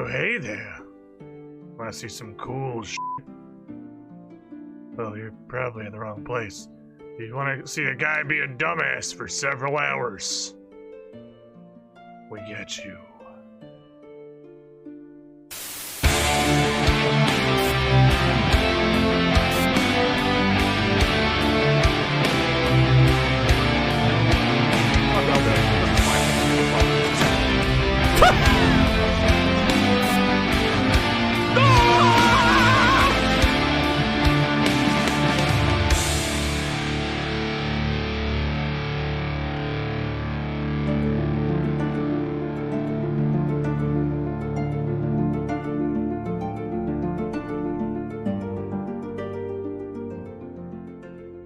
hey there. Want to see some cool shit? Well, you're probably in the wrong place. You want to see a guy be a dumbass for several hours. We get you.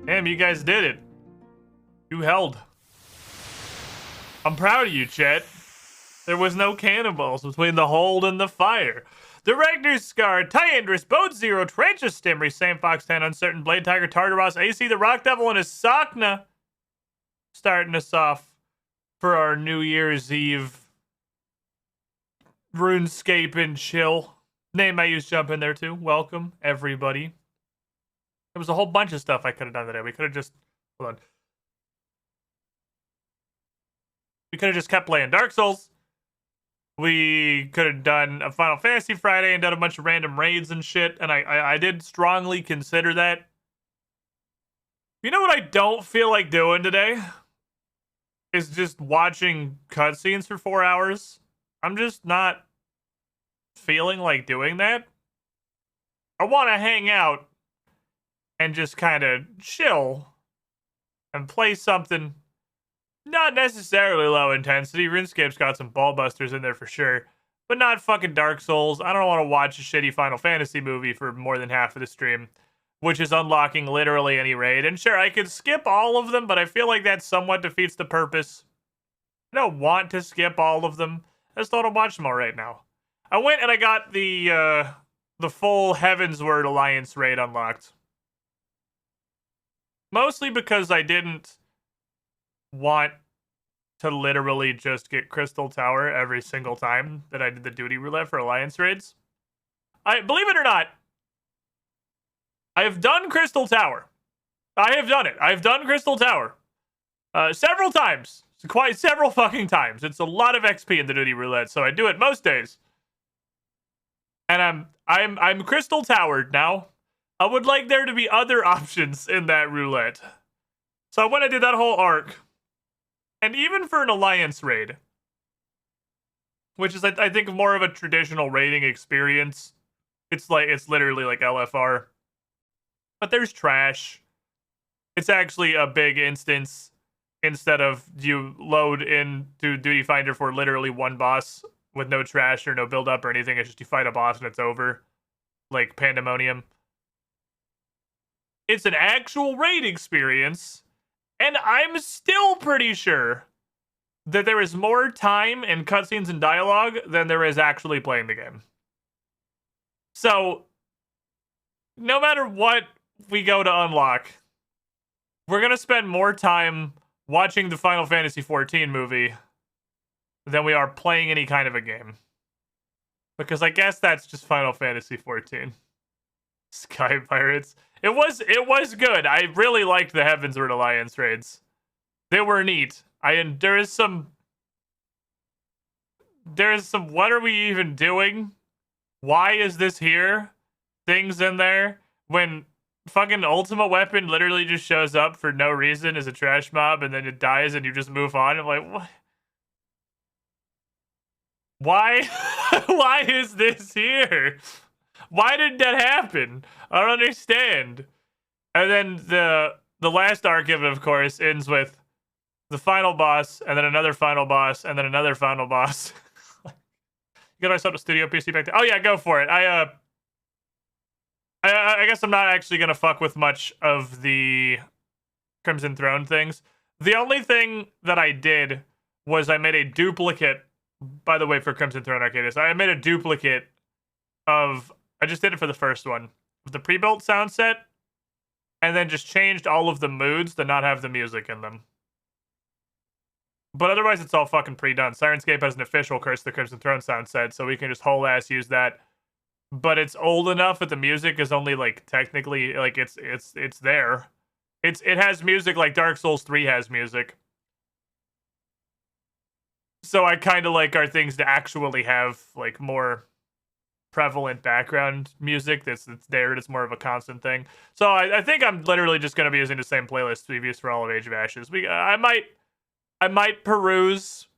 Damn, you guys did it. You held. I'm proud of you, Chet. There was no cannonballs between the hold and the fire. Director's Scar, Tyandrus, Boat Zero, Trenches Stimmery, Sam Fox 10, Uncertain, Blade Tiger, Tartaros, AC, the Rock Devil, and his Sakna. Starting us off for our New Year's Eve RuneScape and chill. Name I use jump in there too. Welcome, everybody. There was a whole bunch of stuff I could have done today. We could have just... Hold on. We could have just kept playing Dark Souls. We could have done a Final Fantasy Friday and done a bunch of random raids and shit. And I did strongly consider that. You know what I don't feel like doing today? Is just watching cutscenes for 4 hours. I'm just not feeling like doing that. I want to hang out and just kind of chill and play something not necessarily low intensity. RuneScape's got some ball busters in there for sure, but not fucking Dark Souls. I don't want to watch a shitty Final Fantasy movie for more than half of the stream, which is unlocking literally any raid. And sure, I could skip all of them, but I feel like that somewhat defeats the purpose. I don't want to skip all of them. I just don't want to watch them all right now. I went and I got the full Heavensward Alliance raid unlocked. Mostly because I didn't want to literally just get Crystal Tower every single time that I did the duty roulette for Alliance raids. Believe it or not, I have done Crystal Tower. I have done it. I've done Crystal Tower. Several times. Quite several fucking times. It's a lot of XP in the duty roulette, so I do it most days. And I'm Crystal Towered now. I would like there to be other options in that roulette. So I went and did that whole arc. And even for an Alliance raid, which is, I think, more of a traditional raiding experience, it's literally like LFR. But there's trash. It's actually a big instance instead of you load into Duty Finder for literally one boss with no trash or no build up or anything. It's just you fight a boss and it's over. Like Pandemonium. It's an actual raid experience, and I'm still pretty sure that there is more time and cutscenes and dialogue than there is actually playing the game. So, no matter what we go to unlock, we're going to spend more time watching the Final Fantasy XIV movie than we are playing any kind of a game. Because I guess that's just Final Fantasy XIV. Sky Pirates. It was good. I really liked the Heavensward Alliance raids. They were neat. There's some what are we even doing? Why is this here? Things in there when fucking Ultimate Weapon literally just shows up for no reason as a trash mob and then it dies and you just move on. I'm like, what? Why? Why is this here? Why did that happen? I don't understand. And then the last arc of it, of course, ends with the final boss, and then another final boss, and then another final boss. You got myself a studio PC back there. Oh yeah, go for it. I guess I'm not actually gonna fuck with much of the Crimson Throne things. The only thing that I did was I made a duplicate. By the way, for Crimson Throne Arcadis, I made a duplicate of. I just did it for the first one. With the pre-built sound set. And then just changed all of the moods to not have the music in them. But otherwise, it's all fucking pre-done. Sirenscape has an official Curse of the Crimson Throne sound set, so we can just whole ass use that. But it's old enough that the music is only like technically like it's there. It has music like Dark Souls 3 has music. So I kind of like our things to actually have like more prevalent background music that's there. It's more of a constant thing. So I think I'm literally just gonna be using the same playlist we've used for all of Age of Ashes. I might peruse.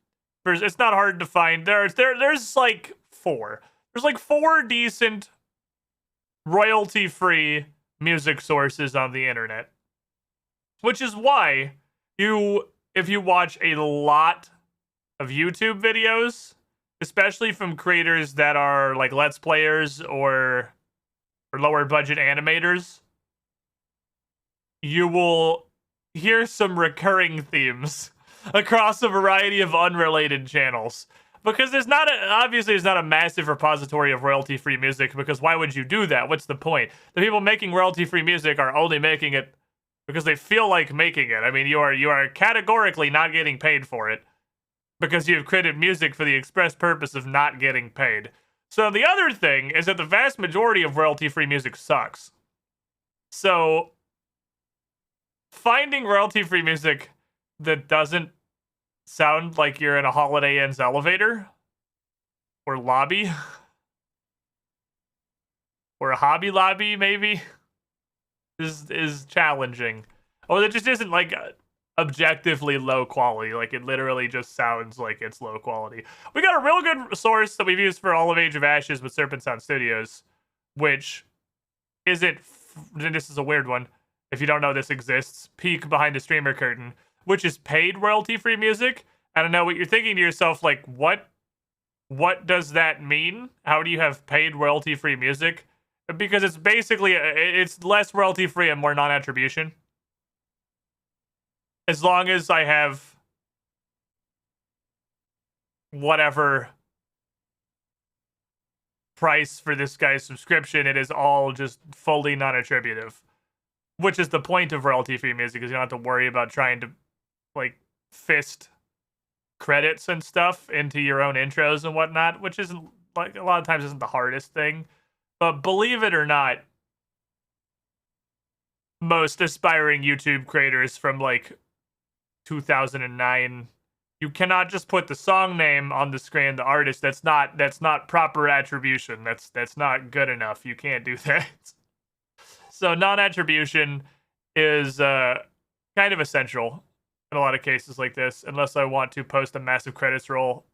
It's not hard to find. There's like four. There's like 4 decent royalty-free music sources on the internet. Which is why if you watch a lot of YouTube videos, especially from creators that are like Let's Players or lower budget animators, you will hear some recurring themes across a variety of unrelated channels. Because obviously there's not a massive repository of royalty-free music, because why would you do that? What's the point? The people making royalty-free music are only making it because they feel like making it. I mean, you are categorically not getting paid for it, because you've created music for the express purpose of not getting paid. So the other thing is that the vast majority of royalty-free music sucks. So finding royalty-free music that doesn't sound like you're in a Holiday Inn's elevator or lobby or a Hobby Lobby maybe is challenging. Oh, that just isn't like objectively low quality. Like it literally just sounds like it's low quality. We got a real good source that we've used for all of Age of Ashes with Serpent Sound Studios, which isn't. This is a weird one. If you don't know this exists, peek behind the streamer curtain, which is paid royalty-free music. I don't know what you're thinking to yourself, like, what does that mean? How do you have paid royalty-free music? Because it's basically, it's less royalty-free and more non-attribution. As long as I have whatever price for this guy's subscription, it is all just fully non-attributive. Which is the point of royalty-free music, is you don't have to worry about trying to, like, fist credits and stuff into your own intros and whatnot, which isn't, like, a lot of times isn't the hardest thing. But believe it or not, most aspiring YouTube creators from, like, 2009, you cannot just put the song name on the screen, the artist. That's not proper attribution. That's not good enough. You can't do that. So non-attribution is kind of essential in a lot of cases like this, unless I want to post a massive credits roll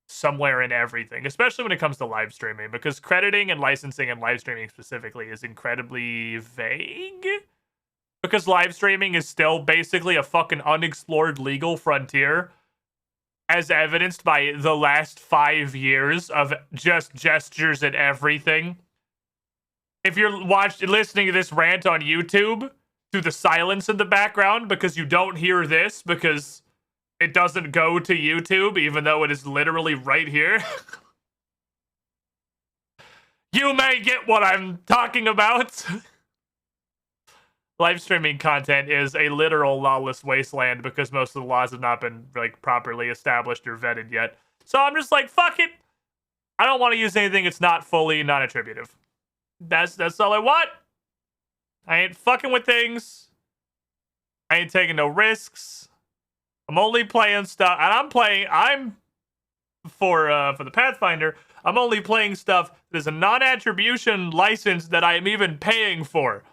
somewhere in everything, especially when it comes to live streaming, because crediting and licensing and live streaming specifically is incredibly vague, because live streaming is still basically a fucking unexplored legal frontier, as evidenced by the last 5 years of just gestures and everything. If you're listening to this rant on YouTube through the silence in the background because you don't hear this because it doesn't go to YouTube, even though it is literally right here, you may get what I'm talking about. Live streaming content is a literal lawless wasteland because most of the laws have not been like properly established or vetted yet. So I'm just like, fuck it. I don't want to use anything that's not fully non-attributive. That's all I want. I ain't fucking with things. I ain't taking no risks. I'm only playing stuff, and I'm for the Pathfinder, I'm only playing stuff that is a non-attribution license that I am even paying for.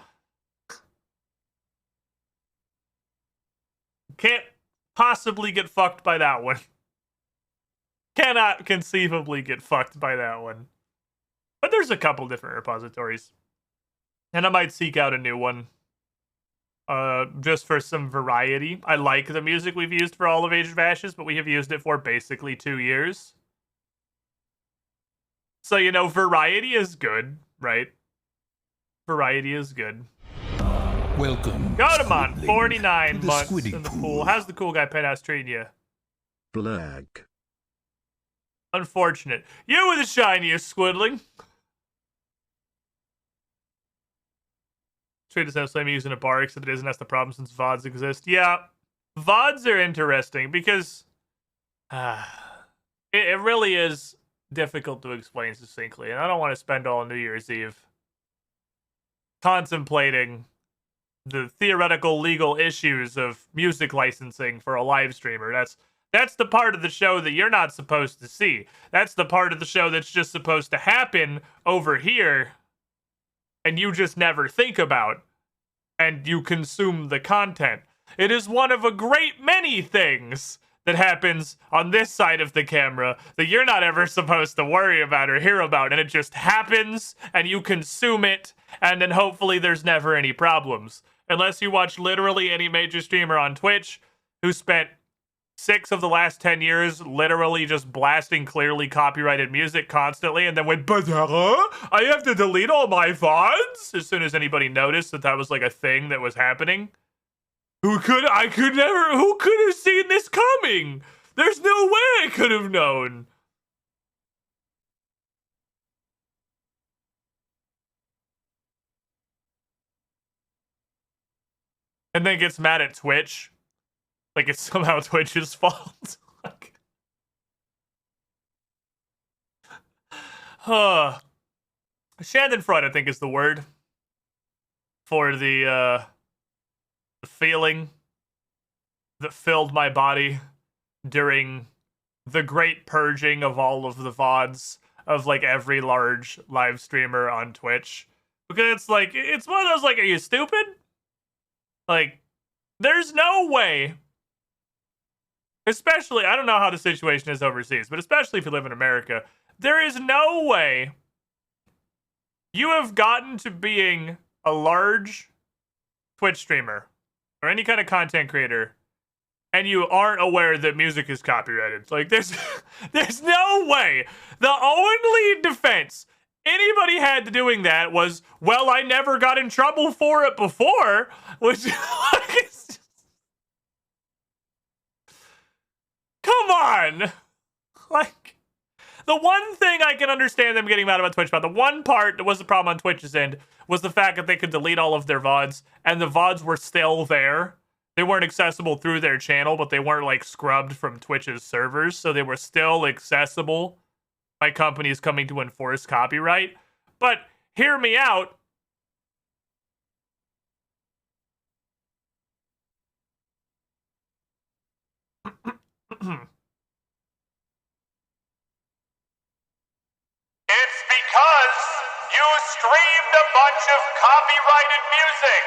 Can't possibly get fucked by that one. Cannot conceivably get fucked by that one. But there's a couple different repositories. And I might seek out a new one. Just for some variety. I like the music we've used for all of Age of Ashes, but we have used it for basically 2 years. So, you know, variety is good, right? Variety is good. Welcome. Got him on 49 months in the pool. How's the cool guy penthouse treating you? Black. Unfortunate. You were the shiniest, Squidling. Trade us out, so I'm using a bar, except it isn't. That's the problem since VODs exist. Yeah. VODs are interesting because it really is difficult to explain succinctly, and I don't want to spend all New Year's Eve contemplating the theoretical legal issues of music licensing for a live streamer. That's the part of the show that you're not supposed to see. That's the part of the show that's just supposed to happen over here, and you just never think about, and you consume the content. It is one of a great many things that happens on this side of the camera that you're not ever supposed to worry about or hear about, and it just happens, and you consume it, and then hopefully there's never any problems. Unless you watch literally any major streamer on Twitch who spent 6 of the last 10 years literally just blasting clearly copyrighted music constantly, and then went, but I have to delete all my VODs as soon as anybody noticed that was like a thing that was happening. Who could have seen this coming? There's no way I could have known. And then gets mad at Twitch. Like it's somehow Twitch's fault. Schadenfreude, I think, is the word for the feeling that filled my body during the great purging of all of the VODs of like every large live streamer on Twitch. Because it's one of those, like, are you stupid? Like, there's no way, especially, I don't know how the situation is overseas, but especially if you live in America, there is no way you have gotten to being a large Twitch streamer or any kind of content creator and you aren't aware that music is copyrighted. Like, there's no way. The only defense anybody had to doing that was, well, I never got in trouble for it before, which, like, come on. Like, the one thing I can understand them getting mad about Twitch about, the one part that was the problem on Twitch's end, was the fact that they could delete all of their VODs, and the VODs were still there. They weren't accessible through their channel, but they weren't, like, scrubbed from Twitch's servers, so they were still accessible by companies coming to enforce copyright. But hear me out. It's because you streamed a bunch of copyrighted music.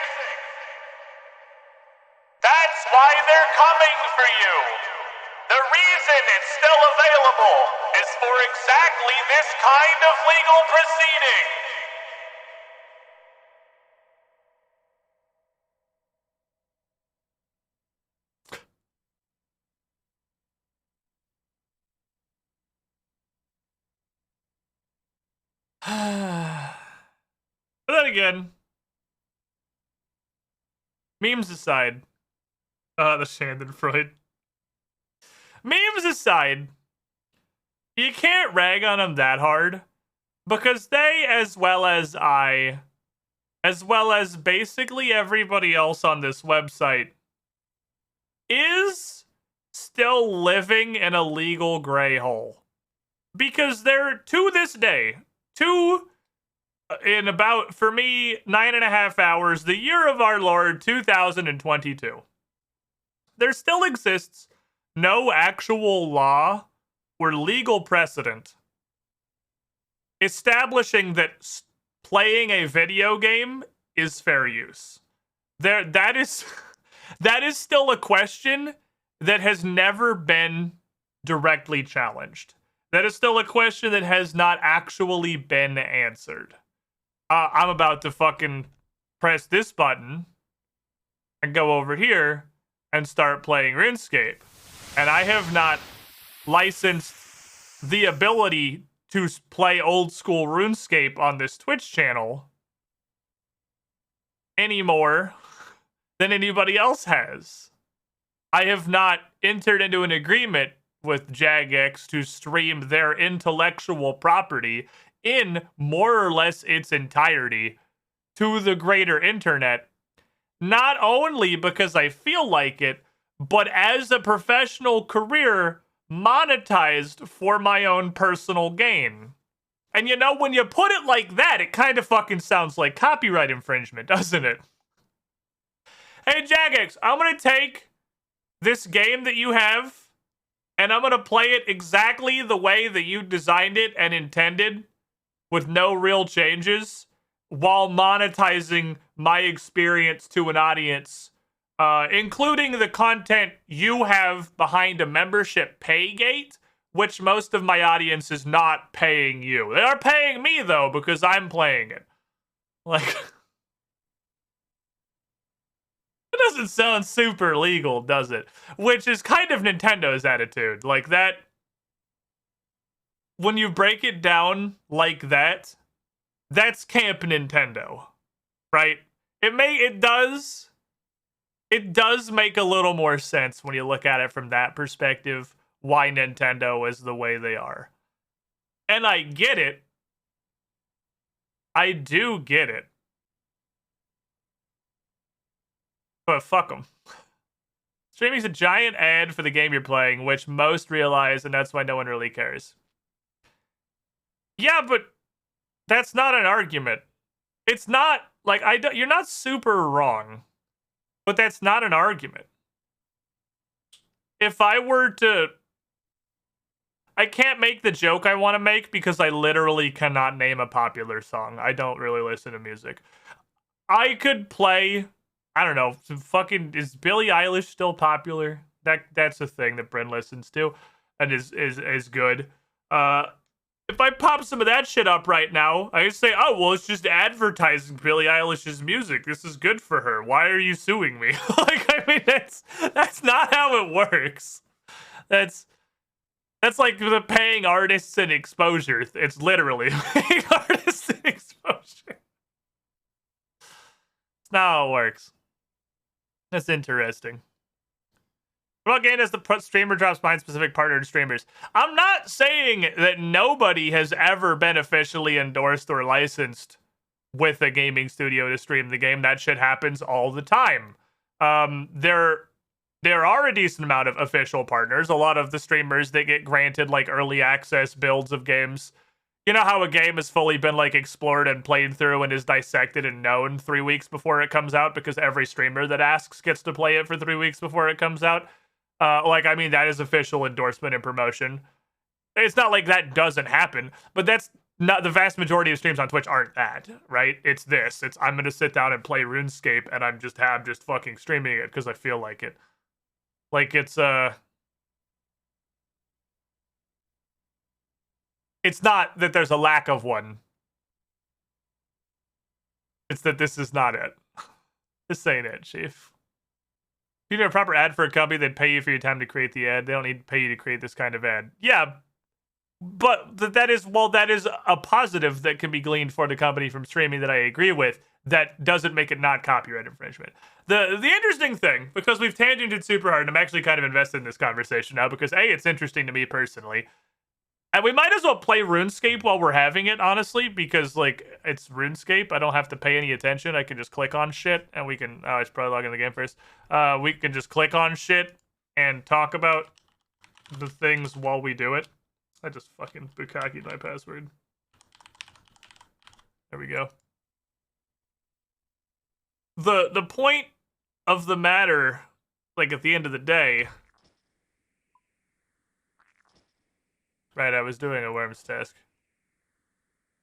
That's why they're coming for you. The reason it's still available is for exactly this kind of legal proceeding. But then again, memes aside, the Schadenfreude. Memes aside, you can't rag on them that hard, because they, as well as I, as well as basically everybody else on this website, is still living in a legal gray hole. Because they're, to this day, in about, for me, 9.5 hours, the year of our Lord, 2022, there still exists no actual law or legal precedent establishing that playing a video game is fair use. That is still a question that has never been directly challenged. That is still a question that has not actually been answered. I'm about to fucking press this button and go over here and start playing RuneScape. And I have not licensed the ability to play old school RuneScape on this Twitch channel any more than anybody else has. I have not entered into an agreement with Jagex to stream their intellectual property in more or less its entirety to the greater internet. Not only because I feel like it, but as a professional career, monetized for my own personal gain. And you know, when you put it like that, it kind of fucking sounds like copyright infringement, doesn't it? Hey, Jagex, I'm going to take this game that you have, and I'm going to play it exactly the way that you designed it and intended, with no real changes, while monetizing my experience to an audience, including the content you have behind a membership pay gate, which most of my audience is not paying you. They are paying me, though, because I'm playing it. Like... It doesn't sound super legal, does it? Which is kind of Nintendo's attitude. Like that, when you break it down like that, that's Camp Nintendo, right? It does make a little more sense when you look at it from that perspective, why Nintendo is the way they are. And I get it. I do get it. But fuck them. Streaming's a giant ad for the game you're playing, which most realize, and that's why no one really cares. Yeah, but that's not an argument. It's not, like, you're not super wrong, but that's not an argument. If I were to... I can't make the joke I want to make because I literally cannot name a popular song. I don't really listen to music. I could play... I don't know, fucking, is Billie Eilish still popular? That's a thing that Bryn listens to and is good. If I pop some of that shit up right now, I just say, oh, well, it's just advertising Billie Eilish's music. This is good for her. Why are you suing me? Like, I mean, that's not how it works. That's like the paying artists and exposure. It's literally paying artists and exposure. It's not how it works. That's interesting. What about game as the streamer drops behind specific partnered streamers? I'm not saying that nobody has ever been officially endorsed or licensed with a gaming studio to stream the game. That shit happens all the time. There are a decent amount of official partners. A lot of the streamers that get granted like early access builds of games. You know how a game has fully been like explored and played through and is dissected and known 3 weeks before it comes out because every streamer that asks gets to play it for 3 weeks before it comes out? I mean, that is official endorsement and promotion. It's not like that doesn't happen, but that's not the vast majority of streams on Twitch aren't that, right? It's this. It's I'm gonna sit down and play RuneScape and I'm just fucking streaming it because I feel like it. Like it's not that there's a lack of one. It's that this is not it. This ain't it, Chief. If you do a proper ad for a company, they'd pay you for your time to create the ad. They don't need to pay you to create this kind of ad. Yeah, but that is a positive that can be gleaned for the company from streaming that I agree with. That doesn't make it not copyright infringement. The interesting thing, because we've tangented super hard, and I'm actually kind of invested in this conversation now because A, it's interesting to me personally. And we might as well play RuneScape while we're having it, honestly, because, like, it's RuneScape. I don't have to pay any attention. I can just click on shit, and we can... Oh, I should probably log in the game first. We can just click on shit and talk about the things while we do it. I just fucking bukkakied my password. There we go. The point of the matter, like, at the end of the day... Right, I was doing a worms task.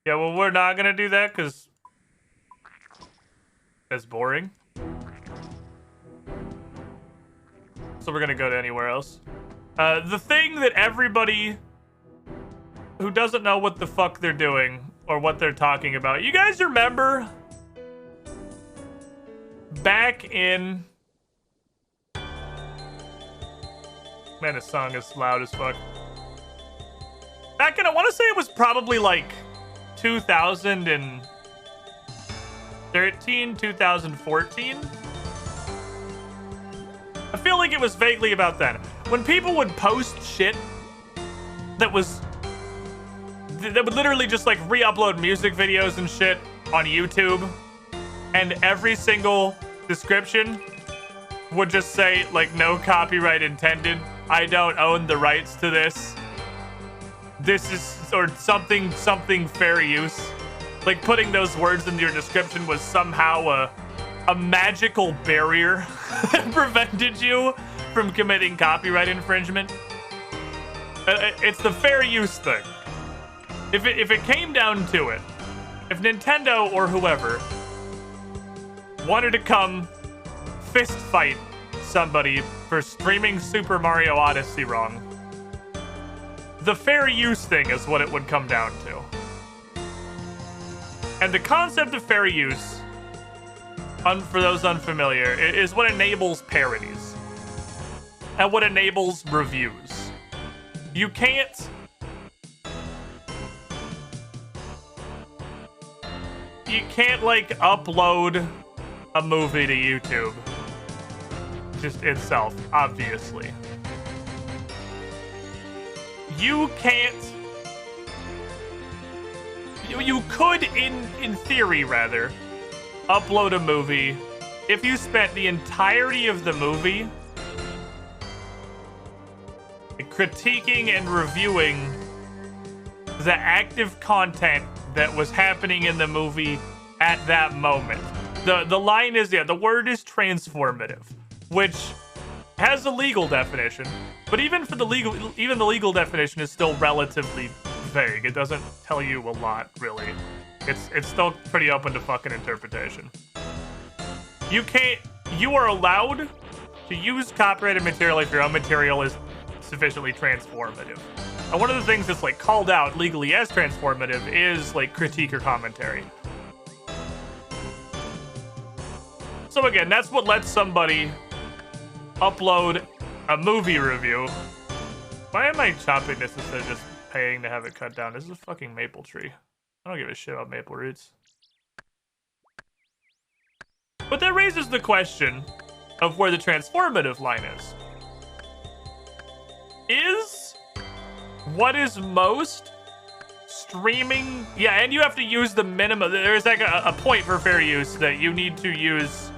Yeah, well, we're not gonna do that because that's boring. So we're gonna go to anywhere else. The thing that everybody who doesn't know what the fuck they're doing or what they're talking about, you guys remember back in... Man, this song is loud as fuck. Back in, I want to say it was probably like 2013, 2014. I feel like it was vaguely about then. When people would post shit that would literally just like re-upload music videos and shit on YouTube, and every single description would just say, like, no copyright intended. I don't own the rights to this. This is, or something fair use. Like, putting those words in your description was somehow a magical barrier that prevented you from committing copyright infringement. It's the fair use thing. If it came down to it, if Nintendo or whoever wanted to come fist fight somebody for streaming Super Mario Odyssey wrong, the fair use thing is what it would come down to. And the concept of fair use, for those unfamiliar, is what enables parodies and what enables reviews. You can't like upload a movie to YouTube just itself, obviously. You can't. You could, in theory, rather, upload a movie if you spent the entirety of the movie critiquing and reviewing the active content that was happening in the movie at that moment. The line is, the word is transformative, which has a legal definition, but even the legal definition is still relatively vague. It doesn't tell you a lot, really. It's still pretty open to fucking interpretation. You are allowed to use copyrighted material if your own material is sufficiently transformative. And one of the things that's like called out legally as transformative is like critique or commentary. So again, that's what lets somebody upload a movie review. Why am I chopping this instead of just paying to have it cut down? This is a fucking maple tree. I don't give a shit about maple roots. But that raises the question of where the transformative line is. Is what is most streaming? Yeah, and you have to use the minimum. There's like a point for fair use that you need to use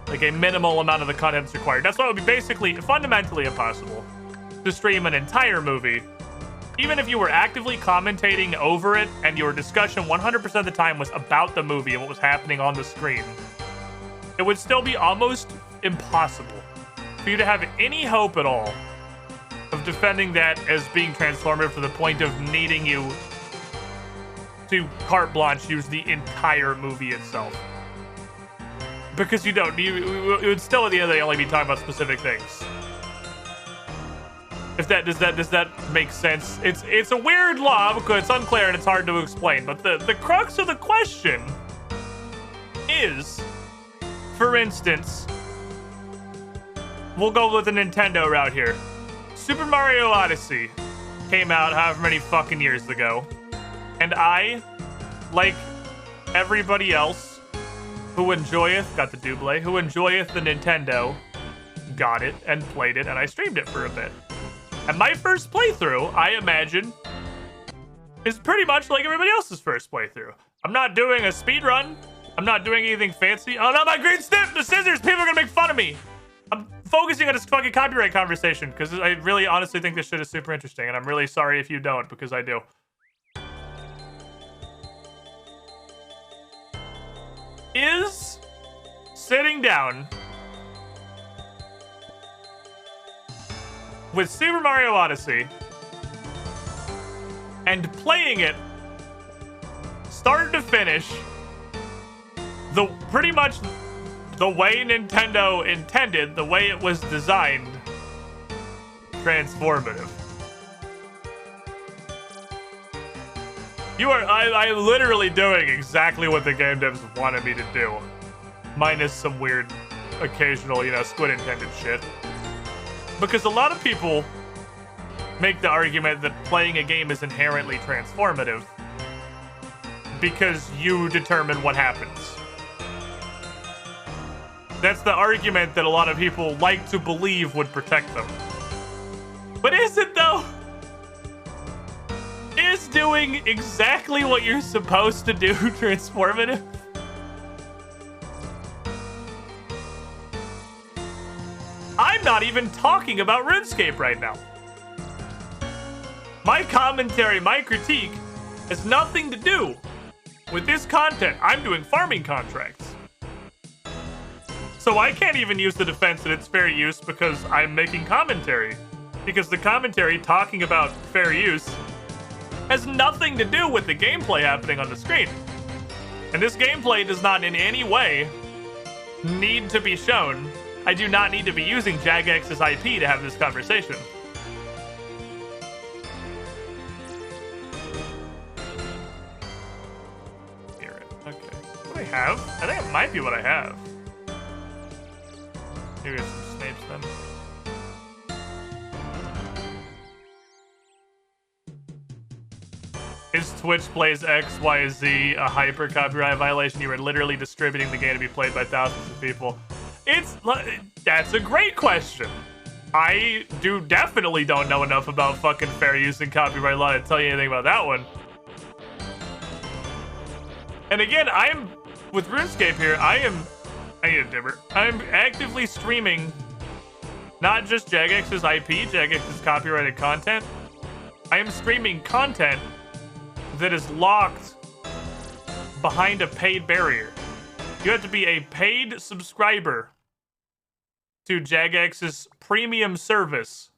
like a minimal amount of the content that's required. That's why it would be basically fundamentally impossible to stream an entire movie. Even if you were actively commentating over it and your discussion 100% of the time was about the movie and what was happening on the screen, it would still be almost impossible for you to have any hope at all of defending that as being transformative to the point of needing you to carte blanche use the entire movie itself. Because you don't. You would still at the end of the day only be talking about specific things. If that does that make sense? It's a weird law because it's unclear and it's hard to explain. But the crux of the question is, for instance, we'll go with the Nintendo route here. Super Mario Odyssey came out however many fucking years ago, and I, like everybody else who enjoyeth, got the double, who enjoyeth the Nintendo, got it and played it, and I streamed it for a bit. And my first playthrough, I imagine, is pretty much like everybody else's first playthrough. I'm not doing a speed run. I'm not doing anything fancy. Oh no, my green snip, the scissors, people are gonna make fun of me. I'm focusing on this fucking copyright conversation because I really honestly think this shit is super interesting, and I'm really sorry if you don't, because I do. Is sitting down with Super Mario Odyssey and playing it start to finish pretty much the way Nintendo intended, the way it was designed, transformative. I'm literally doing exactly what the game devs wanted me to do, minus some weird occasional, squid intended shit. Because a lot of people make the argument that playing a game is inherently transformative because you determine what happens. That's the argument that a lot of people like to believe would protect them. But is it though? Is doing exactly what you're supposed to do transformative? I'm not even talking about RuneScape right now. My commentary, my critique, has nothing to do with this content. I'm doing farming contracts. So I can't even use the defense that it's fair use because I'm making commentary. Because the commentary talking about fair use has nothing to do with the gameplay happening on the screen. And this gameplay does not in any way need to be shown. I do not need to be using Jagex's IP to have this conversation. Okay. What do I have? I think it might be what I have. Maybe it's some Snapes then. Is Twitch plays XYZ a hyper copyright violation? You were literally distributing the game to be played by thousands of people. That's a great question. I definitely don't know enough about fucking fair use and copyright law to tell you anything about that one. And again, with RuneScape here, I need a dimmer. I'm actively streaming not just Jagex's IP, Jagex's copyrighted content. I am streaming content that is locked behind a paid barrier. You have to be a paid subscriber to Jagex's premium service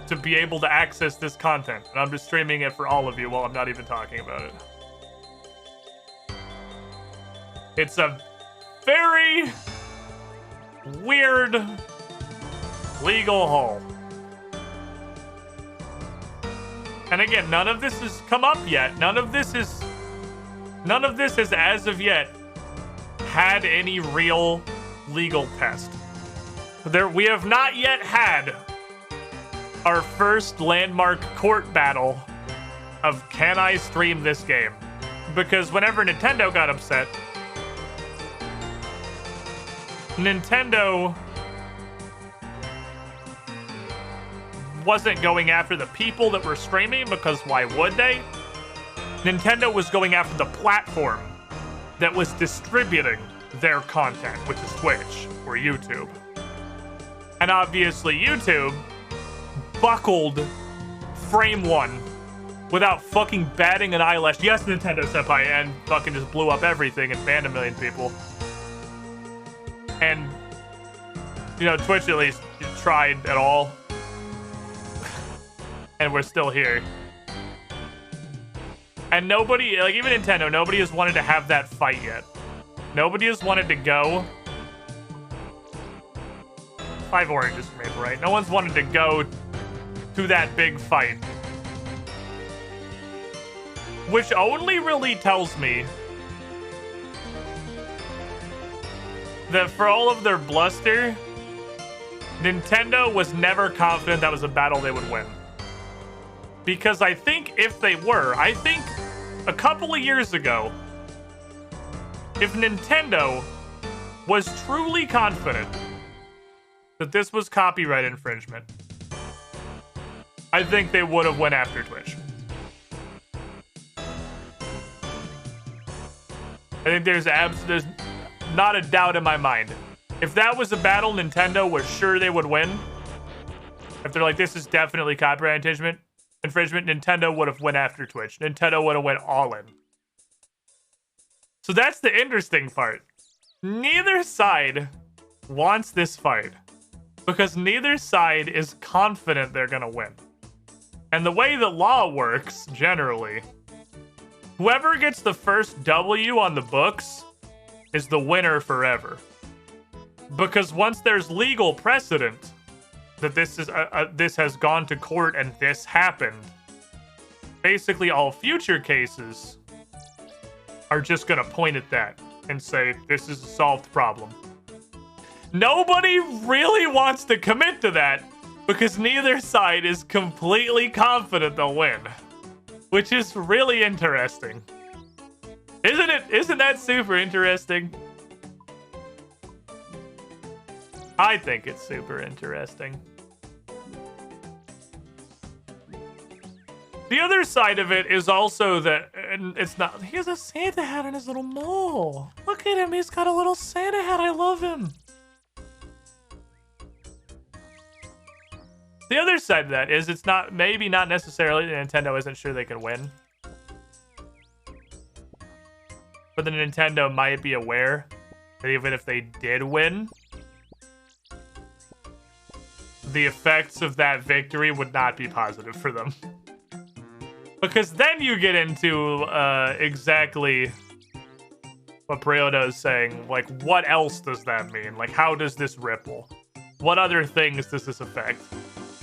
to be able to access this content. And I'm just streaming it for all of you while I'm not even talking about it. It's a very weird legal hole. And again, none of this has come up yet. None of this has as of yet had any real legal test. We have not yet had our first landmark court battle of can I stream this game? Because whenever Nintendo got upset, Nintendo wasn't going after the people that were streaming, because why would they? Nintendo was going after the platform that was distributing their content, which is Twitch or YouTube. And obviously YouTube buckled frame one without fucking batting an eyelash. Yes, Nintendo Senpai, and fucking just blew up everything and banned 1 million people. And, you know, Twitch at least tried at all. And we're still here. And nobody, like even Nintendo, nobody has wanted to have that fight yet. Nobody has wanted to go. 5 oranges for Maple, right? No one's wanted to go to that big fight. Which only really tells me that for all of their bluster, Nintendo was never confident that was a battle they would win. Because I think if they were, I think a couple of years ago, if Nintendo was truly confident that this was copyright infringement, I think they would have went after Twitch. I think there's not a doubt in my mind. If that was a battle Nintendo was sure they would win, if they're like, this is definitely copyright infringement, Nintendo would have went after Twitch. Nintendo would have went all in. So that's the interesting part. Neither side wants this fight because neither side is confident they're gonna win. And the way the law works, generally, whoever gets the first W on the books is the winner forever. Because once there's legal precedent that this has gone to court and this happened, basically all future cases are just gonna point at that and say, this is a solved problem. Nobody really wants to commit to that because neither side is completely confident they'll win, which is really interesting. Isn't it? Isn't that super interesting? I think it's super interesting. The other side of it is also that, and it's not, he has a Santa hat on his little mole. Look at him, he's got a little Santa hat, I love him. The other side of that is it's not, maybe not necessarily Nintendo isn't sure they can win. But the Nintendo might be aware that even if they did win, the effects of that victory would not be positive for them. Because then you get into exactly what Priodo is saying. Like, what else does that mean? Like, how does this ripple? What other things does this affect?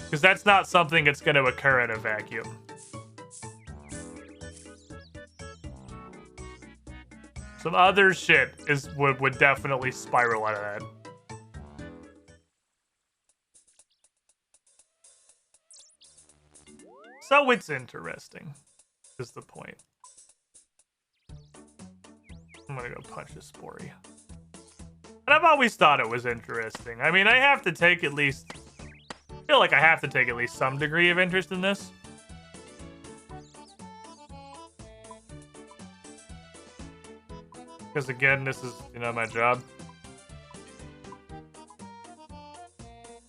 Because that's not something that's going to occur in a vacuum. Some other shit would definitely spiral out of that. So it's interesting, is the point. I'm gonna go punch a Spory. And I've always thought it was interesting. I mean, I have to take at least... I feel like I have to take at least some degree of interest in this. Because again, this is, you know, my job.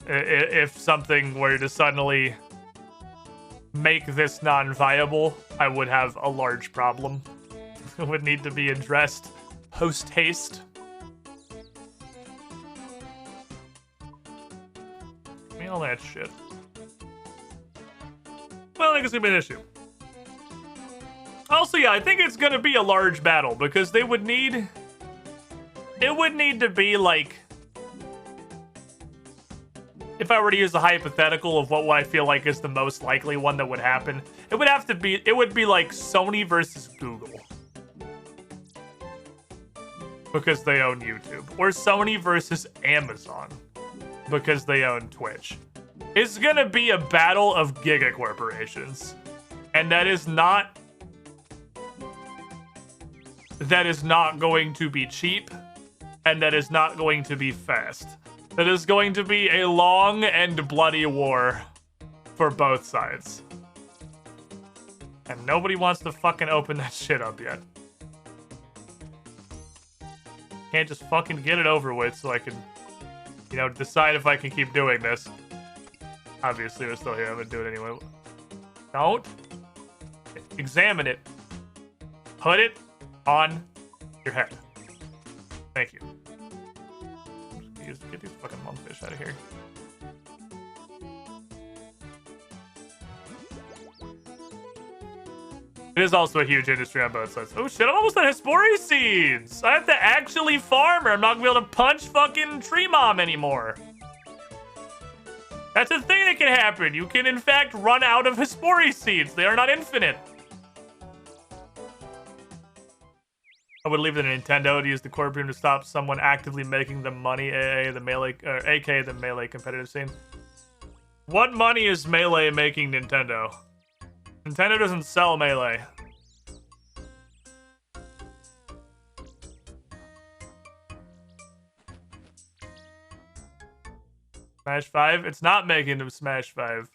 If something were to suddenly make this non-viable, I would have a large problem. It would need to be addressed post-haste. Give me all that shit. Well, I think it's gonna be an issue. Also, yeah, I think it's gonna be a large battle because they would need... It would need to be like... If I were to use a hypothetical of what I feel like is the most likely one that would happen, it would have to be... It would be like Sony versus Google. Because they own YouTube. Or Sony versus Amazon. Because they own Twitch. It's gonna be a battle of giga corporations. And that is not... That is not going to be cheap, and that is not going to be fast. That is going to be a long and bloody war for both sides. And nobody wants to fucking open that shit up yet. Can't just fucking get it over with so I can, you know, decide if I can keep doing this. Obviously, we're still here. I'm gonna do it anyway. Don't. Examine it. Put it on your head. Thank you. Get these fucking monkfish out of here. It is also a huge industry on both sides. Oh shit, I'm almost at Hespori seeds! I have to actually farm or I'm not gonna be able to punch fucking Tree Mom anymore. That's a thing that can happen. You can in fact run out of Hespori seeds. They are not infinite. I would leave it to Nintendo to use the core boom to stop someone actively making the money, aka the melee competitive scene. What money is Melee making Nintendo? Nintendo doesn't sell Melee. Smash 5? It's not making them Smash 5.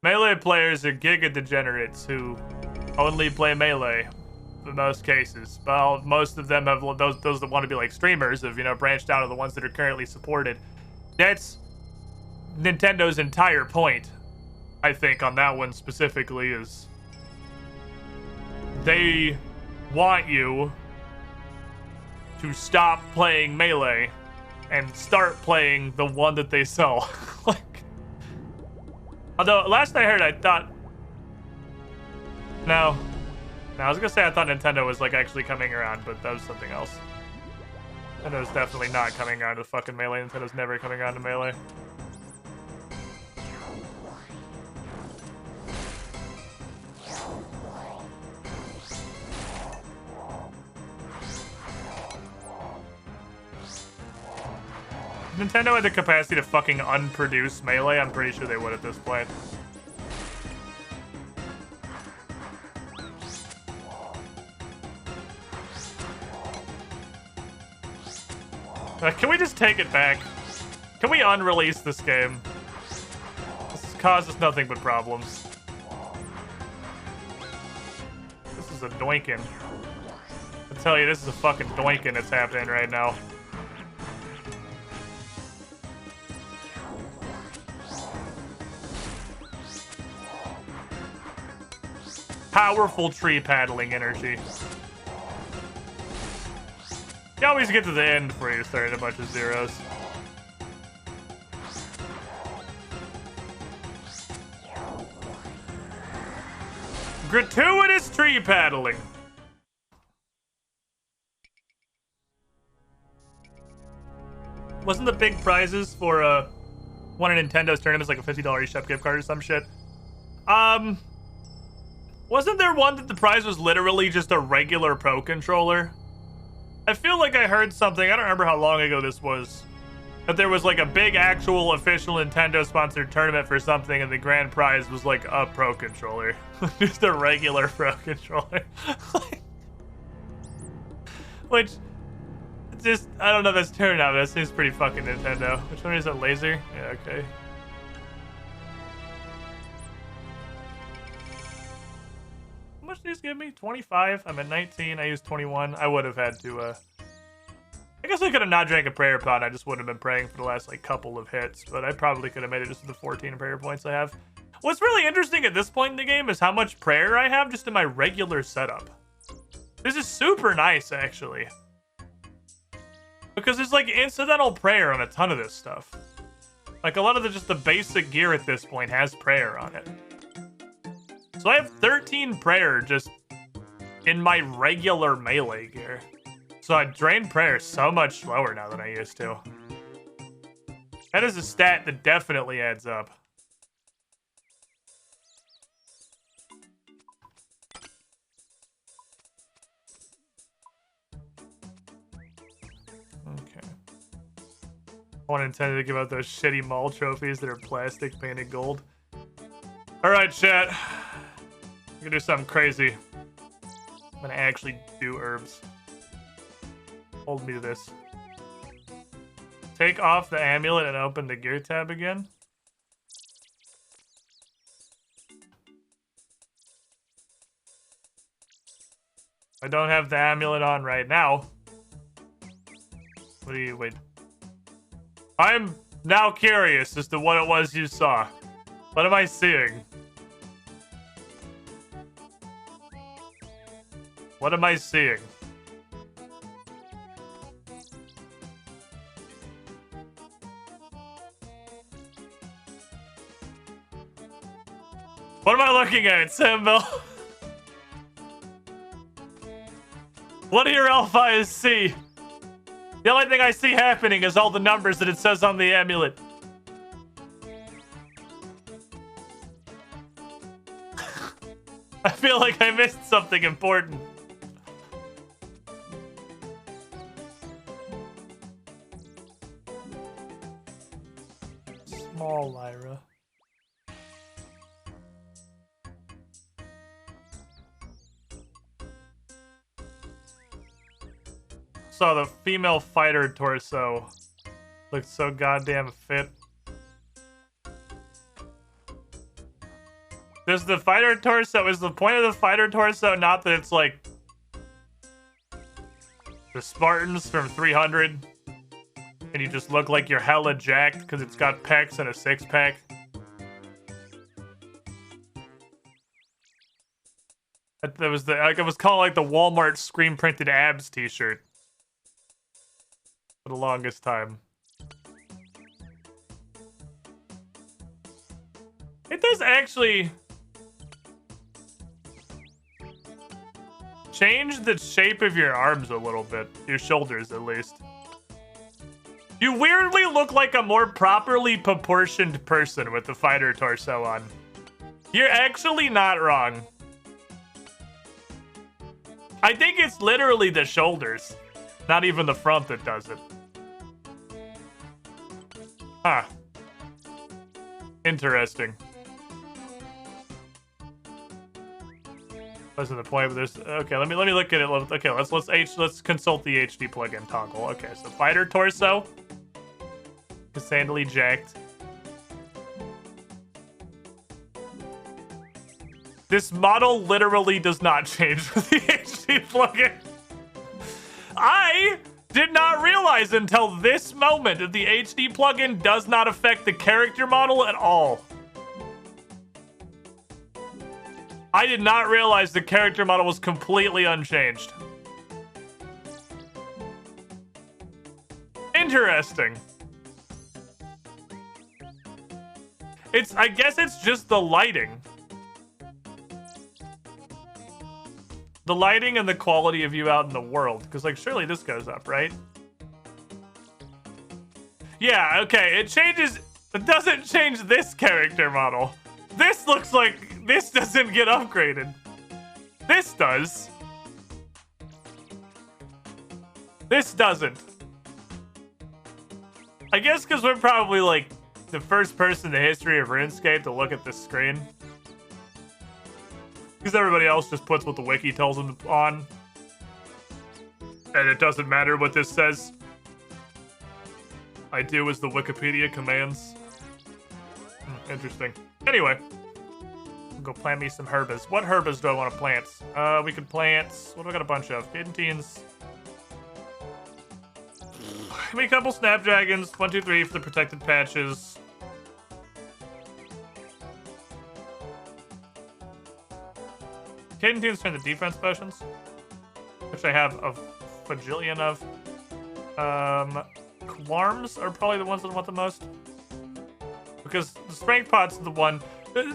Melee players are giga degenerates who only play Melee. In most cases. Well, most of them have those that want to be like streamers have, you know, branched out of the ones that are currently supported. That's Nintendo's entire point, I think, on that one specifically, is they want you to stop playing Melee and start playing the one that they sell. Like, although last I heard, I thought, no, I was gonna say I thought Nintendo was like actually coming around, but that was something else. Nintendo's definitely not coming around to fucking Melee. Nintendo's never coming around to Melee. If Nintendo had the capacity to fucking unproduce Melee, I'm pretty sure they would at this point. Can we just take it back? Can we unrelease this game? This causes nothing but problems. This is a doinkin'. I tell you, this is a fucking doinkin' that's happening right now. powerful tree paddling energy. You always get to the end before you start a bunch of zeros. Gratuitous tree paddling. Wasn't the big prizes for one of Nintendo's tournaments like a $50 eShop gift card or some shit? Wasn't there one that the prize was literally just a regular Pro Controller? I feel like I heard something, I don't remember how long ago this was, that there was like a big actual official Nintendo sponsored tournament for something and the grand prize was like a Pro Controller. Just a regular Pro Controller. Which, just, I don't know if that's turned out, but that seems pretty fucking Nintendo. Which one is it, laser? Yeah, okay. How much did these give me? 25? I'm at 19. I used 21. I would have had to, I guess I could have not drank a prayer pot. I just wouldn't have been praying for the last, like, couple of hits. But I probably could have made it just with the 14 prayer points I have. What's really interesting at this point in the game is how much prayer I have just in my regular setup. This is super nice, actually. Because there's, like, incidental prayer on a ton of this stuff. Like, a lot of just the basic gear at this point has prayer on it. So I have 13 prayer just in my regular melee gear. So I drain prayer so much slower now than I used to. That is a stat that definitely adds up. Okay. I want intended to give out those shitty mall trophies that are plastic painted gold. Alright, chat. I'm gonna do something crazy. I'm gonna actually do herbs. Hold me to this. Take off the amulet and open the gear tab again. I don't have the amulet on right now. What do you, wait. I'm now curious as to what it was you saw. What am I seeing? What am I seeing? What am I looking at, Samville? What do your elf eyes see? The only thing I see happening is all the numbers that it says on the amulet. I feel like I missed something important. Small Lyra. So the female fighter torso looks so goddamn fit. Is the fighter torso, is the point of the fighter torso not that it's like the Spartans from 300 and you just look like you're hella jacked because it's got pecs and a six-pack? That was the, like, it was called like the Walmart screen printed abs t-shirt for the longest time. It does actually change the shape of your arms a little bit. Your shoulders, at least. You weirdly look like a more properly proportioned person with the fighter torso on. You're actually not wrong. I think it's literally the shoulders, not even the front that does it. Huh. Interesting. Wasn't the point of this? Okay, let me look at it. Okay, let's consult the HD plugin toggle. Okay, so fighter torso, sandally jacked. This model literally does not change with the HD plugin. I did not realize until this moment that the HD plugin does not affect the character model at all. I did not realize the character model was completely unchanged. Interesting. I guess it's just the lighting. The lighting and the quality of you out in the world. Because, like, surely this goes up, right? Yeah, okay. It changes. It doesn't change this character model. This looks like this doesn't get upgraded. This does. This doesn't. I guess because we're probably, like, the first person in the history of RuneScape to look at this screen. Because everybody else just puts what the wiki tells them on. And it doesn't matter what this says. I do as the Wikipedia commands. Interesting. Anyway. Go plant me some herbas. What herbas do I want to plant? We could plant... What do I got a bunch of? Cadentines. Give me a couple snapdragons. 1, 2, 3 for the protected patches. Cadentines turn the defense potions, which I have a fajillion of. Klarms are probably the ones that I want the most. Because the strength pot's the one...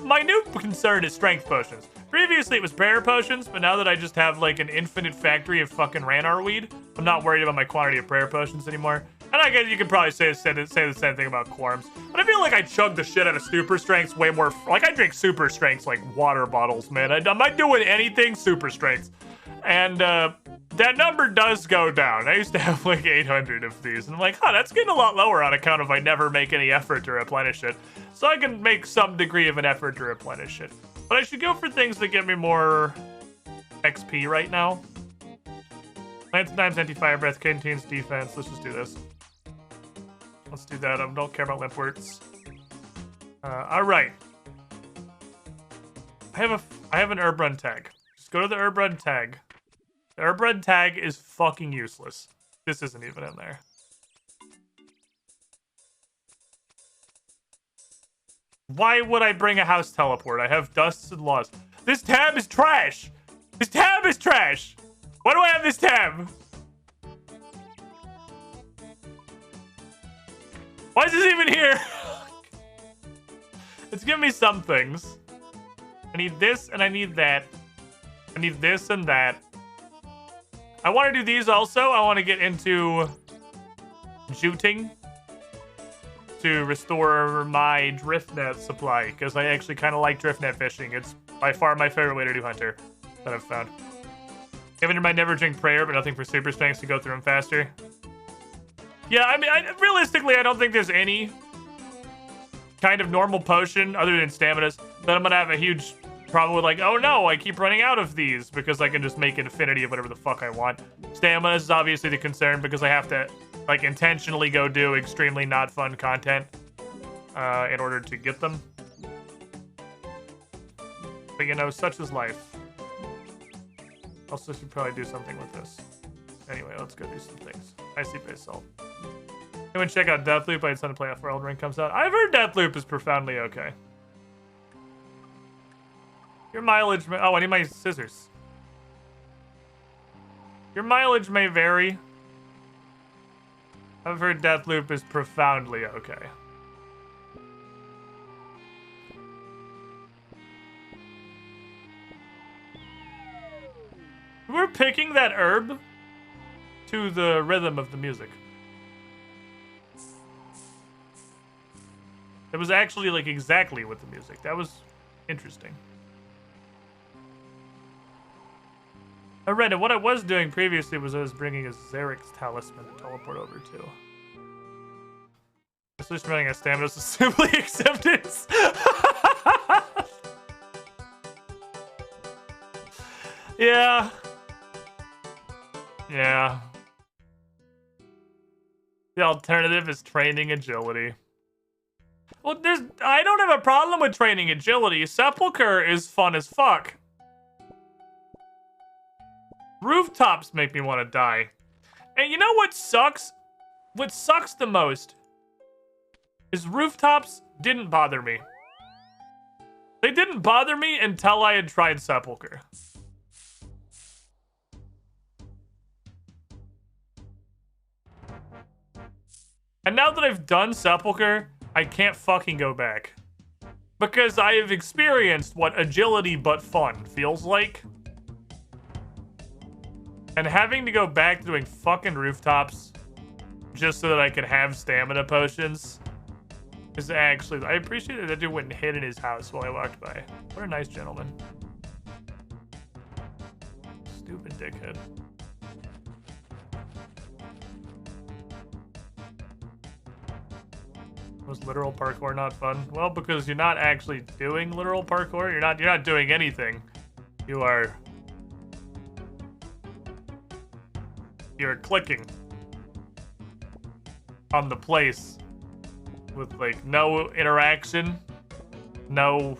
My new concern is strength potions. Previously it was prayer potions, but now that I just have like an infinite factory of fucking Ranar weed, I'm not worried about my quantity of prayer potions anymore. And I guess you could probably say the same thing about Klarms. But I feel like I chug the shit out of super strengths way more... Like, I drink super strengths like water bottles, man. I'm not doing anything super strengths. And that number does go down. I used to have like 800 of these. And I'm like, huh, that's getting a lot lower on account of I never make any effort to replenish it. So I can make some degree of an effort to replenish it. But I should go for things that get me more XP right now. Lance Dimes, Anti-Fire Breath, Cadentines, Defense. Let's just do this. Let's do that. I don't care about limp words. All right. I have an herb run tag. Just go to the herb run tag. The herb run tag is fucking useless. This isn't even in there. Why would I bring a house teleport? I have dusts and laws. This tab is trash. This tab is trash. Why do I have this tab? Why is this even here? It's giving me some things. I need this and I need that. I need this and that. I want to do these also. I want to get into juting to restore my drift net supply because I actually kind of like drift net fishing. It's by far my favorite way to do hunter that I've found. Given might never drink prayer, but nothing for super strengths to go through them faster. Yeah, I mean, realistically, I don't think there's any kind of normal potion other than staminas that I'm gonna have a huge problem with. Like, oh no, I keep running out of these because I can just make infinity of whatever the fuck I want. Stamina is obviously the concern because I have to like intentionally go do extremely not fun content in order to get them. But you know, such is life. Also should probably do something with this. Anyway, let's go do some things. Icy Base Salt. Anyone check out Deathloop? I had something to play out before Elden Ring comes out. I've heard Deathloop is profoundly okay. Your mileage may... Oh, I need my scissors. Your mileage may vary. I've heard Deathloop is profoundly okay. We're picking that herb to the rhythm of the music. It was actually like exactly with the music. That was interesting. I read it. What I was doing previously was I was bringing a Xerix talisman to teleport over to. It's just running a stamina to simply acceptance. Yeah. Yeah. The alternative is training agility. Well, I don't have a problem with training agility. Sepulcher is fun as fuck. Rooftops make me want to die. And you know what sucks? What sucks the most is rooftops didn't bother me. They didn't didn't bother me until I had tried Sepulcher. And now that I've done Sepulcher, I can't fucking go back. Because I have experienced what agility but fun feels like. And having to go back to doing fucking rooftops just so that I could have stamina potions is actually... I appreciate that dude went and hid in his house while I walked by. What a nice gentleman. Stupid dickhead. Was literal parkour not fun? Well, because you're not actually doing literal parkour. You're not doing anything. You're clicking on the place with like no interaction, no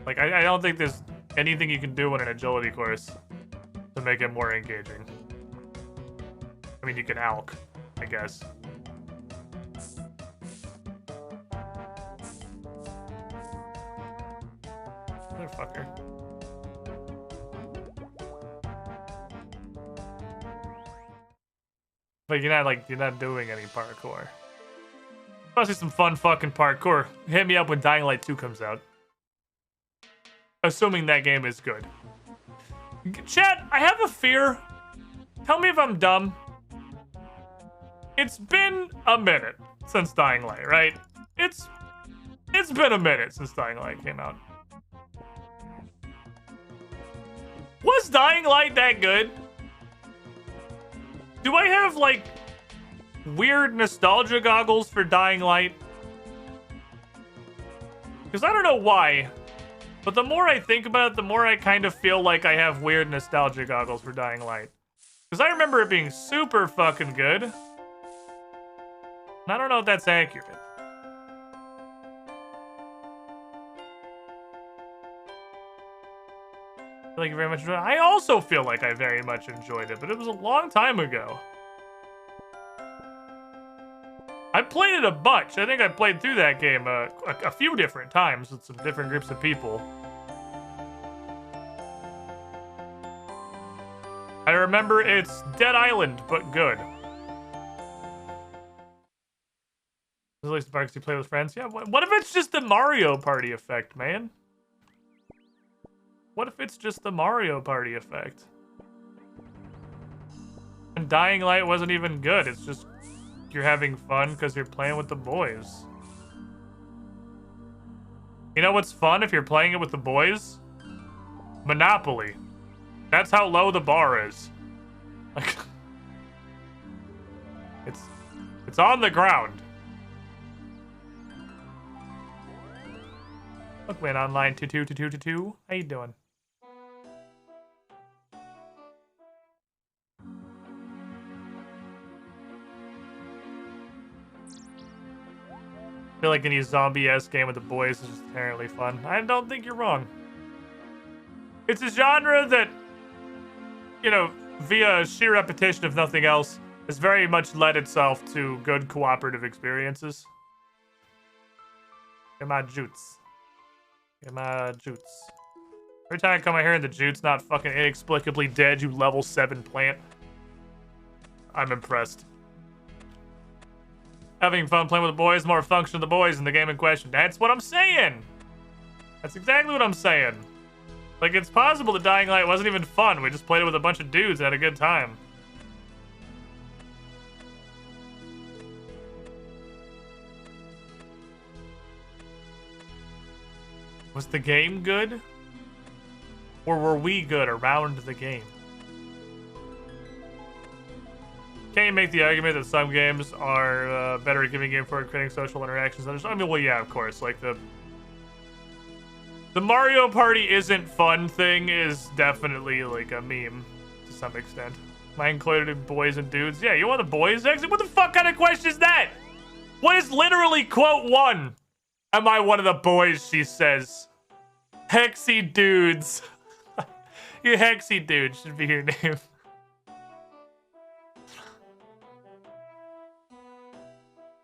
like I don't think there's anything you can do in an agility course to make it more engaging. I mean, you can alk, I guess. Motherfucker. But you're not doing any parkour. Must be some fun fucking parkour. Hit me up when Dying Light 2 comes out. Assuming that game is good. Chat, I have a fear. Tell me if I'm dumb. It's been a minute since Dying Light, right? It's been a minute since Dying Light came out. Was Dying Light that good? Do I have, like, weird nostalgia goggles for Dying Light? Because I don't know why, but the more I think about it, the more I kind of feel like I have weird nostalgia goggles for Dying Light. Because I remember it being super fucking good. And I don't know if that's accurate. Thank you very much. I also feel like I very much enjoyed it, but it was a long time ago. I played it a bunch. I think I played through that game a few different times with some different groups of people. I remember it's Dead Island, but good. At least the parks you play with friends. Yeah, what if it's just the Mario Party effect, man? What if it's just the Mario Party effect? And Dying Light wasn't even good. It's just you're having fun because you're playing with the boys. You know what's fun if you're playing it with the boys? Monopoly. That's how low the bar is. Like, it's on the ground. Look, man, online 222222. How you doing? I feel like any zombie-esque game with the boys is just inherently fun. I don't think you're wrong. It's a genre that, you know, via sheer repetition if nothing else, has very much led itself to good cooperative experiences. Get my jutes. Get my jutes. Every time I come out here and the jute's not fucking inexplicably dead, you level 7 plant. I'm impressed. Having fun playing with the boys, more function of the boys in the game in question. That's what I'm saying. That's exactly what I'm saying. Like, it's possible that Dying Light wasn't even fun. We just played it with a bunch of dudes and had a good time. Was the game good? Or were we good around the game? Can you make the argument that some games are better at giving game forward, creating social interactions? I mean, well, yeah, of course. Like, the Mario Party isn't fun thing is definitely, like, a meme to some extent. Am I included in boys and dudes? Yeah, you want the boys exit? What the fuck kind of question is that? What is literally quote 1? Am I one of the boys, she says. Hexy dudes. You hexy dude should be your name.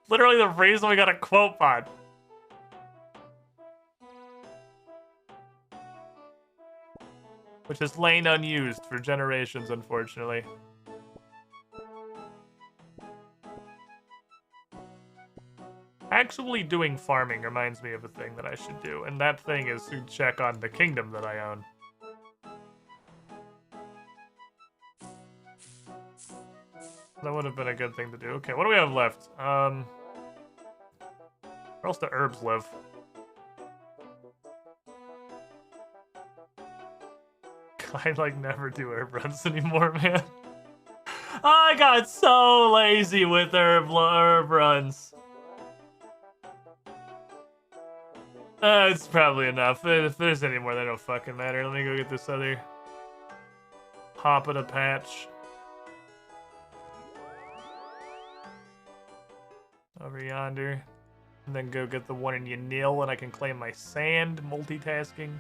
Literally the reason we got a quote bot. which has lain unused for generations, unfortunately. Actually doing farming reminds me of a thing that I should do, and that thing is to check on the kingdom that I own. That would have been a good thing to do. Okay, what do we have left? Where else do herbs live? I like never do herb runs anymore, man. I got so lazy with herb runs. It's probably enough. If there's any more, they don't fucking matter. Let me go get this other hop at a patch. Over yonder. And then go get the one in Yanil, and I can claim my sand. Multitasking.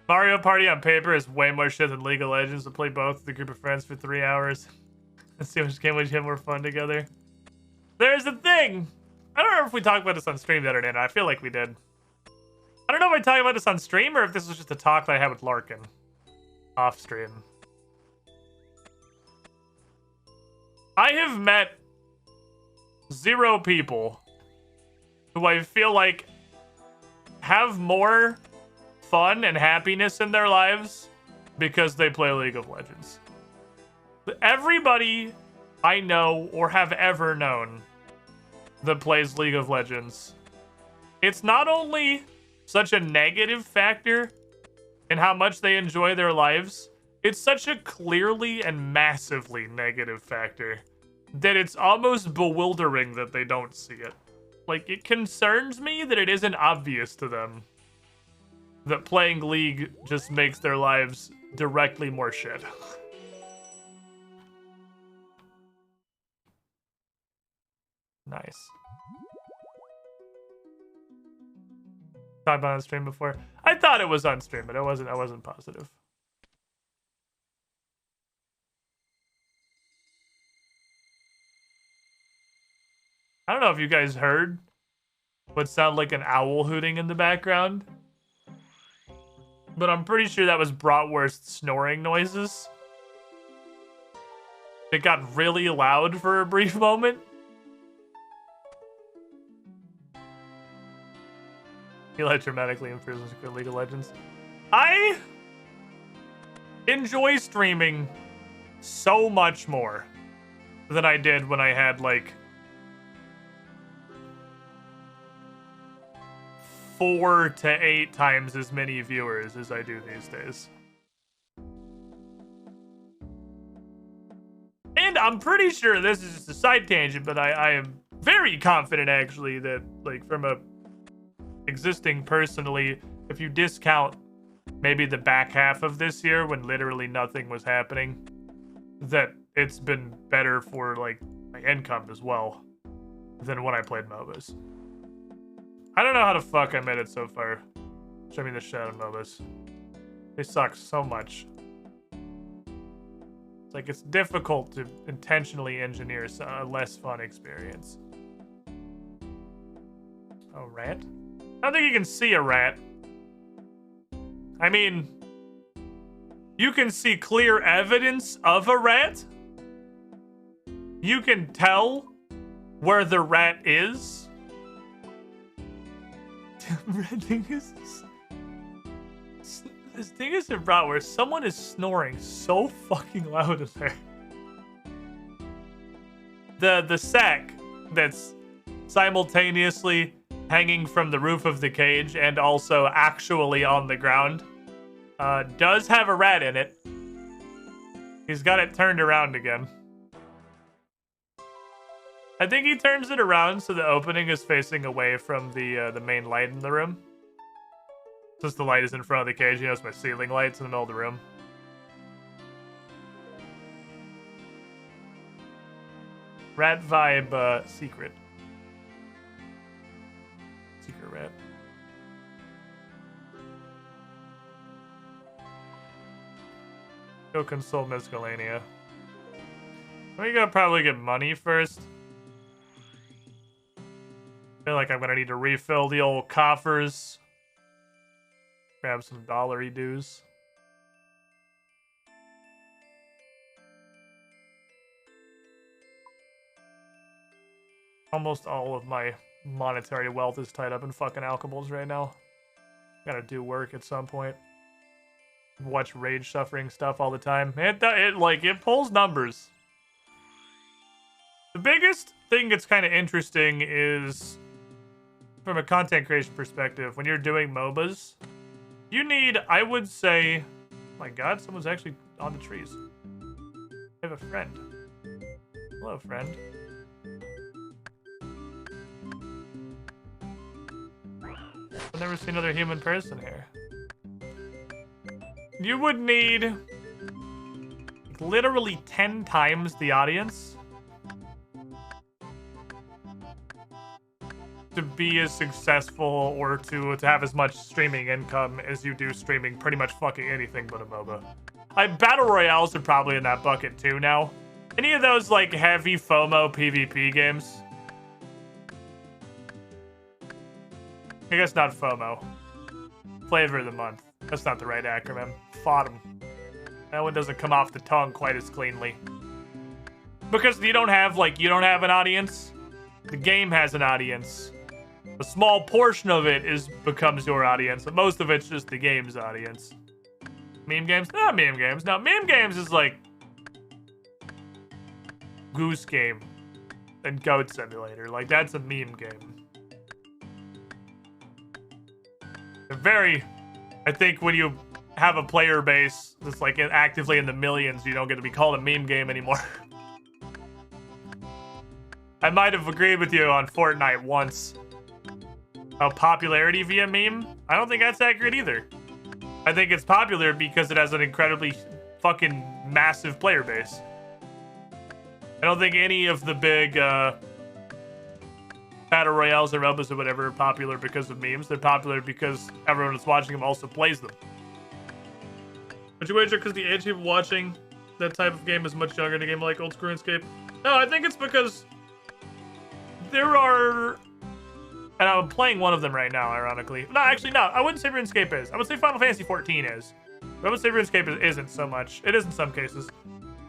Mario Party on paper is way more shit than League of Legends. To play both with a group of friends for 3 hours. Let's see which game we have more fun together. There's a thing! I don't know if we talked about this on stream the other day, and I feel like we did. I don't know if I talked about this on stream, or if this was just a talk that I had with Larkin. Off stream. I have met 0 people who I feel like have more fun and happiness in their lives because they play League of Legends. Everybody I know or have ever known that plays League of Legends, it's not only such a negative factor in how much they enjoy their lives, it's such a clearly and massively negative factor that it's almost bewildering that they don't see it. Like, it concerns me that it isn't obvious to them that playing League just makes their lives directly more shit. Nice. Talked about it on stream before. I thought it was on stream, but I wasn't positive. I don't know if you guys heard what sounded like an owl hooting in the background, but I'm pretty sure that was Bratwurst's snoring noises. It got really loud for a brief moment. Eli dramatically improves in League of Legends. I enjoy streaming so much more than I did when I had like 4 to 8 times as many viewers as I do these days. And I'm pretty sure this is just a side tangent, but I am very confident actually that, like, from a existing personally, if you discount maybe the back half of this year when literally nothing was happening, that it's been better for like my income as well than when I played MOBAs. I don't know how the fuck I made it so far. Show me the shit out of MOBAs. They suck so much. It's like it's difficult to intentionally engineer a less fun experience. Oh, rat? I don't think you can see a rat. I mean, you can see clear evidence of a rat. You can tell where the rat is. This thing is a brought where someone is snoring so fucking loud in there. The sack that's simultaneously hanging from the roof of the cage and also actually on the ground does have a rat in it. He's got it turned around again. I think he turns it around so the opening is facing away from the main light in the room. Since the light is in front of the cage, you know, it's my ceiling lights in the middle of the room. Rat vibe secret. Secret rat. Go console Miscellanea. We gotta probably get money first. I feel like I'm gonna need to refill the old coffers Grab some dollary dues. Almost all of my monetary wealth is tied up in fucking alcohols right now. Gotta do work at some point. Watch rage suffering stuff all the time. It pulls numbers. The biggest thing that's kind of interesting is, from a content creation perspective, when you're doing MOBAs, you need, I would say, my god, someone's actually on the trees. I have a friend. Hello, friend. I've never seen another human person here. You would need literally 10 times the audience to be as successful or to have as much streaming income as you do streaming pretty much fucking anything but a MOBA. Battle Royales are probably in that bucket too now. Any of those like heavy FOMO PvP games? I guess not FOMO. Flavor of the month. That's not the right acronym. FODM. That one doesn't come off the tongue quite as cleanly. Because you don't have an audience. The game has an audience. A small portion of it becomes your audience, but most of it's just the game's audience. Meme games? Not meme games. No, meme games is like Goose Game and Goat Simulator. Like, that's a meme game. I think when you have a player base that's like actively in the millions, you don't get to be called a meme game anymore. I might have agreed with you on Fortnite once. Popularity via meme? I don't think that's accurate either. I think it's popular because it has an incredibly fucking massive player base. I don't think any of the big Battle Royales or MOBAs or whatever are popular because of memes. They're popular because everyone that's watching them also plays them. Would you wager because the age people watching that type of game is much younger than a game like old School RuneScape? No, I think it's because there are... And I'm playing one of them right now, ironically. No, actually, no. I wouldn't say RuneScape is. I would say Final Fantasy 14 is. But I would say RuneScape isn't so much. It is in some cases.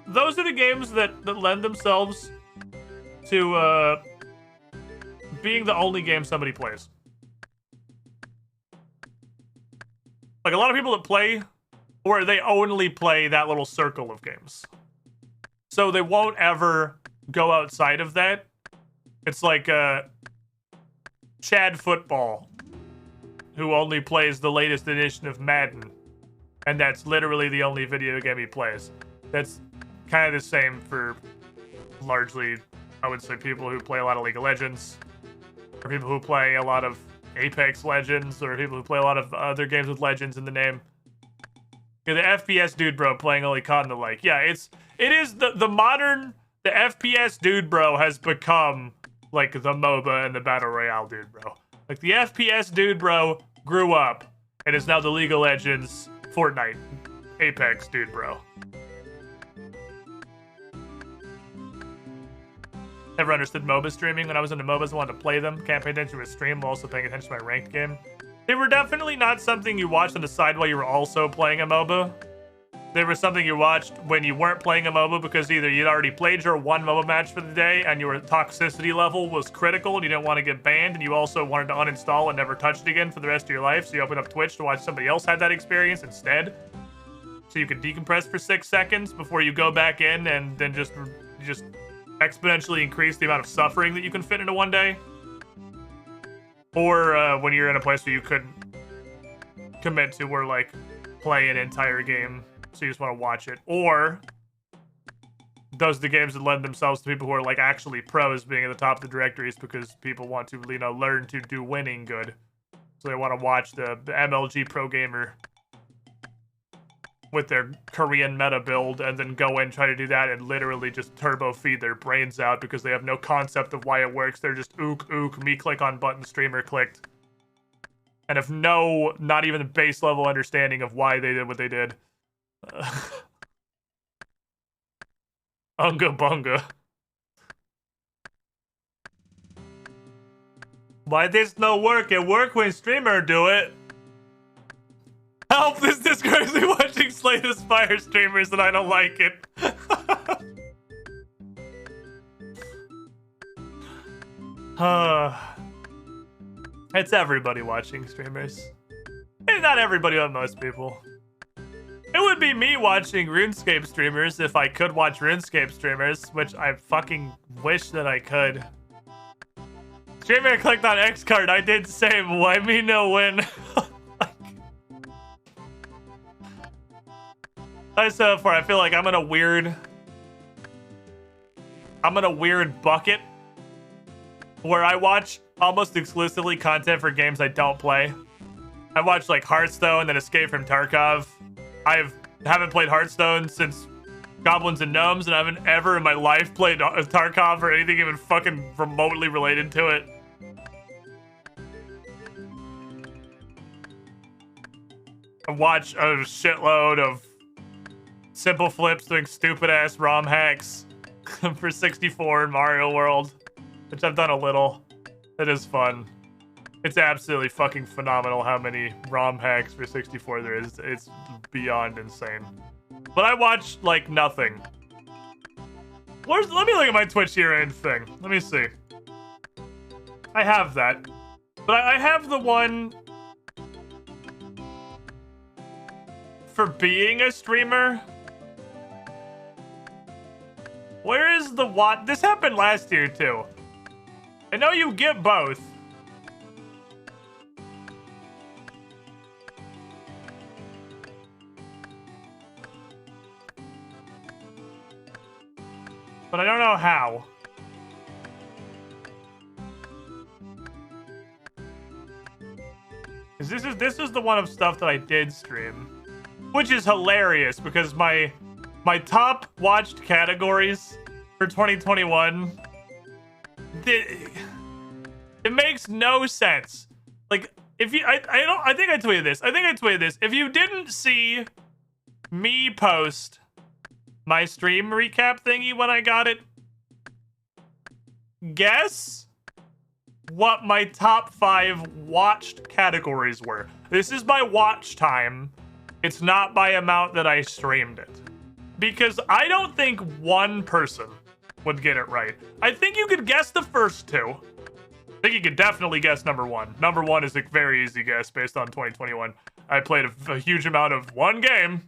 Those are the games that lend themselves to being the only game somebody plays. Like, a lot of people that play, or they only play that little circle of games. So they won't ever go outside of that. It's like Chad Football, who only plays the latest edition of Madden. And that's literally the only video game he plays. That's kind of the same for largely, I would say, people who play a lot of League of Legends, or people who play a lot of Apex Legends, or people who play a lot of other games with legends in the name. Yeah, the FPS dude bro playing only COD and the like. Yeah, it is the modern, the FPS dude bro has become like the MOBA and the Battle Royale dude bro. Like, the FPS dude bro grew up and is now the League of Legends, Fortnite, Apex dude bro. Never understood MOBA streaming. When I was into MOBAs, I wanted to play them. Can't pay attention to a stream while also paying attention to my ranked game. They were definitely not something you watched on the side while you were also playing a MOBA. They were something you watched when you weren't playing a MOBA because either you'd already played your one MOBA match for the day and your toxicity level was critical and you didn't want to get banned, and you also wanted to uninstall and never touch it again for the rest of your life, so you opened up Twitch to watch somebody else have that experience instead. So you could decompress for 6 seconds before you go back in and then just exponentially increase the amount of suffering that you can fit into one day. Or when you're in a place where you couldn't commit to or like play an entire game, so you just want to watch it. Or those are the games that lend themselves to people who are like actually pros being at the top of the directories because people want to, you know, learn to do winning good. So they want to watch the MLG pro gamer with their Korean meta build and then go in, try to do that, and literally just turbo feed their brains out because they have no concept of why it works. They're just ook, me click on button, streamer clicked. And have not even the base level understanding of why they did what they did. Unga bunga. Why this no work? It work when streamer do it. Help! This Discord is me watching Slay the Spire streamers and I don't like it. It's everybody watching streamers. And not everybody, but most people. It would be me watching RuneScape streamers if I could watch RuneScape streamers, which I fucking wish that I could. Streamer clicked on X card. I did same. Why me no win? I said before, I feel like I'm in a weird bucket where I watch almost exclusively content for games I don't play. I watched like Hearthstone and Escape from Tarkov. Haven't played Hearthstone since Goblins and Gnomes, and I haven't ever in my life played Tarkov or anything even fucking remotely related to it. I watch a shitload of Simple Flips doing stupid ass ROM hacks for 64 in Mario World, which I've done a little. It is fun. It's absolutely fucking phenomenal how many ROM hacks for 64 there is. It's beyond insane. But I watch like nothing. Let me look at my Twitch year-end thing. Let me see. I have that. But I have the one for being a streamer. Where is the what? This happened last year too. I know you get both. But I don't know how. This is the one of stuff that I did stream, which is hilarious because my top watched categories for 2021, it makes no sense. Like if you I think I tweeted this. If you didn't see me post my stream recap thingy when I got it, guess what my top 5 watched categories were. This is by watch time. It's not by amount that I streamed it. Because I don't think one person would get it right. I think you could guess the first 2. I think you could definitely guess number 1. Number 1 is a very easy guess based on 2021. I played a huge amount of one game.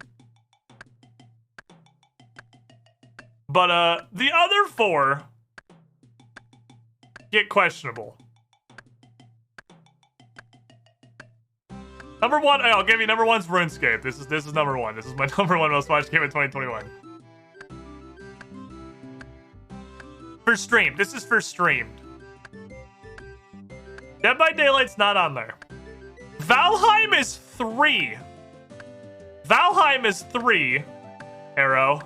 But the other 4 get questionable. Number 1, I'll give you number 1's RuneScape. This is number 1. This is my number 1 most watched game in 2021. For streamed. This is for streamed. Dead by Daylight's not on there. Valheim is 3. Valheim is 3. Arrow.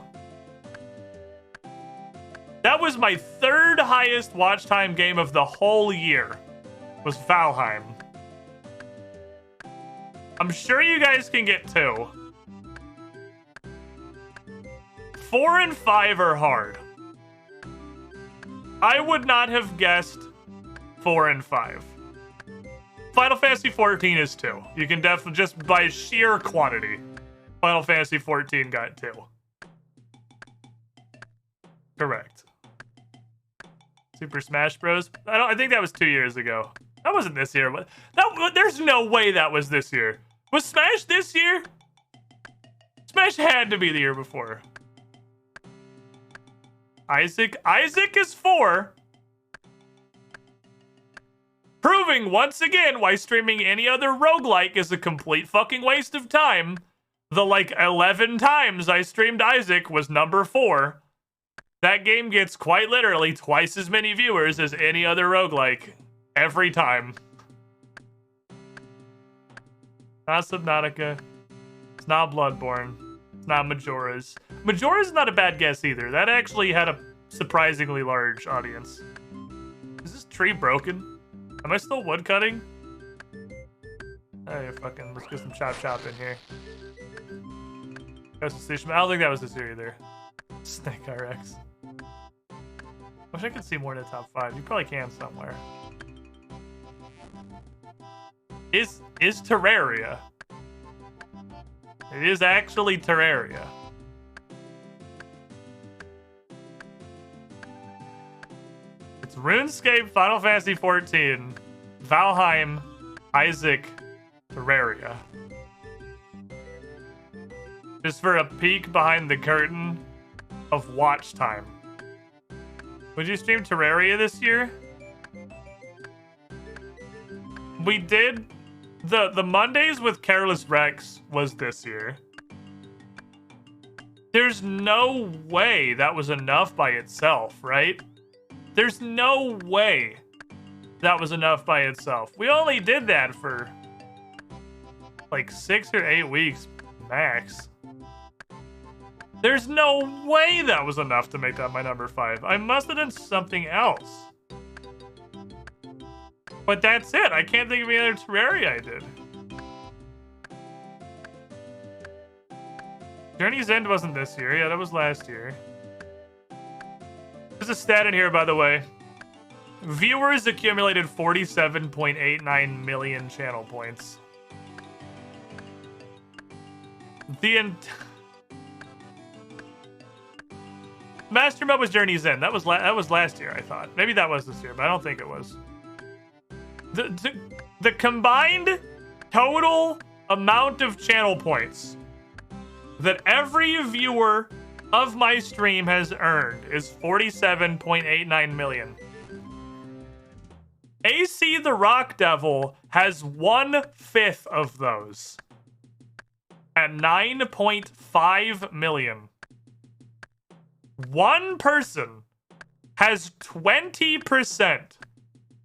That was my 3rd highest watch time game of the whole year. Was Valheim. I'm sure you guys can get 2. 4 and 5 are hard. I would not have guessed 4 and 5. Final Fantasy 14 is 2. You can definitely, just by sheer quantity, Final Fantasy 14 got 2. Correct. Super Smash Bros. I think that was 2 years ago. That wasn't this year. But there's no way that was this year. Was Smash this year? Smash had to be the year before. Isaac is 4. Proving once again why streaming any other roguelike is a complete fucking waste of time. The like 11 times I streamed Isaac was number 4. That game gets quite literally twice as many viewers as any other roguelike. Every time. Not Subnautica. It's not Bloodborne. It's not Majora's. Majora's not a bad guess either. That actually had a surprisingly large audience. Is this tree broken? Am I still woodcutting? Hey, fucking, let's get some chop in here. Ghost of Tsushima. I don't think that was this year either. Snake RX. Wish I could see more in the top 5. You probably can somewhere. Is Terraria. It is actually Terraria. It's RuneScape, Final Fantasy XIV, Valheim, Isaac, Terraria. Just for a peek behind the curtain of watch time. Would you stream Terraria this year? We did. The Mondays with Careless Rex was this year. There's no way that was enough by itself, right? There's no way that was enough by itself. We only did that for like 6 or 8 weeks max. There's no way that was enough to make that my number 5. I must have done something else. But that's it. I can't think of any other Terraria I did. Journey's End wasn't this year. Yeah, that was last year. There's a stat in here, by the way. Viewers accumulated 47.89 million channel points. Master Mode was Journey's End. That was last year, I thought. Maybe that was this year, but I don't think it was. The combined total amount of channel points that every viewer of my stream has earned is 47.89 million. AC the Rock Devil has 1/5 of those at 9.5 million. One person has 20%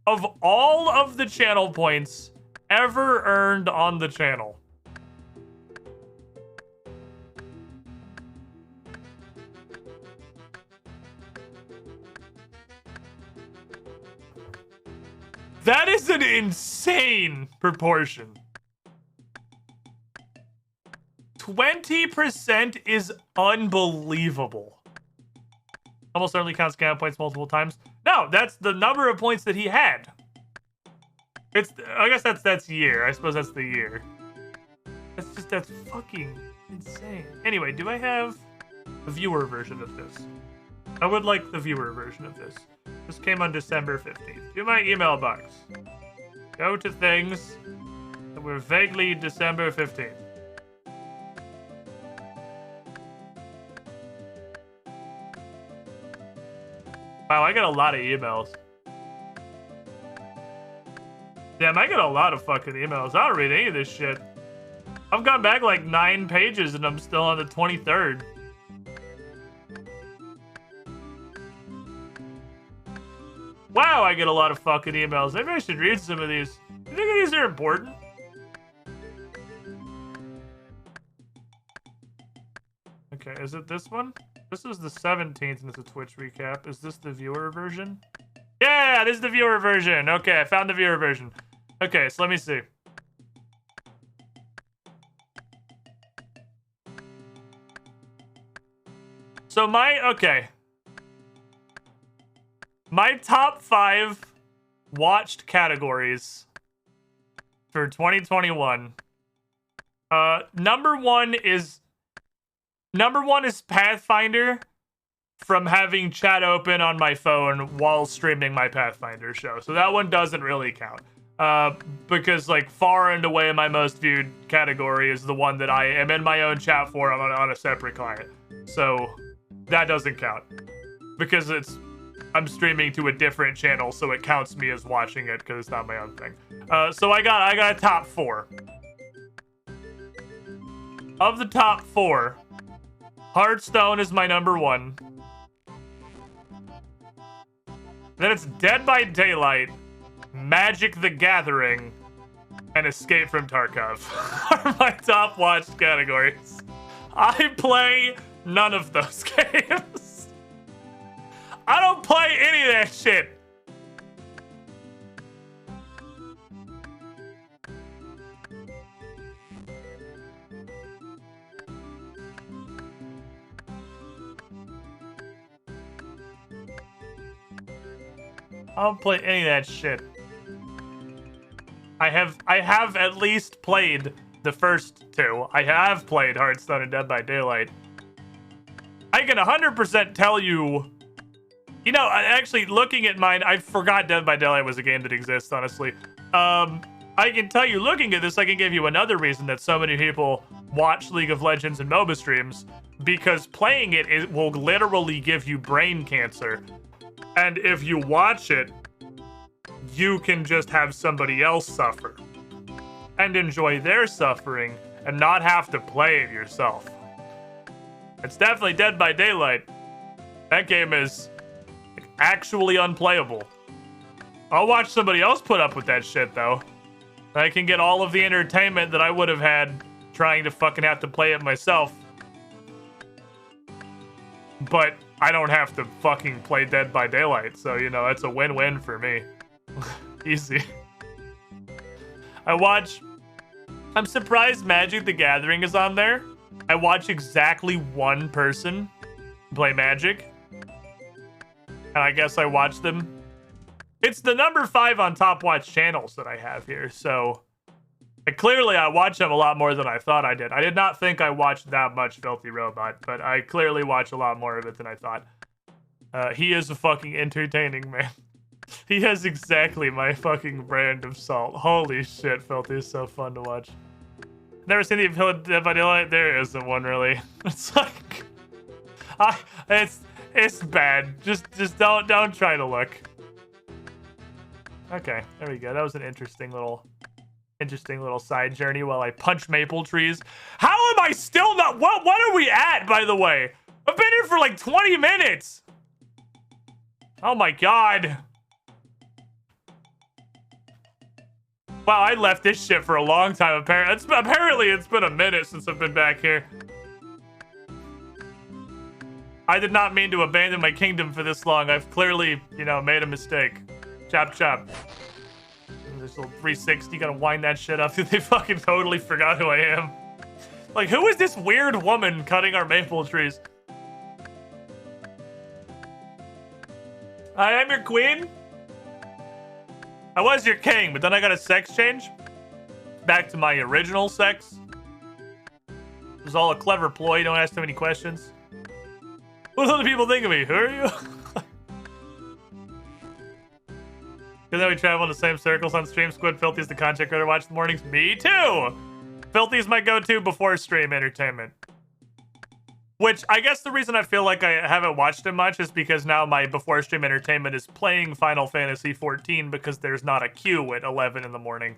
of all of the channel points ever earned on the channel. That is an insane proportion. 20% is unbelievable. Almost certainly counts channel points multiple times. No, that's the number of points that he had. I guess that's year. I suppose that's the year. That's fucking insane. Anyway, do I have the viewer version of this? I would like the viewer version of this. This came on December 15th. To my email box. Go to things that were vaguely December 15th. Wow, I got a lot of emails. Damn, I got a lot of fucking emails. I don't read any of this shit. I've gone back like 9 pages and I'm still on the 23rd. Wow, I get a lot of fucking emails. Maybe I should read some of these. Do you think these are important? Okay, is it this one? This is the 17th and it's a Twitch recap. Is this the viewer version? Yeah, this is the viewer version. Okay, I found the viewer version. Okay, so let me see. So my top 5 watched categories for 2021. Number one is Pathfinder, from having chat open on my phone while streaming my Pathfinder show. So that one doesn't really count. Because like far and away my most viewed category is the one that I am in my own chat for on a separate client. So that doesn't count. Because I'm streaming to a different channel, so it counts me as watching it because it's not my own thing. So I got a top 4. Of the top 4, Hearthstone is my number 1. Then it's Dead by Daylight, Magic the Gathering, and Escape from Tarkov are my top watched categories. I play none of those games. I don't play any of that shit. I don't play any of that shit. I have at least played the first two. I have played Hearthstone and Dead by Daylight. I can 100% tell you. You know, actually, looking at mine, I forgot Dead by Daylight was a game that exists, honestly. I can tell you, looking at this, I can give you another reason that so many people watch League of Legends and MOBA streams, because playing it will literally give you brain cancer. And if you watch it, you can just have somebody else suffer and enjoy their suffering and not have to play it yourself. It's definitely Dead by Daylight. That game is actually unplayable. I'll watch somebody else put up with that shit, though. I can get all of the entertainment that I would have had trying to fucking have to play it myself. But I don't have to fucking play Dead by Daylight, so, you know, that's a win-win for me. Easy. I'm surprised Magic the Gathering is on there. I watch exactly one person play Magic. And I guess I watch them. It's the number 5 on top watch channels that I have here, so clearly I watch them a lot more than I thought I did. I did not think I watched that much Filthy Robot, but I clearly watch a lot more of it than I thought. He is a fucking entertaining man. He has exactly my fucking brand of salt. Holy shit, Filthy is so fun to watch. Never seen the Dead by Daylight? There isn't one, really. It's like... It's bad. Just don't try to look. Okay, there we go. That was an interesting little side journey while I punch maple trees. How am I still not? What are we at, by the way? I've been here for like 20 minutes. Oh my god. Wow, I left this shit for a long time. Apparently, it's been a minute since I've been back here. I did not mean to abandon my kingdom for this long. I've clearly, you know, made a mistake. Chop, chop. This little 360, gotta wind that shit up. They fucking totally forgot who I am. Like, who is this weird woman cutting our maple trees? I am your queen. I was your king, but then I got a sex change. Back to my original sex. It was all a clever ploy. Don't ask too many questions. What do other people think of me? Who are you? Because then we travel in the same circles on stream. Squid Filthy's the content creator. Watch the mornings. Me too. Filthy's my go-to before stream entertainment. Which I guess the reason I feel like I haven't watched him much is because now my before stream entertainment is playing Final Fantasy 14 because there's not a queue at 11 in the morning.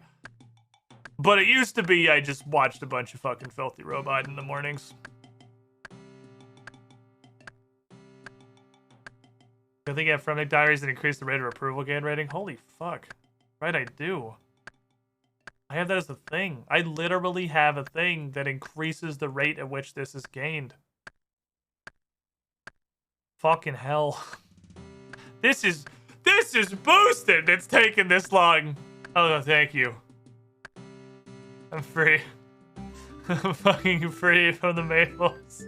But it used to be I just watched a bunch of fucking Filthy Robot in the mornings. I think I have From Diaries that increase the rate of approval gain rating. Holy fuck. Right, I do. I have that as a thing. I literally have a thing that increases the rate at which this is gained. Fucking hell. This is boosted. It's taken this long. Oh, thank you. I'm free. I'm fucking free from the maples.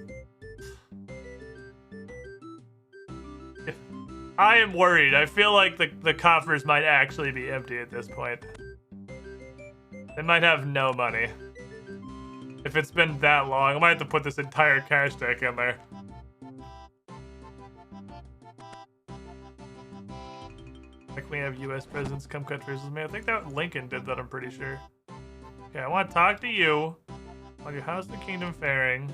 I am worried. I feel like the coffers might actually be empty at this point. They might have no money. If it's been that long, I might have to put this entire cash deck in there. Like we have US presidents come cut trees with me. I think that Lincoln did that, I'm pretty sure. Okay, I want to talk to you. Okay, how's the kingdom faring?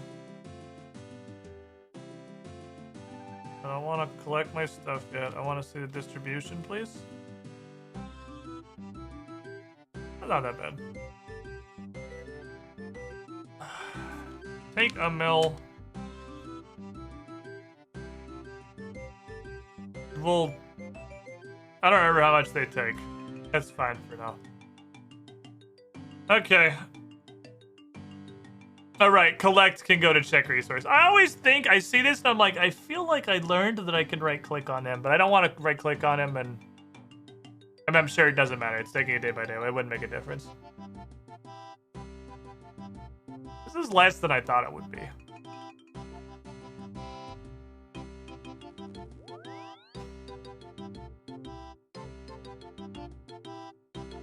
I don't want to collect my stuff yet. I want to see the distribution, please. Not that bad. Take a mill. Well, I don't remember how much they take. That's fine for now. Okay. Alright, collect can go to check resource. I always think, I see this and I'm like, I feel like I learned that I can right click on him, but I don't want to right click on him and I'm sure it doesn't matter. It's taking it day by day. It wouldn't make a difference. This is less than I thought it would be.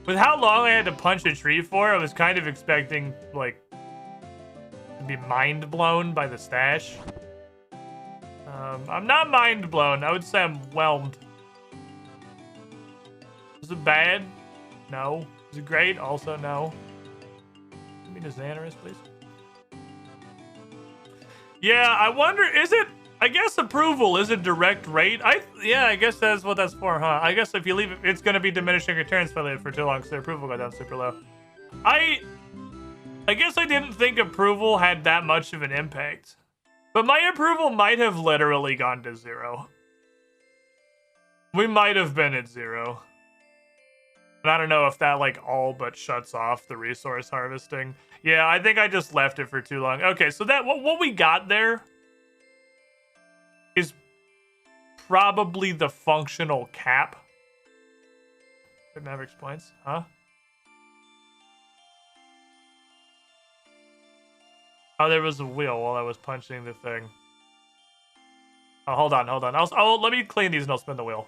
With how long I had to punch a tree for, I was kind of expecting, like, to be mind blown by the stash. I'm not mind blown. I would say I'm whelmed. Is it bad? No. Is it great? Also no. Give me the Xanaris, please. Yeah, I wonder, is it... I guess approval is a direct rate. Yeah, I guess that's what that's for, huh? I guess if you leave it, it's going to be diminishing returns for too long, so the approval got down super low. I guess I didn't think approval had that much of an impact. But my approval might have literally gone to 0. We might have been at 0. And I don't know if that, like, all but shuts off the resource harvesting. Yeah, I think I just left it for too long. Okay, so that what we got there is probably the functional cap. Mavericks points, huh? Oh, there was a wheel while I was punching the thing. Oh, hold on. Let me clean these and I'll spin the wheel.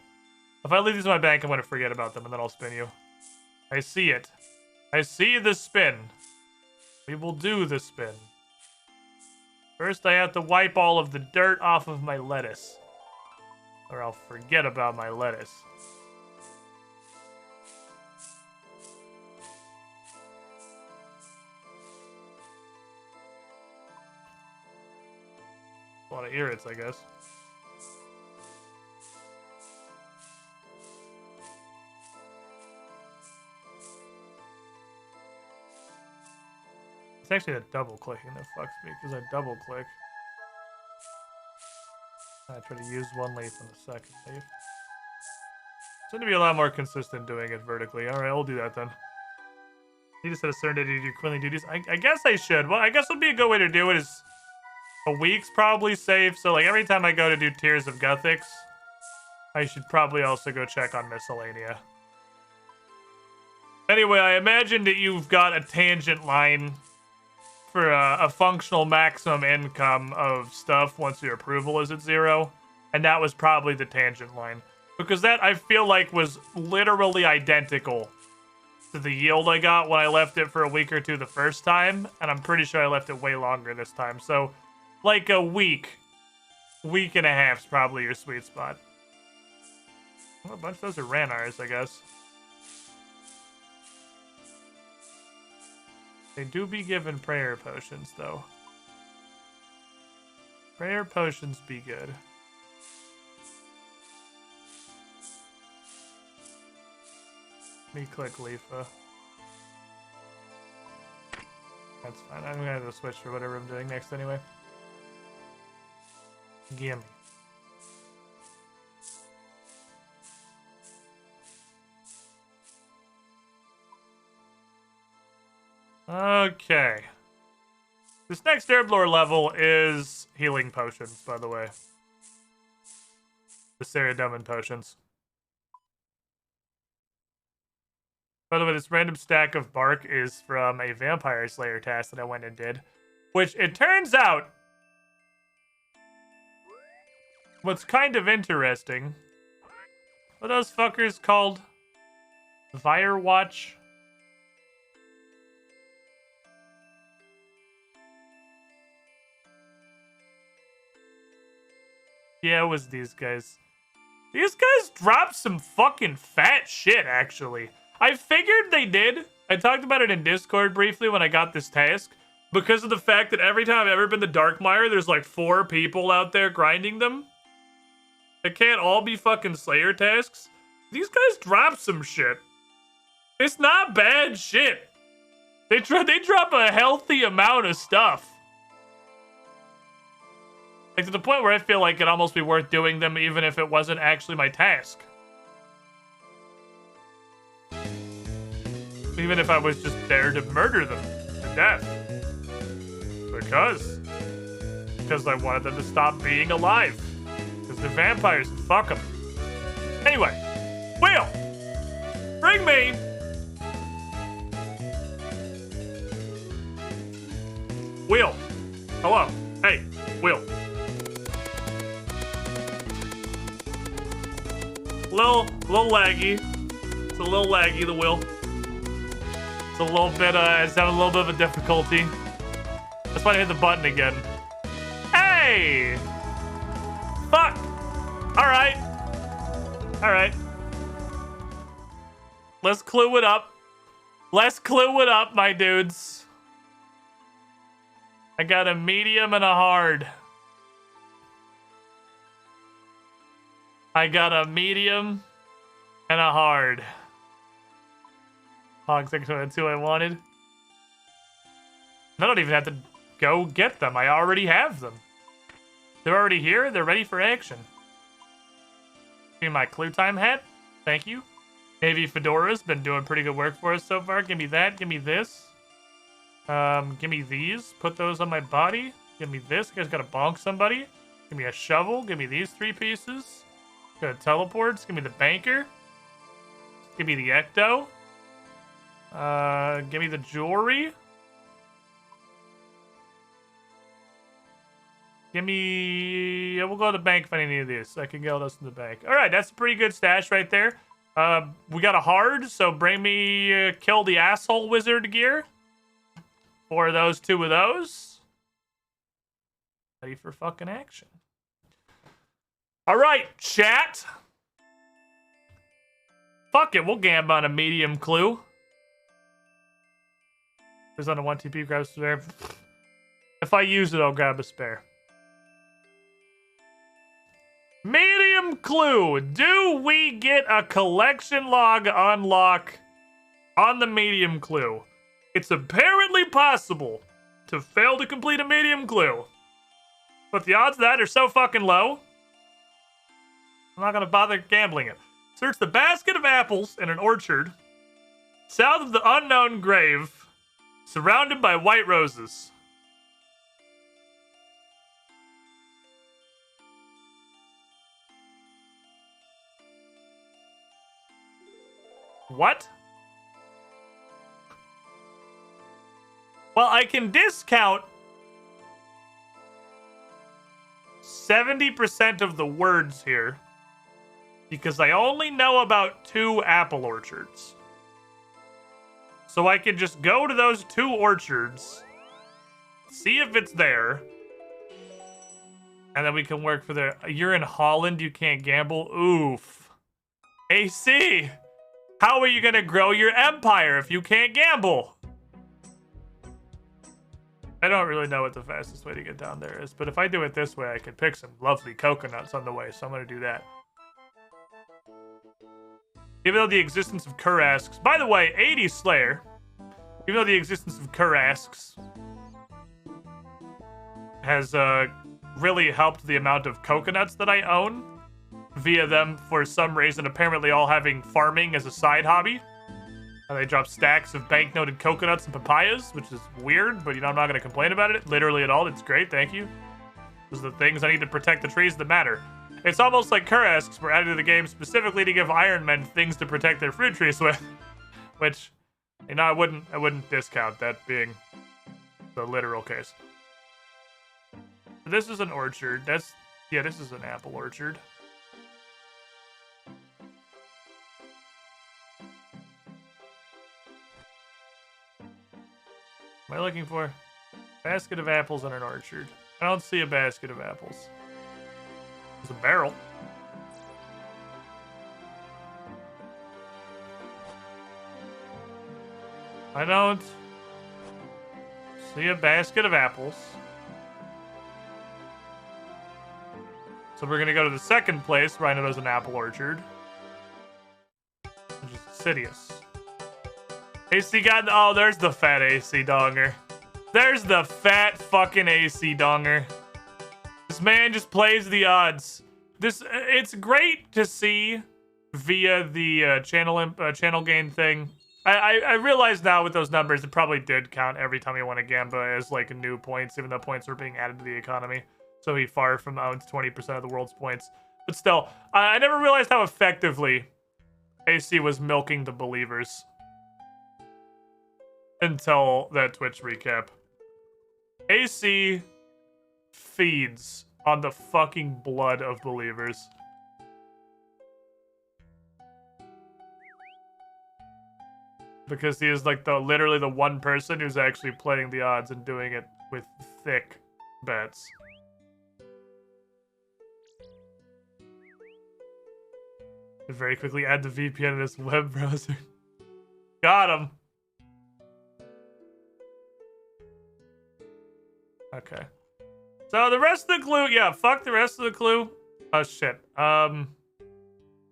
If I leave these in my bank, I'm going to forget about them and then I'll spin you. I see it. I see the spin. We will do the spin. First, I have to wipe all of the dirt off of my lettuce. Or I'll forget about my lettuce. A lot of irrits, I guess. It's actually the double clicking that fucks me, because I double click. I try to use one leaf on the second leaf. Seem to be a lot more consistent doing it vertically. Alright, I'll do that then. You just set a certain day to do quilling duties. I guess I should. Well, I guess would be a good way to do it is a week's probably safe. So like every time I go to do Tears of Gothics, I should probably also go check on Miscellanea. Anyway, I imagine that you've got a tangent line for a functional maximum income of stuff once your approval is at 0. And that was probably the tangent line. Because that, I feel like, was literally identical to the yield I got when I left it for a week or two the first time. And I'm pretty sure I left it way longer this time. So, like a week and a half is probably your sweet spot. Well, a bunch of those are Ranars, I guess. They do be given prayer potions, though. Prayer potions be good. Let me click Leafa. That's fine. I'm gonna have to switch for whatever I'm doing next anyway. Gimme. Okay. This next herb lore level is healing potions, by the way. The Saradomin potions. By the way, this random stack of bark is from a Vampire Slayer task that I went and did. Which, it turns out, what's kind of interesting, what are those fuckers called? Firewatch? Yeah, it was these guys. These guys dropped some fucking fat shit, actually. I figured they did. I talked about it in Discord briefly when I got this task. Because of the fact that every time I've ever been to Darkmire, there's like 4 people out there grinding them. It can't all be fucking Slayer tasks. These guys dropped some shit. It's not bad shit. They drop a healthy amount of stuff. Like, to the point where I feel like it'd almost be worth doing them even if it wasn't actually my task. Even if I was just there to murder them to death. Because I wanted them to stop being alive. Because they're vampires and fuck them. Anyway, Will! Bring me! Will! Hello. Hey, Will. Little laggy. It's a little laggy, the wheel. It's a little bit, it's having a little bit of a difficulty. That's why I hit the button again. Hey! Fuck! Alright. Alright. Let's clue it up. Let's clue it up, my dudes. I got a medium and a hard. I got a medium and a hard. Hog section, that's who I wanted. I don't even have to go get them. I already have them. They're already here. They're ready for action. Give me my clue time hat. Thank you. Navy Fedora's been doing pretty good work for us so far. Give me that. Give me this. Give me these. Put those on my body. Give me this. You guys gotta bonk somebody. Give me a shovel. Give me these 3 pieces. Got teleports. Give me the banker. Give me the ecto. Give me the jewelry. Give me... we'll go to the bank if I need any of these. I can get all those in the bank. All right, that's a pretty good stash right there. We got a hard, so bring me kill the asshole wizard gear. 4 of those, 2 of those. Ready for fucking action. All right, chat. Fuck it, we'll gamble on a medium clue. There's on a 1 TP, grab a spare. If I use it, I'll grab a spare. Medium clue. Do we get a collection log unlock on the medium clue? It's apparently possible to fail to complete a medium clue. But the odds of that are so fucking low, I'm not gonna bother gambling it. Search the basket of apples in an orchard south of the unknown grave, surrounded by white roses. What? Well, I can discount 70% of the words here because I only know about 2 apple orchards. So I can just go to those 2 orchards, see if it's there, and then we can work for the... You're in Holland, you can't gamble? Oof. AC! How are you gonna grow your empire if you can't gamble? I don't really know what the fastest way to get down there is, but if I do it this way, I can pick some lovely coconuts on the way, so I'm gonna do that. Even though the existence of Kurasks... By the way, 80 Slayer, even though the existence of Kurasks has really helped the amount of coconuts that I own, via them, for some reason, apparently all having farming as a side hobby. And they drop stacks of banknoted coconuts and papayas, which is weird, but you know, I'm not going to complain about it literally at all. It's great, thank you. Those are the things I need to protect the trees that matter. It's almost like Kurasks were added to the game specifically to give Iron Men things to protect their fruit trees with. Which, you know, I wouldn't discount that being the literal case. This is an orchard. Yeah, this is an apple orchard. What am I looking for? Basket of apples in an orchard. I don't see a basket of apples. There's a barrel. I don't see a basket of apples. So we're gonna go to the second place where I know there's an apple orchard. Which is Sidious. AC got... Oh, there's the fat AC donger. There's the fat fucking AC donger. This man just plays the odds. It's great to see via the channel gain thing. I realize now with those numbers, it probably did count every time you won a Gamba as like new points, even though points were being added to the economy. So he far from owns 20% of the world's points. But still, I never realized how effectively AC was milking the believers. Until that Twitch recap. AC feeds on the fucking blood of believers. Because he is like literally the one person who's actually playing the odds and doing it with thick bets. Very quickly add the VPN in his web browser. Got him. Okay. So the rest of the clue, yeah, fuck the rest of the clue. Oh shit. And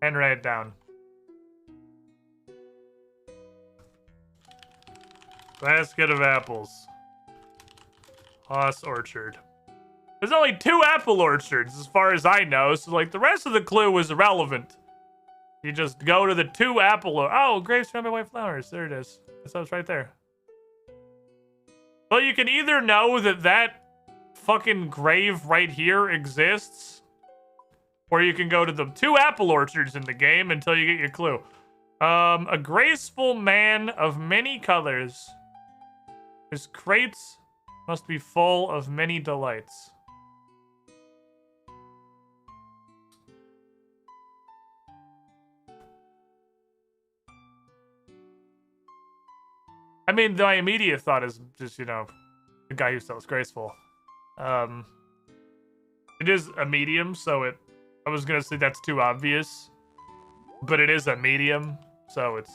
write it down. Basket of apples. Haas Orchard. There's only 2 apple orchards as far as I know, so like the rest of the clue was irrelevant. You just go to the 2 apple oh, graves surrounded by white flowers. There it is. So it's right there. Well, you can either know that fucking grave right here exists, or you can go to the 2 apple orchards in the game until you get your clue. A graceful man of many colors. His crates must be full of many delights. I mean, my immediate thought is just, you know, the guy who sells graceful. It is a medium, so I was gonna say that's too obvious. But it is a medium, so it's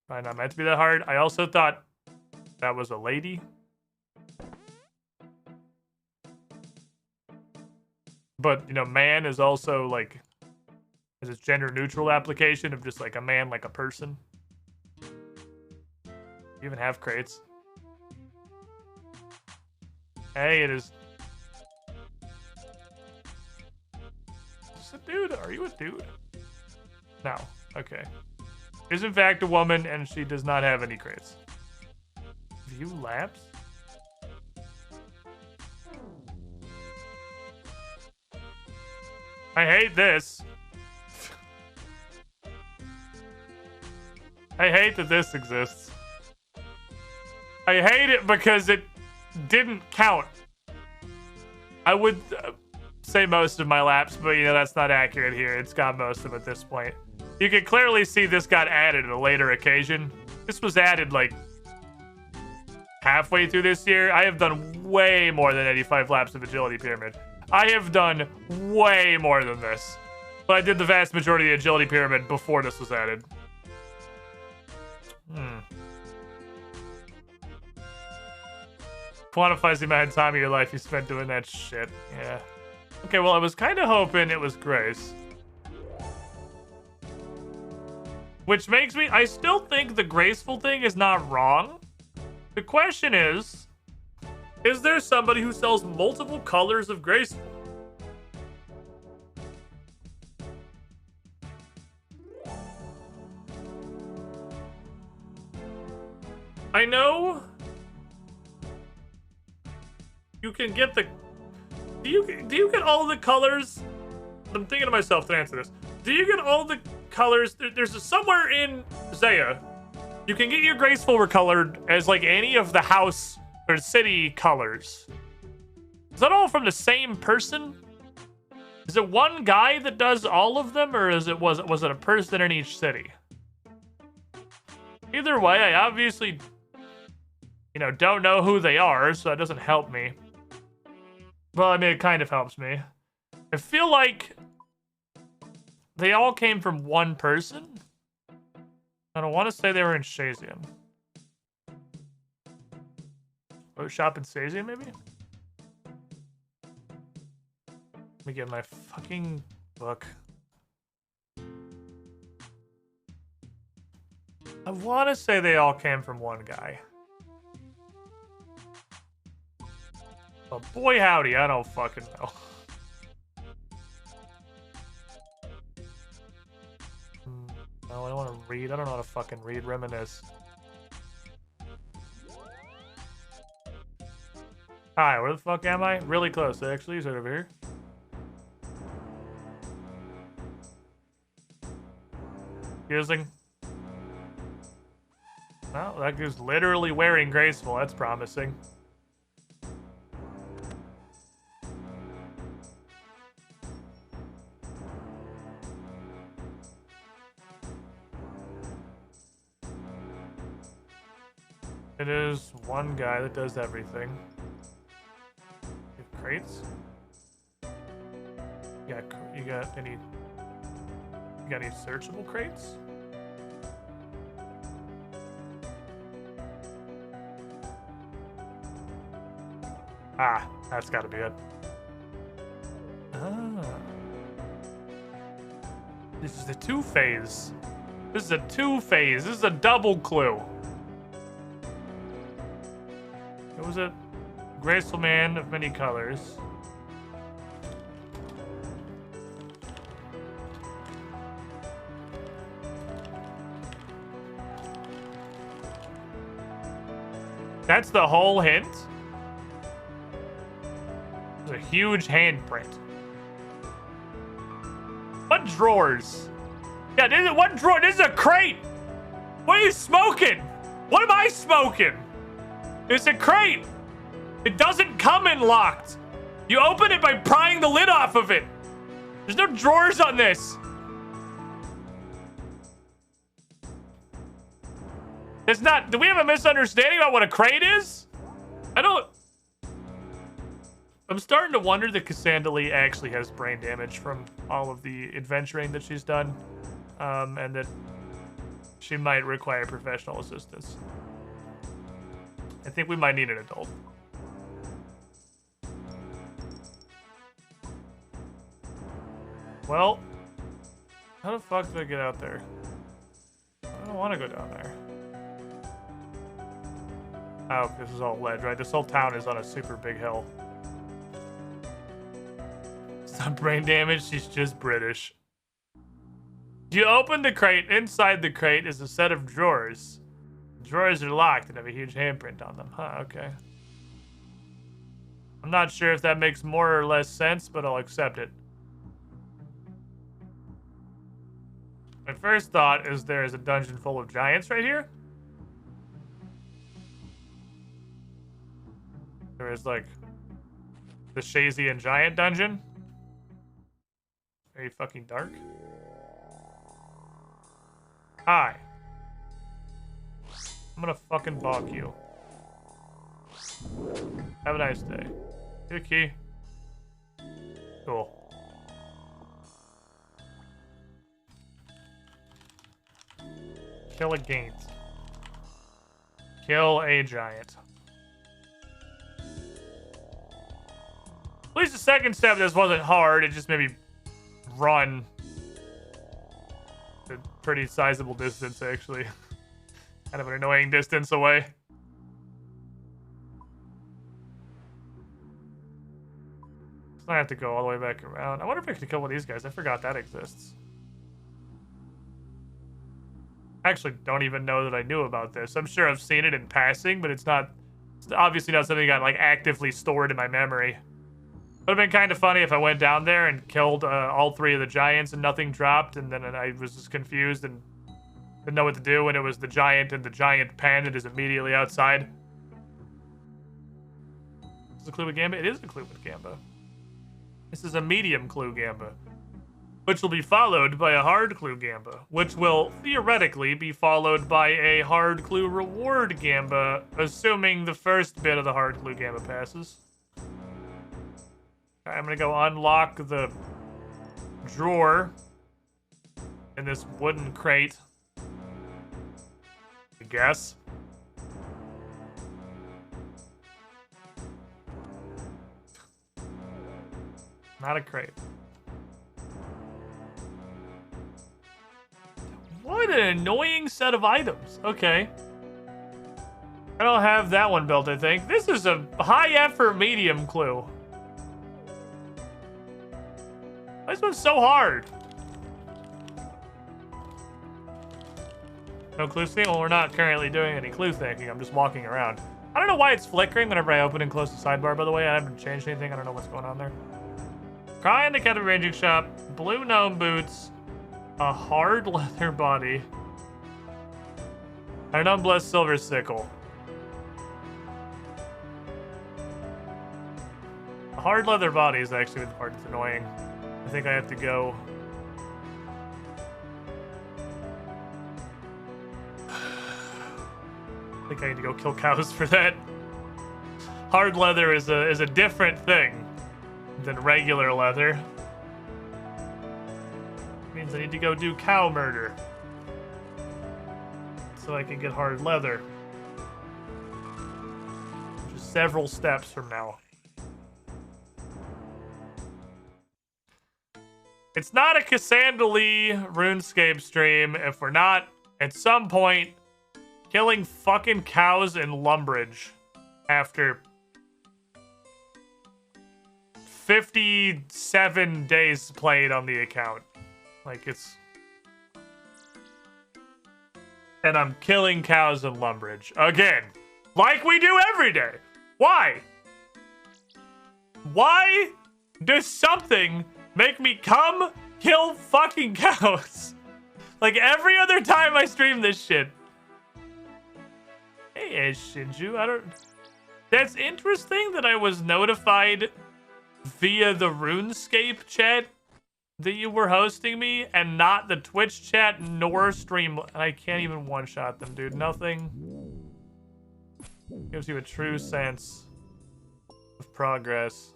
probably not meant to be that hard. I also thought that was a lady. But, you know, man is also, like, is a gender-neutral application of just, like, a man, like a person. You even have crates. Hey, it is. Is this a dude? Are you a dude? No. Okay. Is in fact a woman, and she does not have any crates. View laps? I hate this. I hate that this exists. I hate it because it didn't count. I would say most of my laps, but you know, that's not accurate here. It's got most of them at this point. You can clearly see this got added at a later occasion. This was added like halfway through this year. I have done way more than 85 laps of Agility Pyramid. I have done way more than this. But I did the vast majority of the Agility Pyramid before this was added. Quantifies the amount of time of your life you spent doing that shit. Yeah. Okay, well, I was kind of hoping it was Grace. Which makes me... I still think the graceful thing is not wrong. The question is there somebody who sells multiple colors of graceful? I know... You can get the... Do you get all the colors? I'm thinking to myself to answer this. Do you get all the colors? There's somewhere in Zaya, you can get your graceful recolored as like any of the house or city colors. Is that all from the same person? Is it one guy that does all of them, or was it a person in each city? Either way, I obviously, you know, don't know who they are, so that doesn't help me. Well, I mean, it kind of helps me. I feel like they all came from one person. I don't want to say they were in Shazium. Or shop in Shazium, maybe? Let me get my fucking book. I want to say they all came from one guy. But boy howdy, I don't fucking know. No, I don't want to read. I don't know how to fucking read Reminisce. Hi, where the fuck am I? Really close, actually. Is it over here? Using. Well, that guy's literally wearing graceful. That's promising. It is one guy that does everything. You have crates? You got any searchable crates? Ah, that's gotta be it. Ah. This is the two-phase. This is a two-phase. This is a double clue. It was a graceful man of many colors. That's the whole hint? It's a huge handprint. What drawers? Yeah, this is one drawer. This is a crate. What are you smoking? What am I smoking? It's a crate. It doesn't come in locked. You open it by prying the lid off of it. There's no drawers on this. It's not. Do we have a misunderstanding about what a crate is? I don't. I'm starting to wonder that Cassandra Lee actually has brain damage from all of the adventuring that she's done, and that she might require professional assistance. I think we might need an adult. Well, how the fuck do I get out there? I don't want to go down there. Oh, this is all ledge, right? This whole town is on a super big hill. It's not brain damage, she's just British. You open the crate. Inside the crate is a set of drawers. The drawers are locked and have a huge handprint on them. Huh, okay. I'm not sure if that makes more or less sense, but I'll accept it. My first thought is there is a dungeon full of giants right here. There is like the Shazian giant dungeon. Very fucking dark. Hi. I'm gonna fucking balk you. Have a nice day. Get a key. Cool. Kill a gaint. Kill a giant. At least the second step of this wasn't hard. It just made me run a pretty sizable distance, actually. Kind of an annoying distance away. So I have to go all the way back around. I wonder if I could kill one of these guys. I forgot that exists. I actually don't even know that I knew about this. I'm sure I've seen it in passing, but it's obviously not something I like actively stored in my memory. Would have been kind of funny if I went down there and killed all three of the giants and nothing dropped, and then I was just confused and didn't know what to do when it was the giant and the giant pen that is immediately outside. Is this a clue with Gamba? It is a clue with Gamba. This is a medium clue Gamba, which will be followed by a hard clue Gamba, which will theoretically be followed by a hard clue reward Gamba, assuming the first bit of the hard clue Gamba passes. I'm gonna go unlock the drawer in this wooden crate. I guess. Not a crate. What an annoying set of items. Okay. I don't have that one built, I think. This is a high effort medium clue. This one's so hard. No clue thing? Well, we're not currently doing any clue thinking. I'm just walking around. I don't know why it's flickering whenever I open and close the sidebar, by the way. I haven't changed anything. I don't know what's going on there. Cry in the Cabin Ranging Shop. Blue gnome boots. A hard leather body. An unblessed silver sickle. A hard leather body is actually the part that's annoying. I think I have to go. I think I need to go kill cows for that. Hard leather is a different thing than regular leather. Means I need to go do cow murder so I can get hard leather. Which is several steps from now. It's not a Cassandra Lee RuneScape stream if we're not, at some point, killing fucking cows in Lumbridge after 57 days played on the account. Like, it's... And I'm killing cows in Lumbridge. Again. Like we do every day. Why? Why does something make me come kill fucking cows? Like every other time I stream this shit. Hey, Shinju, I don't... That's interesting that I was notified via the RuneScape chat that you were hosting me and not the Twitch chat nor stream. I can't even one-shot them, dude. Nothing gives you a true sense of progress.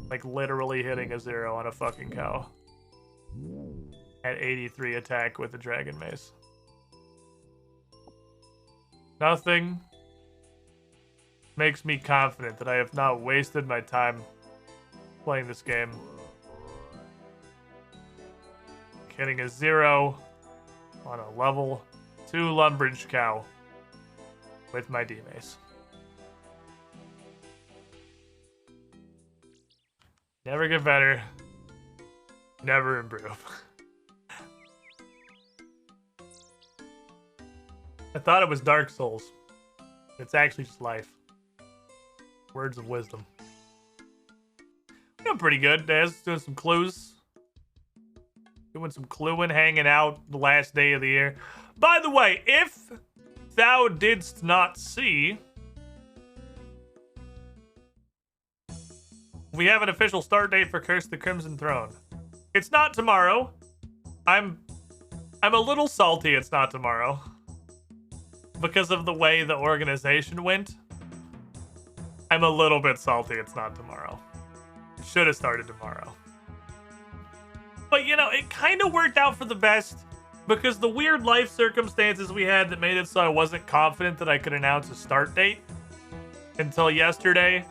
Like literally hitting a 0 on a fucking cow. At 83 attack with a dragon mace. Nothing makes me confident that I have not wasted my time playing this game. Hitting a 0 on a level 2 Lumbridge cow with my D-mace. Never get better. Never improve. I thought it was Dark Souls. It's actually just life. Words of wisdom. Doing pretty good, Daz. Doing some clues. Doing some cluing, hanging out the last day of the year. By the way, if thou didst not see, we have an official start date for Curse the Crimson Throne. It's not tomorrow. I'm a little salty it's not tomorrow. Because of the way the organization went. I'm a little bit salty it's not tomorrow. It should have started tomorrow. But, you know, it kind of worked out for the best. Because the weird life circumstances we had that made it so I wasn't confident that I could announce a start date until yesterday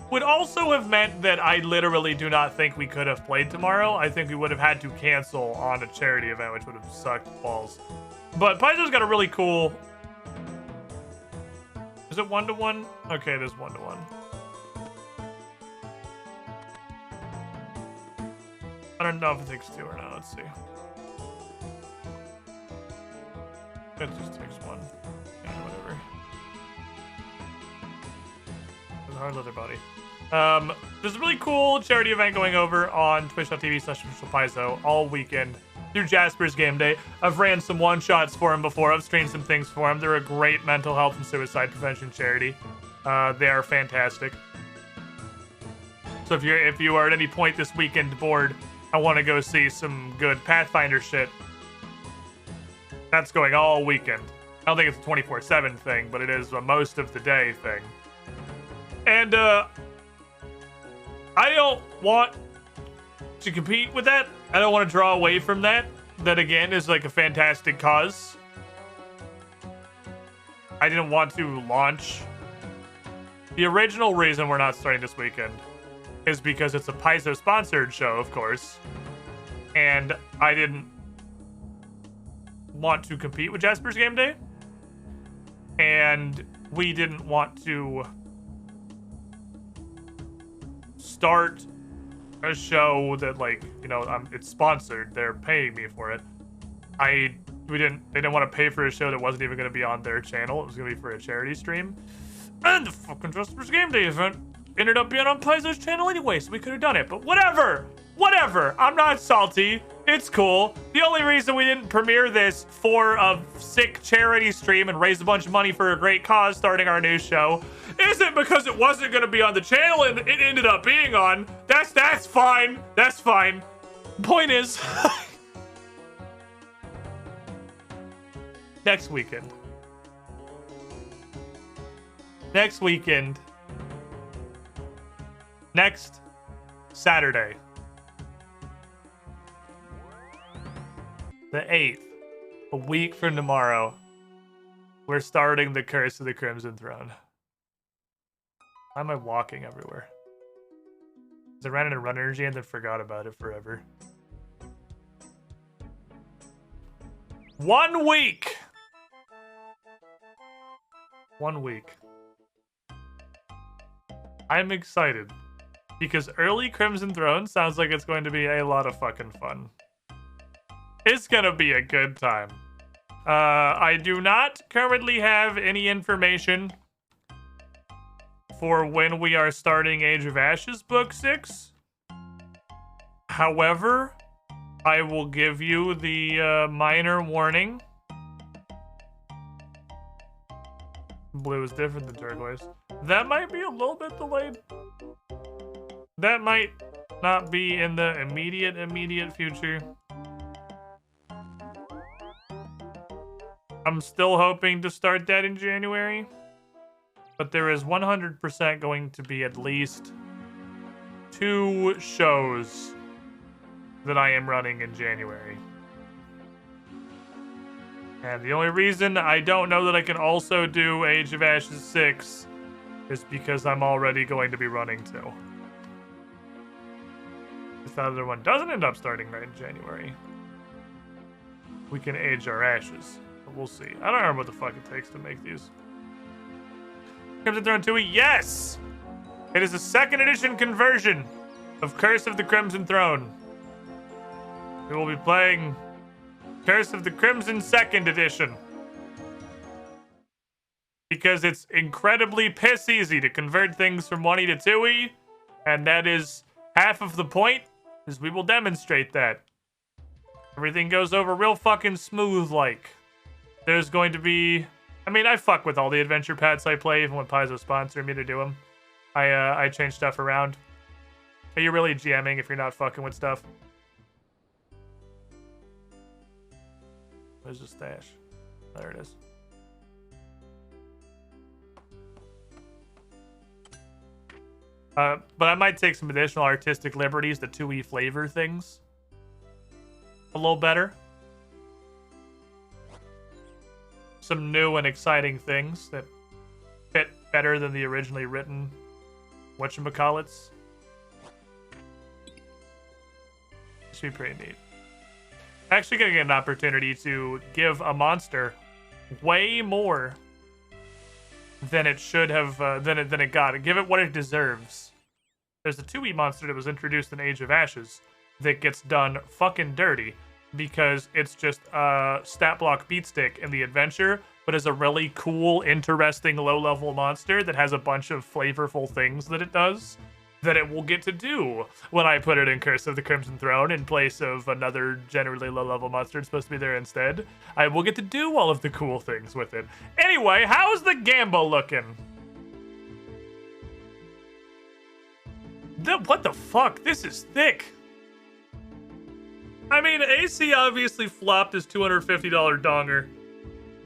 would also have meant that I literally do not think we could have played tomorrow. I think we would have had to cancel on a charity event, which would have sucked balls. But Paizo's got a really cool... Is it 1-to-1? Okay, there's 1-to-1. I don't know if it takes 2 or not. Let's see. It just takes 1. Yeah, whatever. There's a hard leather body. There's a really cool charity event going over on twitch.tv/officialpaizo all weekend through Jasper's Game Day. I've ran some one-shots for him before. I've streamed some things for him. They're a great mental health and suicide prevention charity. They are fantastic. So if you are at any point this weekend bored, I want to go see some good Pathfinder shit, that's going all weekend. I don't think it's a 24/7 thing, but it is a most of the day thing. And I don't want to compete with that. I don't want to draw away from that. That again is like a fantastic cause. I didn't want to launch. The original reason we're not starting this weekend is because it's a Paizo sponsored show, of course. And I didn't want to compete with Jasper's Game Day. And we didn't want to start a show that, like, you know, it's sponsored. They're paying me for it. They didn't want to pay for a show that wasn't even going to be on their channel. It was going to be for a charity stream. And the fucking Jasper's Game Day event ended up being on Paizo's channel anyway, so we could have done it. But whatever. Whatever. I'm not salty. It's cool. The only reason we didn't premiere this for a sick charity stream and raise a bunch of money for a great cause starting our new show isn't because it wasn't going to be on the channel and it ended up being on. That's fine. That's fine. Point is, next weekend, next weekend. Next Saturday. The 8th. A week from tomorrow. We're starting the Curse of the Crimson Throne. Why am I walking everywhere? I ran into run energy and then forgot about it forever. 1 week! 1 week. I'm excited. Because early Crimson Throne sounds like it's going to be a lot of fucking fun. It's gonna be a good time. I do not currently have any information for when we are starting Age of Ashes Book 6. However, I will give you the minor warning. Blue is different than turquoise. That might be a little bit delayed. That might not be in the immediate future. I'm still hoping to start that in January. But there is 100% going to be at least 2 shows that I am running in January. And the only reason I don't know that I can also do Age of Ashes 6 is because I'm already going to be running 2. If the other one doesn't end up starting right in January, we can age our ashes. But we'll see. I don't remember what the fuck it takes to make these. Crimson Throne 2, yes! It is a 2nd edition conversion of Curse of the Crimson Throne. We will be playing Curse of the Crimson 2nd edition. Because it's incredibly piss easy to convert things from 1E to 2E. And that is half of the point, is we will demonstrate that. Everything goes over real fucking smooth like. There's going to be... I mean, I fuck with all the adventure paths I play, even when Paizo sponsored me to do them. I change stuff around. Are you really GMing if you're not fucking with stuff? Where's the stash? There it is. But I might take some additional artistic liberties to 2E flavor things a little better. Some new and exciting things that fit better than the originally written whatchamacallits. Should be pretty neat. Actually gonna get an opportunity to give a monster way more than it should have, than it got. Give it what it deserves. There's a 2E monster that was introduced in Age of Ashes that gets done fucking dirty because it's just a stat block beatstick in the adventure, but is a really cool, interesting, low-level monster that has a bunch of flavorful things that it does that it will get to do when I put it in Curse of the Crimson Throne in place of another generally low-level monster that's supposed to be there instead. I will get to do all of the cool things with it. Anyway, how's the Gambo looking? What the fuck? This is thick. I mean, AC obviously flopped his $250 donger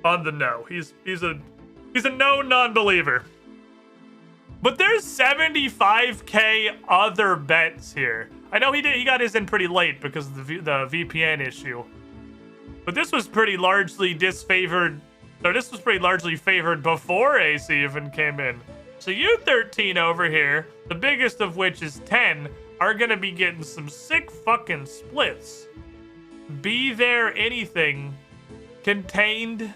on the no. He's a no non-believer. But there's 75k other bets here. I know he got his in pretty late because of the VPN issue. But this was pretty largely disfavored, or this was pretty largely favored before AC even came in. So you 13 over here, the biggest of which is 10, are gonna be getting some sick fucking splits. Be there anything contained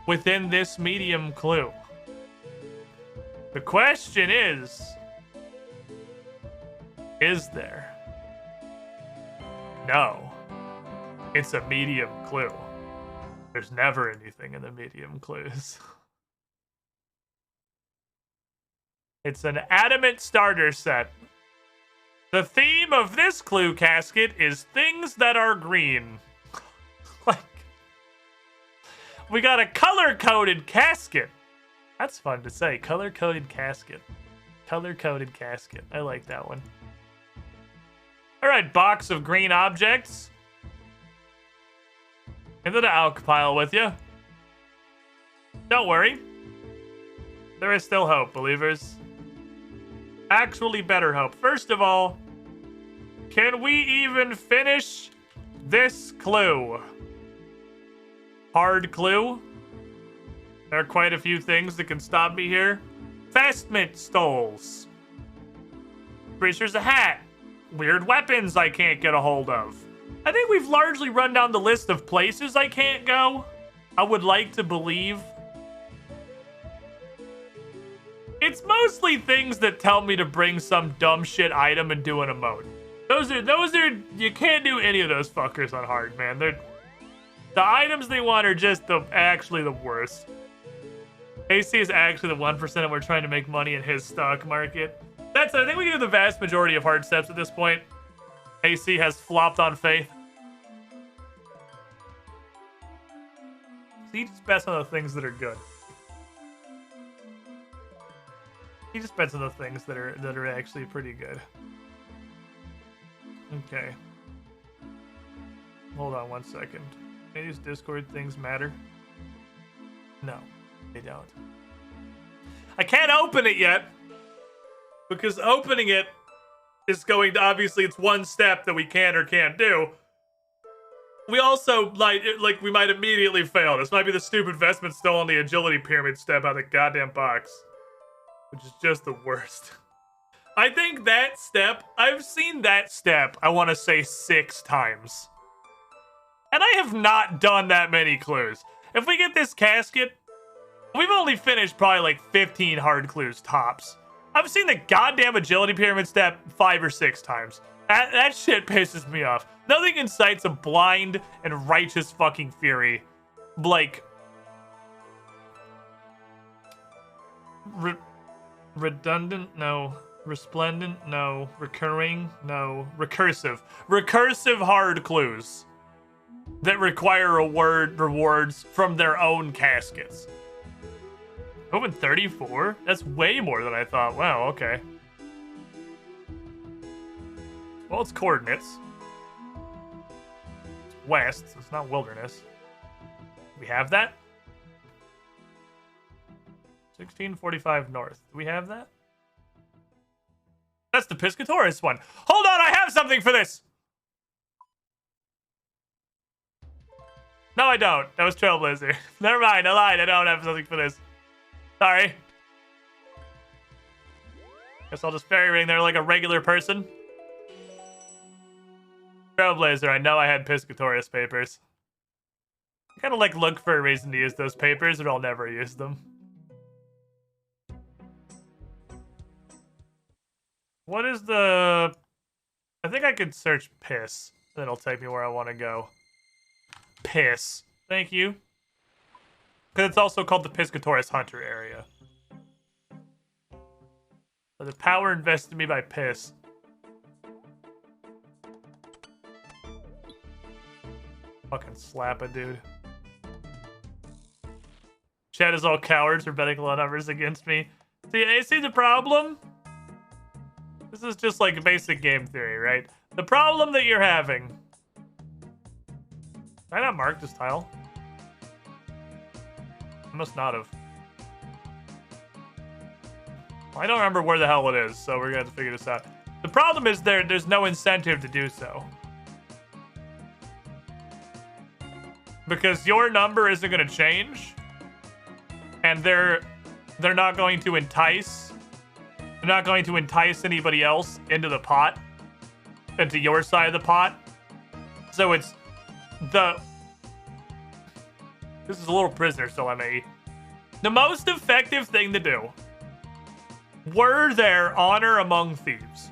within this medium clue? The question is there? No. It's a medium clue. There's never anything in the medium clues. It's an adamant starter set. The theme of this clue casket is things that are green. Like, we got a color-coded casket. That's fun to say. Color-coded casket. Color-coded casket. I like that one. All right, box of green objects. Into the alk pile with you. Don't worry. There is still hope, believers. Actually better hope. First of all, can we even finish this clue? Hard clue? There are quite a few things that can stop me here. Vestment stoles. Pretty sure there's a hat. Weird weapons I can't get a hold of. I think we've largely run down the list of places I can't go. I would like to believe. It's mostly things that tell me to bring some dumb shit item and do an emote. Those are, you can't do any of those fuckers on hard, man. The items they want are just actually the worst. AC is actually the 1% and we're trying to make money in his stock market. I think we do the vast majority of hard steps at this point. AC has flopped on faith. He just bets on the things that are good. He just bets on the things that are actually pretty good. Okay. Hold on 1 second. Any of these Discord things matter? No, they don't. I can't open it yet because opening it is going to, obviously it's one step that we can or can't do. We also, we might immediately fail. This might be the stupid vestment still on the agility pyramid step out of the goddamn box. Which is just the worst. I think that step, I've seen that step, I want to say 6 times. And I have not done that many clues. If we get this casket, we've only finished probably like 15 hard clues tops. I've seen the goddamn agility pyramid step 5 or 6 times. That shit pisses me off. Nothing incites a blind and righteous fucking fury like redundant? No. Resplendent? No. Recurring? No. Recursive. Recursive hard clues that require rewards from their own caskets. Open 34? That's way more than I thought. Wow, okay. Well, it's coordinates. It's west, so it's not wilderness. We have that? 1645 north. Do we have that? That's the Piscatoris one. Hold on, I have something for this! No, I don't. That was Trailblazer. Never mind, I lied. I don't have something for this. Sorry. Guess I'll just fairy ring there like a regular person. Trailblazer, I know I had Piscatoris papers. I kind of look for a reason to use those papers, or I'll never use them. What is the... I think I could search piss. Then it'll take me where I want to go. Piss. Thank you. Because it's also called the Piscatoris Hunter area. So the power invested in me by piss. Fucking slap a dude. Chat is all cowards for betting low numbers against me. See the problem? This is just like basic game theory, right? The problem that you're having. Did I not mark this tile? I must not have. I don't remember where the hell it is, so we're gonna have to figure this out. The problem is there's no incentive to do so. Because your number isn't gonna change. And they're not going to entice. They're not going to entice anybody else into the pot. Into your side of the pot. So it's the... This is a little prisoner still, MAE. The most effective thing to do, were there honor among thieves,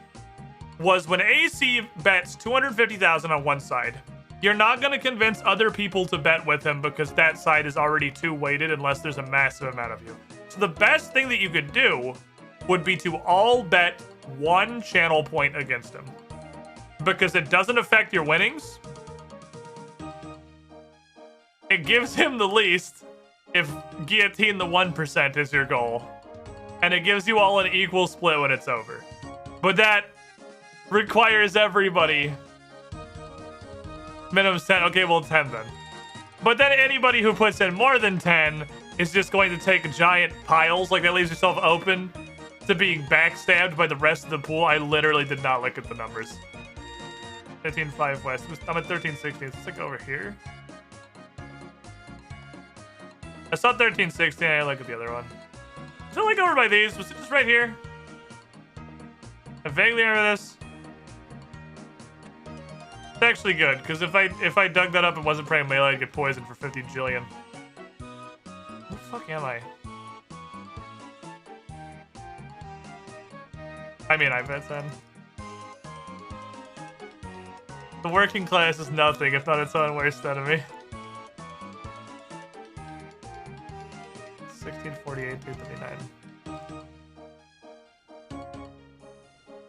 was when AC bets 250,000 on one side, you're not going to convince other people to bet with him because that side is already too weighted unless there's a massive amount of you. So the best thing that you could do would be to all bet 1 channel point against him. Because it doesn't affect your winnings. It gives him the least if guillotine the 1% is your goal. And it gives you all an equal split when it's over. But that requires everybody. Minimum 10. Okay, well 10 then. But then anybody who puts in more than 10 is just going to take giant piles, like that leaves yourself open to being backstabbed by the rest of the pool. I literally did not look at the numbers. 15.5 west. I'm at 13.16. Let's look over here. I saw 13.16. I look at the other one. Was it like over by these? Was it just right here? I vaguely remember this. It's actually good, because if I dug that up and wasn't praying melee, I'd get poisoned for 50 jillion. Where the fuck am I? I mean, I bet then. The working class is nothing if not its own worst enemy. 1648, 239.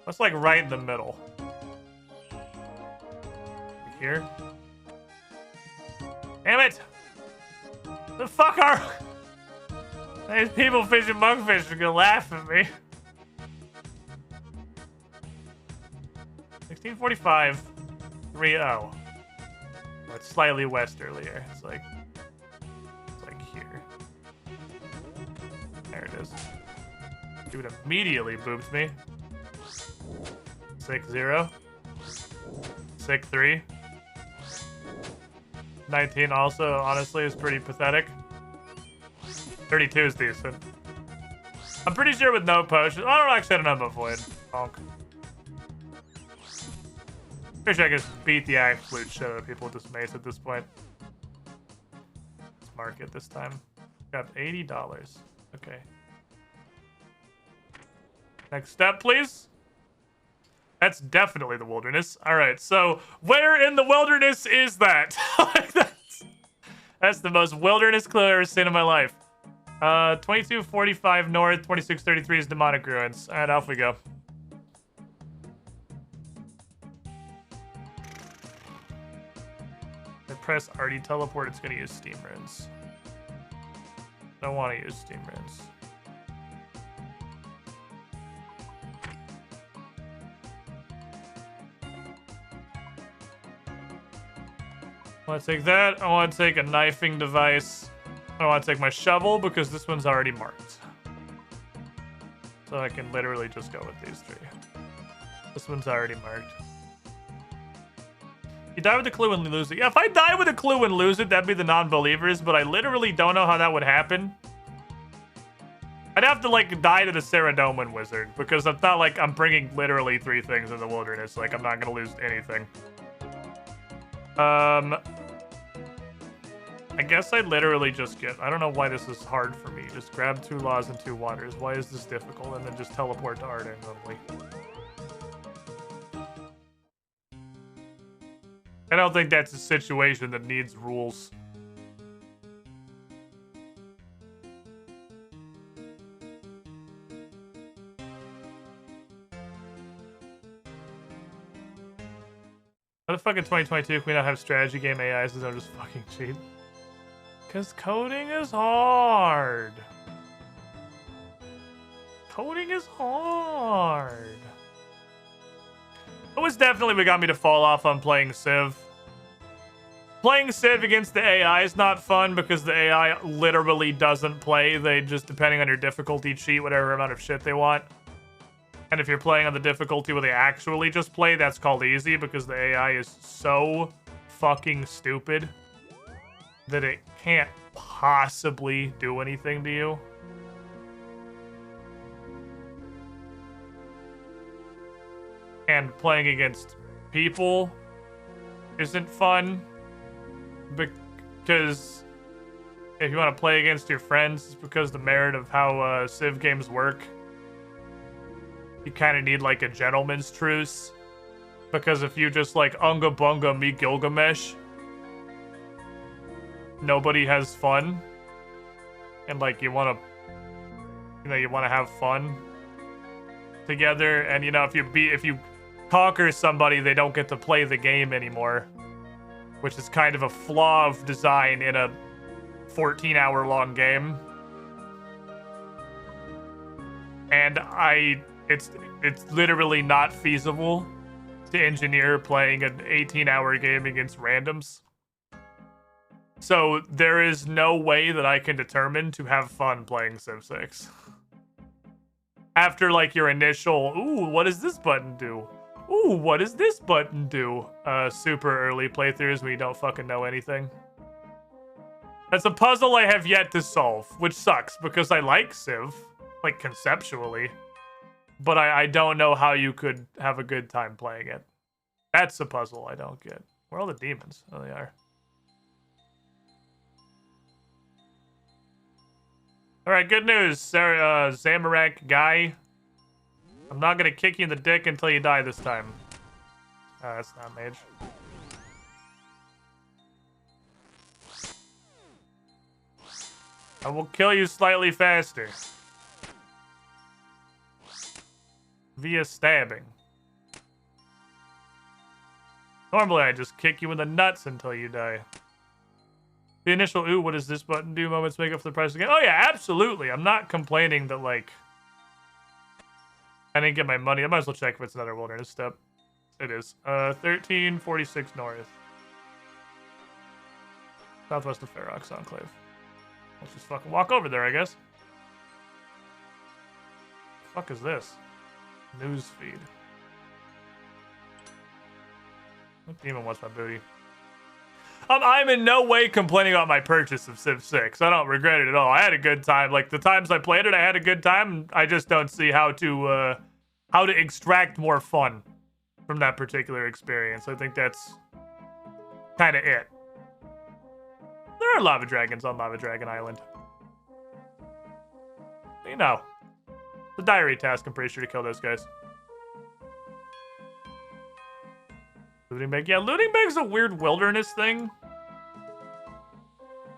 That's like right in the middle. Here. Damn it! The fuck are these people fishing monkfish are gonna laugh at me. 1645, 3-0. It's slightly west earlier. It's like here. There it is. Dude immediately booped me. 6-0. 6-3. 19 also, honestly, is pretty pathetic. 32 is decent. I'm pretty sure with no potions. I don't actually know about Void. Bonk. Pretty sure I can just beat the absolute shit out of people with this mace at this point. Let's mark it this time. Got $80. Okay. Next step, please. That's definitely the wilderness. All right, so where in the wilderness is that? That's the most wilderness clue I've ever seen in my life. 2245 north, 2633 is demonic ruins. All right, off we go. If I press RD teleport, it's gonna use steam runes. I don't want to use steam runes. I want to take that. I want to take a knifing device. I want to take my shovel because this one's already marked. So I can literally just go with these three. This one's already marked. You die with a clue and lose it. Yeah, if I die with a clue and lose it, that'd be the non-believers, but I literally don't know how that would happen. I'd have to, like, die to the Saradomin wizard because it's not like I'm bringing literally 3 things in the wilderness. Like, I'm not going to lose anything. I guess I literally just get... I don't know why this is hard for me. Just grab 2 laws and 2 waters. Why is this difficult? And then just teleport to Arden, lovely. I don't think that's a situation that needs rules. What the fuck in 2022 can we not have strategy game AIs that don't just fucking cheat? Because coding is hard. Coding is hard. It was definitely what got me to fall off on playing Civ. Playing Civ against the AI is not fun because the AI literally doesn't play. They just, depending on your difficulty, cheat whatever amount of shit they want. And if you're playing on the difficulty where they actually just play, that's called easy because the AI is so fucking stupid that it can't possibly do anything to you. And playing against people isn't fun because if you want to play against your friends, it's because the merit of how Civ games work. You kind of need like a gentleman's truce, because if you just like unga bunga me Gilgamesh, nobody has fun, and like you want to have fun together, and if you conquer somebody, they don't get to play the game anymore, which is kind of a flaw of design in a 14-hour long game. And it's literally not feasible to engineer playing an 18-hour game against randoms. So there is no way that I can determine to have fun playing Civ 6. After like your initial, ooh, what does this button do? Ooh, what does this button do? Super early playthroughs where you don't fucking know anything. That's a puzzle I have yet to solve, which sucks because I like Civ, like conceptually, but I don't know how you could have a good time playing it. That's a puzzle I don't get. Where are all the demons? Oh, they are. All right, good news, Zamorak guy. I'm not gonna kick you in the dick until you die this time. That's not mage. I will kill you slightly faster. Via stabbing. Normally, I just kick you in the nuts until you die. The initial, ooh, what does this button do? Moments make up for the price again. Oh, yeah, absolutely. I'm not complaining that, like, I didn't get my money. I might as well check if it's another wilderness step. It is. 1346 north. Southwest of Ferox Enclave. Let's just fucking walk over there, I guess. The fuck is this? News feed. What demon wants my booty? I'm in no way complaining about my purchase of Civ 6. I don't regret it at all. I had a good time. Like, the times I played it, I had a good time. I just don't see how to extract more fun from that particular experience. I think that's kind of it. There are lava dragons on Lava Dragon Island. You know. The diary task, I'm pretty sure, to kill those guys. Looting bag. Yeah, looting bag's a weird wilderness thing.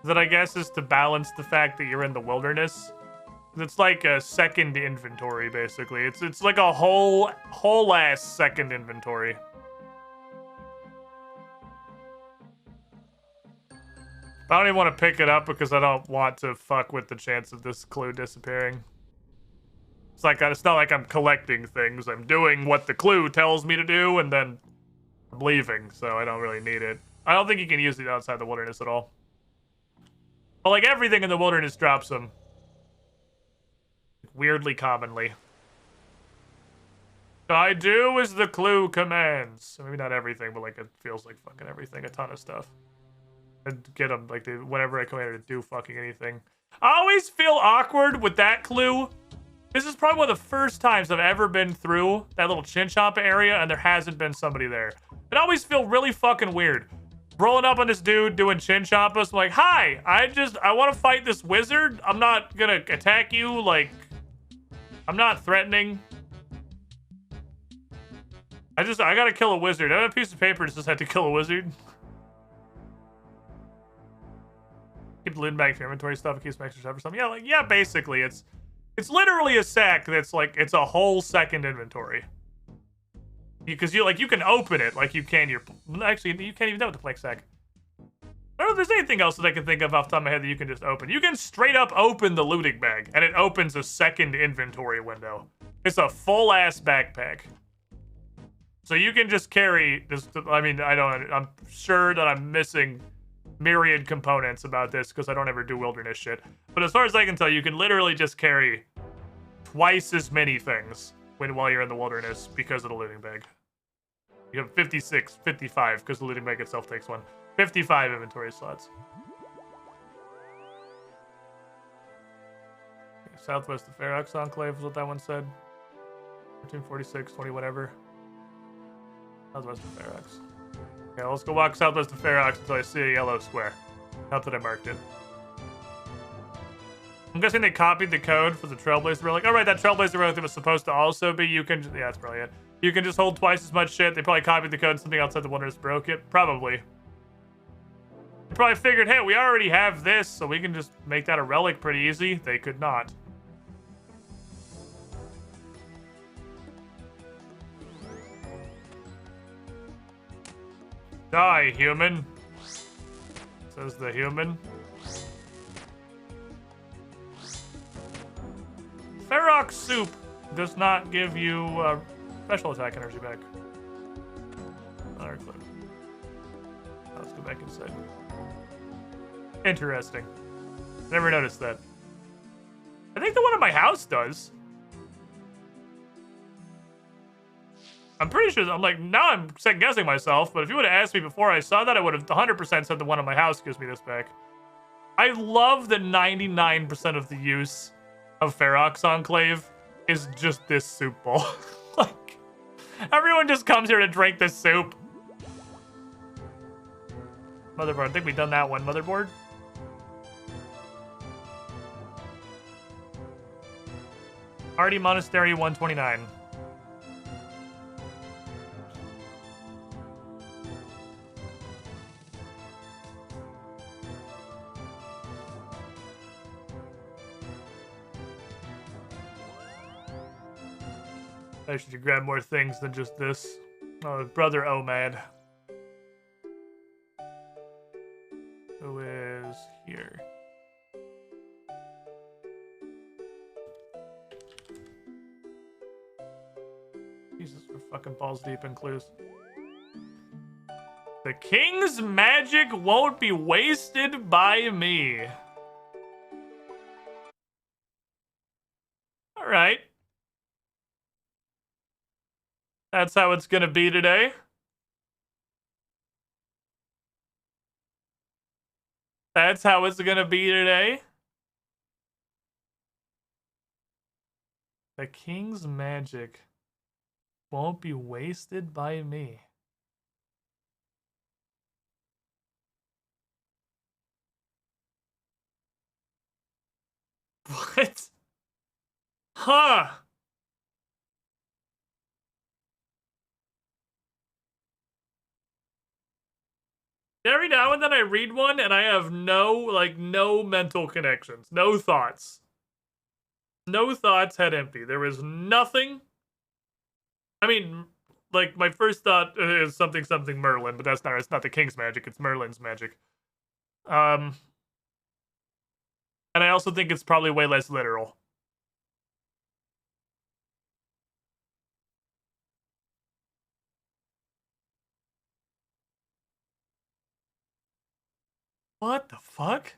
That I guess is to balance the fact that you're in the wilderness. It's like a second inventory, basically. It's like a whole ass second inventory. I don't even want to pick it up because I don't want to fuck with the chance of this clue disappearing. It's not like I'm collecting things. I'm doing what the clue tells me to do, and then I'm leaving, so I don't really need it. I don't think you can use it outside the wilderness at all. But like everything in the wilderness drops them. Weirdly commonly. I do as the clue commands. Maybe not everything, but like it feels like fucking everything. A ton of stuff. And get them, like, whenever I come here to do fucking anything. I always feel awkward with that clue. This is probably one of the first times I've ever been through that little Chinchompa area and there hasn't been somebody there. It always feels really fucking weird. Rolling up on this dude doing Chinchompas. I'm like, hi, I want to fight this wizard. I'm not gonna attack you. Like, I'm not threatening. I gotta kill a wizard. I have a piece of paper that just had to kill a wizard. Keep the lid back for inventory stuff in case some extra stuff or something. Yeah, basically, it's literally a sack that's like, it's a whole second inventory. Because you can open it like you can actually, you can't even know what to play sack. I don't know if there's anything else that I can think of off the top of my head that you can just open. You can straight up open the looting bag and it opens a second inventory window. It's a full ass backpack. So you can just carry this. I mean, I'm sure that I'm missing myriad components about this because I don't ever do wilderness shit. But as far as I can tell, you can literally just carry twice as many things while you're in the wilderness because of the looting bag. You have 56, 55 because the looting bag itself takes one. 55 inventory slots. Okay, southwest of Ferox Enclave is what that one said. 1346, 20 whatever. Southwest of Ferox. Okay, let's go walk southwest of Ferox until I see a yellow square. Not that I marked it. I'm guessing they copied the code for the Trailblazer Relic. Oh, right, that Trailblazer Relic that was supposed to also be, yeah, that's probably it. You can just hold twice as much shit. They probably copied the code and something outside the wilderness broke it. Probably. They probably figured, hey, we already have this, so we can just make that a relic pretty easy. They could not. Die, human. Says the human. Ferox soup does not give you special attack energy back. Another clue. Let's go back inside. Interesting. Never noticed that. I think the one in my house does. I'm pretty sure, I'm like, now I'm second guessing myself, but if you would have asked me before I saw that, I would have 100% said the one in my house gives me this back. I love that 99% of the use of Ferox Enclave is just this soup bowl. Like, everyone just comes here to drink this soup. Motherboard, I think we've done that one. Motherboard? Hardy Monastery 129. I should grab more things than just this. Oh, brother Omad. Who is here? Jesus, we're fucking balls deep in clues. The king's magic won't be wasted by me. All right. That's how it's gonna be today. That's how it's gonna be today. The king's magic won't be wasted by me. What? Huh. Every now and then I read one and I have no mental connections. No thoughts. No thoughts, head empty. There was nothing. I mean, like, my first thought is something Merlin, but it's not the king's magic, it's Merlin's magic. And I also think it's probably way less literal. What the fuck?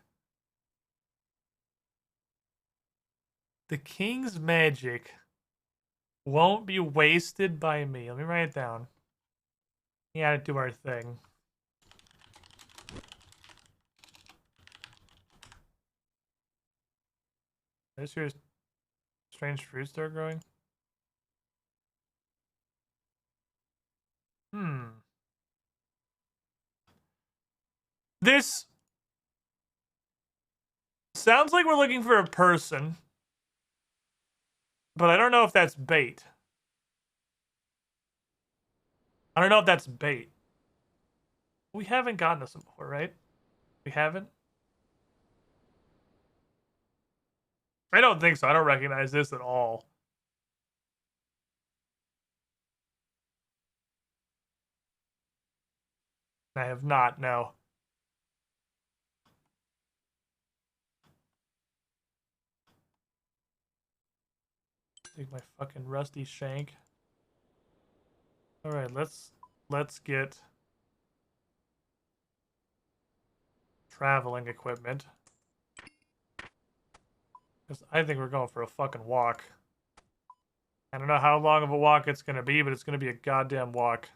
The king's magic won't be wasted by me. Let me write it down. We gotta do our thing. Is your strange fruit start growing? This sounds like we're looking for a person, but I don't know if that's bait. I don't know if that's bait. We haven't gotten this one before, right? We haven't? I don't think so. I don't recognize this at all. I have not, no. Take my fucking rusty shank. All right, let's get traveling equipment. Because I think we're going for a fucking walk. I don't know how long of a walk it's gonna be, but it's gonna be a goddamn walk.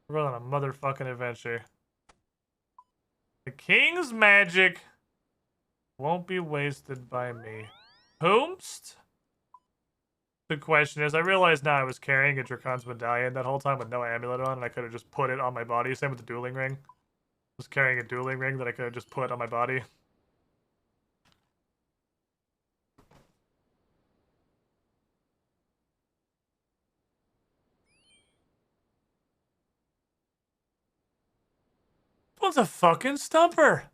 We're on a motherfucking adventure. The king's magic won't be wasted by me. Whomst? The question is, I realize now I was carrying a Dracon's medallion that whole time with no amulet on, and I could have just put it on my body. Same with the dueling ring. I was carrying a dueling ring that I could have just put on my body. What's a fucking stumper?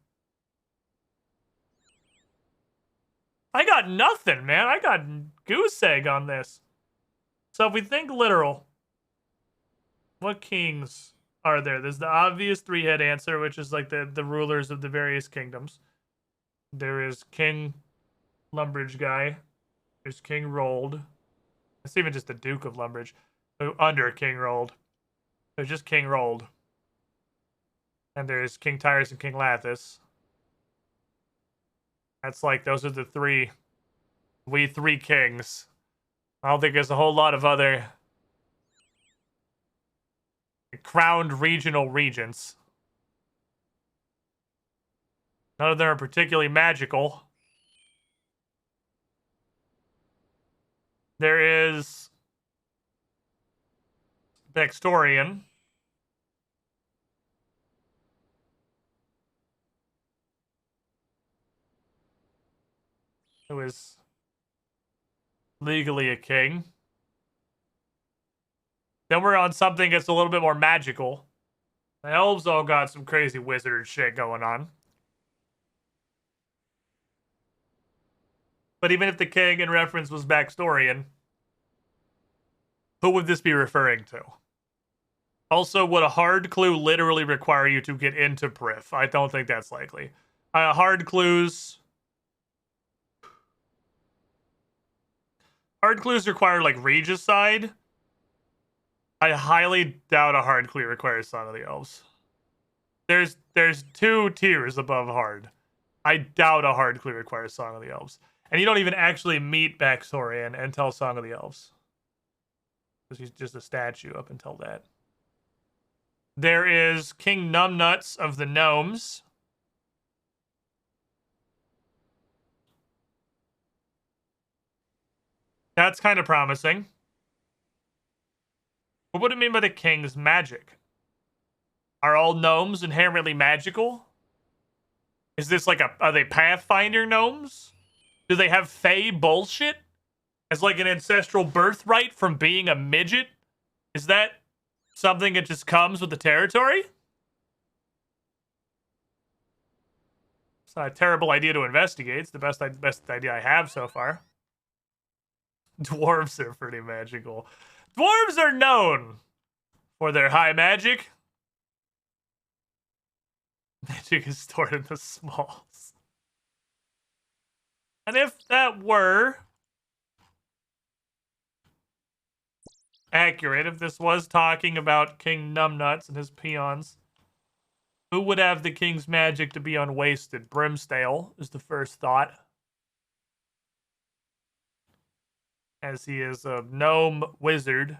I got nothing, man. I got goose egg on this. So if we think literal, what kings are there? There's the obvious three-head answer, which is like the rulers of the various kingdoms. There is King Lumbridge guy. There's King Rolled. It's even just the Duke of Lumbridge. Under King Rolled. There's just King Rolled. And there's King Tyrus and King Lathis. That's like, those are the three. We three kings. I don't think there's a whole lot of other crowned regional regents. None of them are particularly magical. There is Baxtorian. Who is legally a king. Then we're on something that's a little bit more magical. The elves all got some crazy wizard shit going on. But even if the king in reference was Baxtorian, who would this be referring to? Also, would a hard clue literally require you to get into Prif? I don't think that's likely. Hard clues require like Regicide. I highly doubt a hard clue requires Song of the Elves. There's 2 tiers above hard. I doubt a hard clue requires Song of the Elves. And you don't even actually meet Baxtorian until Song of the Elves. Because he's just a statue up until that. There is King Numbnuts of the Gnomes. That's kind of promising. What would it mean by the king's magic? Are all gnomes inherently magical? Is this like are they Pathfinder gnomes? Do they have Fey bullshit? As like an ancestral birthright from being a midget? Is that something that just comes with the territory? It's not a terrible idea to investigate. It's the best idea I have so far. Dwarves are pretty magical. Dwarves are known for their high magic. Magic is stored in the smalls. And if that were accurate, if this was talking about King Numbnuts and his peons, who would have the king's magic to be unwasted? Brimstale is the first thought. As he is a gnome wizard.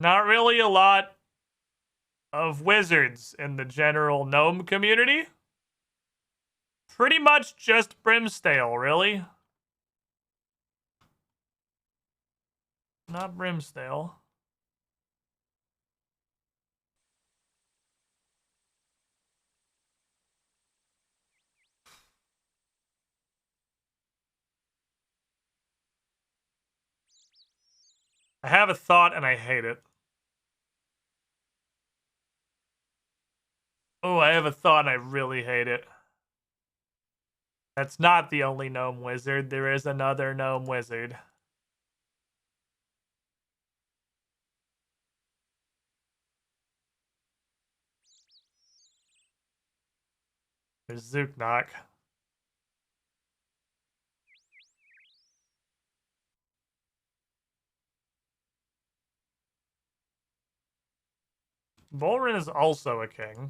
Not really a lot of wizards in the general gnome community. Pretty much just Brimstale, really. Not Brimstale. I have a thought and I hate it. Oh, I have a thought and I really hate it. That's not the only gnome wizard. There is another gnome wizard. There's Zooknock. Bolrin is also a king.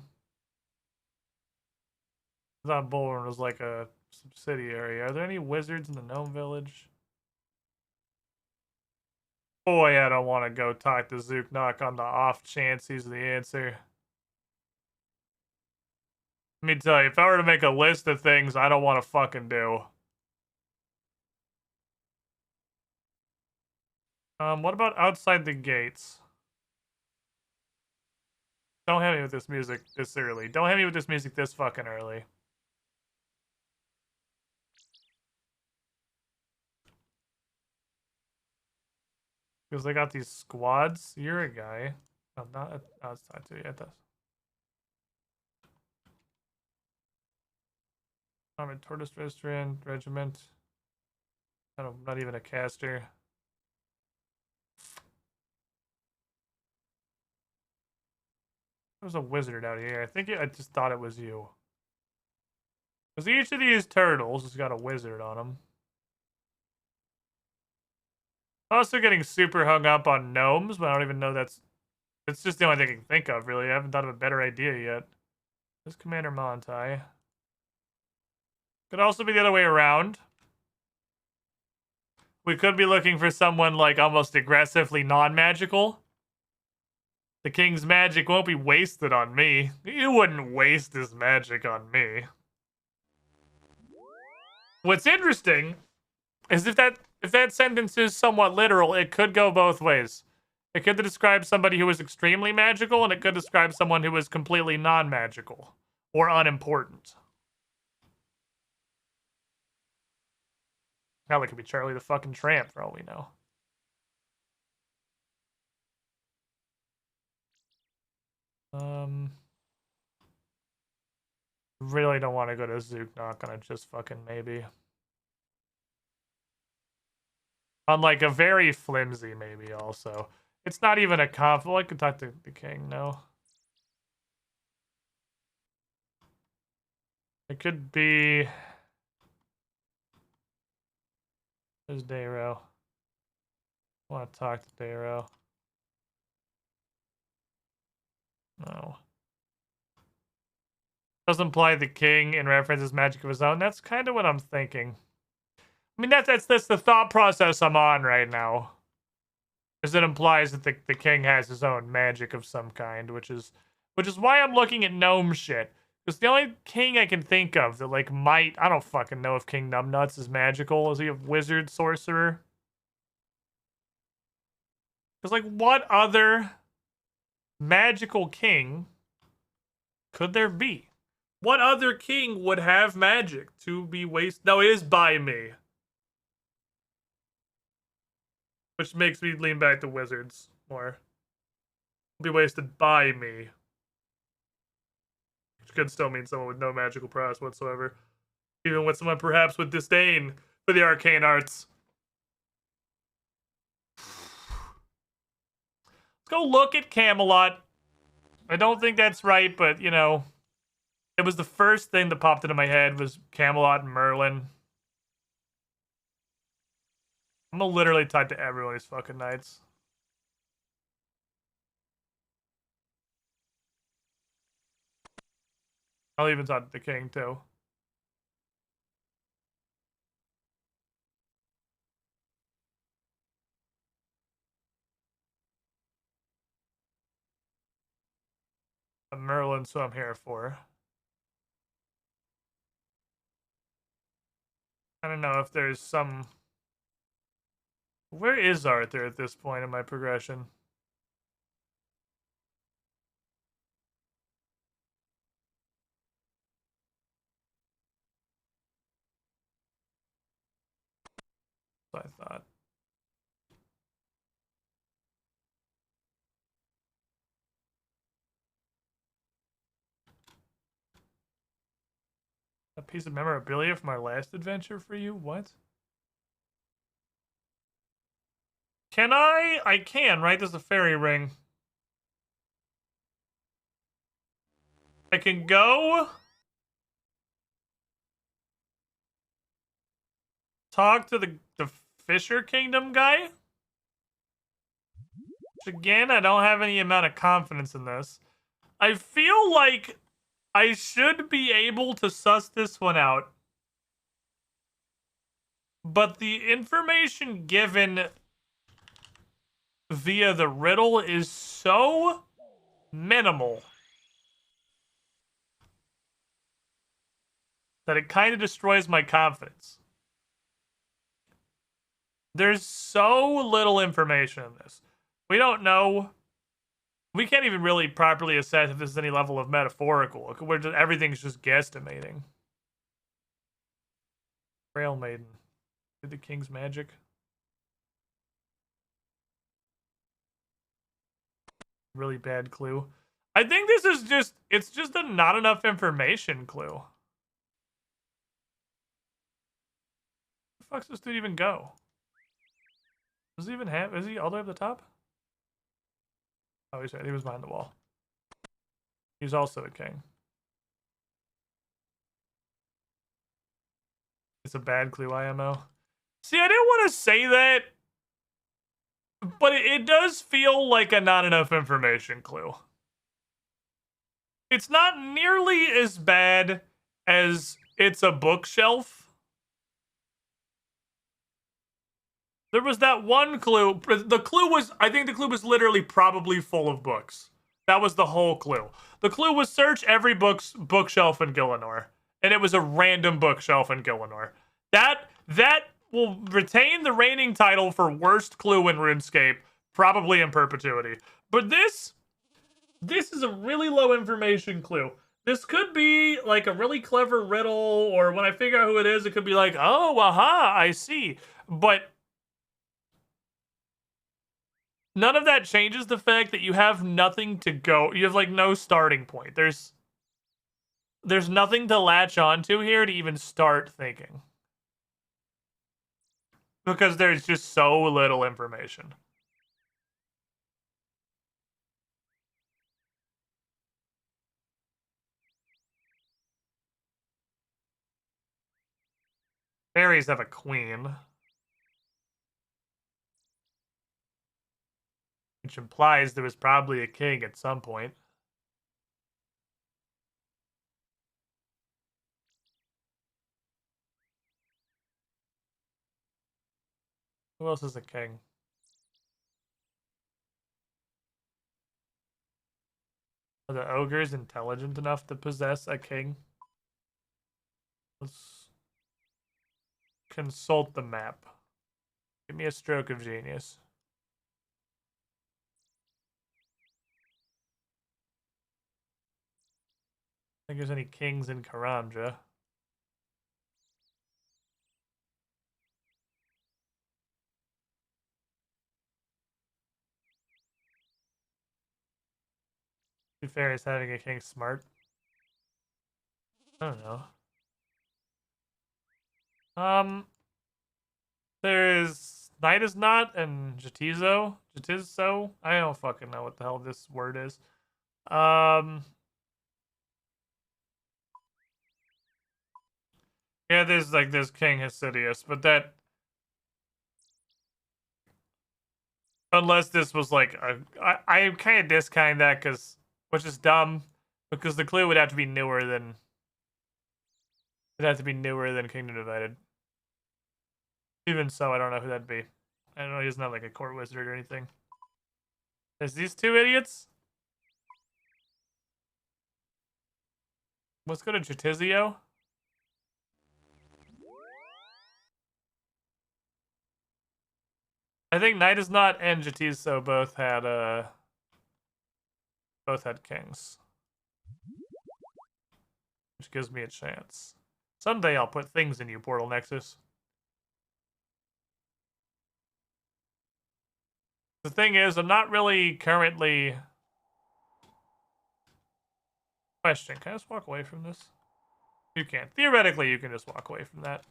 I thought Bolrin was like a subsidiary. Are there any wizards in the gnome village? Boy, I don't want to go talk to Zooknock on the off chance he's the answer. Let me tell you, if I were to make a list of things I don't want to fucking do. What about outside the gates? Don't hit me with this music this early. Don't hit me with this music this fucking early. Because they got these squads. You're a guy. Oh, not outside too yet. I'm a Tortoise Restaurant Regiment. Not even a caster. There's a wizard out here. I just thought it was you. Because each of these turtles has got a wizard on them. Also getting super hung up on gnomes, but I don't even know that's It's just the only thing I can think of, really. I haven't thought of a better idea yet. This Commander Montai. Could also be the other way around. We could be looking for someone, like, almost aggressively non-magical. The king's magic won't be wasted on me. You wouldn't waste his magic on me. What's interesting is if that sentence is somewhat literal, it could go both ways. It could describe somebody who is extremely magical, and it could describe someone who is completely non-magical or unimportant. Hell, it could be Charlie the fucking Tramp for all we know. Really don't want to go to Zook on a just fucking maybe. On like a very flimsy maybe also. It's not even a conf. Well, I could talk to the king, no. It could be... There's Dayro. I want to talk to Dayro. No. Doesn't imply the king in references magic of his own. That's kind of what I'm thinking. I mean, that's the thought process I'm on right now. Is it implies that the king has his own magic of some kind, which is why I'm looking at gnome shit. Because the only king I can think of that like might, I don't fucking know if King Numbnuts is magical. Is he a wizard sorcerer? Because like what other magical king could there be? What other king would have magic to be wasted? No, it is by me. Which makes me lean back to wizards more. Be wasted by me. Which could still mean someone with no magical prowess whatsoever. Even with someone perhaps with disdain for the arcane arts. Let's go look at Camelot. I don't think that's right, but you know, it was the first thing that popped into my head was Camelot and Merlin. I'm gonna literally talk to every one of these fucking knights. I'll even talk to the king, too. Merlin's who I'm here for. I don't know if there's some... Where is Arthur at this point in my progression? I thought. A piece of memorabilia from our last adventure for you? What? Can I? I can, right? There's a fairy ring. I can go... talk to the Fisher Kingdom guy? Which again, I don't have any amount of confidence in this. I feel like I should be able to suss this one out. But the information given via the riddle is so minimal that it kind of destroys my confidence. There's so little information in this. We don't know. We can't even really properly assess if this is any level of metaphorical. Everything's just guesstimating. Grail Maiden. Did the king's magic? Really bad clue. I think this is just, it's just a not enough information clue. Where the fuck's this dude even go? Does he even have, is he all the way up the top? Oh, he's right, he was behind the wall. He's also a king. It's a bad clue, IMO. See, I didn't want to say that But it does feel like a not enough information clue. It's not nearly as bad as it's a bookshelf. There was that one clue. The clue was, I think the clue was literally probably full of books. That was the whole clue. The clue was search every bookshelf in Gillinor. And it was a random bookshelf in Gillinor. That will retain the reigning title for worst clue in RuneScape, probably in perpetuity. But this is a really low information clue. This could be like a really clever riddle, or when I figure out who it is, it could be like, oh, aha, I see. But none of that changes the fact that you have nothing to go. You have like no starting point. There's nothing to latch onto here to even start thinking. Because there's just so little information. Fairies have a queen. Which implies there was probably a king at some point. Who else is a king? Are the ogres intelligent enough to possess a king? Let's consult the map. Give me a stroke of genius. I think there's any kings in Karandra. Two fairies having a king smart. I don't know. There is Night is Not and Jatizo. I don't fucking know what the hell this word is. Yeah, there's like this King Hesidius, but that, unless this was like I kind of discount that which is dumb, because the clue would have to be newer than Kingdom Divided. Even so, I don't know who that'd be. I don't know, he's not like a court wizard or anything. There's these two idiots. Let's go to Jatizio. I think Night is Not and Jatizo both had kings. Which gives me a chance. Someday I'll put things in you, Portal Nexus. The thing is, I'm not really currently... Question, can I just walk away from this? You can. Theoretically, you can just walk away from that.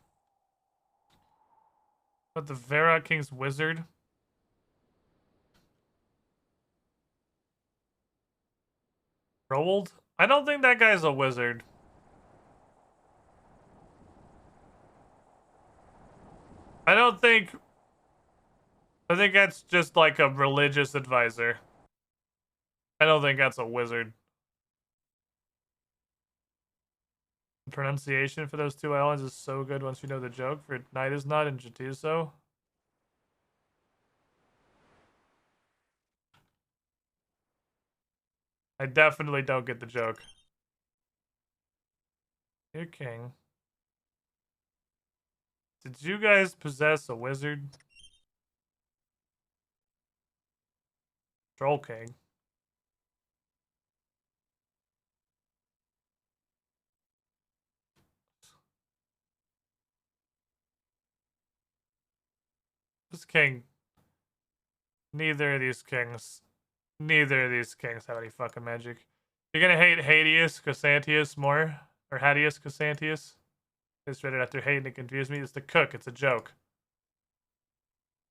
But the Vera King's Wizard... Rolled? I don't think that guy's a wizard. I think that's just like a religious advisor. I don't think that's a wizard. The pronunciation for those two islands is so good once you know the joke for Night is Not and Jatizo. I definitely don't get the joke. Dear King. Did you guys possess a wizard? Troll King. This king. Neither of these kings have any fucking magic. You're gonna hate Hadius Chrysantius more? Or Hadius Chrysantius? Just read it after hating and confused me. It's the cook, it's a joke.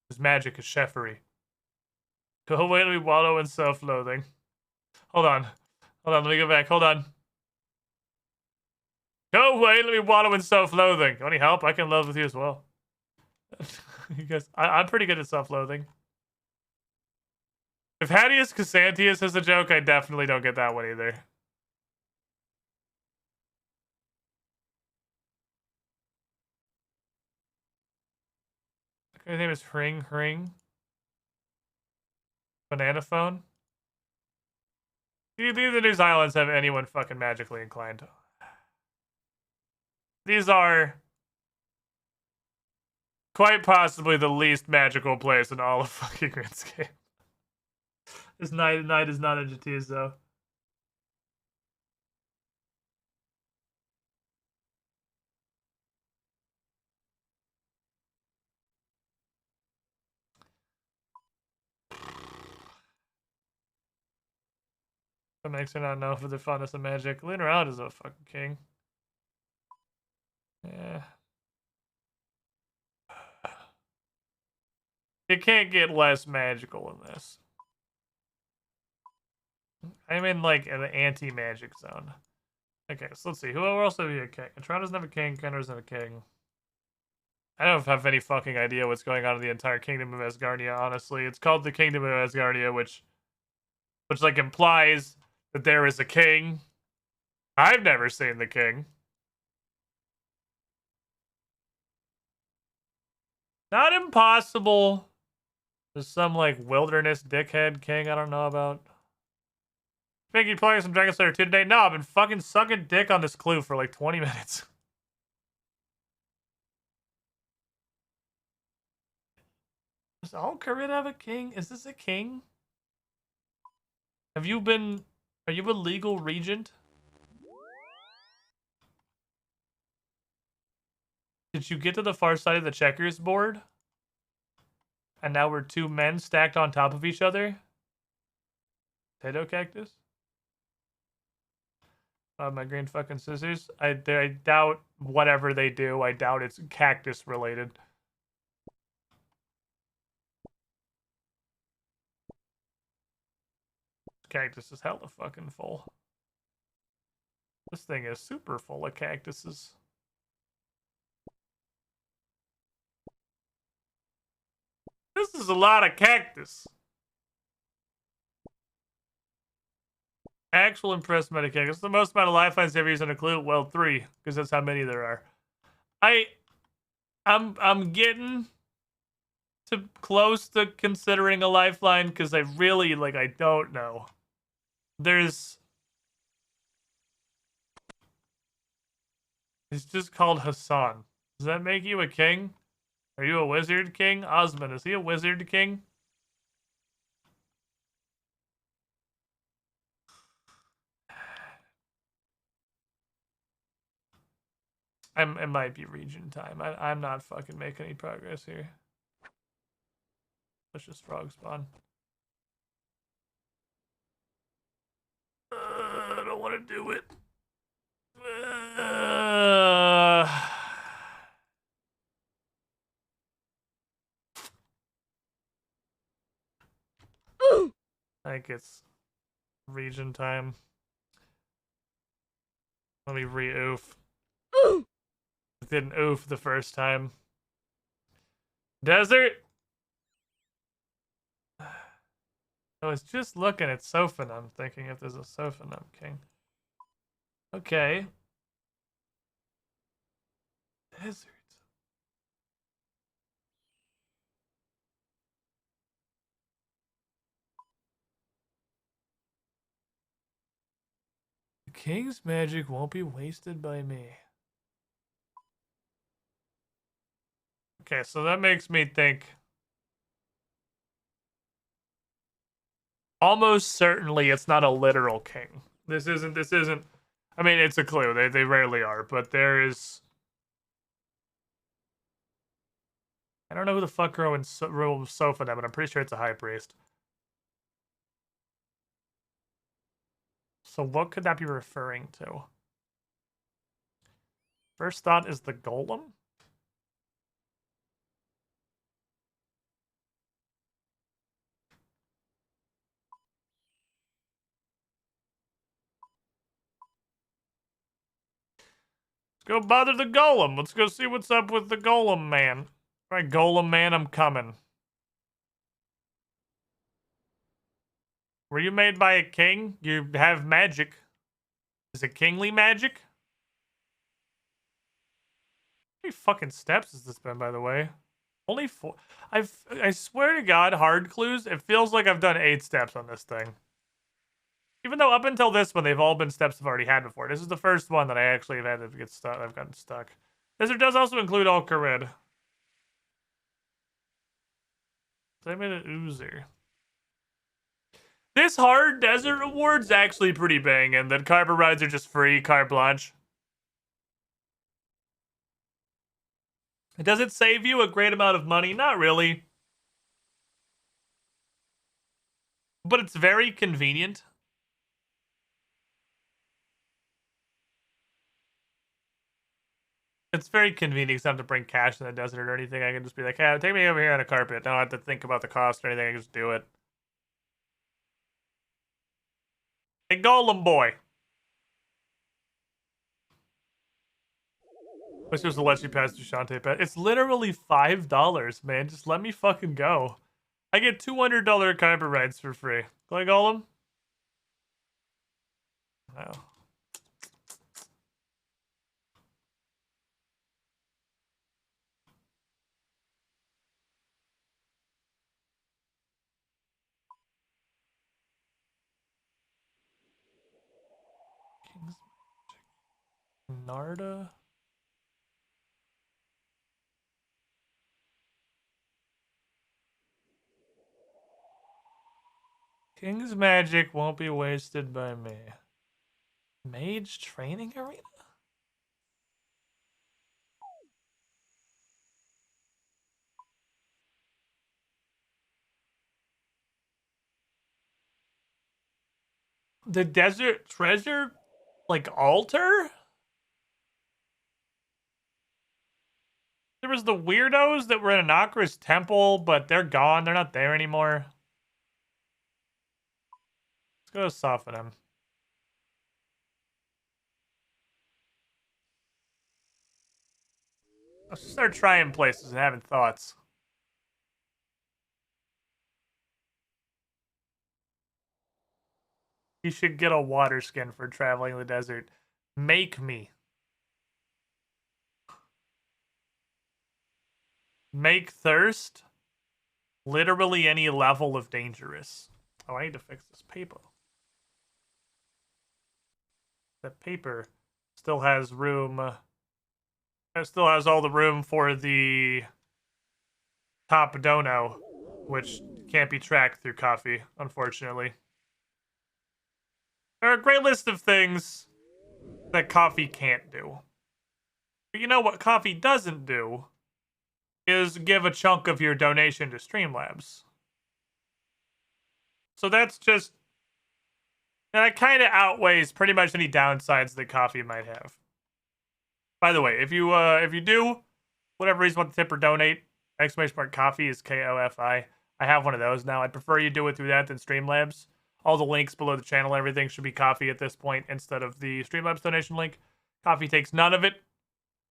His magic is chefery. Go away, let me wallow in self-loathing. Hold on, let me go back, hold on. Go away, let me wallow in self-loathing. Want any help? I can love with you as well. You guys, I'm pretty good at self-loathing. If Hadius Cassantius is a joke, I definitely don't get that one either. His name is Hring. Banana phone. Neither of these islands have anyone fucking magically inclined. These are quite possibly the least magical place in all of fucking RuneScape. This night is not a GTS though. What makes her not know for the funness of magic? Lunar Island is a fucking king. Yeah. It can't get less magical than this. I'm in like an anti-magic zone. Okay, so let's see. Who else have you a king? Toronto doesn't have a king. Kenner doesn't have a king. I don't have any fucking idea what's going on in the entire kingdom of Asgardia, honestly. It's called the Kingdom of Asgardia, which like implies that there is a king. I've never seen the king. Not impossible. There's some like wilderness dickhead king I don't know about. Think you playing some Dragon Slayer 2 today? No, I've been fucking sucking dick on this clue for like 20 minutes. Does all Korea have a king? Is this a king? Are you a legal regent? Did you get to the far side of the checkers board? And now we're two men stacked on top of each other? Potato cactus? My green fucking scissors. I doubt whatever they do. I doubt it's cactus related. Cactus is hella fucking full. This thing is super full of cactuses. This is a lot of cactus. Actual impressed Medicaid. It's the most amount of lifelines ever used on a clue. Well, 3, because that's how many there are. I'm getting to close to considering a lifeline because I really I don't know. It's just called Hassan. Does that make you a king? Are you a wizard king? Osman, is he a wizard king? It might be region time. I'm not fucking making any progress here. Let's just frog spawn. I don't want to do it. I think it's region time. Let me re-oof. It didn't oof the first time. Desert? I was just looking at Sophanum, thinking if there's a Sophanum king. Okay. Desert. The king's magic won't be wasted by me. Okay, so that makes me think almost certainly it's not a literal king. This isn't I mean, it's a clue. They rarely are, but there is I don't know who the fuck rules Sophanum, but I'm pretty sure it's a high priest. So what could that be referring to? First thought is the golem? Go bother the golem. Let's go see what's up with the golem man. All right, golem man, I'm coming. Were you made by a king? You have magic. Is it kingly magic? How many fucking steps has this been, by the way? Only 4. I swear to God, hard clues, it feels like I've done 8 steps on this thing. Even though up until this one, they've all been steps I've already had before. This is the first one that I actually have had to get stuck. I've gotten stuck. Desert does also include Al-Kharid. So I made an Oozer. This hard desert reward's actually pretty banging. That carpet rides are just free, carte blanche. Does it save you a great amount of money? Not really. But it's very convenient. It's very convenient. It's not to bring cash in the desert or anything. I can just be like, hey, take me over here on a carpet. I don't have to think about the cost or anything. I can just do it. Hey, Golem boy. We're supposed to let you pass Dushante Pet. It's literally $5, man. Just let me fucking go. I get $200 carpet rides for free. Go ahead, Golem. Wow. King's Magic. Narda. King's Magic won't be wasted by me. Mage Training Arena? The Desert Treasure, like, altar? There was the weirdos that were in Anakra's temple, but they're gone. They're not there anymore. Let's go soften him. Let's just start trying places and having thoughts. You should get a water skin for traveling the desert. Make me. Make thirst literally any level of dangerous. Oh, I need to fix this paper. That paper still has room. It still has all the room for the top dono, which can't be tracked through coffee, unfortunately. There are a great list of things that coffee can't do. But you know what coffee doesn't do is give a chunk of your donation to Streamlabs. So that's just... And that kind of outweighs pretty much any downsides that coffee might have. By the way, if you do, whatever reason want to tip or donate, ! coffee is KOFI. I have one of those now. I'd prefer you do it through that than Streamlabs. All the links below the channel, everything should be coffee at this point instead of the Streamlabs donation link. Coffee takes none of it.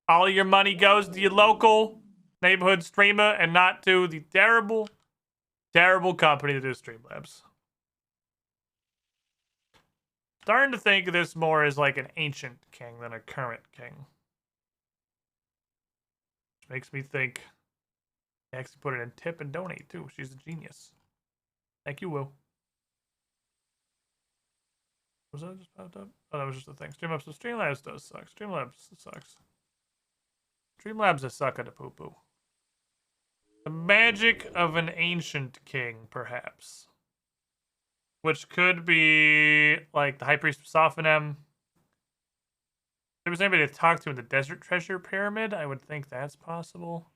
All your money goes to your local neighborhood streamer and not to the terrible, terrible company that is Streamlabs. Starting to think of this more as like an ancient king than a current king. Which makes me think I actually put it in tip and donate too. She's a genius. Thank you, Will. Was that just popped up? Oh, that was just a thing. Streamlabs does suck. Streamlabs sucks. Streamlabs a suck at a poo-poo. The magic of an ancient king, perhaps. Which could be like the High Priest of Sophonem. If there was anybody to talk to in the Desert Treasure Pyramid, I would think that's possible.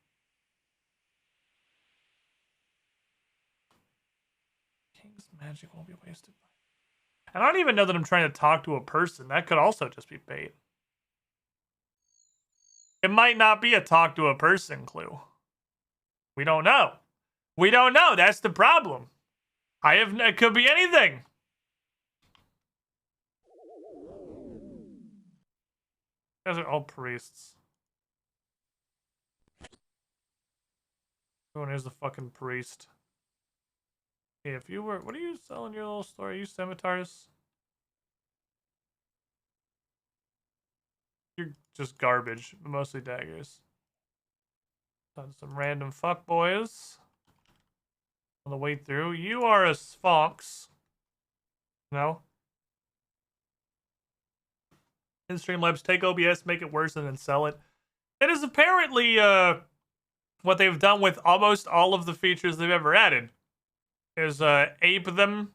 King's magic won't be wasted. I don't even know that I'm trying to talk to a person. That could also just be bait. It might not be a talk to a person clue. We don't know. We don't know. That's the problem. It could be anything. Those are all priests. Everyone is a fucking priest. If you were, what are you selling your little store? Are you scimitars? You're just garbage, mostly daggers. Done some random fuckboys on the way through. You are a sphinx. No. In Streamlabs, take OBS, make it worse, and then sell it. It is apparently what they've done with almost all of the features they've ever added. Is ape them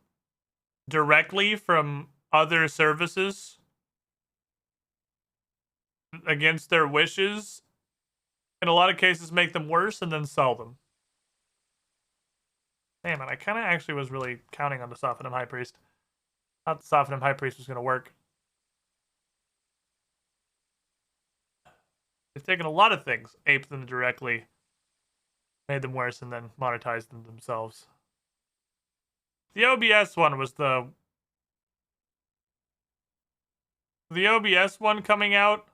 directly from other services against their wishes. In a lot of cases, make them worse and then sell them. Damn it, I kind of actually was really counting on the Sophonim High Priest. Thought the Sophonim High Priest was going to work. They've taken a lot of things, aped them directly, made them worse, and then monetized them themselves. The OBS one was the OBS one coming out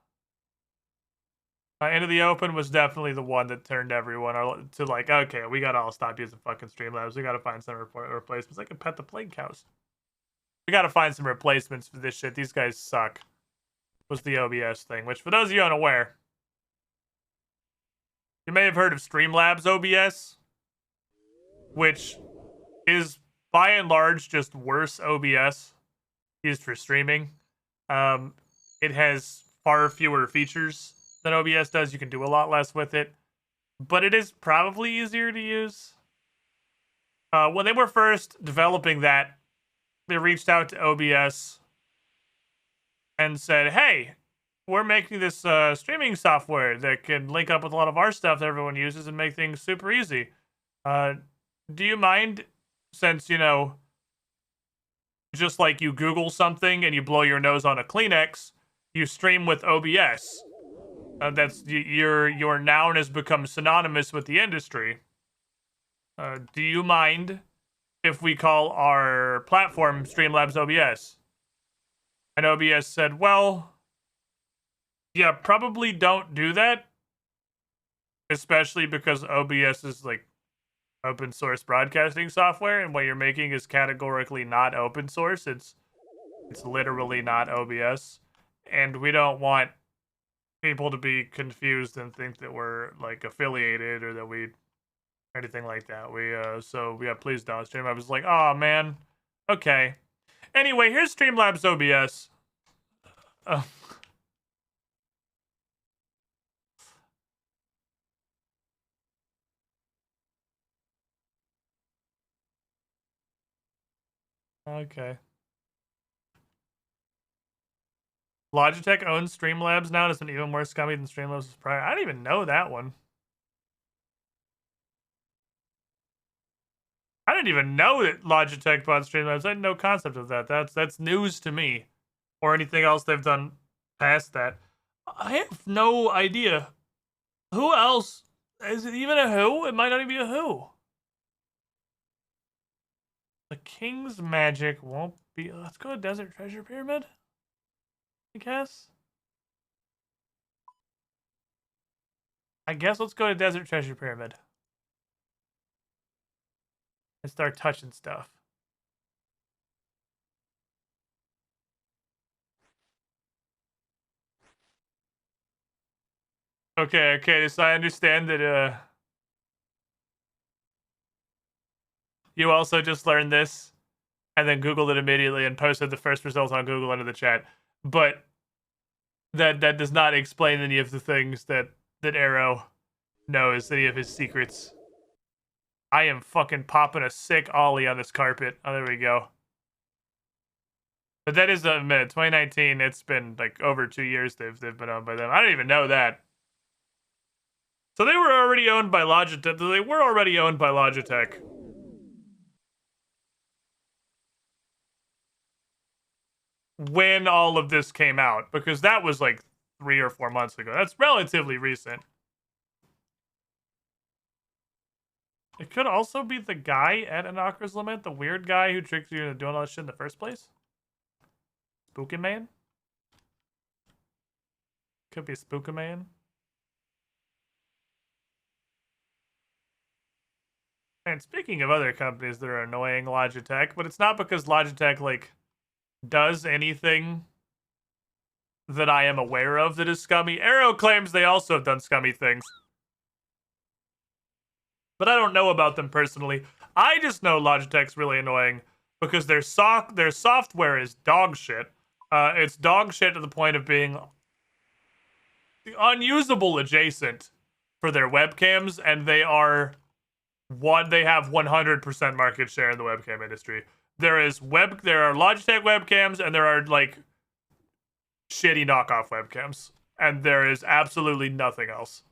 into the open was definitely the one that turned everyone to like, okay, we gotta all stop using fucking Streamlabs. We gotta find some replacements. I can pet the plague cows. We gotta find some replacements for this shit. These guys suck. Was the OBS thing, which for those of you unaware, you may have heard of Streamlabs OBS, which is by and large just worse OBS used for streaming. It has far fewer features than OBS does. You can do a lot less with it, but it is probably easier to use. When they were first developing that, they reached out to OBS and said, hey, we're making this streaming software that can link up with a lot of our stuff that everyone uses and make things super easy. Do you mind, since, you know, just like you Google something and you blow your nose on a Kleenex, you stream with OBS. That's your noun has become synonymous with the industry. Do you mind if we call our platform Streamlabs OBS? And OBS said, well, yeah, probably don't do that. Especially because OBS is like open source broadcasting software, and what you're making is categorically not open source. It's literally not OBS. And we don't want people to be confused and think that we're like affiliated or that we anything like that. So please don't. Streamlabs was like, oh man, okay. Anyway, here's Streamlabs OBS. Okay. Logitech owns Streamlabs now. It's an even more scummy than Streamlabs was prior. I didn't even know that one. I didn't even know that Logitech bought Streamlabs. I had no concept of that. That's news to me. Or anything else they've done past that. I have no idea. Who else? Is it even a who? It might not even be a who. The King's Magic won't be... Let's go to Desert Treasure Pyramid, I guess. Let's go to Desert Treasure Pyramid. And start touching stuff. Okay, so I understand that, you also just learned this and then Googled it immediately and posted the first results on Google into the chat. But that does not explain any of the things that Arrow knows, any of his secrets. I am fucking popping a sick ollie on this carpet. Oh, there we go. But that is a minute. 2019, it's been like over 2 years they've been owned by them. I didn't even know that. So they were already owned by Logitech. They were already owned by Logitech. When all of this came out, because that was like 3 or 4 months ago. That's relatively recent. It could also be the guy at Anokra's Lament, the weird guy who tricked you into doing all that shit in the first place. Spooky Man? Could be Spooky Man. And speaking of other companies that are annoying Logitech, but it's not because Logitech, like, does anything that I am aware of that is scummy. Arrow claims they also have done scummy things. But I don't know about them personally. I just know Logitech's really annoying because their software is dog shit. It's dog shit to the point of being unusable adjacent for their webcams, and they have 100% market share in the webcam industry. There are Logitech webcams, and there are like shitty knockoff webcams, and there is absolutely nothing else.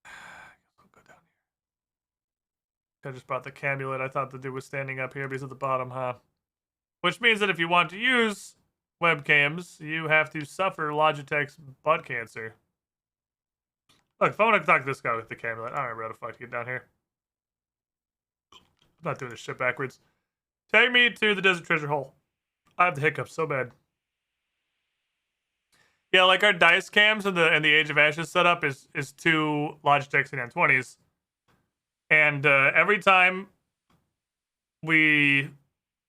Go down here. I just brought the camulet. I thought the dude was standing up here because at the bottom, huh? Which means that if you want to use webcams, you have to suffer Logitech's butt cancer. Look, if I want to talk to this guy with the camulet, I don't remember how the fuck to get down here. I'm not doing this shit backwards. Take me to the desert treasure hole. I have the hiccups so bad. Yeah, like our dice cams and the Age of Ashes setup is 2 Logitech C920s. And every time we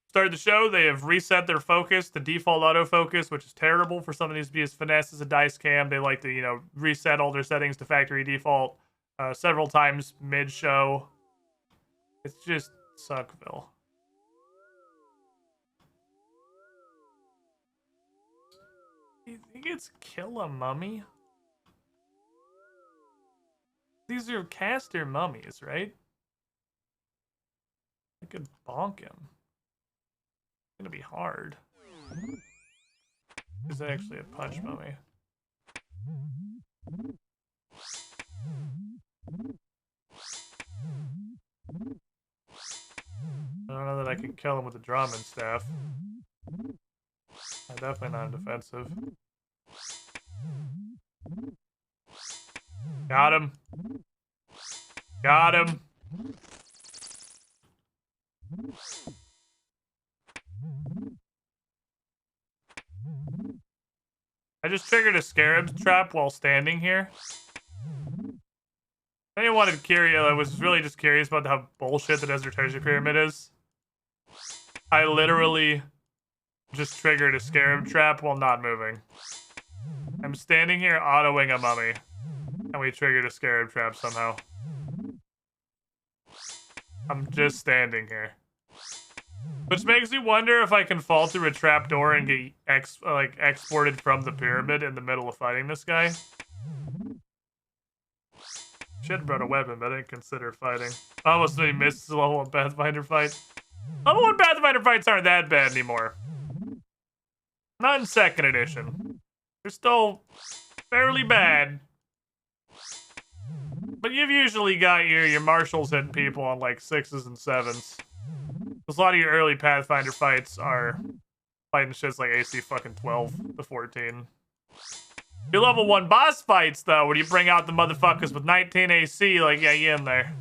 start the show, they have reset their focus to default autofocus, which is terrible for something that needs to be as finesse as a dice cam. They like to, reset all their settings to factory default several times mid-show. It's just Suckville. You think it's kill a mummy? These are caster mummies, right? I could bonk him. It's gonna be hard. Is that actually a punch mummy? I don't know that I can kill him with a drum and staff. I'm definitely not defensive. Got him. Got him. I just triggered a scarab trap while standing here. I didn't want to curious. I was really just curious about how bullshit the Desert Treasure Pyramid is. I literally just triggered a scarab trap while not moving. I'm standing here autoing a mummy, and we triggered a scarab trap somehow. I'm just standing here. Which makes me wonder if I can fall through a trapdoor and get exported from the pyramid in the middle of fighting this guy. Should have brought a weapon, but I didn't consider fighting. I almost really missed the level 1 Pathfinder fight. Level 1 Pathfinder fights aren't that bad anymore. Not in 2nd edition. They're still fairly bad. But you've usually got your marshals hitting people on like 6s and 7s. A lot of your early Pathfinder fights are fighting shits like AC fucking 12 to 14. Your level 1 boss fights, though, when you bring out the motherfuckers with 19 AC, like, yeah, you in there.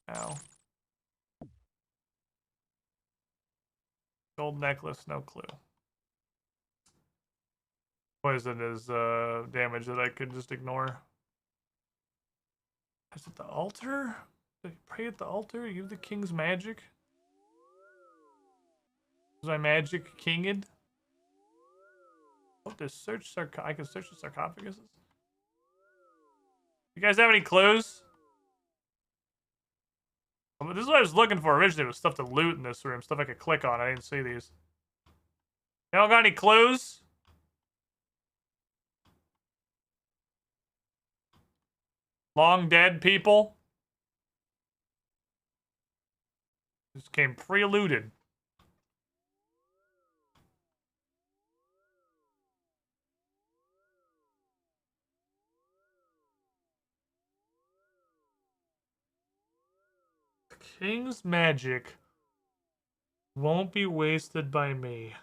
Ow. Gold necklace, no clue. Poison is damage that I could just ignore. Is it the altar? Did you pray at the altar? You have the king's magic? Is my magic kinged? Oh, to search I can search the sarcophaguses. You guys have any clues? This is what I was looking for originally, was stuff to loot in this room, stuff I could click on. I didn't see these. Y'all got any clues? Long dead people? This came pre-looted. King's magic won't be wasted by me.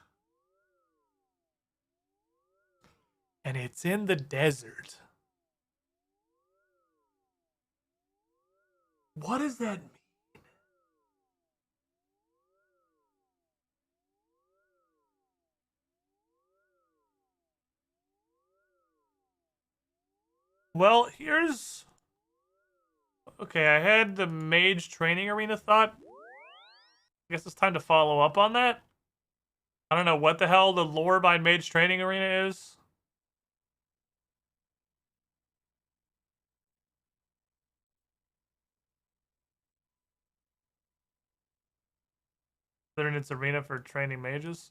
And it's in the desert. What does that mean? Well, here's... Okay, I had the mage training arena thought. I guess it's time to follow up on that. I don't know what the hell the lore behind mage training arena is. Considering it's arena for training mages.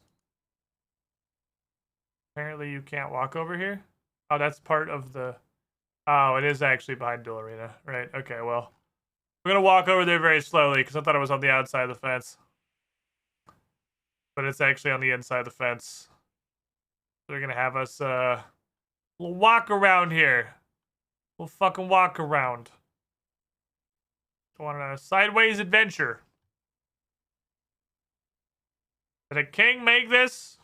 Apparently you can't walk over here. Oh, that's part of the... Oh, it is actually behind Duel Arena. Right, okay, well. We're gonna walk over there very slowly, because I thought it was on the outside of the fence. But it's actually on the inside of the fence. They're gonna have us, we'll walk around here. We'll fucking walk around. Go on a sideways adventure. Did a king make this?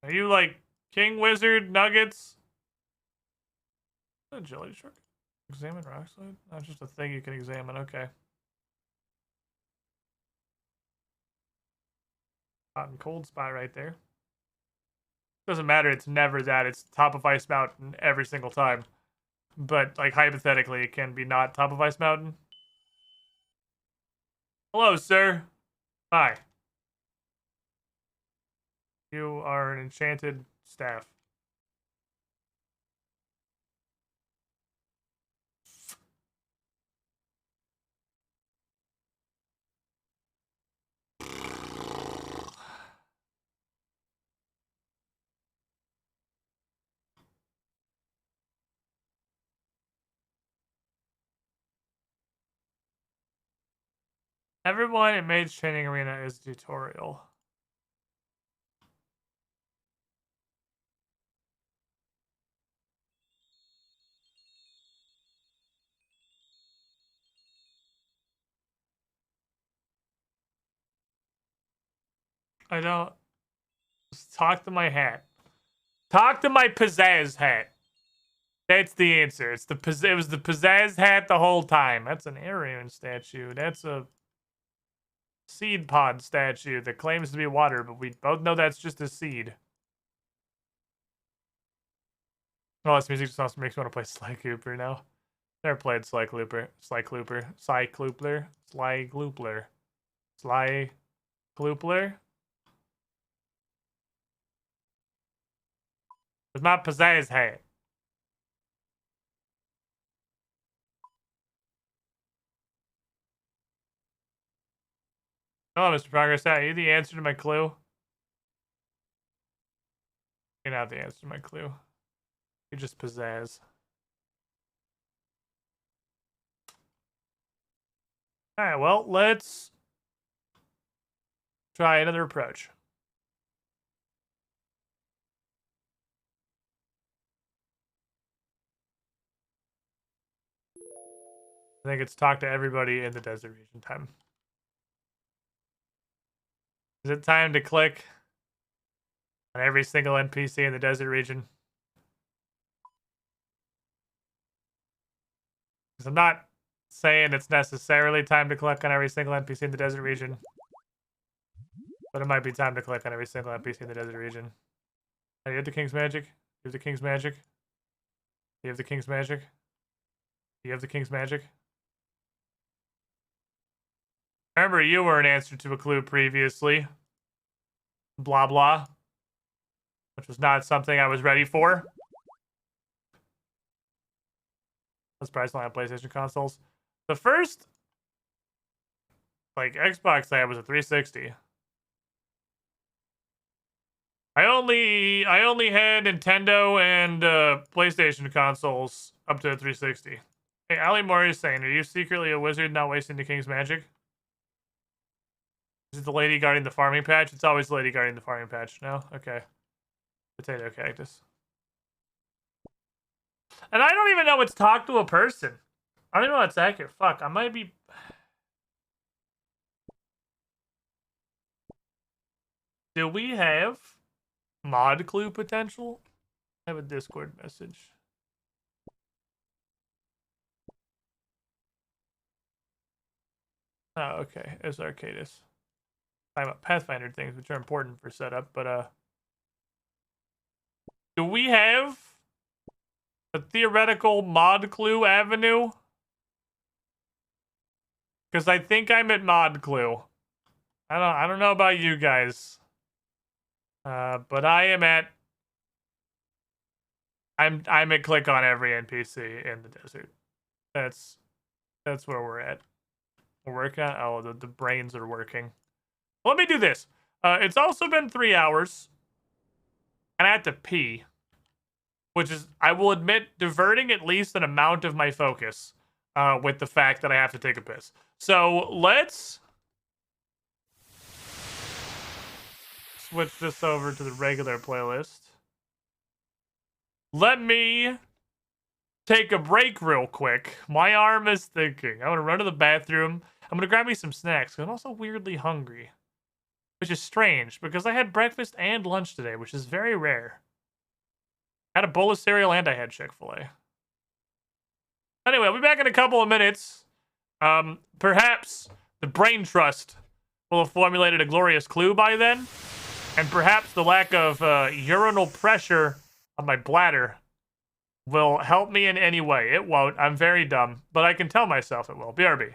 Are you like King Wizard Nuggets? A jelly shark? Examine rock slide? Not just a thing you can examine, okay. Hot and cold spot right there. Doesn't matter, it's never that. It's top of Ice Mountain every single time. But, like, hypothetically, it can be not top of Ice Mountain. Hello, sir. Hi. You are an enchanted staff. Everyone in Mage Training Arena is tutorial. I don't... Just talk to my hat. Talk to my pizzazz hat. That's the answer. It was the pizzazz hat the whole time. That's an Arian statue. That's a seed pod statue that claims to be water, but we both know that's just a seed. Oh, this music just also makes me want to play Sly Cooper now. Never played Sly Cooper. Sly Cooper. Sly Cloopler. Sly Cloopler. Sly Cloopler. It's my pizzazz hat. Oh, Mr. Progress, are you the answer to my clue? You're not the answer to my clue. You're just pizzazz. Alright, well, let's try another approach. I think it's talk to everybody in the desert region time. Is it time to click on every single NPC in the desert region? Because I'm not saying it's necessarily time to click on every single NPC in the desert region. But it might be time to click on every single NPC in the desert region. Hey, you have the King's Magic? You have the King's Magic? You have the King's Magic? You have the King's Magic? Remember, you were an answer to a clue previously. Blah, blah. Which was not something I was ready for. I'm surprised I don't have PlayStation consoles. The first, like, Xbox I had was a 360. I only had Nintendo and PlayStation consoles up to the 360. Hey, Ali Mori is saying, are you secretly a wizard not wasting the King's Magic? Is it the lady guarding the farming patch? It's always the lady guarding the farming patch. No? Okay. Potato cactus. And I don't even know what's talk to a person. I don't even know what's accurate. Fuck, I might be... Do we have mod clue potential? I have a Discord message. Oh, okay. It's Arcadis. Talking about Pathfinder things, which are important for setup, but do we have a theoretical mod clue avenue? Because I think I'm at mod clue. I don't know about you guys. But I am at I'm at click on every NPC in the desert. That's where we're at. We're working on the brains are working. Let me do this. It's also been 3 hours. And I have to pee. Which is, I will admit, diverting at least an amount of my focus with the fact that I have to take a piss. So let's switch this over to the regular playlist. Let me take a break real quick. My arm is thinking. I'm going to run to the bathroom. I'm going to grab me some snacks. I'm also weirdly hungry. Which is strange because I had breakfast and lunch today, which is very rare. I had a bowl of cereal and I had Chick-fil-A. Anyway, I'll be back in a couple of minutes. Perhaps the brain trust will have formulated a glorious clue by then. And perhaps the lack of urinal pressure on my bladder will help me in any way. It won't. I'm very dumb. But I can tell myself it will. BRB.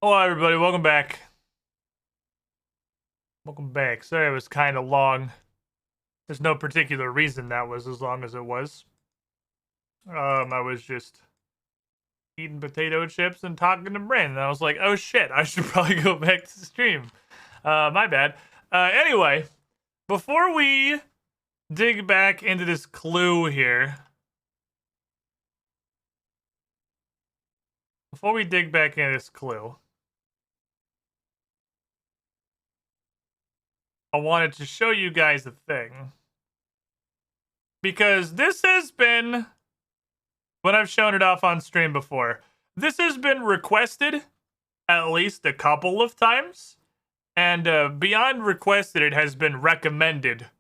Hello, everybody. Welcome back. Welcome back. Sorry it was kind of long. There's no particular reason that was as long as it was. I was just eating potato chips and talking to Bryn, and I was like, oh shit, I should probably go back to the stream. My bad. Anyway, before we dig back into this clue here, I wanted to show you guys a thing. Because this has been, when I've shown it off on stream before, this has been requested at least a couple of times. And beyond requested, it has been recommended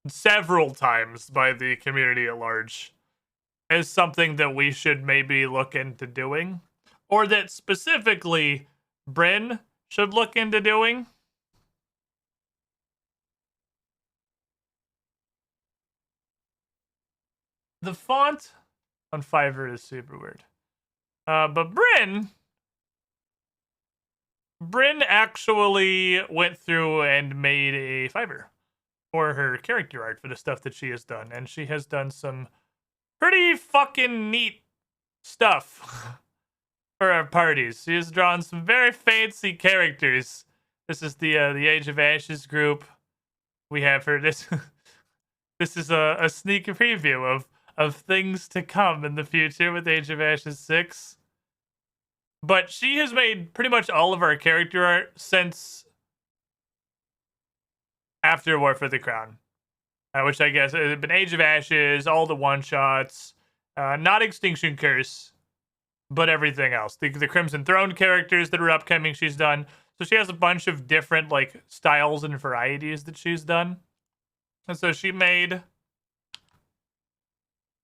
several times by the community at large as something that we should maybe look into doing. Or that specifically Bryn should look into doing. The font on Fiverr is super weird. But Bryn actually went through and made a Fiverr for her character art for the stuff that she has done. And she has done some pretty fucking neat stuff for our parties. She has drawn some very fancy characters. This is the Age of Ashes group. We have her. This is a sneak preview of things to come in the future with Age of Ashes 6. But she has made pretty much all of our character art since after War for the Crown. Which I guess has been Age of Ashes, all the one-shots, not Extinction Curse, but everything else. The Crimson Throne characters that are upcoming she's done. So she has a bunch of different like styles and varieties that she's done. And so she made...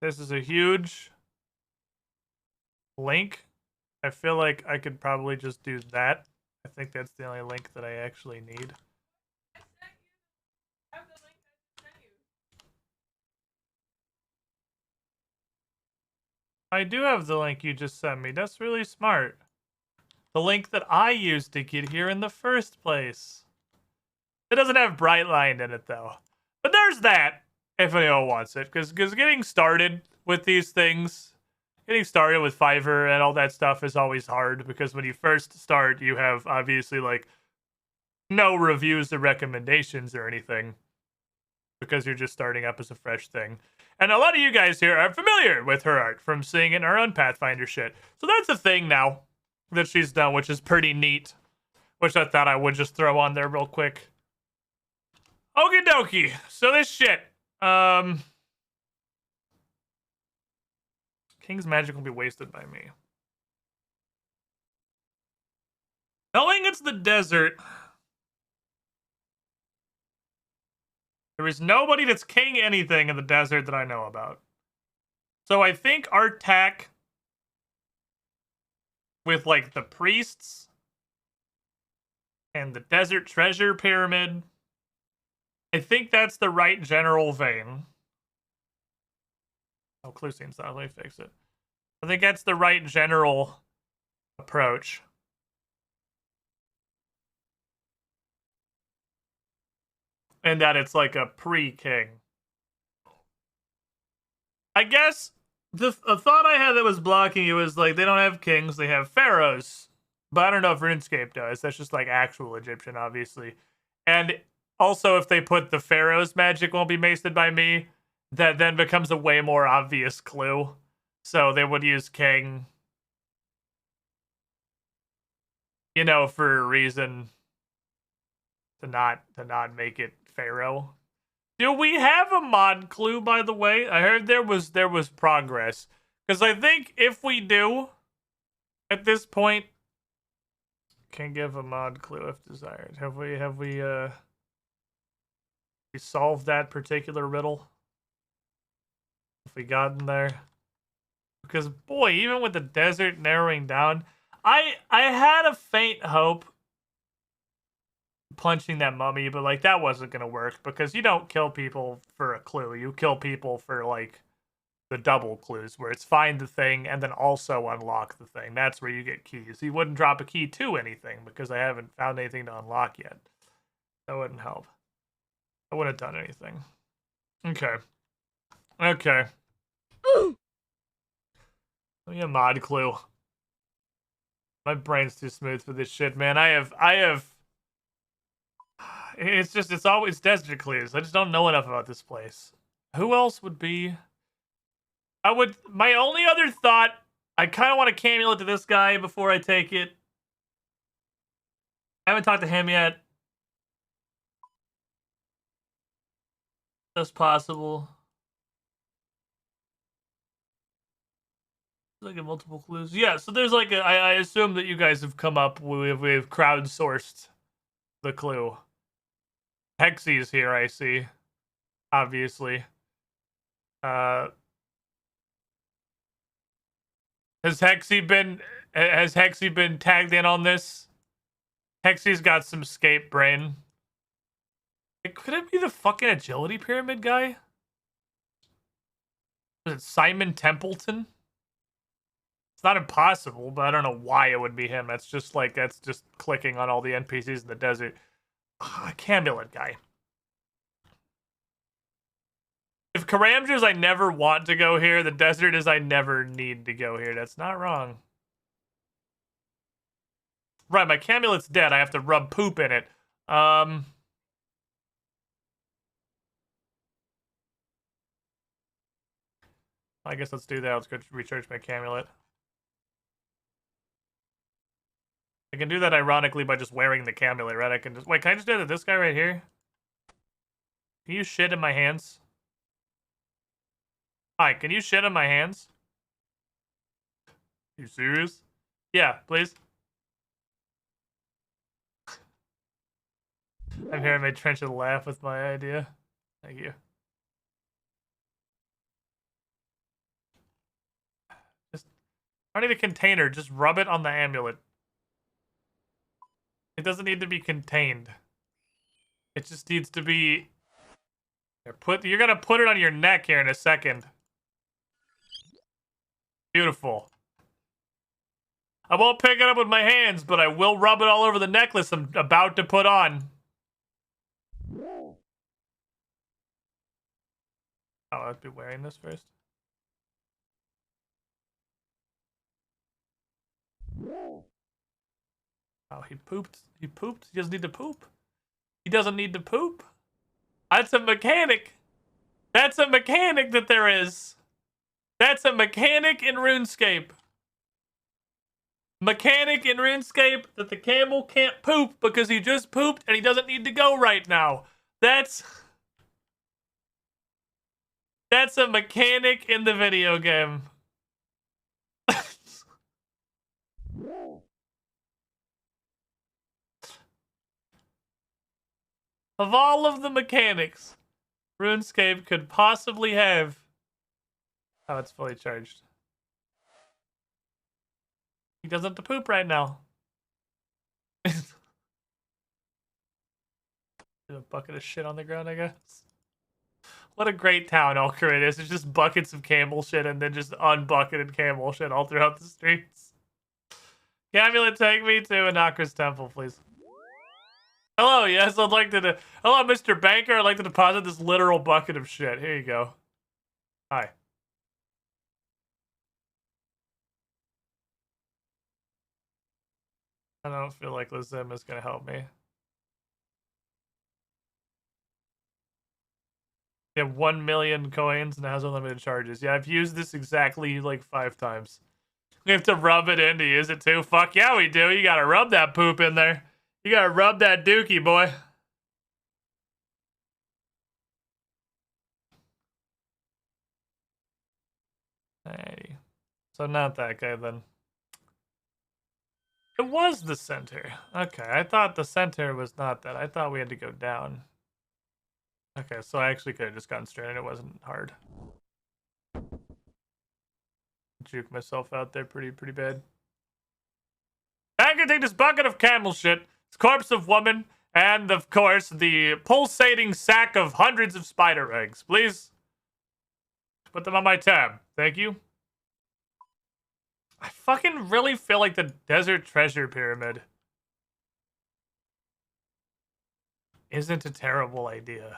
This is a huge link. I feel like I could probably just do that. I think that's the only link that I actually need. I do have the link you just sent me. That's really smart. The link that I used to get here in the first place. It doesn't have Brightline in it, though. But there's that. If anyone wants it, because getting started with these things, getting started with Fiverr and all that stuff is always hard, because when you first start, you have obviously like no reviews or recommendations or anything, because you're just starting up as a fresh thing. And a lot of you guys here are familiar with her art from seeing it in our own Pathfinder shit. So that's a thing now that she's done, which is pretty neat, which I thought I would just throw on there real quick. Okie dokie. So this shit. King's magic will be wasted by me. Knowing it's the desert, there is nobody that's king anything in the desert that I know about. So I think our tack with like the priests and the desert treasure pyramid, I think that's the right general vein. Oh, clue scene's not. Let me fix it. I think that's the right general approach. And that it's like a pre-king. I guess the thought I had that was blocking you was like, they don't have kings, they have pharaohs. But I don't know if RuneScape does. That's just like actual Egyptian, obviously. And also, if they put the pharaoh's magic won't be wasted by me, that then becomes a way more obvious clue. So they would use king, you know, for a reason to not make it pharaoh. Do we have a mod clue, by the way? I heard there was progress. Because I think if we do, at this point, can give a mod clue if desired. Have we solved that particular riddle? Have we gotten there? Because boy, even with the desert narrowing down, I had a faint hope punching that mummy, but like that wasn't gonna work because you don't kill people for a clue. You kill people for like the double clues, where it's find the thing and then also unlock the thing. That's where you get keys. You wouldn't drop a key to anything because I haven't found anything to unlock yet. That wouldn't help. I wouldn't have done anything. Okay. Okay. Let me a mod clue. My brain's too smooth for this shit, man. I have. It's always desert clues. I just don't know enough about this place. Who else would be? My only other thought, I kind of want to cameo it to this guy before I take it. I haven't talked to him yet. That's possible. Like multiple clues. Yeah, so there's like I assume that you guys have come up we've crowdsourced the clue. Hexy's here, I see. Obviously. Has Hexy been tagged in on this? Hexy's got some escape brain. Could it be the fucking agility pyramid guy? Is it Simon Templeton? It's not impossible, but I don't know why it would be him. That's just clicking on all the NPCs in the desert. Camulet guy. If Karamja is I never want to go here, the desert is I never need to go here. That's not wrong. Right, my Camulet's dead. I have to rub poop in it. I guess let's do that. Let's go recharge my Camulet. I can do that ironically by just wearing the Camulet, right? Can I just do that to this guy right here? Can you shit in my hands? Hi, can you shit in my hands? You serious? Yeah, please. I'm hearing my trenchant laugh with my idea. Thank you. I don't need a container. Just rub it on the amulet. It doesn't need to be contained. It just needs to be... You're gonna put it on your neck here in a second. Beautiful. I won't pick it up with my hands, but I will rub it all over the necklace I'm about to put on. Oh, I'd be wearing this first. Oh, he pooped. He pooped. He doesn't need to poop. He doesn't need to poop. That's a mechanic. That's a mechanic that there is. That's a mechanic in RuneScape. Mechanic in RuneScape that the camel can't poop because he just pooped and he doesn't need to go right now. That's a mechanic in the video game. Of all of the mechanics RuneScape could possibly have. Oh, it's fully charged. He doesn't have to poop right now. A bucket of shit on the ground, I guess. What a great town Ulcrit is. It's just buckets of camel shit and then just unbucketed camel shit all throughout the streets. Camulet, take me to Anakra's temple, please. Hello, yes, I'd like to... Hello, Mr. Banker. I'd like to deposit this literal bucket of shit. Here you go. Hi. I don't feel like Lizim is going to help me. You have 1 million coins and it has unlimited charges. Yeah, I've used this exactly like 5 times. We have to rub it in to use it too. Fuck yeah, we do. You gotta rub that poop in there. You gotta rub that dookie, boy. Hey. So not that guy then. It was the center. Okay, I thought the center was not that. I thought we had to go down. Okay, so I actually could have just gotten straight and it wasn't hard. Juke myself out there pretty bad. I can take this bucket of camel shit, this corpse of woman, and of course the pulsating sack of hundreds of spider eggs. Please Put them on my tab. Thank you. I fucking really feel like the Desert Treasure Pyramid isn't a terrible idea.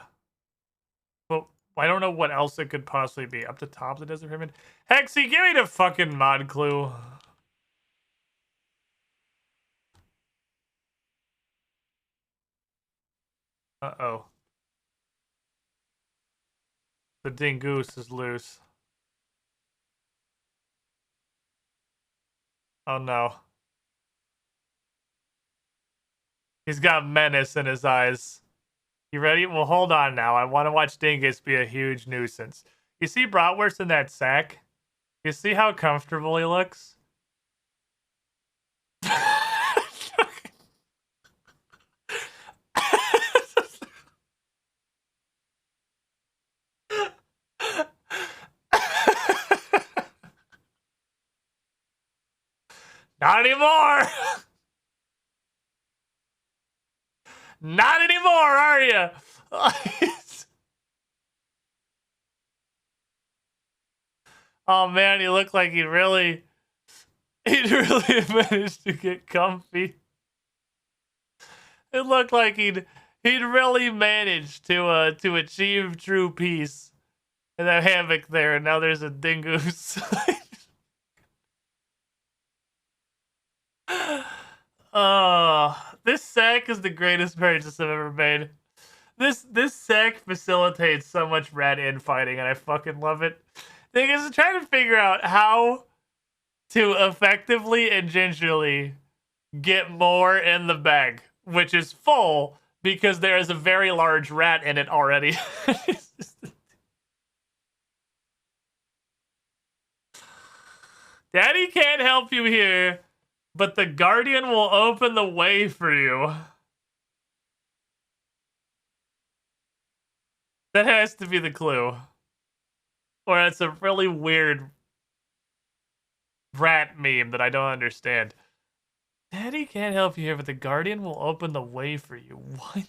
Well, I don't know what else it could possibly be. Up the top of the Desert Pyramid? Hexy, give me the fucking mod clue. Uh-oh. The dingoose is loose. Oh no. He's got menace in his eyes. You ready? Well, hold on now. I want to watch Dingus be a huge nuisance. You see Bratwurst in that sack? You see how comfortable he looks? Not anymore! Not anymore, are you? Oh man, he looked like he'd really managed to get comfy. It looked like he'd really managed to achieve true peace in that hammock there, and now there's a dingoose. This sack is the greatest purchase I've ever made. This sack facilitates so much rat infighting, and I fucking love it. Thing is, I'm trying to figure out how to effectively and gingerly get more in the bag, which is full because there is a very large rat in it already. Daddy can't help you here, but the Guardian will open the way for you. That has to be the clue. Or it's a really weird rat meme that I don't understand. Daddy can't help you here, but the Guardian will open the way for you. What?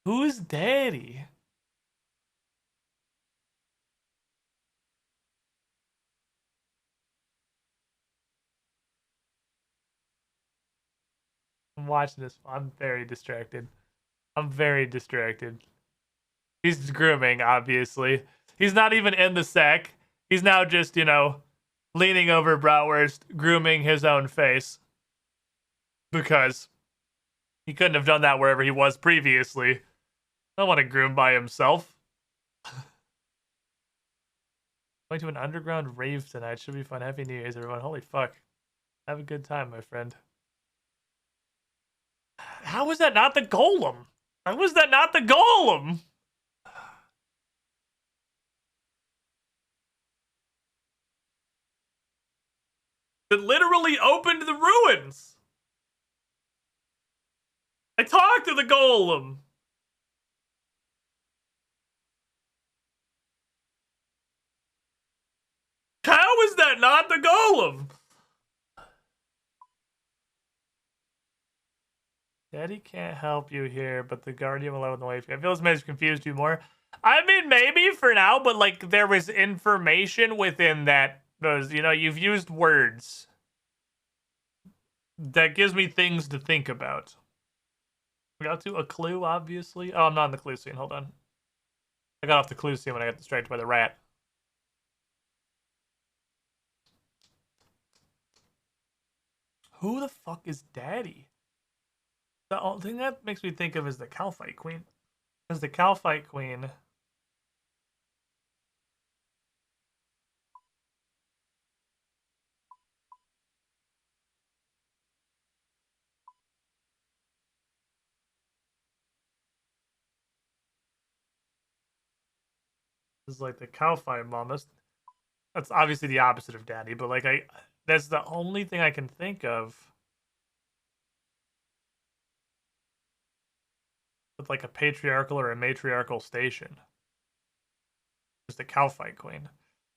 Who's Daddy? I'm watching this. I'm very distracted. I'm very distracted. He's grooming, obviously. He's not even in the sack. He's now just, you know, leaning over Bratwurst, grooming his own face. Because he couldn't have done that wherever he was previously. I don't want to groom by himself. Going to an underground rave tonight. Should be fun. Happy New Year's, everyone. Holy fuck. Have a good time, my friend. How was that not the golem? How was that not the golem? It literally opened the ruins. I talked to the golem. How is that not the golem? Daddy can't help you here, but the Guardian will open the way for you. I feel this may have confused you more. I mean, maybe for now, but like there was information within that. Those, you know, you've used words. That gives me things to think about. We got to a clue, obviously. Oh, I'm not in the clue scene. Hold on. I got off the clue scene when I got distracted by the rat. Who the fuck is Daddy? The only thing that makes me think of is the Calphite Queen. Because the Calphite Queen... is like the Calphite mom. That's obviously the opposite of Daddy, but like that's the only thing I can think of with like a patriarchal or a matriarchal station. Just the Calphite Queen.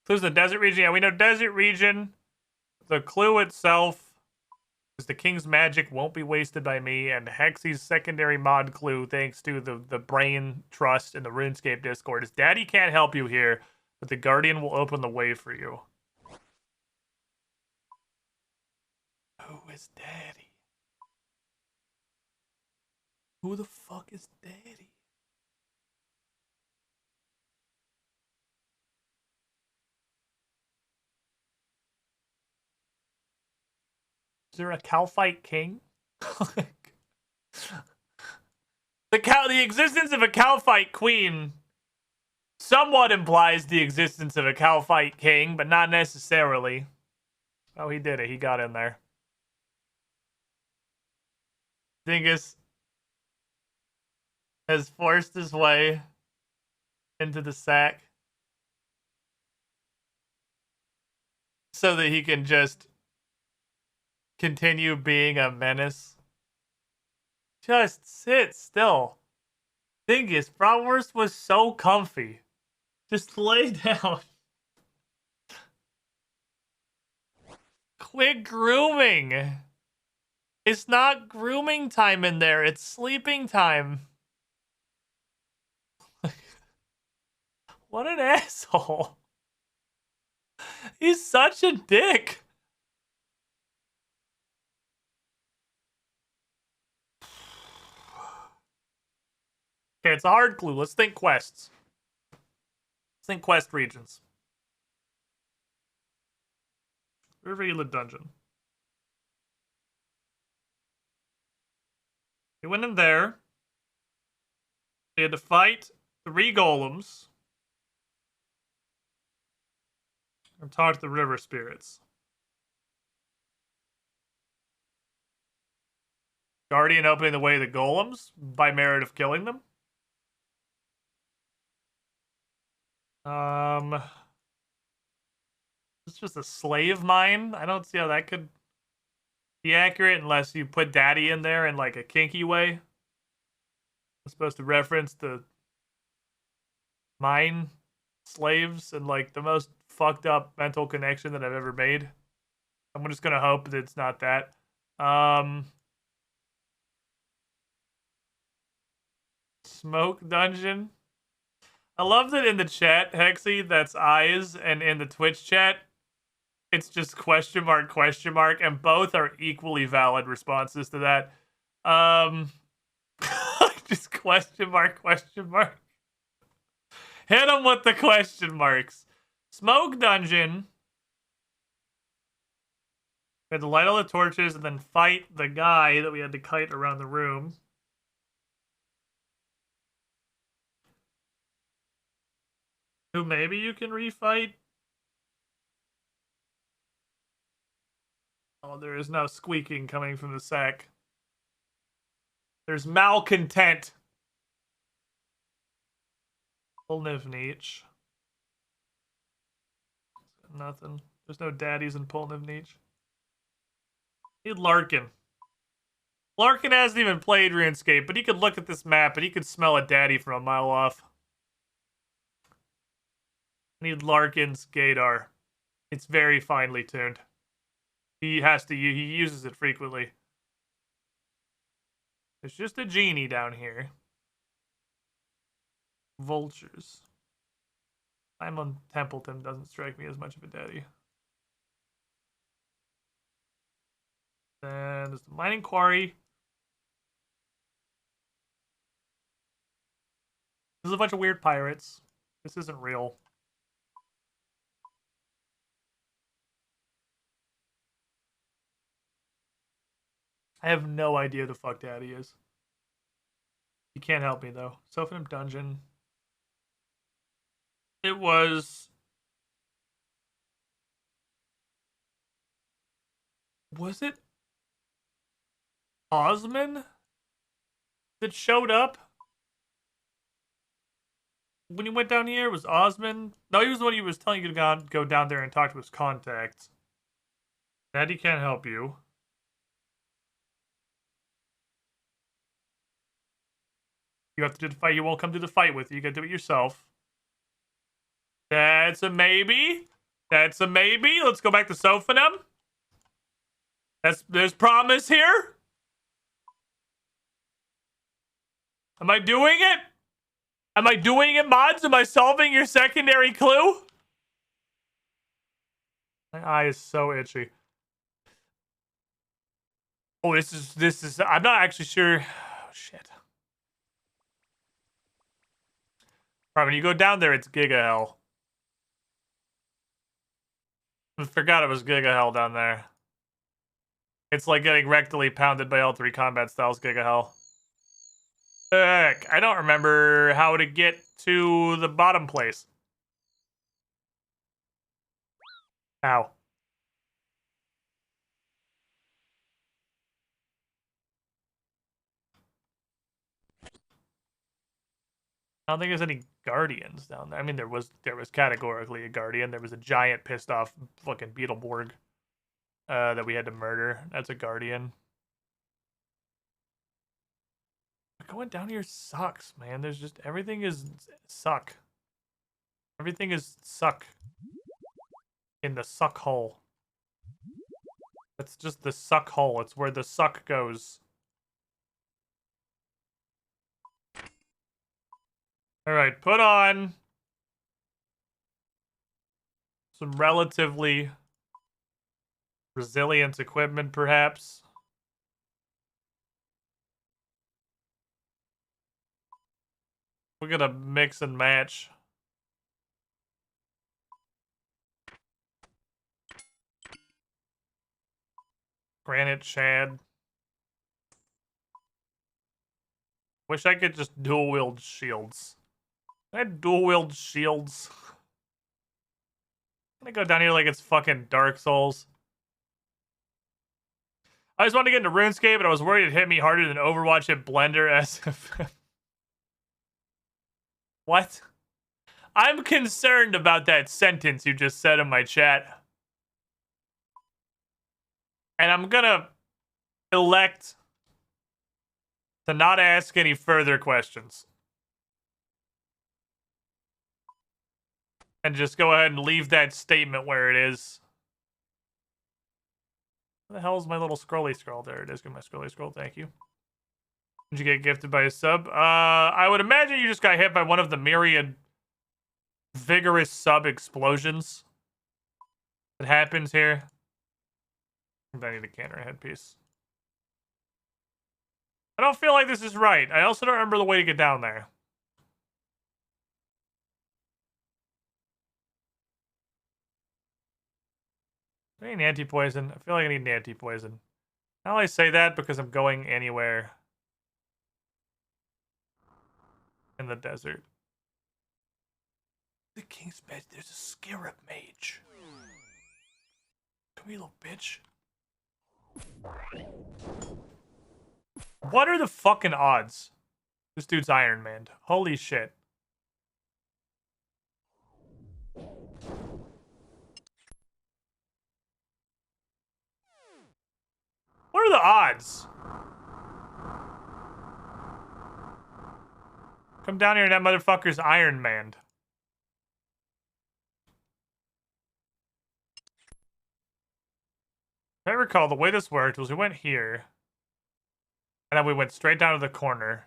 Clues the desert region. Yeah, we know desert region. The clue itself is the king's magic won't be wasted by me, and Hexy's secondary mod clue, thanks to the brain trust in the RuneScape Discord, is Daddy can't help you here, but the Guardian will open the way for you. Who is Daddy? Who the fuck is Daddy? Is there a Calphite king? The existence of a Calphite queen somewhat implies the existence of a Calphite king, but not necessarily. Oh, he did it. He got in there. Dingus has forced his way into the sack so that he can just continue being a menace. Just sit still. Dingus, Bratwurst was so comfy. Just lay down. Quit grooming. It's not grooming time in there. It's sleeping time. What an asshole. He's such a dick. Okay, it's a hard clue. Let's think quests. Let's think quest regions. River Eula Dungeon. He went in there. He had to fight 3 golems. And talk to the river spirits. Guardian opening the way to the golems by merit of killing them. It's just a slave mine. I don't see how that could be accurate unless you put Daddy in there in like a kinky way. It's supposed to reference the mine slaves and like the most fucked up mental connection that I've ever made. I'm just gonna hope that it's not that. Smoke dungeon. I love that in the chat, Hexy, that's eyes, and in the Twitch chat, it's just question mark, and both are equally valid responses to that. Just question mark. Hit him with the question marks. Smoke dungeon. We had to light all the torches and then fight the guy that we had to kite around the room. Who maybe you can refight? Oh, there is no squeaking coming from the sack. There's malcontent. Polnivneach. Nothing. There's no daddies in Polnivneach. Need Larkin. Larkin hasn't even played RuneScape, but he could look at this map and he could smell a daddy from a mile off. Need Larkin's Gaydar. It's very finely tuned. He uses it frequently. There's just a genie down here. Vultures. Simon Templeton doesn't strike me as much of a daddy. Then there's the mining quarry. There's a bunch of weird pirates. This isn't real. I have no idea who the fuck Daddy is. You can't help me, though. Sophanum Dungeon. It was... Was it Osman that showed up? When you went down here, it was Osman? No, he was the one who was telling you to go down there and talk to his contacts. Daddy can't help you. You have to do the fight. He won't come do the fight with you. You gotta do it yourself. That's a maybe. That's a maybe. Let's go back to Sophanum. There's promise here. Am I doing it? Am I doing it, mods? Am I solving your secondary clue? My eye is so itchy. Oh, this is. I'm not actually sure. Oh, shit. Right, when you go down there, it's Giga Hell. I forgot it was Giga Hell down there. It's like getting rectally pounded by all 3 combat styles Giga Hell. Heck, I don't remember how to get to the bottom place. Ow. I don't think there's any guardians down there. I mean, there was categorically a guardian. There was a giant pissed off fucking Beetleborg that we had to murder. That's a guardian. Going down here sucks, man. There's just everything is suck. Everything is suck. In the suck hole. That's just the suck hole. It's where the suck goes. Alright, put on some relatively resilient equipment, perhaps. We're gonna mix and match. Granite Shad. Wish I could just dual wield shields. I had dual wield shields. I'm gonna go down here like it's fucking Dark Souls. I just wanted to get into RuneScape, but I was worried it hit me harder than Overwatch at Blender SFM. What? I'm concerned about that sentence you just said in my chat. And I'm gonna elect to not ask any further questions. And just go ahead and leave that statement where it is. Where the hell is my little scrolly scroll? There it is. Get my scrolly scroll. Thank you. Did you get gifted by a sub? I would imagine you just got hit by one of the myriad vigorous sub explosions that happens here. I need a canner headpiece. I don't feel like this is right. I also don't remember the way to get down there. I need an anti-poison. I feel like I need an anti-poison. Now I say that because I'm going anywhere in the desert. The King's Bed, there's a scarab mage. Come here, little bitch. What are the fucking odds? This dude's Iron Man. Holy shit. What are the odds? Come down here and that motherfucker's Iron Man. If I recall, the way this worked was we went here. And then we went straight down to the corner.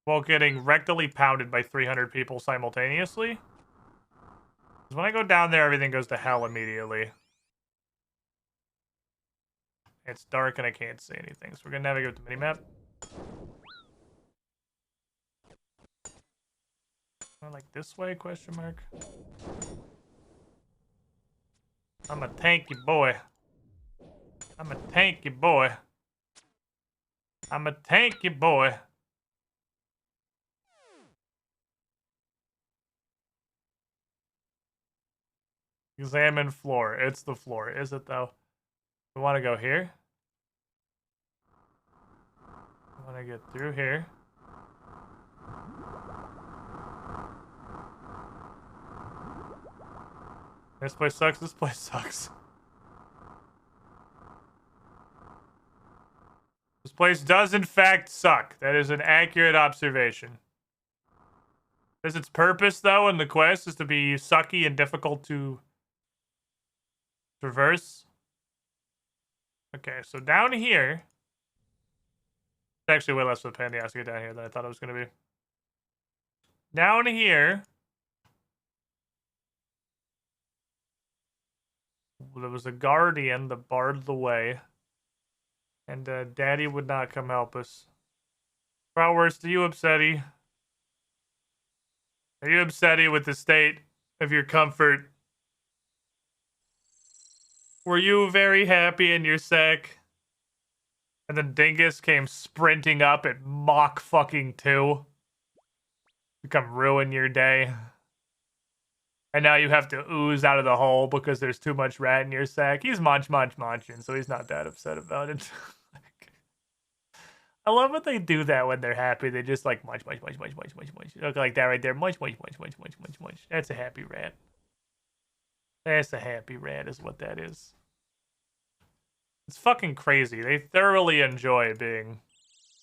While getting rectally pounded by 300 people simultaneously. Because when I go down there, everything goes to hell immediately. It's dark and I can't see anything. So we're going to navigate with the minimap. Like this way, question mark? I'm a tanky boy. I'm a tanky boy. I'm a tanky boy. Examine floor. It's the floor. Is it though? We want to go here. I want to get through here. This place sucks. This place sucks. This place does in fact suck. That is an accurate observation. Is its purpose, though, in the quest is to be sucky and difficult to traverse? Okay, so down here... It's actually way less of a pain in the ass to get down here than I thought it was going to be. Down here... there was a guardian that barred the way. And Daddy would not come help us. Bratwurst, are you upsetty? Are you upsetty with the state of your comfort? Were you very happy in your sack? And then Dingus came sprinting up at Mach fucking 2. To come ruin your day. And now you have to ooze out of the hole because there's too much rat in your sack. He's munching, so he's not that upset about it. I love when they do that when they're happy. They just like munch. Look like that right there. Munch. That's a happy rat. That's a happy rat is what that is. It's fucking crazy. They thoroughly enjoy being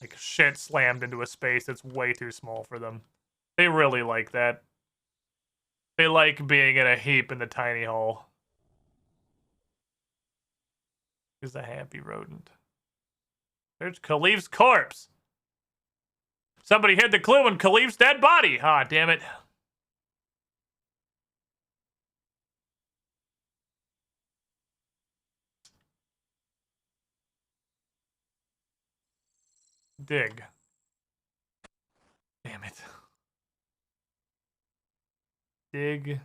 like shit slammed into a space that's way too small for them. They really like that. They like being in a heap in the tiny hole. He's a happy rodent. There's Khalif's corpse. Somebody hid the clue in Khalif's dead body. Ah, damn it. Dig. Damn it. Dig.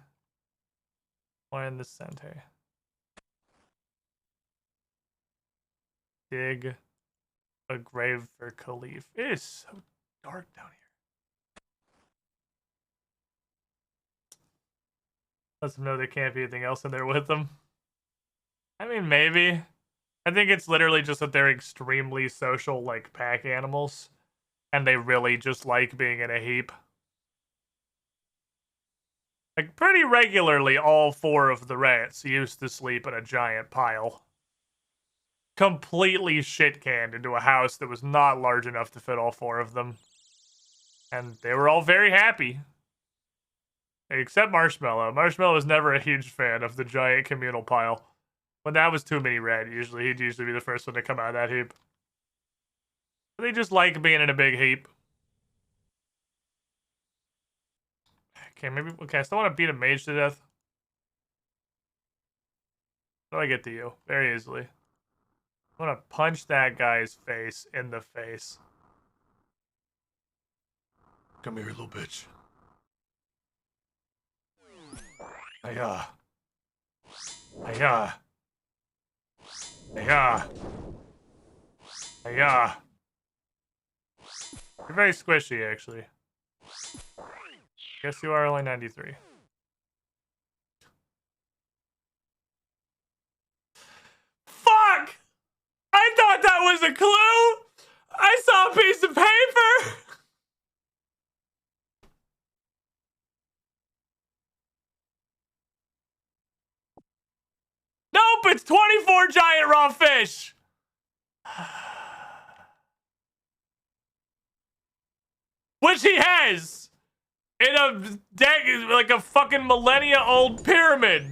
One in the center. Dig a grave for Khalif. It is so dark down here. Lets them know there can't be anything else in there with them. I mean, maybe. I think it's literally just that they're extremely social, like, pack animals. And they really just like being in a heap. Like, pretty regularly, all 4 of the rats used to sleep in a giant pile. Completely shit-canned into a house that was not large enough to fit all 4 of them. And they were all very happy. Except Marshmallow. Marshmallow was never a huge fan of the giant communal pile. When that was too many rat, he'd usually be the first one to come out of that heap. But they just like being in a big heap. Okay, I still want to beat a mage to death. How do I get to you? Very easily. I want to punch that guy's face in the face. Come here, little bitch. Hiya. Hiya. Hiya. Hiya. You're very squishy, actually. Guess you are only 93. Fuck! I thought that was a clue! I saw a piece of paper! Nope, it's 24 giant raw fish! Which he has! In a deck, like a fucking millennia-old pyramid.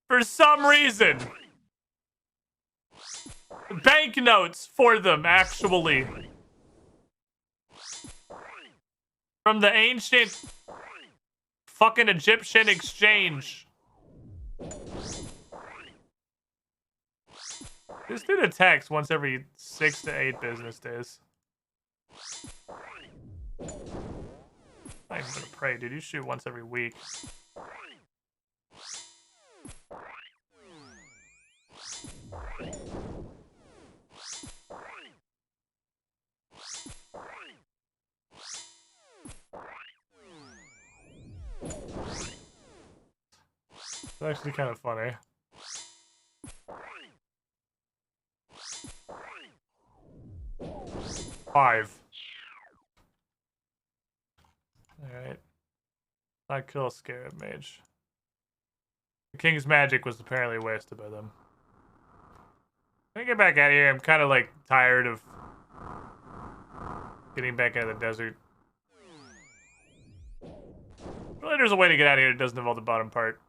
For some reason. Banknotes for them, actually. From the ancient fucking Egyptian exchange. This dude attacks once every 6 to 8 business days. I'm gonna pray, dude. You shoot once every week. It's actually kind of funny. Five. Alright. Not kill a Scarab Mage. The King's magic was apparently wasted by them. Let me get back out of here. I'm kind of like tired of getting back out of the desert. Really, there's a way to get out of here that doesn't involve the bottom part.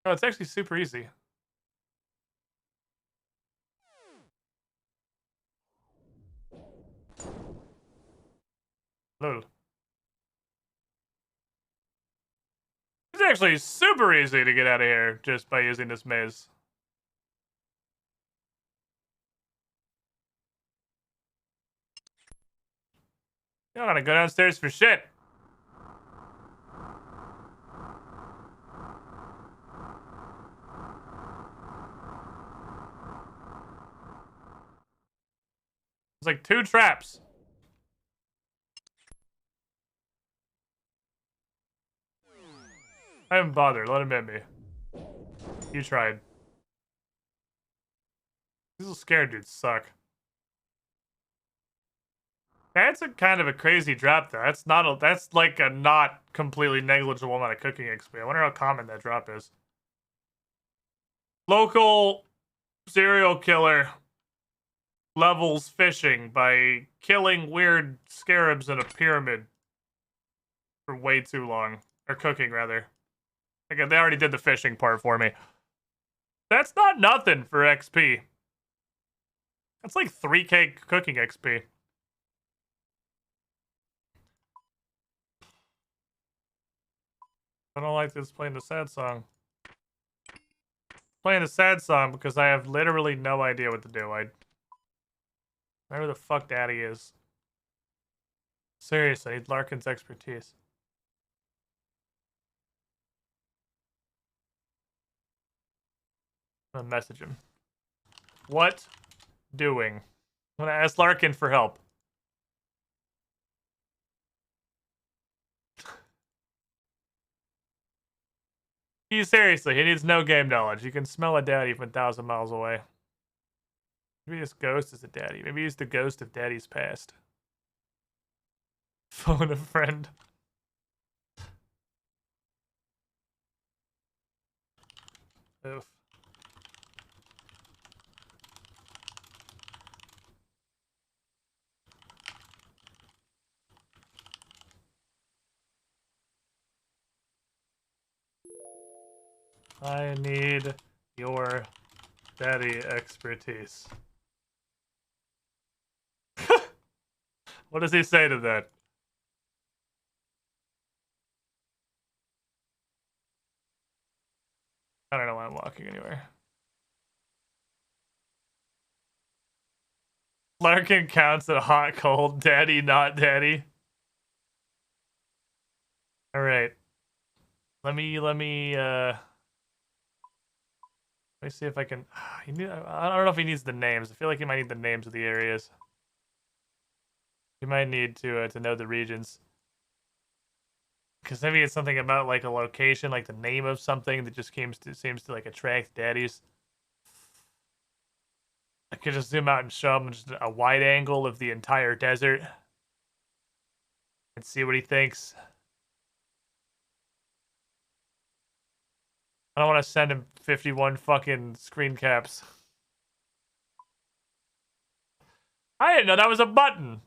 Oh, it's actually super easy. Lol. actually super easy to get out of here just by using this maze. You don't gotta go downstairs for shit. It's like 2 traps. I haven't bothered. Let him hit me. You tried. These little scared dudes suck. That's a kind of a crazy drop, though. That's not. That's like a not completely negligible amount of cooking XP. I wonder how common that drop is. Local serial killer levels fishing by killing weird scarabs in a pyramid for way too long. Or cooking, rather. Okay, they already did the fishing part for me. That's not nothing for XP. That's like 3k cooking XP. I don't like this playing the sad song. Playing the sad song because I have literally no idea what to do. Where the fuck Daddy is. Seriously, I need Larkin's expertise. I'm gonna message him. What doing? I'm gonna ask Larkin for help. Seriously, he needs no game knowledge. You can smell a daddy from 1,000 miles away. Maybe this ghost is a daddy. Maybe he's the ghost of daddy's past. Phone a friend. Oof. I need your daddy expertise. What does he say to that? I don't know why I'm walking anywhere. Larkin counts at hot, cold, daddy, not daddy. All right. Let me see if I can. I don't know if he needs the names. I feel like he might need the names of the areas. He might need to know the regions. Because maybe it's something about like a location, like the name of something that just seems to like attract daddies. I could just zoom out and show him just a wide angle of the entire desert and see what he thinks. I don't want to send him 51 fucking screen caps. I didn't know that was a button.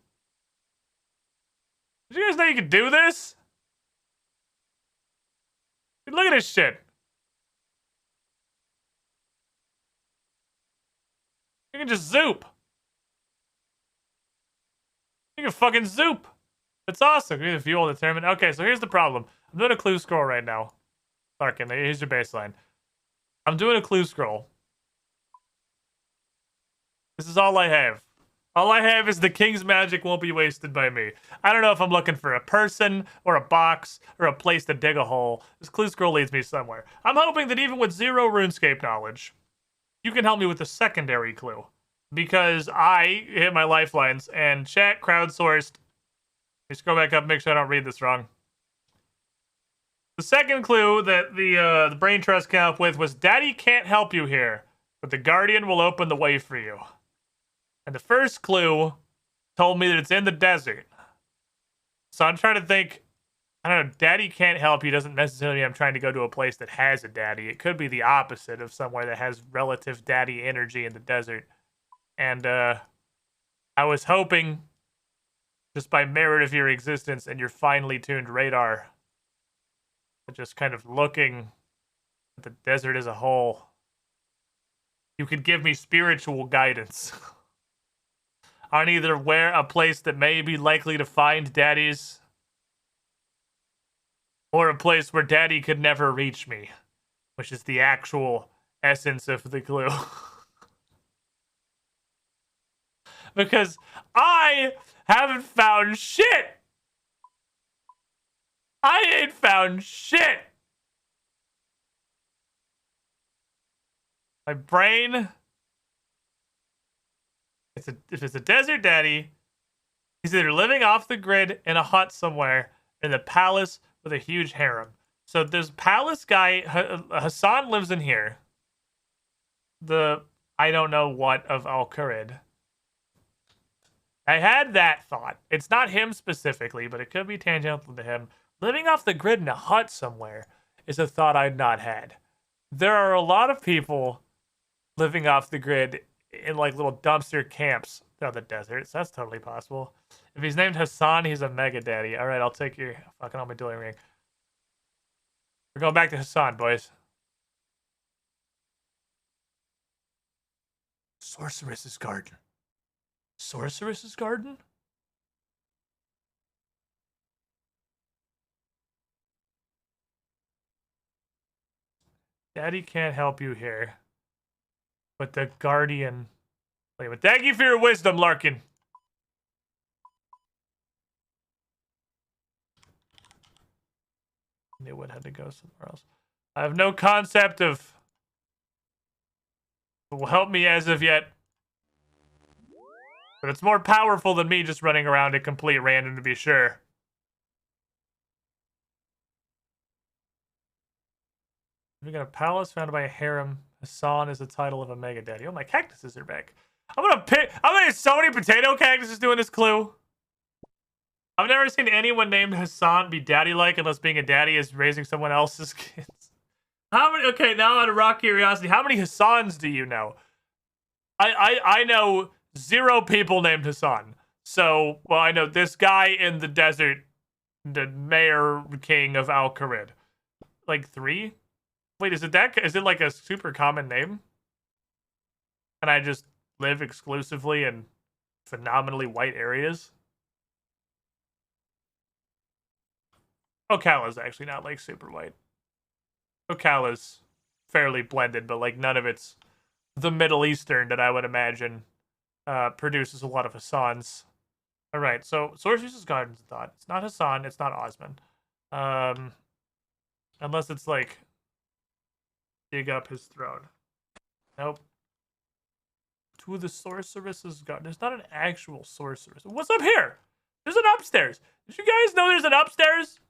Did you guys know you could do this? Dude, look at this shit. You can just zoop. You can fucking zoop. That's awesome. Give me the fuel determined. Okay, so here's the problem. I'm doing a clue scroll right now. Larkin, here's your baseline. I'm doing a clue scroll. This is all I have. All I have is the king's magic won't be wasted by me. I don't know if I'm looking for a person or a box or a place to dig a hole. This clue scroll leads me somewhere. I'm hoping that even with 0 RuneScape knowledge, you can help me with the secondary clue. Because I hit my lifelines and chat crowdsourced. Let me scroll back up, make sure I don't read this wrong. The second clue that the brain trust came up with was Daddy can't help you here, but the Guardian will open the way for you. And the first clue told me that it's in the desert. So I'm trying to think, I don't know, Daddy can't help you doesn't necessarily mean I'm trying to go to a place that has a daddy. It could be the opposite of somewhere that has relative daddy energy in the desert. And I was hoping, just by merit of your existence and your finely tuned radar, just kind of looking at the desert as a whole, you could give me spiritual guidance on either where a place that may be likely to find daddies, Or a place where daddy could never reach me, which is the actual essence of the clue. Because I haven't found shit. I ain't found shit. My brain. If it's a desert daddy, he's either living off the grid in a hut somewhere in the palace with a huge harem. So there's palace guy. Hassan lives in here. The I don't know what of Al-Qarid. I had that thought. It's not him specifically, but it could be tangential to him. Living off the grid in a hut somewhere is a thought I'd not had. There are a lot of people living off the grid in like little dumpster camps throughout the desert, so that's totally possible. If he's named Hassan, he's a mega daddy. All right, I'll take your fucking on my dueling ring. We're going back to Hassan, boys. Sorceress's garden. Sorceress's garden? Daddy can't help you here. But the guardian... Wait, but thank you for your wisdom, Larkin. Knew it had to go somewhere else. I have no concept of what will help me as of yet. But it's more powerful than me just running around at complete random to be sure. We got a palace founded by a harem. Hassan is the title of a mega daddy. Oh, my cactuses are back. I'm gonna get so many potato cactuses doing this clue. I've never seen anyone named Hassan be daddy-like unless being a daddy is raising someone else's kids. How many? Okay, now out of raw curiosity, how many Hassans do you know? I know 0 people named Hassan. So, well, I know this guy in the desert, the mayor king of Al-Qarid. Like 3? Wait, is it like a super common name? And I just live exclusively in phenomenally white areas? Ocala's actually not like super white. Ocala's fairly blended, but like none of it's the Middle Eastern that I would imagine produces a lot of Hassans. All right, so Sorceress's Garden's a thought. It's not Hassan. It's not Osman. Unless it's like dig up his throne. Nope. To the Sorceress's Garden. There's not an actual sorceress. What's up here? There's an upstairs. Did you guys know there's an upstairs?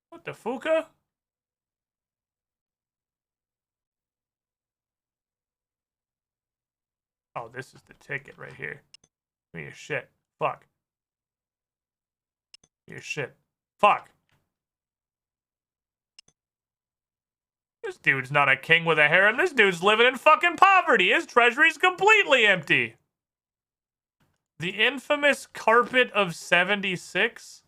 What the fuka? Oh, this is the ticket right here. Give me your shit. Fuck. Your shit. Fuck. This dude's not a king with a harem. This dude's living in fucking poverty. His treasury's completely empty. The infamous carpet of 76?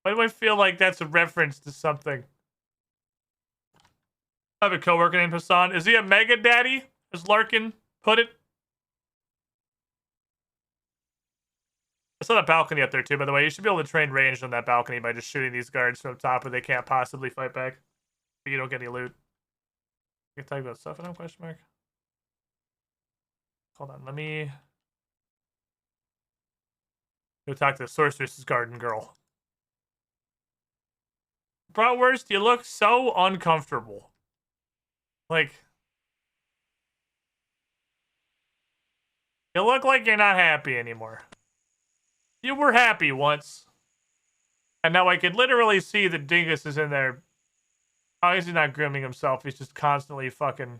Why do I feel like that's a reference to something? I have a coworker named Hassan. Is he a mega daddy? As Larkin put it? I saw that balcony up there too, by the way. You should be able to train ranged on that balcony by just shooting these guards from top where they can't possibly fight back. But you don't get any loot. You can talk about stuff now, question mark? Hold on, let me go talk to the Sorceress's Garden girl. Bratwurst, you look so uncomfortable. Like, you look like you're not happy anymore. You were happy once. And now I could literally see that Dingus is in there. Oh, he's not grooming himself. He's just constantly fucking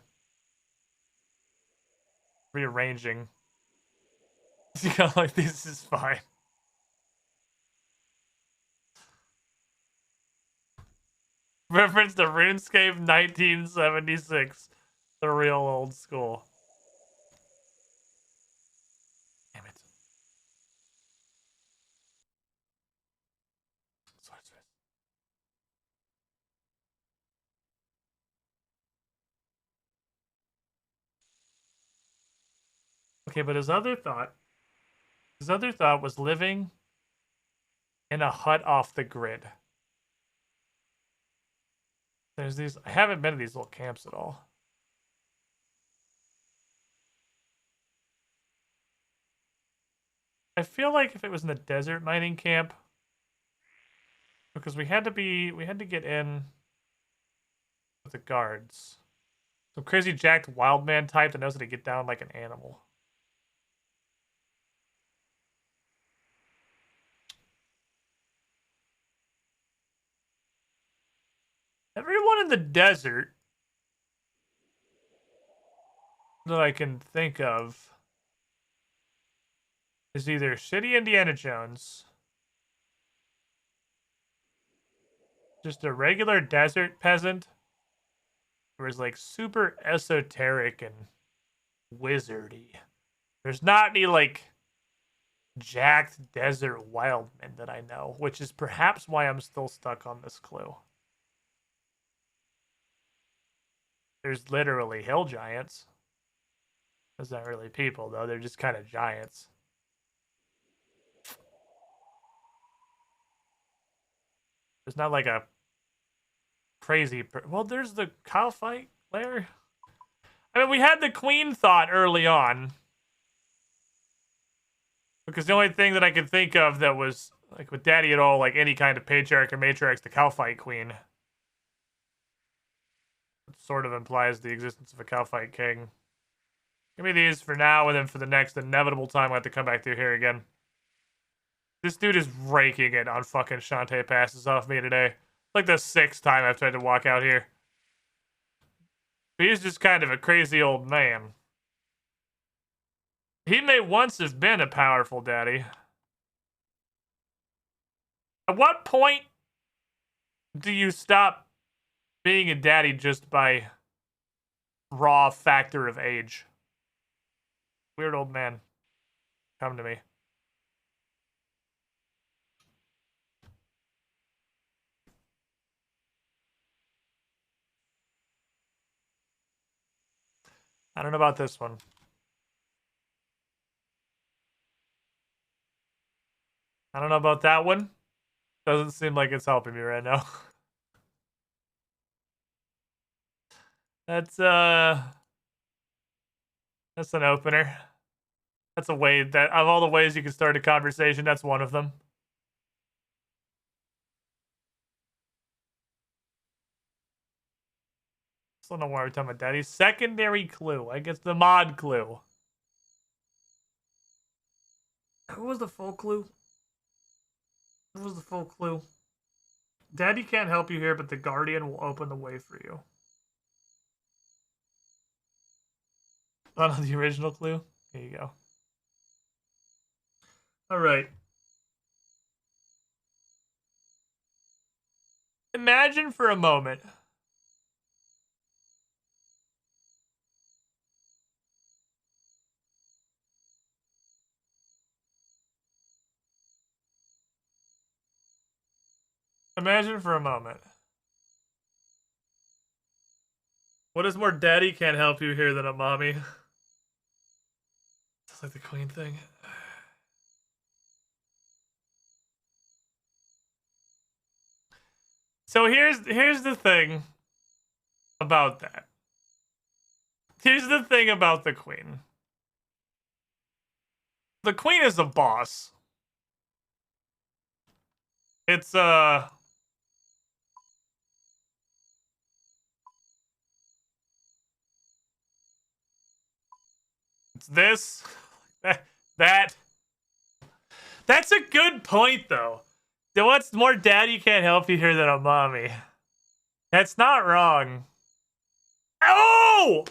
rearranging. He's kind of like, this is fine. Reference to RuneScape 1976. The real old school. Damn it. Sorceress. Okay, but his other thought was living in a hut off the grid. There's these, I haven't been to these little camps at all. I feel like if it was in the desert mining camp, because we had to get in with the guards. Some crazy jacked wild man type that knows how to get down like an animal. Everyone in the desert that I can think of is either shitty Indiana Jones, just a regular desert peasant, or is like super esoteric and wizardy. There's not any like jacked desert wildmen that I know, which is perhaps why I'm still stuck on this clue. There's literally hill giants. Those aren't really people, though. They're just kind of giants. There's not like a crazy... Well, there's the cow fight lair. I mean, we had the queen thought early on. Because the only thing that I could think of that was, like, with Daddy at all, like any kind of patriarch or matriarch's the cow fight queen. It sort of implies the existence of a cow fight king. Give me these for now, and then for the next inevitable time I have to come back through here again. This dude is raking it on fucking Shantae passes off me today. Like the 6th time I've tried to walk out here. He's just kind of a crazy old man. He may once have been a powerful daddy. At what point do you stop being a daddy just by raw factor of age? Weird old man. Come to me. I don't know about this one. I don't know about that one. Doesn't seem like it's helping me right now. That's an opener. That's a way that, of all the ways you can start a conversation, that's one of them. Still don't know why we're talking about daddy. Secondary clue. I guess the mod clue. What was the full clue? What was the full clue? Daddy can't help you here, but the guardian will open the way for you. Not on the original clue? Here you go. Alright. Imagine for a moment. Imagine for a moment. What is more daddy can't help you here than a mommy? It's like the queen thing. So here's the thing about that. Here's the thing about the queen. The queen is a boss. It's it's this that that's a good point though. What's more daddy can't help you here than a mommy? That's not wrong. Oh!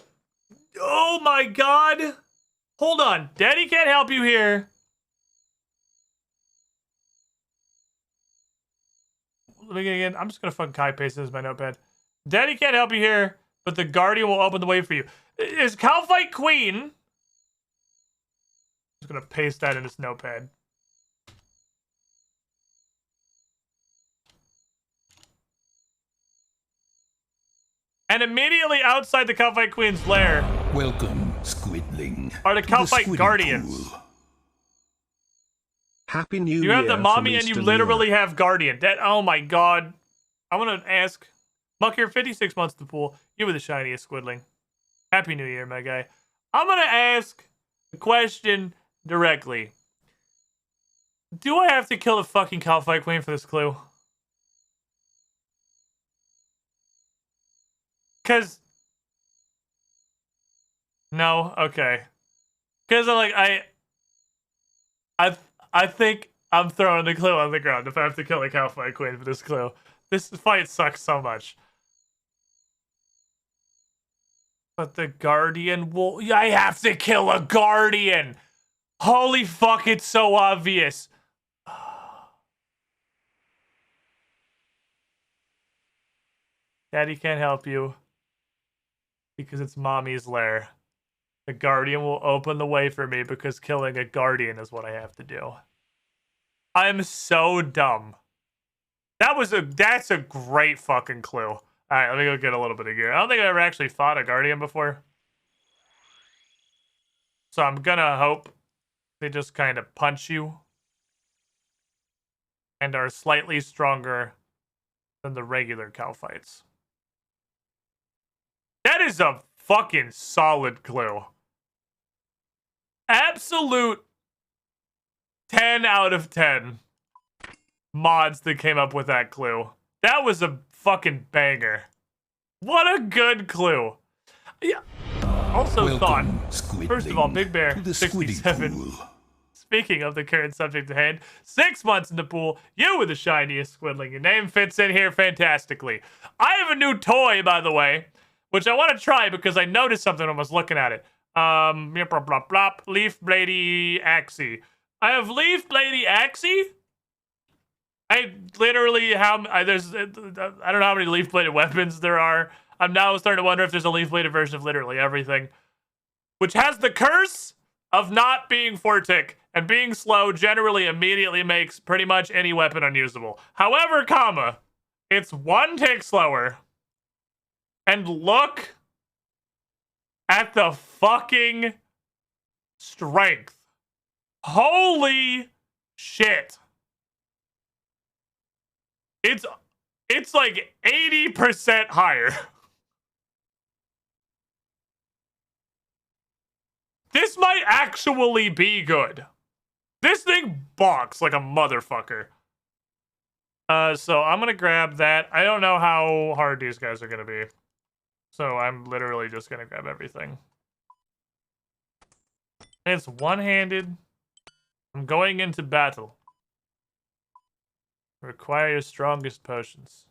Oh my god! Hold on. Daddy can't help you here. Let me get again. I'm just gonna fucking copy paste this as my notepad. Daddy can't help you here, but the guardian will open the way for you. Is Cowfight Queen? I'm just gonna paste that in this notepad. And immediately outside the Cowfight Queen's lair. Welcome, Squid. squidling. are the to Calphite squiddy Guardians. pool. Happy New Year. You have the from mommy and you Mr. literally Neil. have Guardian. That, oh my god. I'm gonna ask Muck, you're 56 months to the pool. You were the shiniest squidling. Happy New Year, my guy. I'm gonna ask the question directly. Do I have to kill the fucking Calphite Queen for this clue? Cause no, okay. Cause I think I'm throwing the clue on the ground if I have to kill a Calphite Queen for this clue. This fight sucks so much. But the Guardian will... I have to kill a Guardian! Holy fuck, it's so obvious. Daddy can't help you. Because it's Mommy's lair. The Guardian will open the way for me because killing a Guardian is what I have to do. I'm so dumb. That's a great fucking clue. Alright, let me go get a little bit of gear. I don't think I ever actually fought a Guardian before. So I'm gonna hope they just kind of punch you. And are slightly stronger than the regular Calphites. That is a fucking solid clue. Absolute 10 out of 10 mods that came up with that clue. That was a fucking banger. What a good clue. Yeah. Also thought, first of all, Big Bear, 67. Speaking of the current subject at hand, 6 months in the pool, you were the shiniest squidling. Your name fits in here fantastically. I have a new toy, by the way, which I want to try because I noticed something when I was looking at it. Leaf Bladey Axie. I have Leaf Bladey Axie. I literally I don't know how many leaf bladed weapons there are. I'm now starting to wonder if there's a leaf bladed version of literally everything, which has the curse of not being 4-tick and being slow. Generally, immediately makes pretty much any weapon unusable. However, comma, it's 1 tick slower. And look at the fucking strength. Holy shit. It's like 80% higher. This might actually be good. This thing bonks like a motherfucker. So I'm gonna grab that. I don't know how hard these guys are gonna be. So I'm literally just gonna grab everything. It's one-handed. I'm going into battle. Require your strongest potions.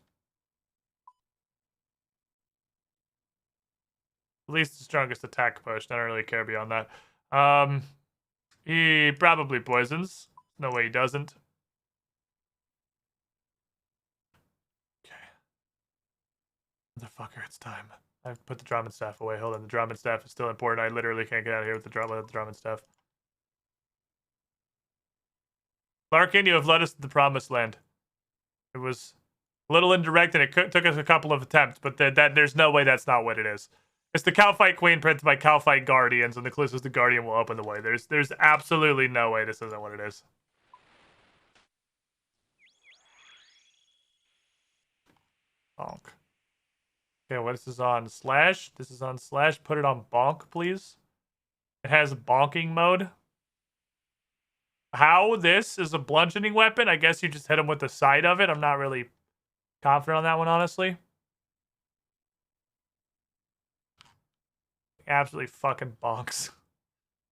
At least the strongest attack potion. I don't really care beyond that. He probably poisons. No way he doesn't. Okay. Motherfucker, it's time. I've put the Drummond staff away. Hold on, the Drummond staff is still important. I literally can't get out of here with the Drummond staff. Larkin, you have led us to the promised land. It was a little indirect, and it took us a couple of attempts, but there's no way that's not what it is. It's the Calphite Queen printed by Calphite Guardians, and the clue says the Guardian will open the way. There's absolutely no way this isn't what it is. Bonk. Okay, what is this on? Slash? This is on slash. Put it on bonk, please. It has bonking mode. How this is a bludgeoning weapon? I guess you just hit him with the side of it. I'm not really confident on that one, honestly. Absolutely fucking bonks.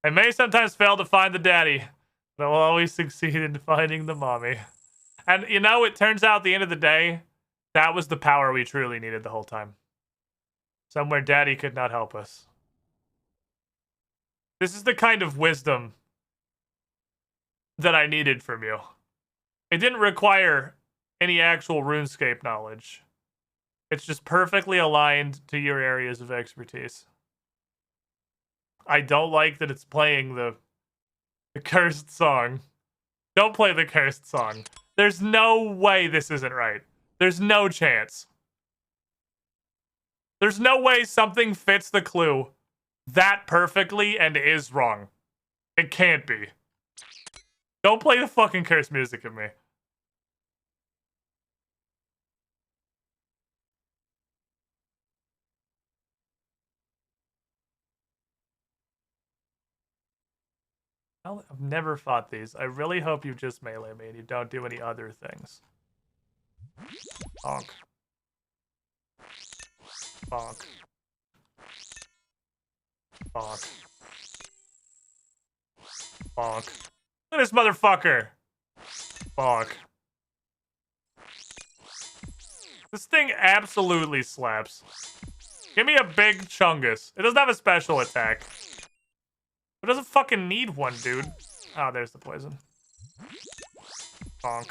I may sometimes fail to find the daddy, but I will always succeed in finding the mommy. And, you know, it turns out at the end of the day, that was the power we truly needed the whole time. Somewhere daddy could not help us. This is the kind of wisdom that I needed from you. It didn't require any actual RuneScape knowledge. It's just perfectly aligned to your areas of expertise. I don't like that it's playing the cursed song. Don't play the cursed song. There's no way this isn't right. There's no chance. There's no way something fits the clue that perfectly and is wrong. It can't be. Don't play the fucking curse music at me. I've never fought these. I really hope you just melee me and you don't do any other things. Bonk. Bonk. Bonk. Bonk. Look at this motherfucker. Bonk. This thing absolutely slaps. Give me a big chungus. It doesn't have a special attack. It doesn't fucking need one, dude. Oh, there's the poison. Bonk.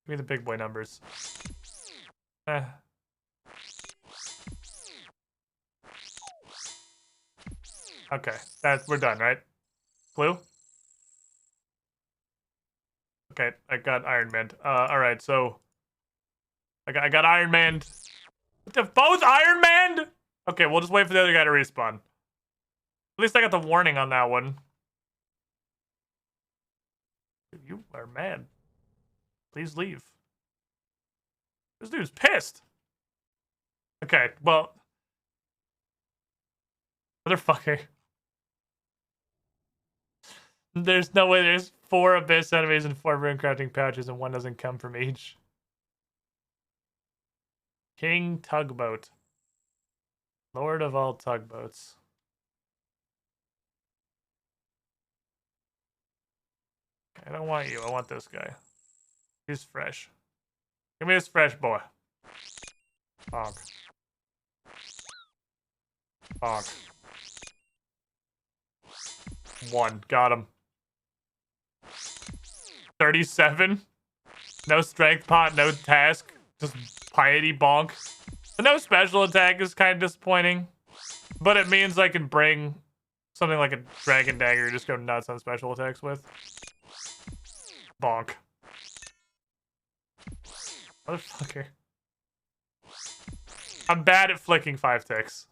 Give me the big boy numbers. Okay, we're done, right? Clue? Okay, I got Iron Man. Alright, so I got Iron Man. Both Iron Man? Okay, we'll just wait for the other guy to respawn. At least I got the warning on that one. You are mad. Please leave. This dude's pissed. Okay, well. Motherfucker. There's no way there's 4 Abyss enemies and 4 rune crafting pouches and one doesn't come from each. King Tugboat. Lord of all tugboats. I don't want you. I want this guy. He's fresh. Give me this fresh boy. Bonk. Bonk. 1. Got him. 37. No strength pot, no task. Just piety bonk. The no special attack is kind of disappointing. But it means I can bring something like a dragon dagger and just go nuts on special attacks with. Bonk. Motherfucker. I'm bad at flicking 5 ticks.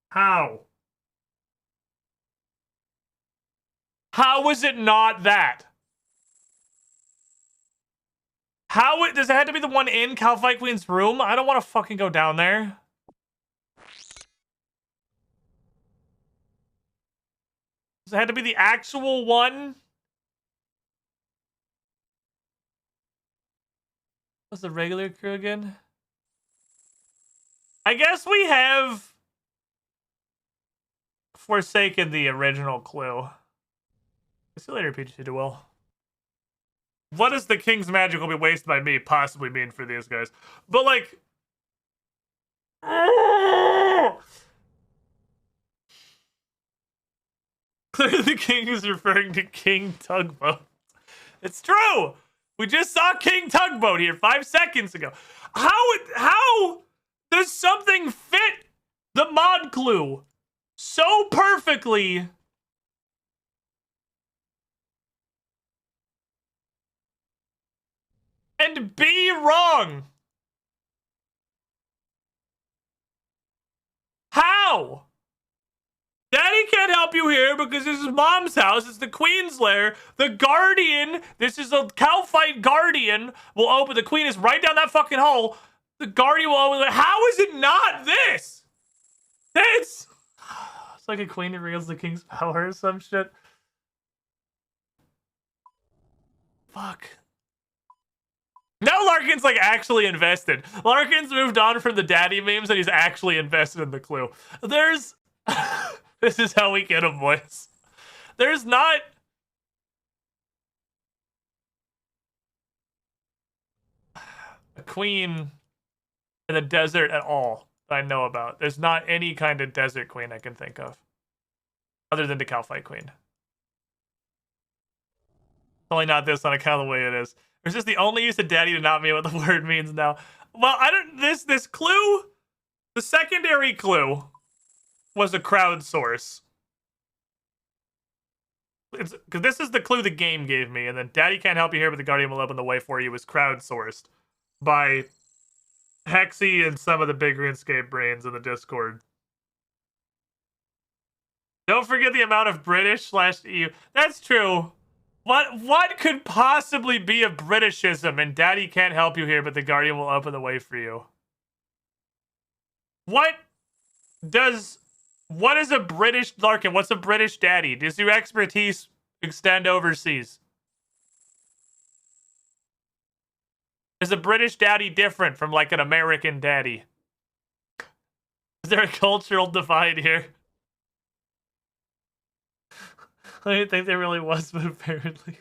How? How is it not that? Does it have to be the one in Calfight Queen's room? I don't want to fucking go down there. Does it have to be the actual one? What's the regular crew again? I guess we have forsaken the original clue. See you later, Peach Duel. What does the King's magic will be wasted by me possibly mean for these guys? But like... Clearly the King is referring to King Tugboat. It's true! We just saw King Tugboat here 5 seconds ago. How does something fit the mod clue so perfectly and be wrong? How? Daddy can't help you here because this is Mom's house. It's the Queen's lair. The Guardian, this is a Calfight Guardian, will open. The Queen is right down that fucking hole. The Guardian will open. How is it not this? This? It's like a queen that reveals the king's power or some shit. Fuck. Now Larkin's like actually invested. Larkin's moved on from the daddy memes and he's actually invested in the clue. There's... This is how we get him, boys. There's not... a queen in the desert at all that I know about. There's not any kind of desert queen I can think of. Other than the Calfight Queen. Only not this on account of the way it is. There's just the only use of daddy to not mean what the word means now. Well, I don't... This clue The secondary clue was a crowdsource. Because this is the clue the game gave me, and then Daddy can't help you here, but the Guardian will open the way for you was crowdsourced by Hexy and some of the big RuneScape brains in the Discord. Don't forget the amount of British/EU. That's true. What could possibly be a Britishism? And Daddy can't help you here, but the Guardian will open the way for you. What is a British Larkin? What's a British daddy? Does your expertise extend overseas? Is a British daddy different from like an American daddy? Is there a cultural divide here? I didn't think there really was, but apparently.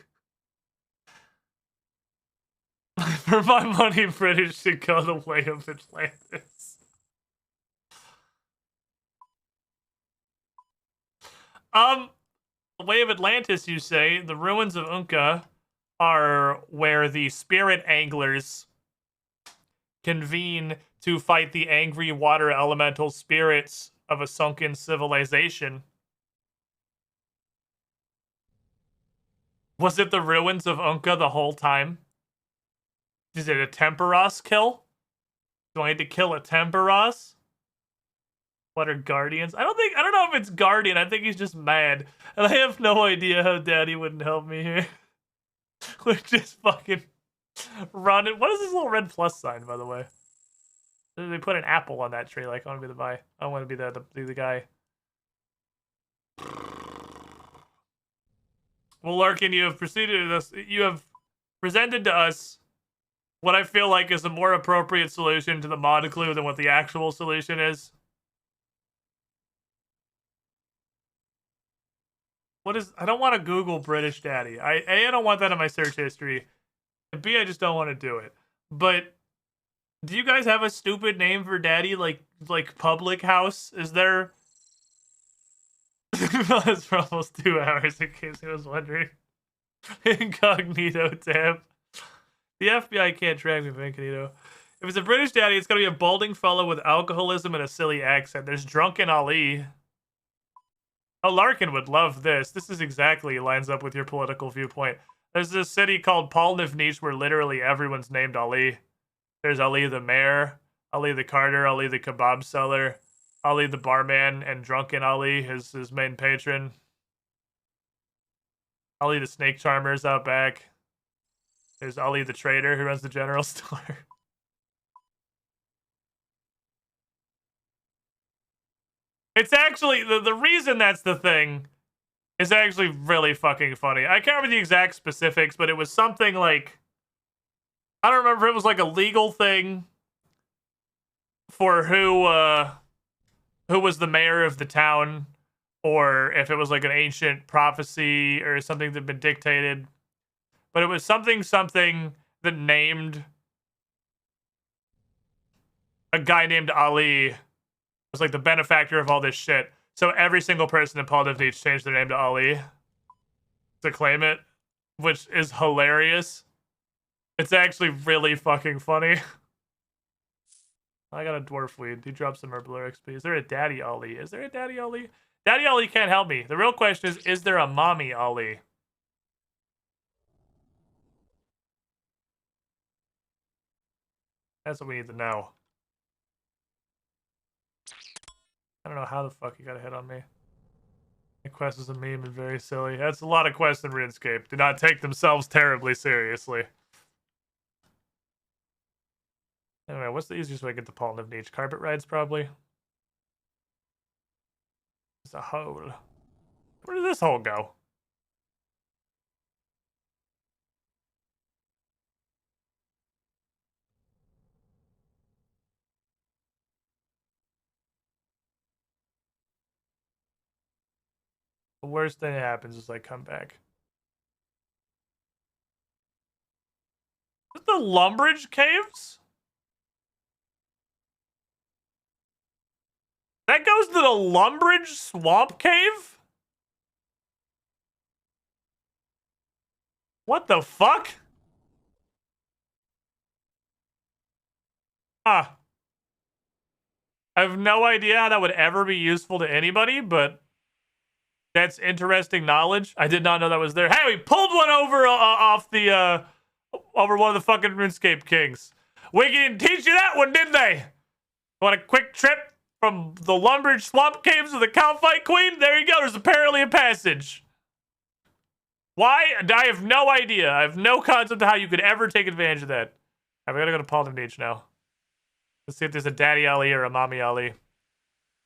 For my money, British should go the way of Atlantis. The way of Atlantis, you say. The ruins of Unka are where the spirit anglers convene to fight the angry water elemental spirits of a sunken civilization. Was it the ruins of Unka the whole time? Is it a Temperos kill? Do I need to kill a Temperos? What are guardians? I don't know if it's guardian. I think he's just mad. And I have no idea how Daddy wouldn't help me here. We're just fucking running. What is this little red plus sign, by the way? They put an apple on that tree. Like, I want to be the guy. I want to be the guy. Well, Larkin, you have proceeded to this. You have presented to us what I feel like is a more appropriate solution to the mod clue than what the actual solution is. I don't want to Google British Daddy. I don't want that in my search history. And B, I just don't want to do it. But do you guys have a stupid name for Daddy, like Public House? Is there? It's for almost 2 hours, in case he was wondering. Incognito tab. The FBI can't track me from incognito. If it's a British Daddy, it's gonna be a balding fellow with alcoholism and a silly accent. There's Drunken Ali. Oh, Larkin would love this. This is exactly lines up with your political viewpoint. There's this city called Polnivnich where literally everyone's named Ali. There's Ali the mayor, Ali the carter, Ali the kebab seller, Ali the barman, and Drunken Ali, his main patron. Ali the snake charmer's out back. There's Ali the trader who runs the general store. It's actually, the reason that's the thing is actually really fucking funny. I can't remember the exact specifics, but it was something like, I don't remember if it was like a legal thing for who was the mayor of the town, or if it was like an ancient prophecy or something that had been dictated. But it was something that named a guy named Ali was like the benefactor of all this shit. So every single person in Polnivnich changed their name to Ali to claim it, which is hilarious. It's actually really fucking funny. I got a dwarf weed. He dropped some Herbler XP. Is there a Daddy Ali? Is there a Daddy Ali? Daddy Ali can't help me. The real question is there a Mommy Ali? That's what we need to know. I don't know how the fuck you got a hit on me. The quest is a meme and very silly. That's a lot of quests in RuneScape. Do not take themselves terribly seriously. Anyway, what's the easiest way to get to Polnivnich? Carpet rides, probably. There's a hole. Where did this hole go? The worst thing that happens is I come back. Is it the Lumbridge Caves? That goes to the Lumbridge Swamp Cave? What the fuck? Ah. I have no idea how that would ever be useful to anybody, but that's interesting knowledge. I did not know that was there. Hey, we pulled one over off the over one of the fucking RuneScape kings. We didn't teach you that one, didn't they? Want a quick trip from the Lumbridge Swamp Caves to the Calphite Queen? There you go. There's apparently a passage. Why? I have no idea. I have no concept of how you could ever take advantage of that. All right, we gotta go to Palden Beach now. Let's see if there's a Daddy Ali or a Mommy Ali.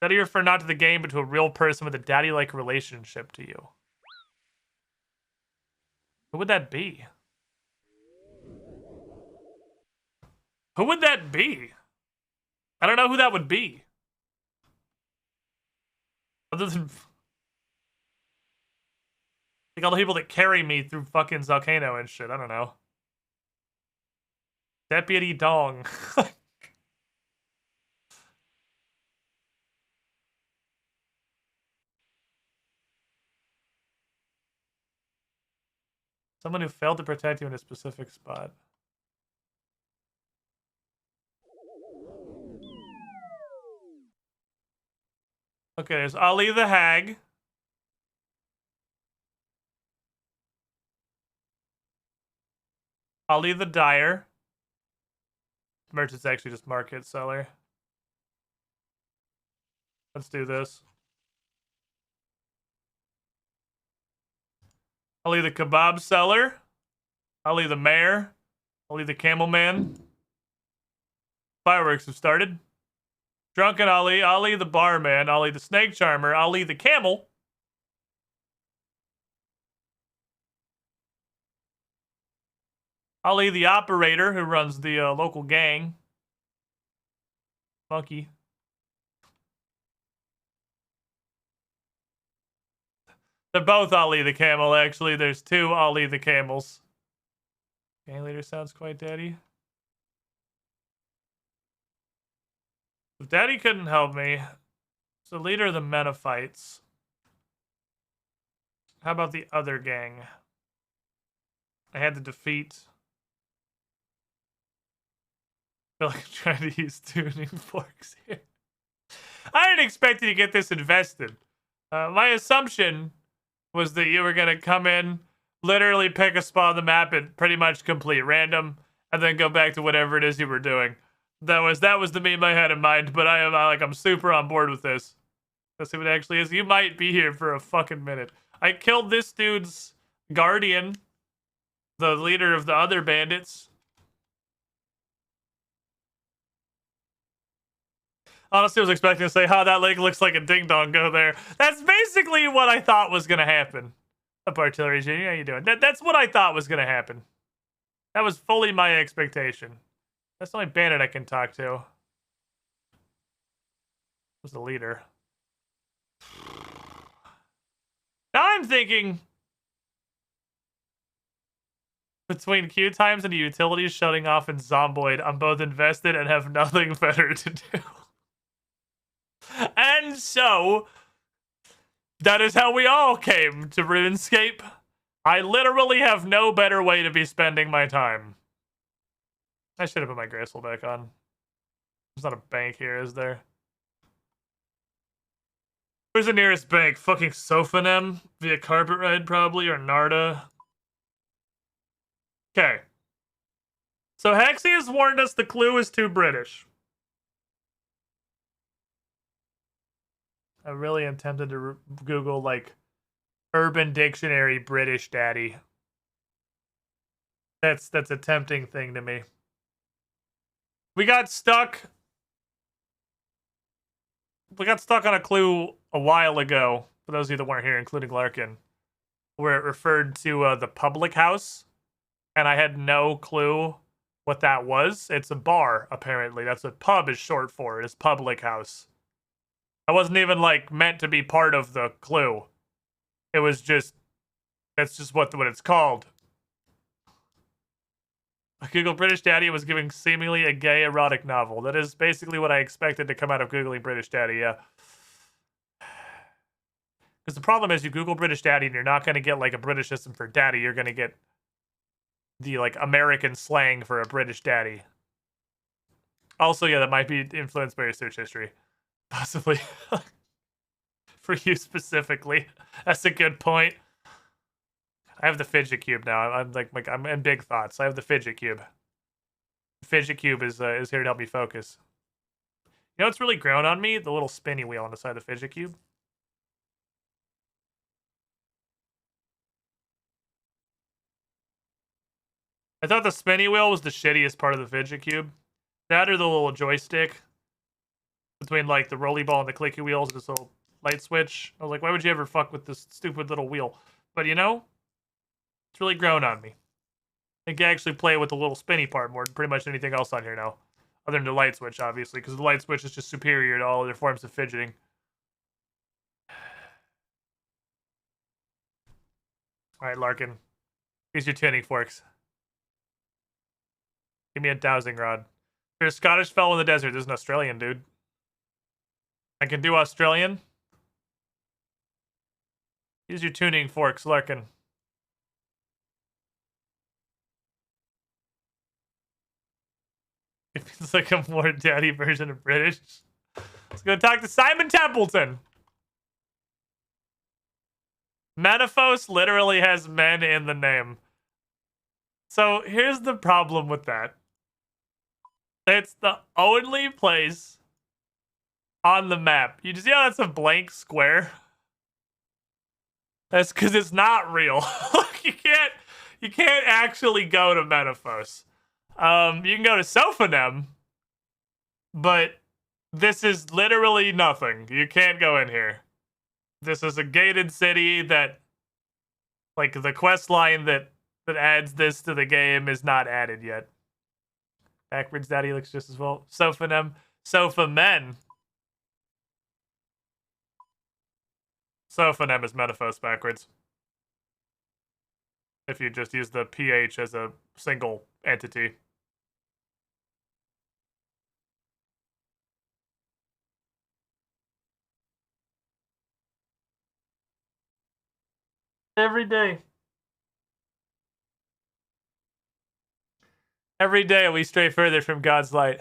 That you refer not to the game, but to a real person with a daddy-like relationship to you. Who would that be? Who would that be? I don't know who that would be. Other than like all the people that carry me through fucking Volcano and shit. I don't know. Deputy Dong. Someone who failed to protect you in a specific spot. Okay, there's Ali the Hag. Ali the Dyer. Merchant's actually just market seller. Let's do this. Ali the Kebab seller. Ali the Mayor. Ali the Camel Man. Fireworks have started. Drunken Ali. Ali the Barman. Ali the Snake Charmer. Ali the Camel. Ali the Operator, who runs the local gang. Monkey. They're both Ali the Camel, actually. There's two Ali the Camels. Gang leader sounds quite daddy. If daddy couldn't help me, it's the leader of the Menophites. How about the other gang? I had to defeat. I feel like I'm trying to use tuning forks here. I didn't expect you to get this invested. My assumption was that you were going to come in, literally pick a spot on the map and pretty much complete random, and then go back to whatever it is you were doing. That was the meme I had in mind, but I'm super on board with this. Let's see what it actually is. You might be here for a fucking minute. I killed this dude's guardian, the leader of the other bandits. Honestly, I was expecting to say, that lake looks like a ding-dong, go there. That's basically what I thought was going to happen. Up Artillery Jr., how you doing? That's what I thought was going to happen. That was fully my expectation. That's the only bandit I can talk to. Who's the leader? Now I'm thinking between queue times and the utilities shutting off in Zomboid, I'm both invested and have nothing better to do. And so, that is how we all came to RuneScape. I literally have no better way to be spending my time. I should have put my Graceful back on. There's not a bank here, is there? Where's the nearest bank? Fucking Sophanem? Via Carpet Ride, probably, or Narda? Okay. So Hexy has warned us the clue is too British. I really am tempted to Google, like, Urban Dictionary British Daddy. That's a tempting thing to me. We got stuck on a clue a while ago, for those of you that weren't here, including Larkin, where it referred to the public house, and I had no clue what that was. It's a bar, apparently. That's what pub is short for. It is public house. I wasn't even, like, meant to be part of the clue. It was just, that's just what it's called. Google British Daddy was giving seemingly a gay erotic novel. That is basically what I expected to come out of Googling British Daddy, yeah. Because the problem is you Google British Daddy and you're not going to get, like, a Britishism for daddy. You're going to get the, like, American slang for a British daddy. Also, yeah, that might be influenced by your search history. Possibly. For you specifically. That's a good point. I have the fidget cube now. I'm in big thoughts. I have the fidget cube. The fidget cube is here to help me focus. You know what's really grown on me? The little spinny wheel on the side of the fidget cube. I thought the spinny wheel was the shittiest part of the fidget cube. That or the little joystick between like the rolly ball and the clicky wheels, this little light switch. I was like, why would you ever fuck with this stupid little wheel? But you know, it's really grown on me. I can actually play with the little spinny part more than pretty much anything else on here now. Other than the light switch, obviously, because the light switch is just superior to all other forms of fidgeting. Alright, Larkin. Use your tuning forks. Give me a dowsing rod. There's a Scottish fellow in the desert. There's an Australian dude. I can do Australian. Use your tuning forks, Larkin. It feels like a more daddy version of British. Let's go talk to Simon Templeton. Metaphos literally has men in the name. So here's the problem with that. It's the only place on the map. You see how that's a blank square? That's because it's not real. you can't actually go to Metaphos. You can go to Sophonem, but this is literally nothing. You can't go in here. This is a gated city that, like, the quest line that adds this to the game is not added yet. Backwards daddy looks just as well. Sophonem. Sophomen. Sophonem is Metaphos backwards. If you just use the PH as a single entity. Every day. Every day we stray further from God's light.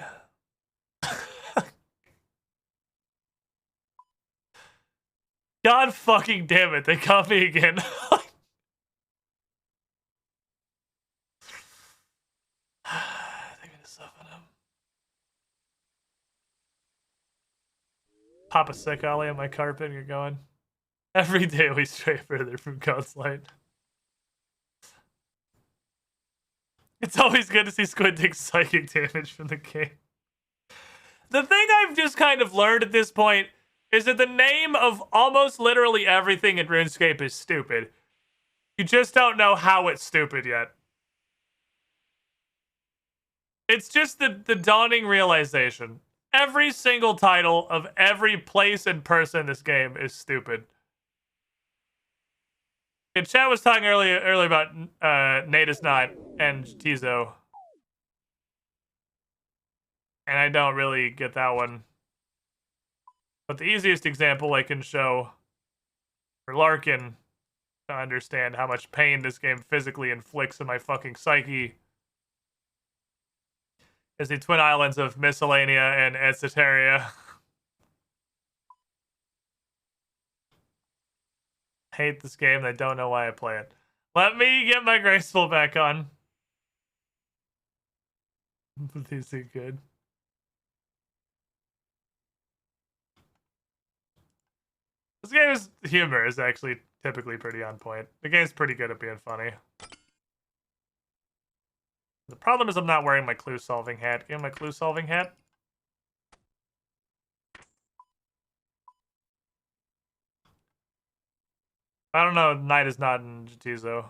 God fucking damn it, they caught me again. Pop a sick ollie on my carpet, you're going. Every day we stray further from God's light. It's always good to see Squid take psychic damage from the game. The thing I've just kind of learned at this point is that the name of almost literally everything in RuneScape is stupid. You just don't know how it's stupid yet. It's just the dawning realization. Every single title of every place and person in this game is stupid. And chat was talking earlier about Nate is not and Tizo. And I don't really get that one. But the easiest example I can show for Larkin to understand how much pain this game physically inflicts on my fucking psyche is the Twin Islands of Miscellanea and Etceteria. Hate this game and I don't know why I play it. Let me get my graceful back on. These are good. This game's humor is actually typically pretty on point. The game's pretty good at being funny. The problem is I'm not wearing my clue solving hat. Give me my clue solving hat. I don't know. Night is not in Jatizo.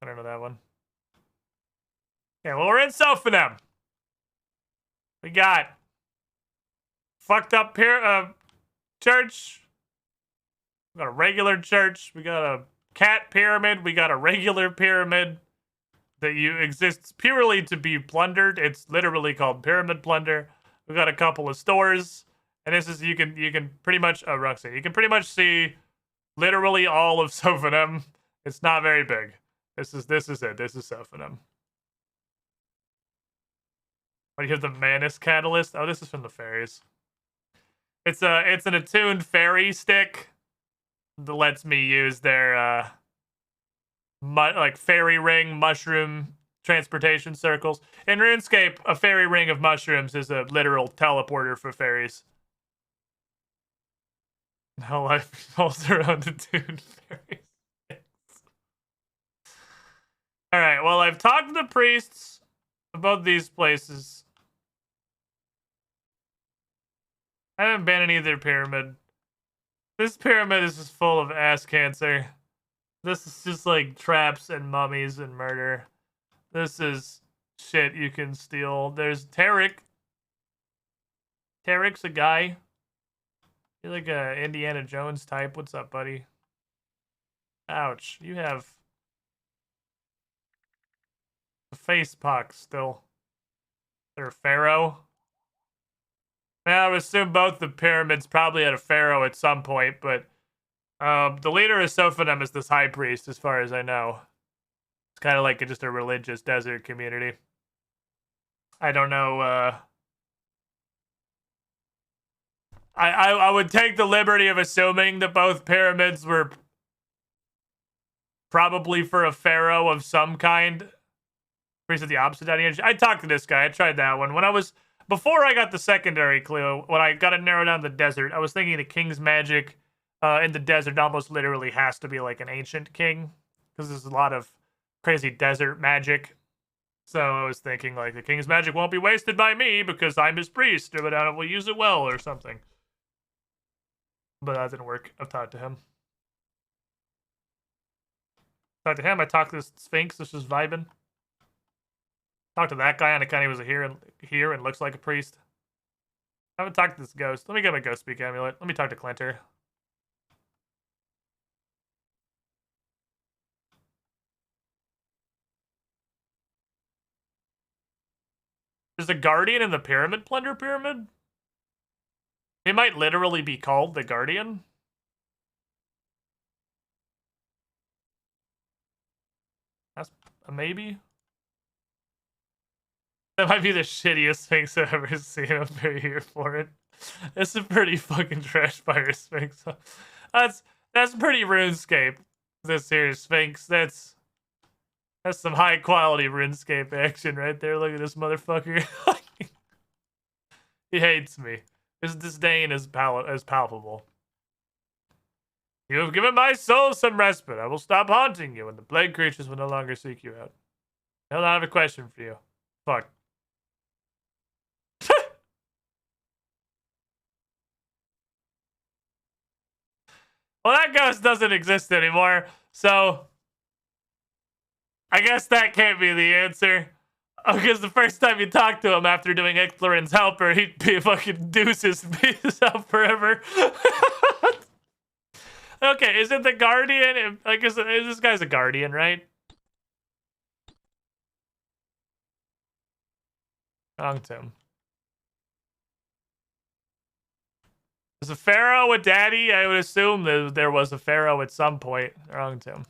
I don't know that one. Yeah, well, we're in Sophonem. We got fucked up church. We got a regular church. We got a cat pyramid. We got a regular pyramid that exists purely to be plundered. It's literally called Pyramid Plunder. We got a couple of stores, and this is you can pretty much Roxanne. You can pretty much see literally all of Sophonem. It's not very big. This is it. This is Sophonem. What do you have? The Manus Catalyst? Oh, this is from the fairies. It's an attuned fairy stick that lets me use their like fairy ring mushroom transportation circles. In RuneScape, a fairy ring of mushrooms is a literal teleporter for fairies. How life revolves around attuned fairy sticks. All right. Well, I've talked to the priests about these places. I haven't been in either pyramid. This pyramid is just full of ass cancer. This is just like traps and mummies and murder. This is shit you can steal. There's Tarek. Tarek's a guy. You're like a Indiana Jones type. What's up, buddy? Ouch. You have a face pox still. They're a pharaoh. Now, I would assume both the pyramids probably had a pharaoh at some point, but the leader of Sophonim is this high priest, as far as I know. It's kind of like just a religious desert community. I don't know. I would take the liberty of assuming that both pyramids were probably for a pharaoh of some kind. Priest of the opposite lineage. I talked to this guy. I tried that one. Before I got the secondary clue, when I got to narrow down the desert, I was thinking the king's magic in the desert almost literally has to be like an ancient king, because there's a lot of crazy desert magic. So I was thinking like the king's magic won't be wasted by me because I'm his priest, but I will use it well or something. But that didn't work. I've talked to him. I talked to the Sphinx. This was vibing. Talked to that guy, and it kind of was here and looks like a priest. I haven't talked to this ghost. Let me get my ghost speak amulet. Let me talk to Clinter. Is the Guardian in the Pyramid Plunder Pyramid? He might literally be called the Guardian. That's a maybe. That might be the shittiest Sphinx I've ever seen. I'm very here for it. It's a pretty fucking trash fire Sphinx. That's pretty RuneScape. This here Sphinx. That's some high quality RuneScape action right there. Look at this motherfucker. He hates me. His disdain is palpable. You have given my soul some respite. I will stop haunting you, and the plague creatures will no longer seek you out. Hold on, I have a question for you. Fuck. Well, that ghost doesn't exist anymore, so I guess that can't be the answer. Because the first time you talk to him after doing Ixtlarin's Helper, he'd be fucking deuces out forever. Okay, is it the Guardian? I guess this guy's a Guardian, right? Wrong Tim. There's a pharaoh with daddy. I would assume that there was a pharaoh at some point. Wrong Tim.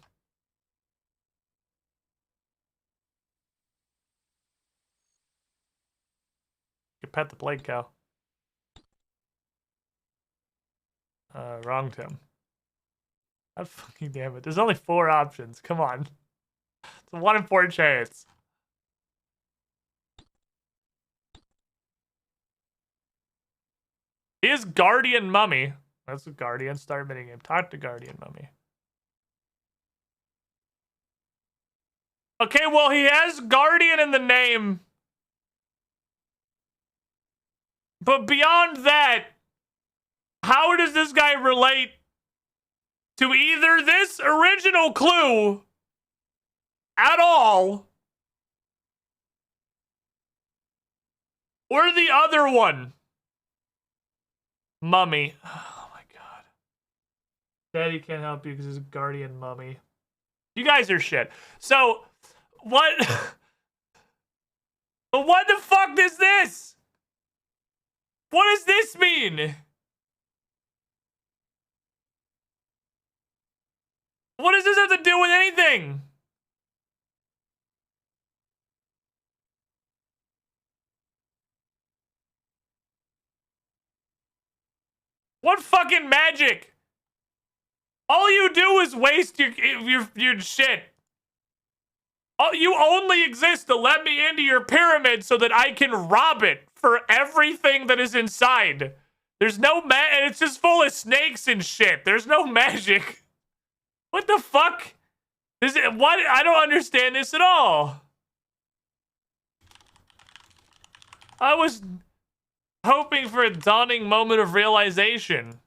You pet the plague cow. Wrong Tim. God fucking damn it. There's only 4 options. Come on. It's a 1 in 4 chance. Is Guardian Mummy. That's a Guardian. Start minigame. Talk to Guardian Mummy. Okay, well, he has Guardian in the name. But beyond that, how does this guy relate to either this original clue at all or the other one? Mummy. Oh my god. Daddy can't help you because he's a Guardian Mummy. You guys are shit. So, what? What the fuck is this? What does this mean? What does this have to do with anything? What fucking magic? All you do is waste your shit. Oh, you only exist to let me into your pyramid so that I can rob it for everything that is inside. There's no and it's just full of snakes and shit. There's no magic. What the fuck? What? I don't understand this at all. I was hoping for a dawning moment of realization.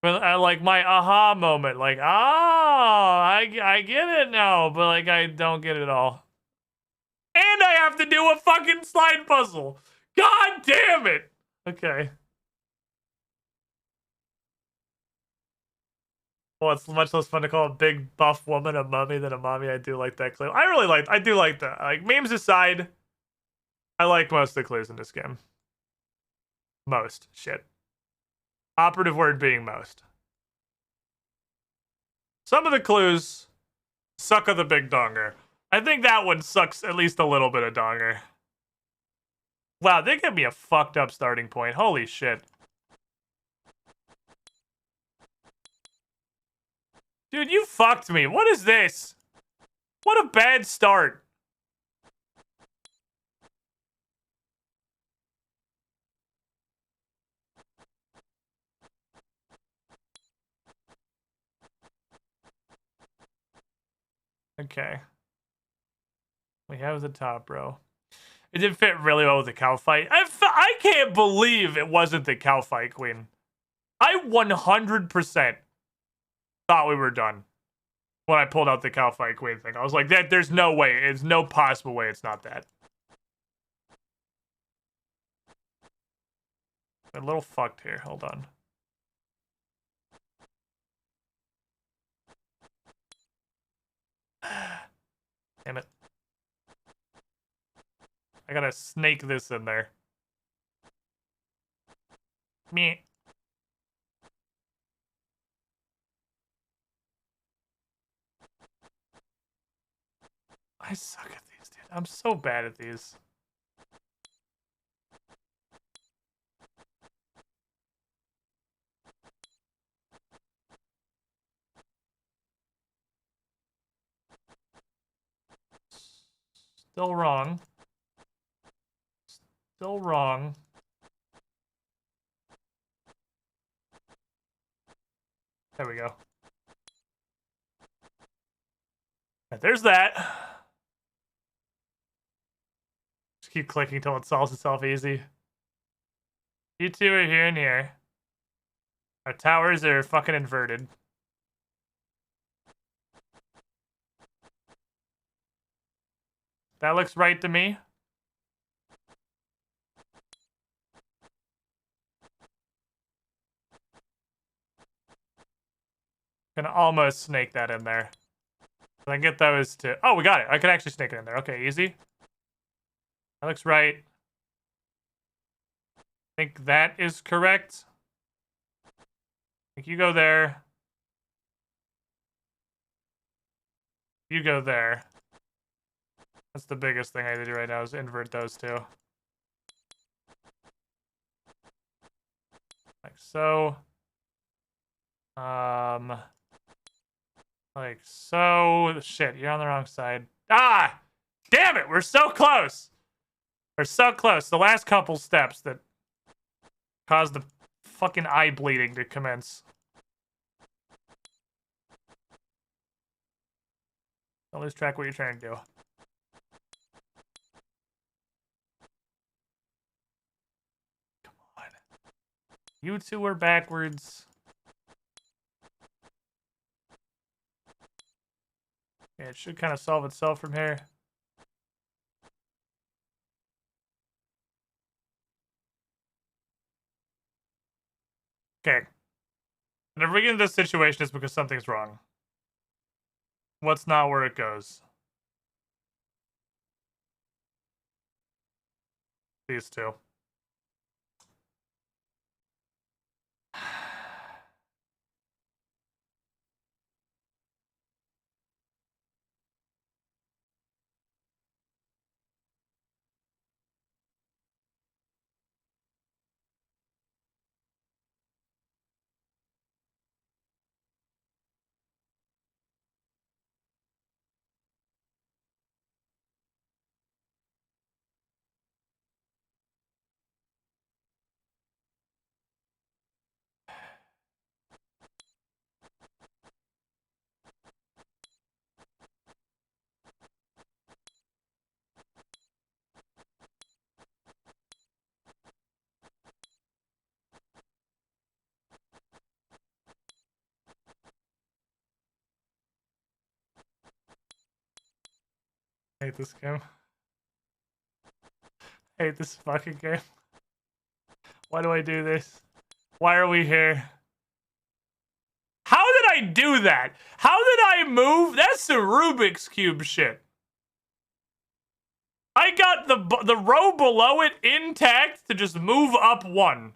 Like my aha moment. Like, I get it now, but like I don't get it all. And I have to do a fucking slide puzzle. God damn it. Okay. Well, it's much less fun to call a big buff woman a mummy than a mommy. I do like that clue. I do like that. Like, memes aside, I like most of the clues in this game. Most. Shit. Operative word being most. Some of the clues suck of the big donger. I think that one sucks at least a little bit of donger. Wow, they give me a fucked up starting point. Holy shit. Dude, you fucked me. What is this? What a bad start. Okay. We have the top row. It did fit really well with the cow fight. I can't believe it wasn't the cow fight queen. I 100% thought we were done when I pulled out the cow fight queen thing. I was like, there's no way. There's no possible way it's not that. A little fucked here. Hold on. Damn it. I gotta snake this in there. Meh. I suck at these, dude. I'm so bad at these. Still wrong. Still wrong. There we go. Right, there's that. Just keep clicking until it solves itself easy. You two are here and here. Our towers are fucking inverted. That looks right to me. Gonna almost snake that in there. Can I get those two? Oh, we got it. I can actually snake it in there. Okay, easy. That looks right. I think that is correct. I think you go there. You go there. That's the biggest thing I need to do right now is invert those two. Like so. Like so. Shit, you're on the wrong side. Ah! Damn it! We're so close! We're so close. The last couple steps that caused the fucking eye bleeding to commence. Don't lose track of what you're trying to do. Come on. You two are backwards. Yeah, it should kind of solve itself from here. Okay. And if we get into this situation, it's because something's wrong. What's not where it goes? These two. hate this game. I hate this fucking game. Why do I do this? Why are we here? How did I do that? How did I move? That's some Rubik's Cube shit. I got the row below it intact to just move up one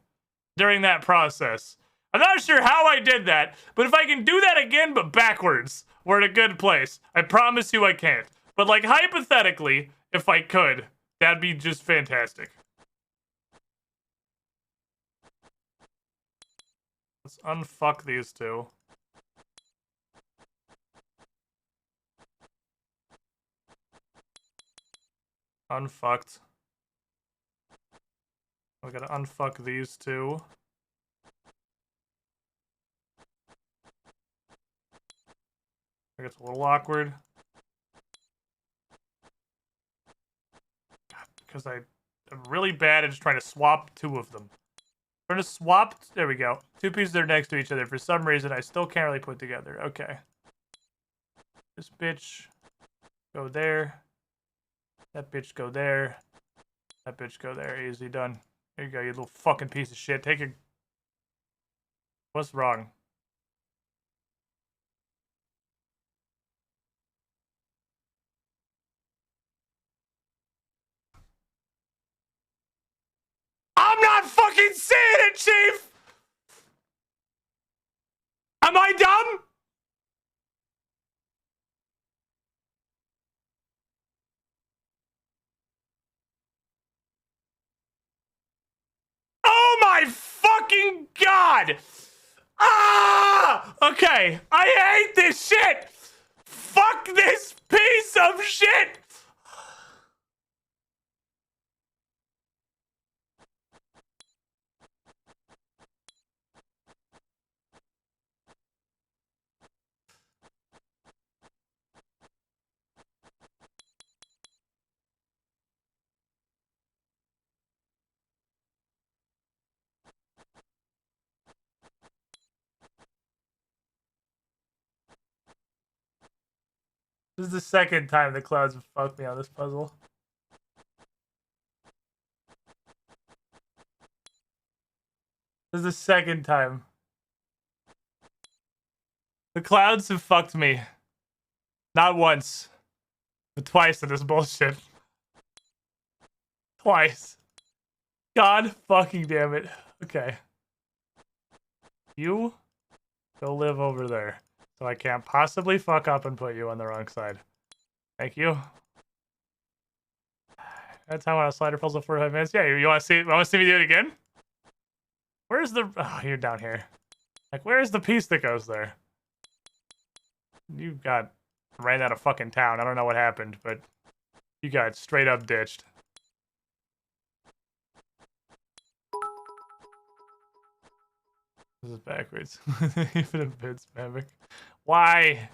during that process. I'm not sure how I did that, but if I can do that again but backwards, we're in a good place. I promise you I can't. But like hypothetically, if I could, that'd be just fantastic. Let's unfuck these two. Unfucked. We gotta unfuck these two. I think it's a little awkward. Because I'm really bad at just trying to swap two of them. We're gonna swap. There we go. Two pieces are next to each other. For some reason, I still can't really put together. Okay. This bitch go there. That bitch go there. That bitch go there. Easy done. There you go, you little fucking piece of shit. Take a... What's wrong? I'm not fucking seeing it, Chief! Am I dumb? Oh my fucking god! Ah! Okay, I hate this shit! Fuck this piece of shit! This is the second time the clouds have fucked me on this puzzle. This is the second time. The clouds have fucked me. Not once, but twice in this bullshit. Twice. God fucking damn it. Okay. You go live over there. So I can't possibly fuck up and put you on the wrong side. Thank you. That's how I slider puzzle for 5 minutes. Yeah, you want to see me do it again? Where's the... Oh, you're down here. Like, where's the piece that goes there? You got ran out of fucking town. I don't know what happened, but you got straight up ditched. This is backwards. Infinite bits, Mavic. Why?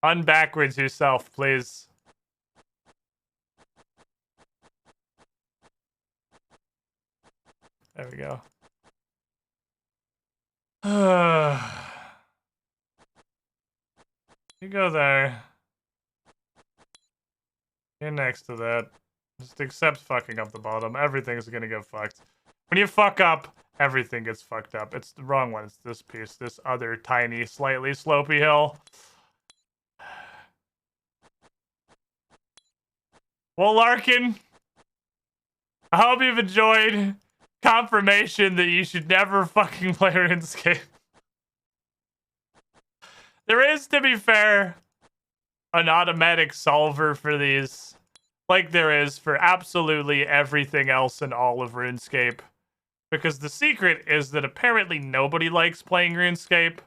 Unbackwards yourself, please. There we go. You go there. You're next to that. Just accept fucking up the bottom. Everything's gonna get fucked. When you fuck up, everything gets fucked up. It's the wrong one. It's this piece. This other tiny, slightly slopey hill. Well, Larkin, I hope you've enjoyed confirmation that you should never fucking play RuneScape. There is, to be fair, an automatic solver for these, like there is for absolutely everything else in all of RuneScape. Because the secret is that apparently nobody likes playing RuneScape.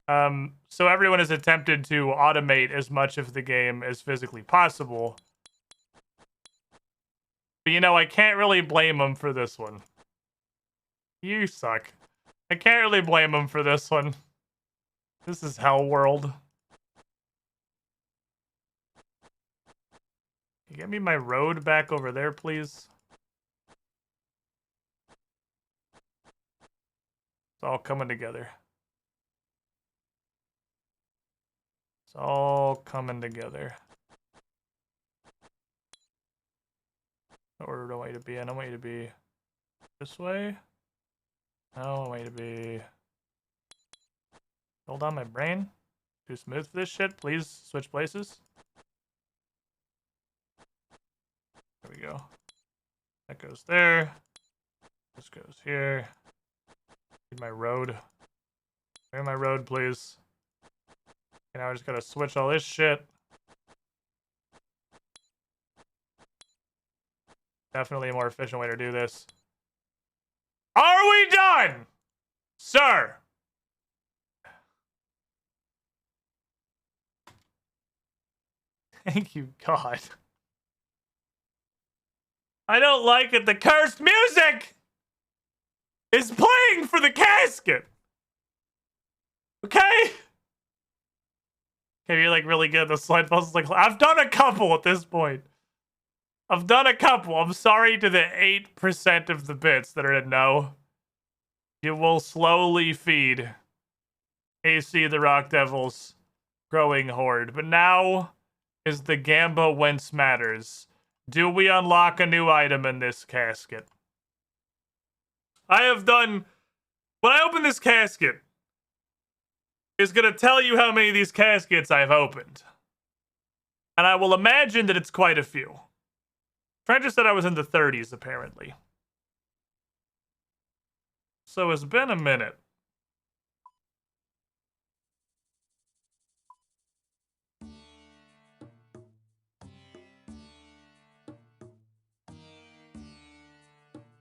So everyone has attempted to automate as much of the game as physically possible. But you know, I can't really blame them for this one. You suck. I can't really blame them for this one. This is Hell World. Can you get me my road back over there, please? It's all coming together. It's all coming together. What order do I want you to be in? I want you to be this way. No, I want you to be... Hold on, my brain. Too smooth for this shit. Please switch places. There we go. That goes there. This goes here. Need my road. Clear my road, please. Okay, now I just gotta switch all this shit. Definitely a more efficient way to do this. Are we done, sir? Thank you, God. I don't like it. The cursed music is playing for the casket. Okay? Okay, you're like really good at the slide puzzles. Like, I've done a couple at this point. I've done a couple. I'm sorry to the 8% of the bits that are a no. You will slowly feed AC the Rock Devil's growing horde. But now is the Gamba whence matters. Do we unlock a new item in this casket? I have done... When I open this casket, it's going to tell you how many of these caskets I've opened. And I will imagine that it's quite a few. Trent just said I was in the 30s, apparently. So it's been a minute.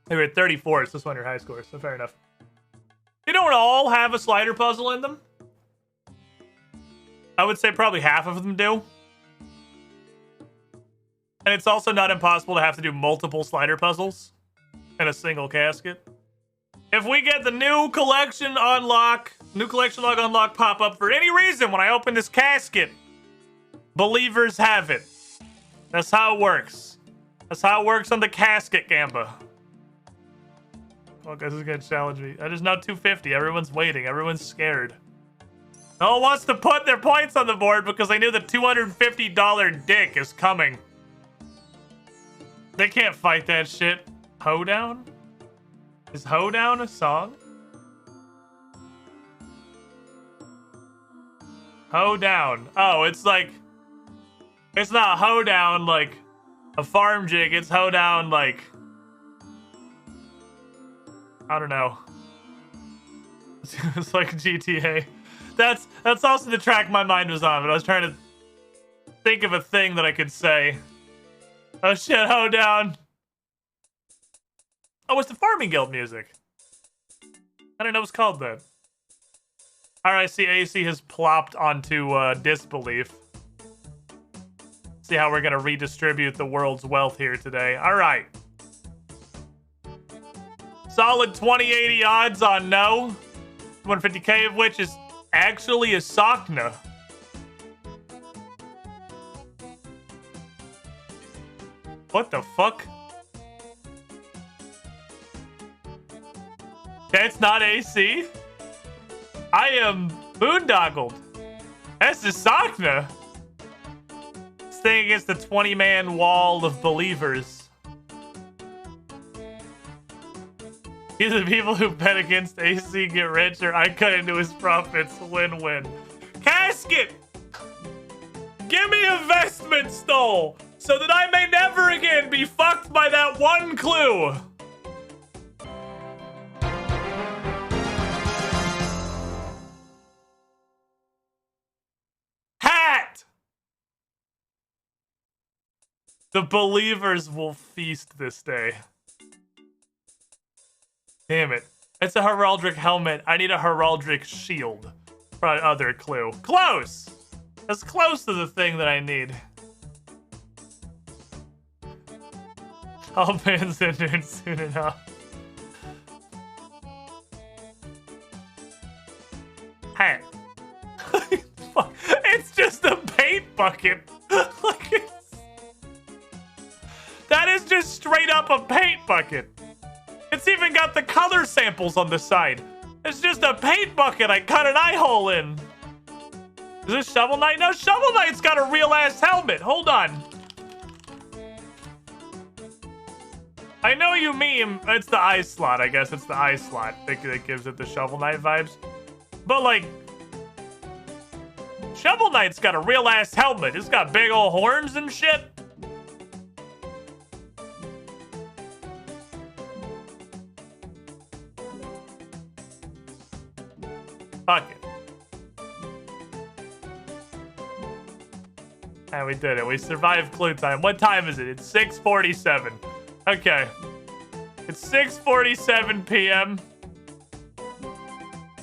They were at 34, so this one your high score, so fair enough. They don't all have a slider puzzle in them. I would say probably half of them do. And it's also not impossible to have to do multiple slider puzzles in a single casket. If we get the new collection log unlock pop up for any reason when I open this casket, believers have it. That's how it works. That's how it works on the casket, Gamba. Oh, guys, this is gonna challenge me. That is now 250. Everyone's waiting. Everyone's scared. No one wants to put their points on the board because they knew the $250 dick is coming. They can't fight that shit. Hoedown? Is Hoedown a song? Hoedown. Oh, it's like... It's not Hoedown like a farm jig. It's Hoedown like... I don't know. It's like GTA. That's also the track my mind was on, but I was trying to think of a thing that I could say. Oh shit, Hoedown. Oh, it's the Farming Guild music. I didn't know it was called that. Alright, see, AC has plopped onto disbelief. See how we're gonna redistribute the world's wealth here today. Alright. Solid 2080 odds on no. 150k of which is actually a Sakna. What the fuck? That's not AC? I am boondoggled. That's the Sakna. Staying against the 20-man wall of believers. These are the people who bet against AC get richer. I cut into his profits. Win-win. Casket! Give me a vestment stole so that I may never again be fucked by that one clue. Hat! The believers will feast this day. Damn it. It's a heraldic helmet. I need a heraldic shield. For other clue. Close! That's close to the thing that I need. All bands enter soon enough. Hat. It's just a paint bucket. That is just straight up a paint bucket. It's even got the color samples on the side. It's just a paint bucket I cut an eye hole in. Is this Shovel Knight? No, Shovel Knight's got a real ass helmet. Hold on. I know you meme. It's the eye slot, I guess. It's the eye slot that gives it the Shovel Knight vibes. But, like, Shovel Knight's got a real-ass helmet. It's got big old horns and shit. Fuck it. And we did it. We survived clue time. What time is it? It's 6:47. Okay. It's 6:47 p.m.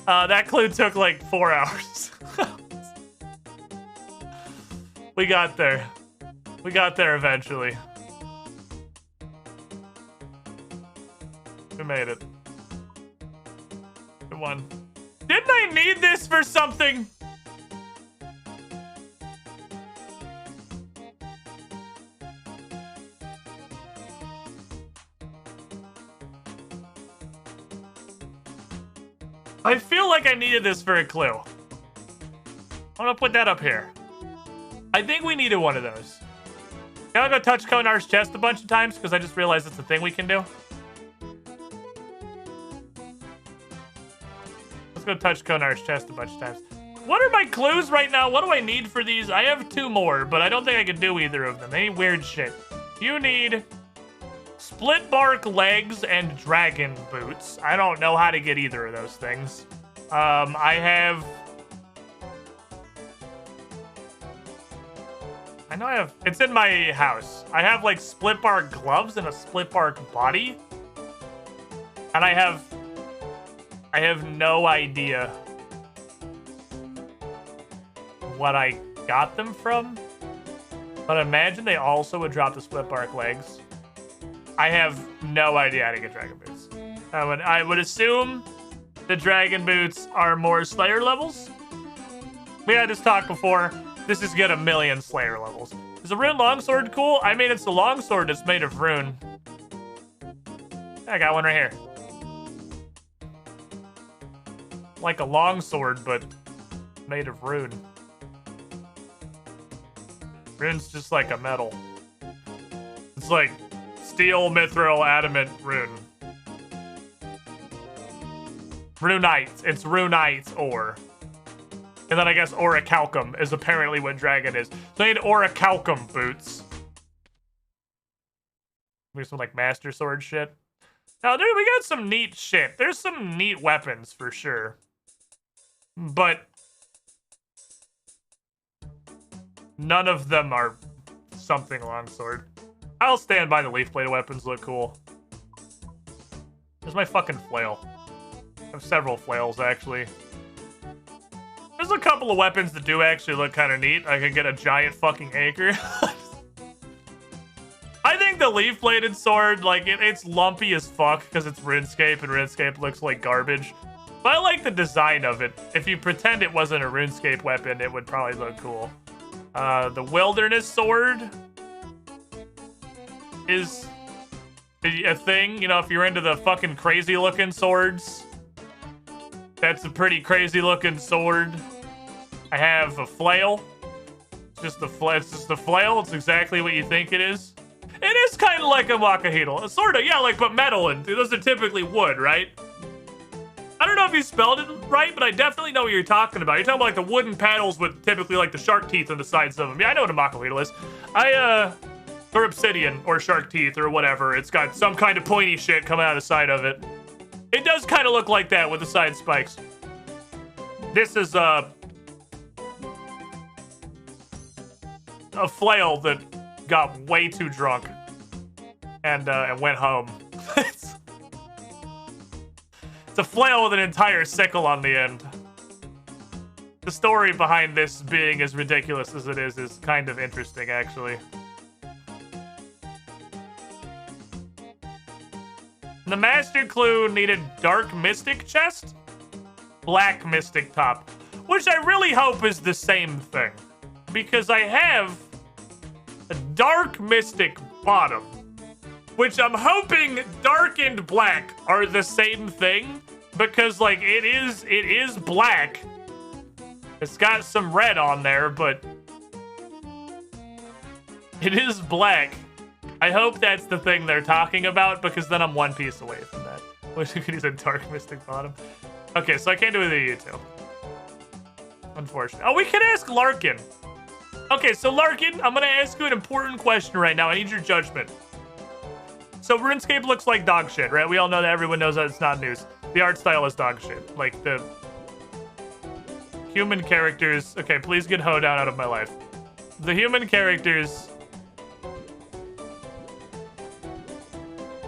That clue took like 4 hours. We got there. We got there eventually. We made it. Good one. Didn't I need this for something? I feel like I needed this for a clue. I'm gonna put that up here. I think we needed one of those. Can I go touch Konar's chest a bunch of times? Because I just realized it's a thing we can do. Let's go touch Konar's chest a bunch of times. What are my clues right now? What do I need for these? I have 2 more, but I don't think I can do either of them. Any weird shit. You need split bark legs and dragon boots. I don't know how to get either of those things. I know I have, it's in my house. I have like split bark gloves and a split bark body. And I have no idea what I got them from. But imagine they also would drop the split bark legs. I have no idea how to get dragon boots. I would assume the dragon boots are more Slayer levels. We had this talk before. This is get 1,000,000 Slayer levels. Is a rune longsword cool? I mean, it's a longsword that's made of rune. I got one right here. Like a longsword, but made of rune. Rune's just like a metal. It's like steel, mithril, adamant, rune. Runite. It's runite ore. And then I guess orichalcum is apparently what dragon is. So I need orichalcum boots. Maybe some like master sword shit. Now, dude, we got some neat shit. There's some neat weapons for sure. But none of them are something longsword. I'll stand by the leaf blade weapons look cool. There's my fucking flail. I have several flails, actually. There's a couple of weapons that do actually look kind of neat. I can get a giant fucking anchor. I think the leaf-bladed sword, like, it's lumpy as fuck because it's RuneScape, and RuneScape looks like garbage. But I like the design of it. If you pretend it wasn't a RuneScape weapon, it would probably look cool. The wilderness sword is a thing. You know, if you're into the fucking crazy-looking swords, that's a pretty crazy-looking sword. I have a flail. It's just a flail. It's exactly what you think it is. It is kind of like a Makahito. Sort of, yeah, like, but metal, and those are typically wood, right? I don't know if you spelled it right, but I definitely know what you're talking about. You're talking about, like, the wooden paddles with typically, like, the shark teeth on the sides of them. Yeah, I know what a Makahito is. Or obsidian, or shark teeth, or whatever. It's got some kind of pointy shit coming out of the side of it. It does kind of look like that with the side spikes. This is, a flail that got way too drunk and went home. It's a flail with an entire sickle on the end. The story behind this being as ridiculous as it is kind of interesting, actually. The master clue needed dark mystic chest, black mystic top, which I really hope is the same thing, because I have a dark mystic bottom, which I'm hoping dark and black are the same thing, because like it is black. It's got some red on there, but it is black. I hope that's the thing they're talking about, because then I'm one piece away from that. Wish you could use a Dark Mystic bottom. Okay, so I can't do either of you two. Unfortunately. Oh, we can ask Larkin. Okay, so Larkin, I'm gonna ask you an important question right now. I need your judgment. So RuneScape looks like dog shit, right? We all know that. Everyone knows that. It's not news. The art style is dog shit. Like, the human characters... Okay, please get Hoedown out of my life. The human characters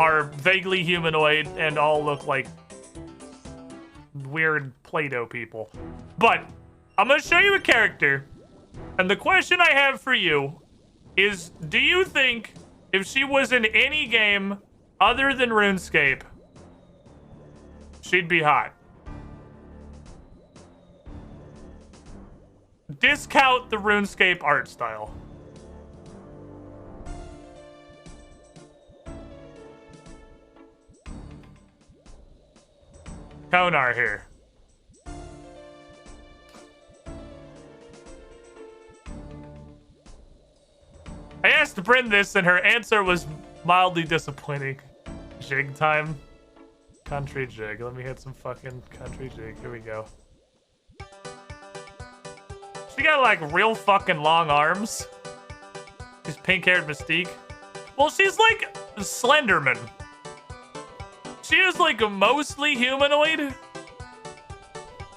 are vaguely humanoid and all look like weird Play-Doh people. But I'm gonna show you a character, and the question I have for you is, do you think if she was in any game other than RuneScape, she'd be hot? Discount the RuneScape art style. Konar here. I asked Bryn this, and her answer was mildly disappointing. Jig time. Country jig. Let me hit some fucking country jig. Here we go. She got, like, real fucking long arms. She's pink-haired Mystique. Well, she's like Slenderman. She is, like, mostly humanoid.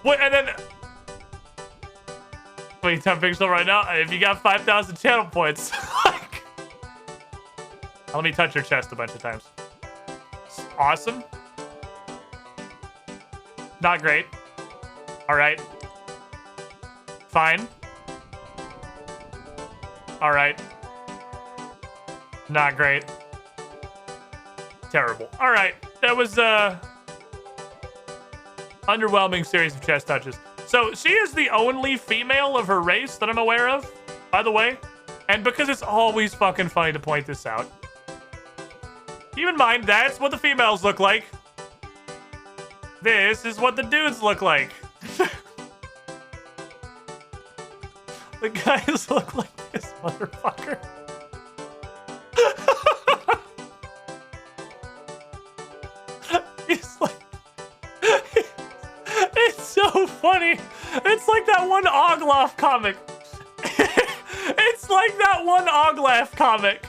What, and then... Wait, time pixel right now? If you got 5,000 channel points. Like... Let me touch her chest a bunch of times. Awesome. Not great. Alright. Fine. Alright. Not great. Terrible. Alright. That was underwhelming series of chest touches. So she is the only female of her race that I'm aware of, by the way. And because it's always fucking funny to point this out. Keep in mind, that's what the females look like. This is what the dudes look like. The guys look like this motherfucker. He's like... It's so funny. It's like that one Ogloff comic. It's like that one Ogloff comic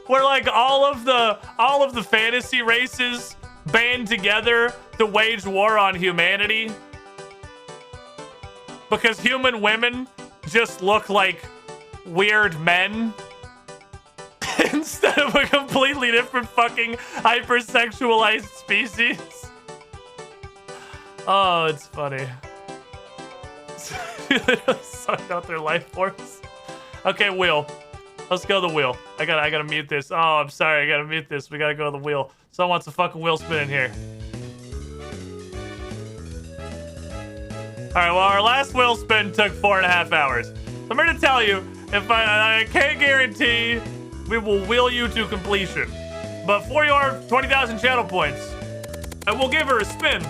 where like all of the fantasy races band together to wage war on humanity because human women just look like weird men instead of a completely different fucking hypersexualized species. Oh, it's funny. They literally sucked out their life force. Okay, wheel. Let's go to the wheel. I gotta mute this. Oh, I'm sorry. I gotta mute this. We gotta go to the wheel. Someone wants a fucking wheel spin in here. Alright, well, our last wheel spin took 4.5 hours. So I'm here to tell you, if I can't guarantee we will wheel you to completion. But for your 20,000 channel points, I will give her a spin.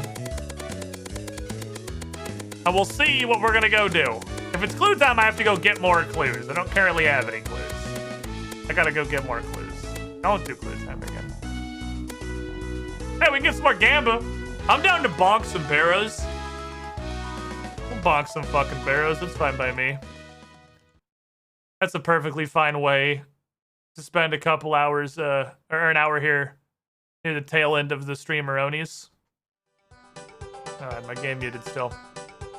And we'll see what we're gonna go do. If it's clue time, I have to go get more clues. I don't currently have any clues. I gotta go get more clues. Don't do clue time again. Hey, we can get some more Gamba. I'm down to bonk some barrows. We'll bonk some fucking barrows. That's fine by me. That's a perfectly fine way to spend a couple hours, or an hour here near the tail end of the streameronies. My game muted still.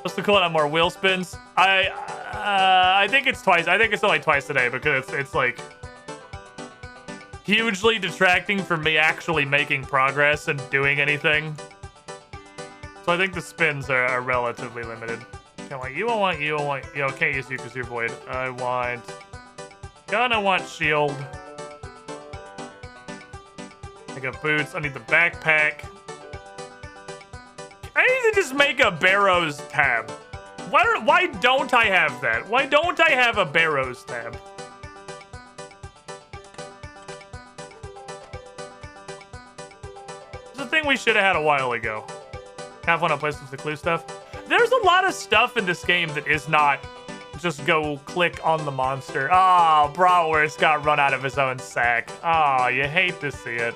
What's the cool on more wheel spins? I think it's twice. I think it's only twice a day because it's like hugely detracting from me actually making progress and doing anything. So I think the spins are relatively limited. Okay, like you don't want, can't use you because you're void. I want gun, I want shield. I got boots, I need the backpack. I need to just make a Barrows tab. Why don't I have that? Why don't I have a Barrows tab? It's a thing we should have had a while ago. Have one up places with the clue stuff. There's a lot of stuff in this game that is not just go click on the monster. Oh, Bratwurst got run out of his own sack. Oh, you hate to see it.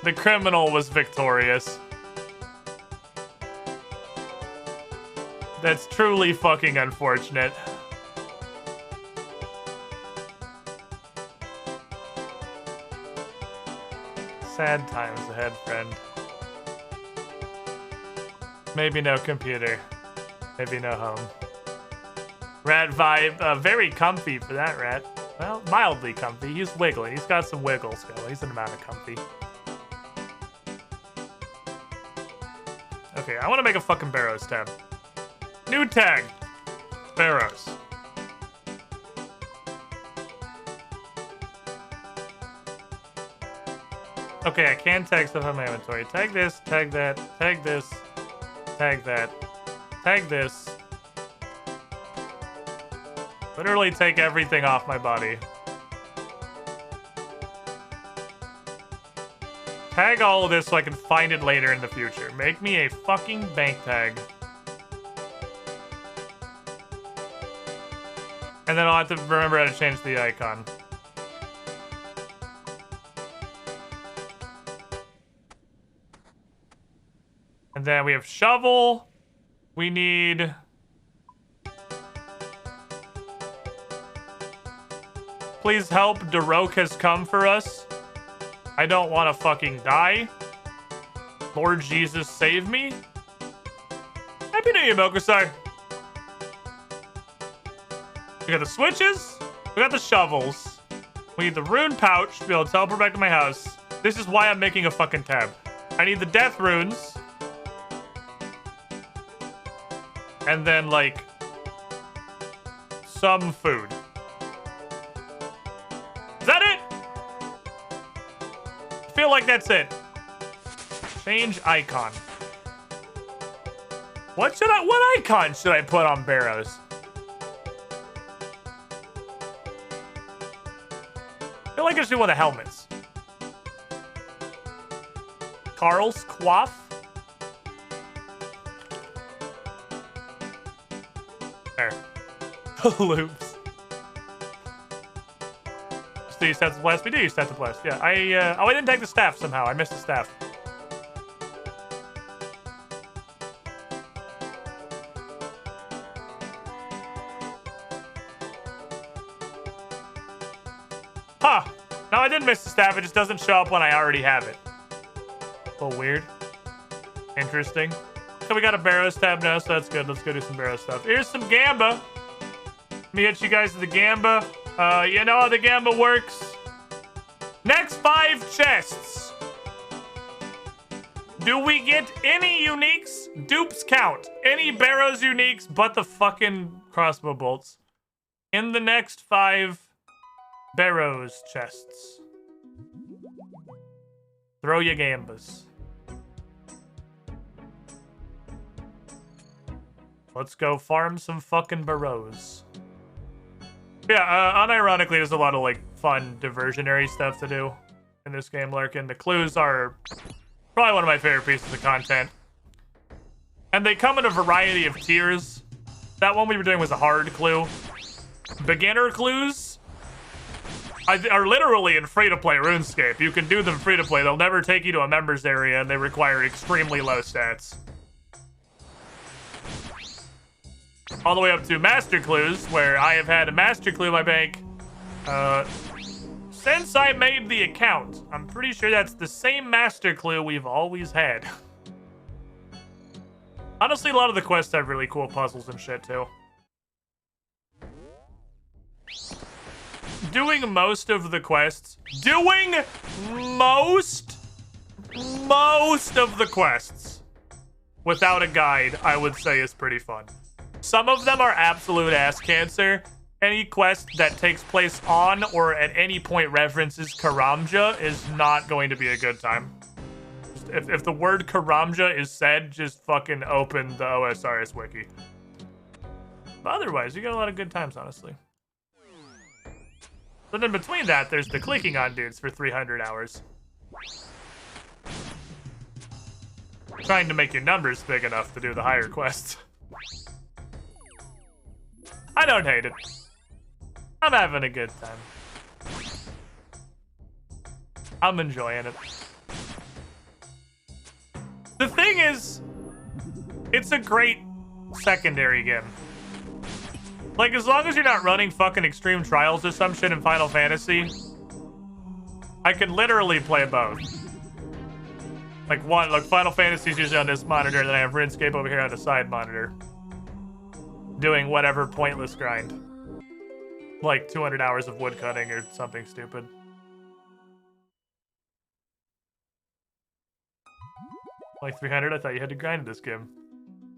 The criminal was victorious. That's truly fucking unfortunate. Sad times ahead, friend. Maybe no computer. Maybe no home. Rat vibe. Very comfy for that rat. Well, mildly comfy. He's wiggling. He's got some wiggles going. He's an amount of comfy. Okay, I want to make a fucking Barrows tab. New tag. Barrows. Okay, I can tag stuff on my inventory. Tag this, tag that, tag this, tag that, tag this. Literally take everything off my body. Tag all of this so I can find it later in the future. Make me a fucking bank tag. And then I'll have to remember how to change the icon. And then we have shovel. We need... Please help, Darok has come for us. I don't want to fucking die. Lord Jesus, save me. Happy New Year, Mokusar. We got the switches. We got the shovels. We need the rune pouch to be able to teleport back to my house. This is why I'm making a fucking tab. I need the death runes. And then, like, some food. Is that it? I feel like that's it. Change icon. What icon should I put on Barrows? I feel like I should do one of the helmets. Carl's Quaff. There. Loops. Do you stats to blast? We do use stats to blast. Yeah. I didn't take the staff somehow. I missed the staff. Huh. No, I didn't miss the staff. It just doesn't show up when I already have it. A little weird. Interesting. So we got a Barrows tab now, so that's good. Let's go do some Barrows stuff. Here's some Gamba. Let me hit you guys with the Gamba. You know how the Gamba works. Next 5 chests. Do we get any uniques? Dupes count. Any Barrows uniques but the fucking crossbow bolts. In the next 5 Barrows chests. Throw your Gambas. Let's go farm some fucking Barrows. Yeah, unironically, there's a lot of, like, fun diversionary stuff to do in this game, Larkin. The clues are probably one of my favorite pieces of content. And they come in a variety of tiers. That one we were doing was a hard clue. Beginner clues are literally in free-to-play RuneScape. You can do them free-to-play. They'll never take you to a members area, and they require extremely low stats. All the way up to master clues, where I have had a master clue in my bank since I made the account. I'm pretty sure that's the same master clue we've always had. Honestly, a lot of the quests have really cool puzzles and shit, too. Doing most of the quests. Doing most of the quests without a guide, I would say, is pretty fun. Some of them are absolute ass cancer. Any quest that takes place on or at any point references Karamja is not going to be a good time. If the word Karamja is said, just fucking open the OSRS wiki. But otherwise, you got a lot of good times, honestly. But in between that, there's the clicking on dudes for 300 hours. Trying to make your numbers big enough to do the higher quests. I don't hate it. I'm having a good time. I'm enjoying it. The thing is, it's a great secondary game. Like, as long as you're not running fucking Extreme Trials or some shit in Final Fantasy, I can literally play both. Like, Final Fantasy's usually on this monitor, and then I have RuneScape over here on the side monitor. Doing whatever pointless grind. Like 200 hours of woodcutting or something stupid. Like 300? I thought you had to grind in this game.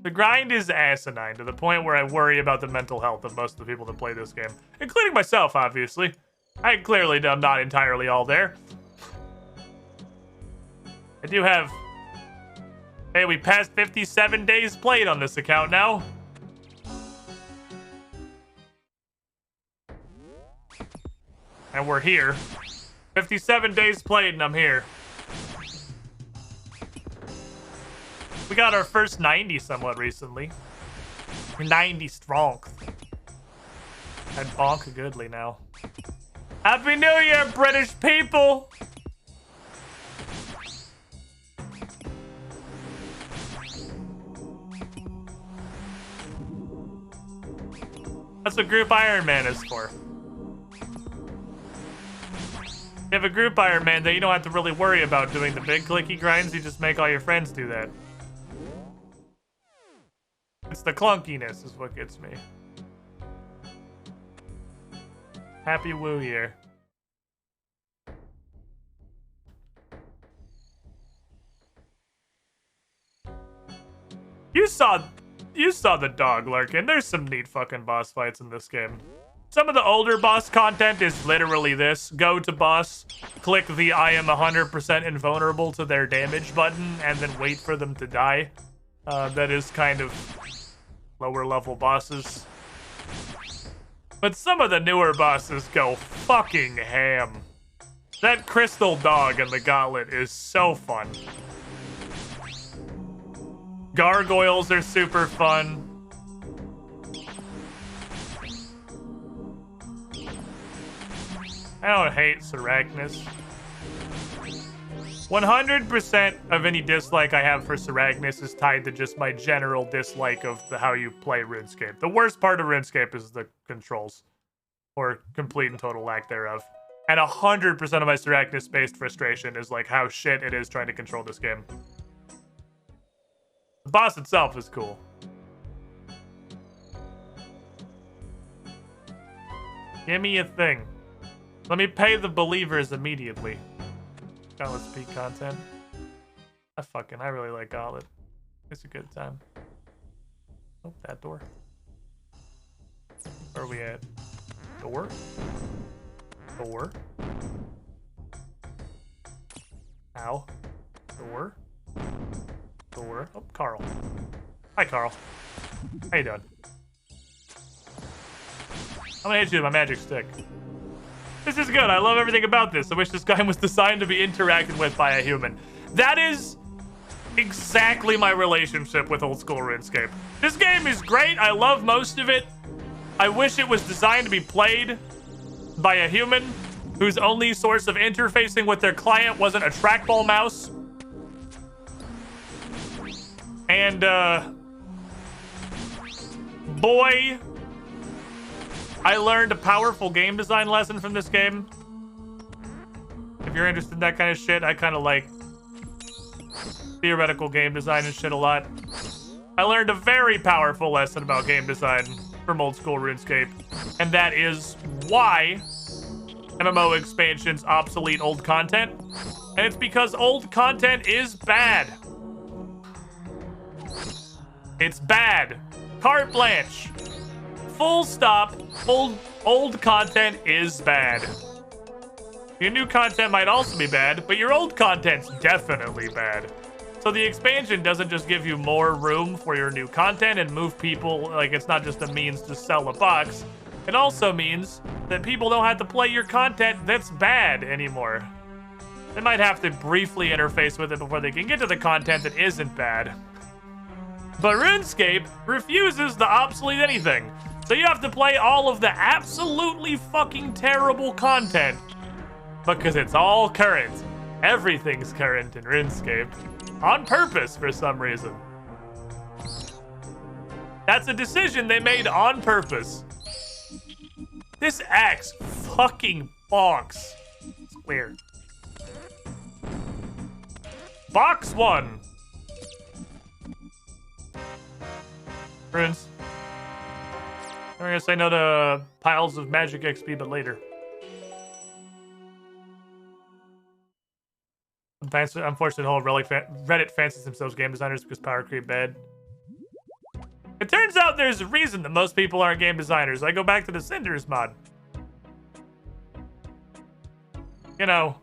The grind is asinine to the point where I worry about the mental health of most of the people that play this game. Including myself, obviously. I clearly am not entirely all there. I do have... Hey, we passed 57 days played on this account now. And we're here. 57 days played and I'm here. We got our first 90 somewhat recently. 90 strong. And bonk goodly now. Happy New Year, British people! That's what Group Iron Man is for. You have a Group Iron Man that you don't have to really worry about doing the big clicky grinds, you just make all your friends do that. It's the clunkiness is what gets me. Happy Woo Year. You saw the dog lurking. There's some neat fucking boss fights in this game. Some of the older boss content is literally this. Go to boss, click the I am 100% invulnerable to their damage button, and then wait for them to die. That is kind of lower level bosses. But some of the newer bosses go fucking ham. That crystal dog in the gauntlet is so fun. Gargoyles are super fun. I don't hate Saragnis. 100% of any dislike I have for Saragnis is tied to just my general dislike of how you play RuneScape. The worst part of RuneScape is the controls. Or complete and total lack thereof. And 100% of my Saragnis-based frustration is like how shit it is trying to control this game. The boss itself is cool. Give me a thing. Let me pay the believers immediately. Gauntlet speed content. I really like Gauntlet. It's a good time. Oh, that door. Where are we at? Door? Door? Ow. Door? Door? Oh, Carl. Hi, Carl. How you doing? I'm gonna hit you with my magic stick. This is good. I love everything about this. I wish this guy was designed to be interacted with by a human. That is exactly my relationship with old school RuneScape. This game is great. I love most of it. I wish it was designed to be played by a human whose only source of interfacing with their client wasn't a trackball mouse. And, boy, I learned a powerful game design lesson from this game. If you're interested in that kind of shit, I kind of like theoretical game design and shit a lot. I learned a very powerful lesson about game design from old school RuneScape, and that is why MMO expansions obsolete old content, and it's because old content is bad. It's bad. Carte blanche. Full stop. Old content is bad. Your new content might also be bad, but your old content's definitely bad. So the expansion doesn't just give you more room for your new content and move people, like it's not just a means to sell a box. It also means that people don't have to play your content that's bad anymore. They might have to briefly interface with it before they can get to the content that isn't bad. But RuneScape refuses to obsolete anything. So you have to play all of the absolutely fucking terrible content because it's all current. Everything's current in RuneScape on purpose for some reason. That's a decision they made on purpose. This axe fucking bonks. It's weird. Box 1. Runes. I'm gonna say no to piles of magic XP, but later. Unfortunately, the whole Reddit fancies themselves game designers because power creep bad. It turns out there's a reason that most people aren't game designers. I go back to the Cinders mod. You know,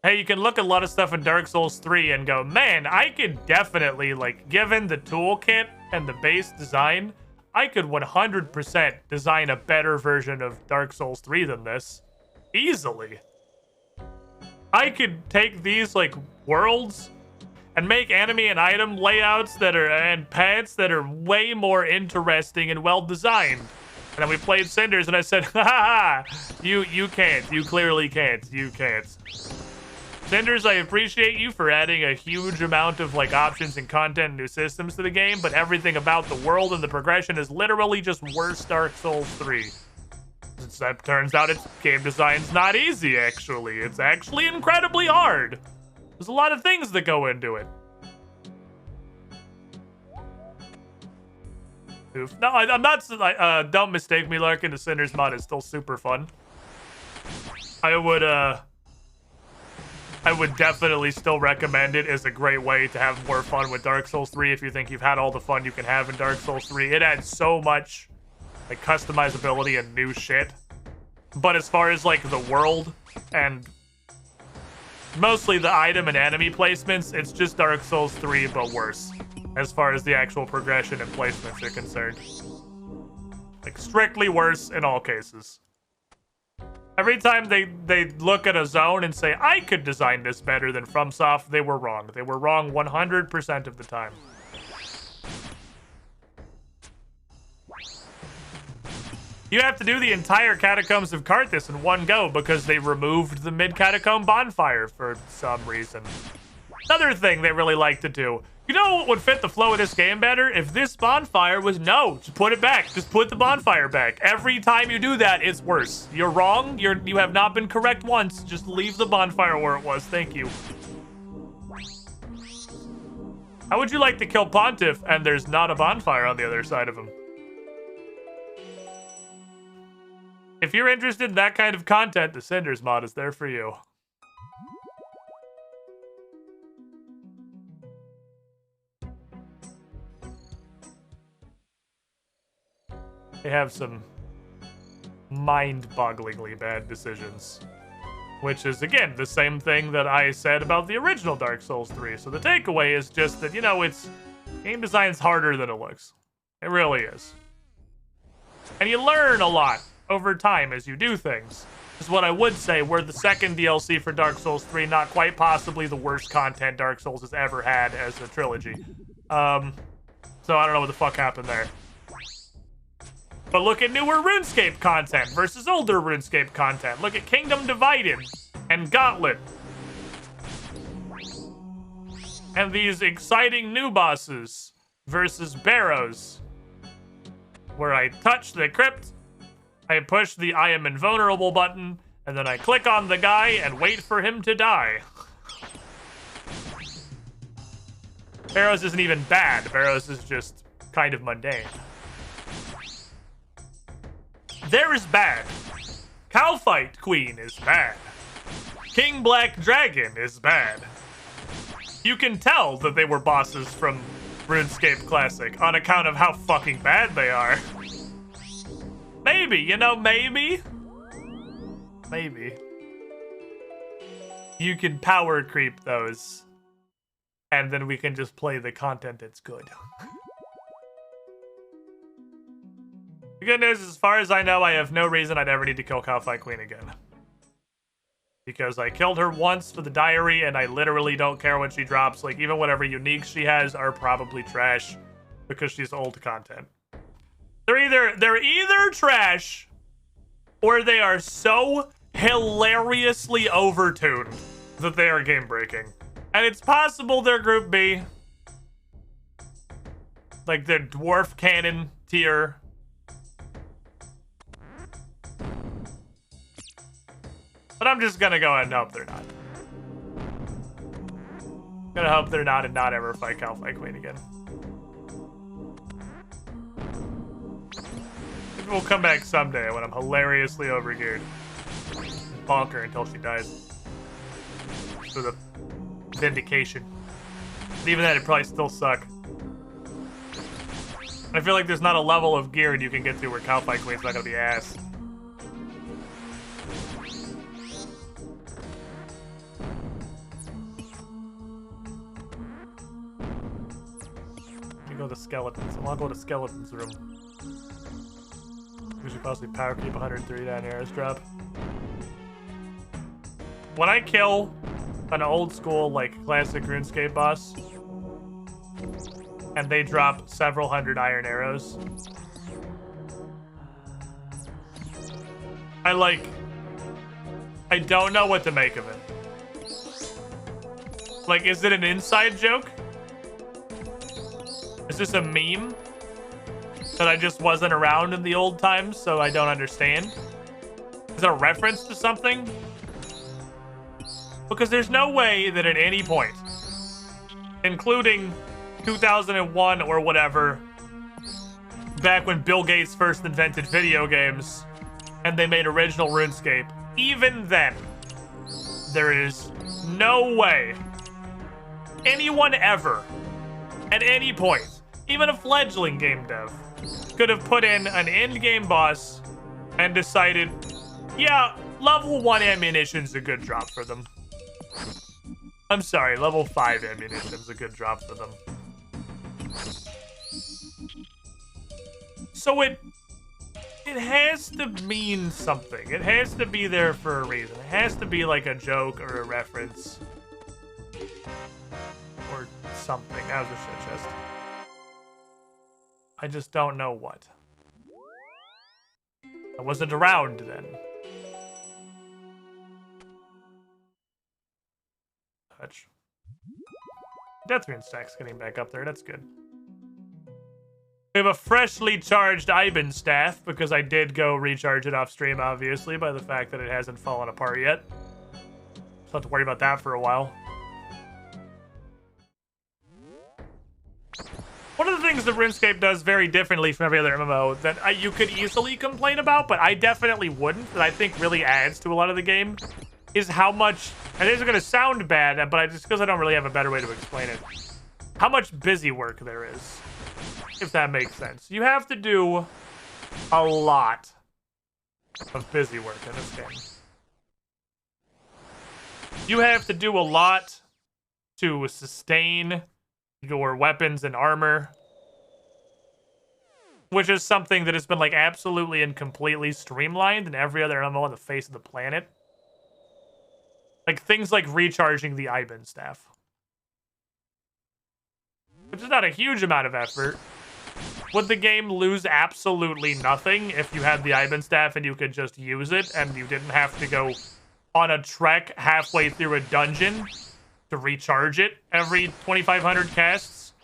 hey, you can look at a lot of stuff in Dark Souls 3 and go, man, I could definitely, like, given the toolkit and the base design, I could 100% design a better version of Dark Souls 3 than this. Easily. I could take these, like, worlds and make enemy and item layouts and paths that are way more interesting and well designed. And then we played Cinders and I said, ha ha, you can't. You clearly can't. You can't. Cinders, I appreciate you for adding a huge amount of like options and content and new systems to the game, but everything about the world and the progression is literally just worse Dark Souls 3. That turns out its game design's not easy, actually. It's actually incredibly hard. There's a lot of things that go into it. Oof. No, I'm not. Don't mistake me, Larkin. The Cinders mod is still super fun. I would definitely still recommend it as a great way to have more fun with Dark Souls 3 if you think you've had all the fun you can have in Dark Souls 3. It adds so much like customizability and new shit. But as far as like the world and mostly the item and enemy placements, it's just Dark Souls 3 but worse as far as the actual progression and placements are concerned. Like strictly worse in all cases. Every time they look at a zone and say, I could design this better than FromSoft, they were wrong. They were wrong 100% of the time. You have to do the entire Catacombs of Karthus in one go because they removed the mid-catacomb bonfire for some reason. Another thing they really like to do. You know what would fit the flow of this game better? If this bonfire was, no, just put it back. Just put the bonfire back. Every time you do that, it's worse. You're wrong. You have not been correct once. Just leave the bonfire where it was. Thank you. How would you like to kill Pontiff and there's not a bonfire on the other side of him? If you're interested in that kind of content, the Cinders mod is there for you. They have some mind-bogglingly bad decisions. Which is, again, the same thing that I said about the original Dark Souls 3. So the takeaway is just that, you know, game design's harder than it looks. It really is. And you learn a lot over time as you do things. Is what I would say, we're the second DLC for Dark Souls 3, not quite possibly the worst content Dark Souls has ever had as a trilogy. So I don't know what the fuck happened there. But look at newer RuneScape content versus older RuneScape content. Look at Kingdom Divided and Gauntlet. And these exciting new bosses versus Barrows. Where I touch the crypt, I push the I am invulnerable button, and then I click on the guy and wait for him to die. Barrows isn't even bad. Barrows is just kind of mundane. There is bad. Cowfight Queen is bad. King Black Dragon is bad. You can tell that they were bosses from RuneScape Classic on account of how fucking bad they are. Maybe, you know, maybe. Maybe. You can power creep those. And then we can just play the content that's good. The good news is, as far as I know, I have no reason I'd ever need to kill Cowfight Queen again. Because I killed her once for the diary, and I literally don't care what she drops. Like, even whatever uniques she has are probably trash, because she's old content. They're either trash or they are so hilariously overtuned that they are game breaking. And it's possible they're Group B. Like the dwarf cannon tier. But I'm just gonna go ahead and hope they're not. Gonna hope they're not and not ever fight Cal Fight Queen again. Maybe we'll come back someday when I'm hilariously overgeared. Bonk her until she dies. For the vindication. But even then, it'd probably still suck. I feel like there's not a level of gear you can get to where Cal Fight Queen's not gonna be ass. Go to skeletons. I want to go to skeletons room. We should possibly power keep 103 down here as drop. When I kill an old school, like, classic RuneScape boss, and they drop several hundred iron arrows, I don't know what to make of it. Like, is it an inside joke? Is this a meme that I just wasn't around in the old times, so I don't understand? Is it a reference to something? Because there's no way that at any point, including 2001 or whatever, back when Bill Gates first invented video games and they made original RuneScape, even then, there is no way anyone ever, at any point, even a fledgling game dev, could have put in an end-game boss and decided, yeah, level 1 ammunition's a good drop for them. I'm sorry, level 5 ammunition's a good drop for them. So it has to mean something. It has to be there for a reason. It has to be like a joke or a reference. Or something. That was a shit chest. I just don't know what. I wasn't around then. Touch. Death Rune stack's getting back up there. That's good. We have a freshly charged Iban staff because I did go recharge it off stream, obviously, by the fact that it hasn't fallen apart yet. So I have to worry about that for a while. One of the things that RuneScape does very differently from every other MMO that you could easily complain about, but I definitely wouldn't, that I think really adds to a lot of the game, is how much, and this is going to sound bad, but just because I don't really have a better way to explain it, how much busy work there is, if that makes sense. You have to do a lot of busy work in this game. You have to do a lot to sustain your weapons and armor, which is something that has been like absolutely and completely streamlined in every other MMO on the face of the planet. Like things like recharging the Iban staff, which is not a huge amount of effort. Would the game lose absolutely nothing if you had the Iban staff and you could just use it and you didn't have to go on a trek halfway through a dungeon to recharge it every 2,500 casts?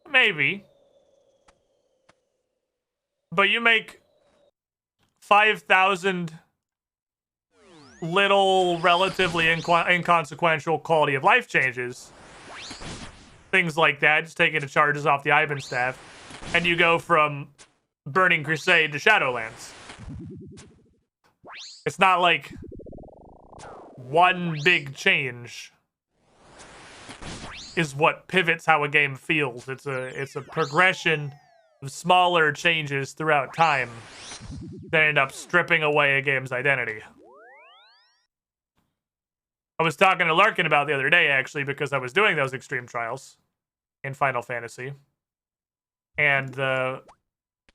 Maybe. But you make 5,000 little, relatively inconsequential quality of life changes. Things like that, just taking the charges off the Iban staff, and you go from Burning Crusade to Shadowlands. It's not like one big change is what pivots how a game feels. It's a progression of smaller changes throughout time that end up stripping away a game's identity. I was talking to Larkin about the other day, actually, because I was doing those extreme trials in Final Fantasy. And the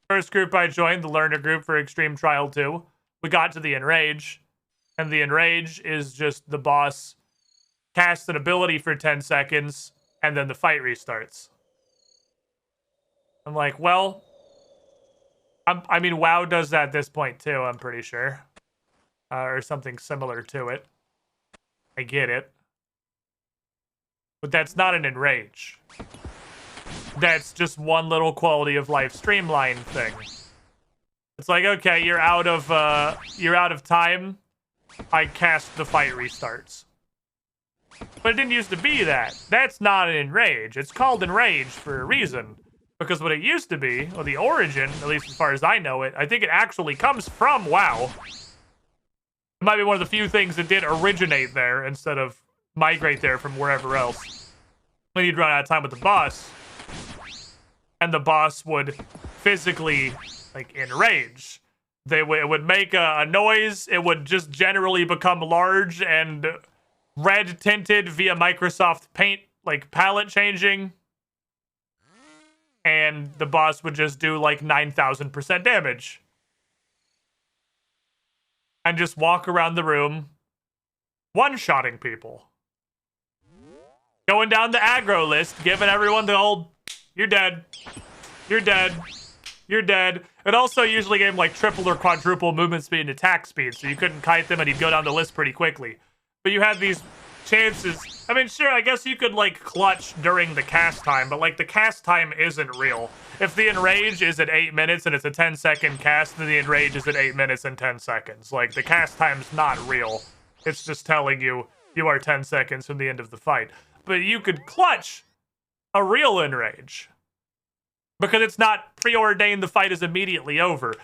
first group I joined, the learner group for Extreme Trial 2, we got to the Enrage. And the Enrage is just the boss casts an ability for 10 seconds, and then the fight restarts. And the fight restarts. I'm like, well, I mean, WoW does that at this point too, I'm pretty sure. Or something similar to it. I get it. But that's not an enrage. That's just one little quality of life streamline thing. It's like, okay, you're out of time. I cast the fight restarts. But it didn't used to be that. That's not an enrage. It's called enrage for a reason. Because what it used to be, or the origin, at least as far as I know it, I think it actually comes from WoW. It might be one of the few things that did originate there instead of migrate there from wherever else. When you'd run out of time with the boss, and the boss would physically, like, enrage. It would make a noise. It would just generally become large and red tinted via Microsoft Paint, like palette changing. And the boss would just do like 9,000% damage. And just walk around the room, one-shotting people. Going down the aggro list, giving everyone the old, you're dead, you're dead, you're dead. It also usually gave him like triple or quadruple movement speed and attack speed, so you couldn't kite them and he'd go down the list pretty quickly. But you had these chances. I mean, sure, I guess you could like clutch during the cast time, but like the cast time isn't real. If the enrage is at 8 minutes and it's a 10-second cast, then the enrage is at 8 minutes and 10 seconds. Like the cast time's not real. It's just telling you you are 10 seconds from the end of the fight. But you could clutch a real enrage. Because it's not preordained the fight is immediately over.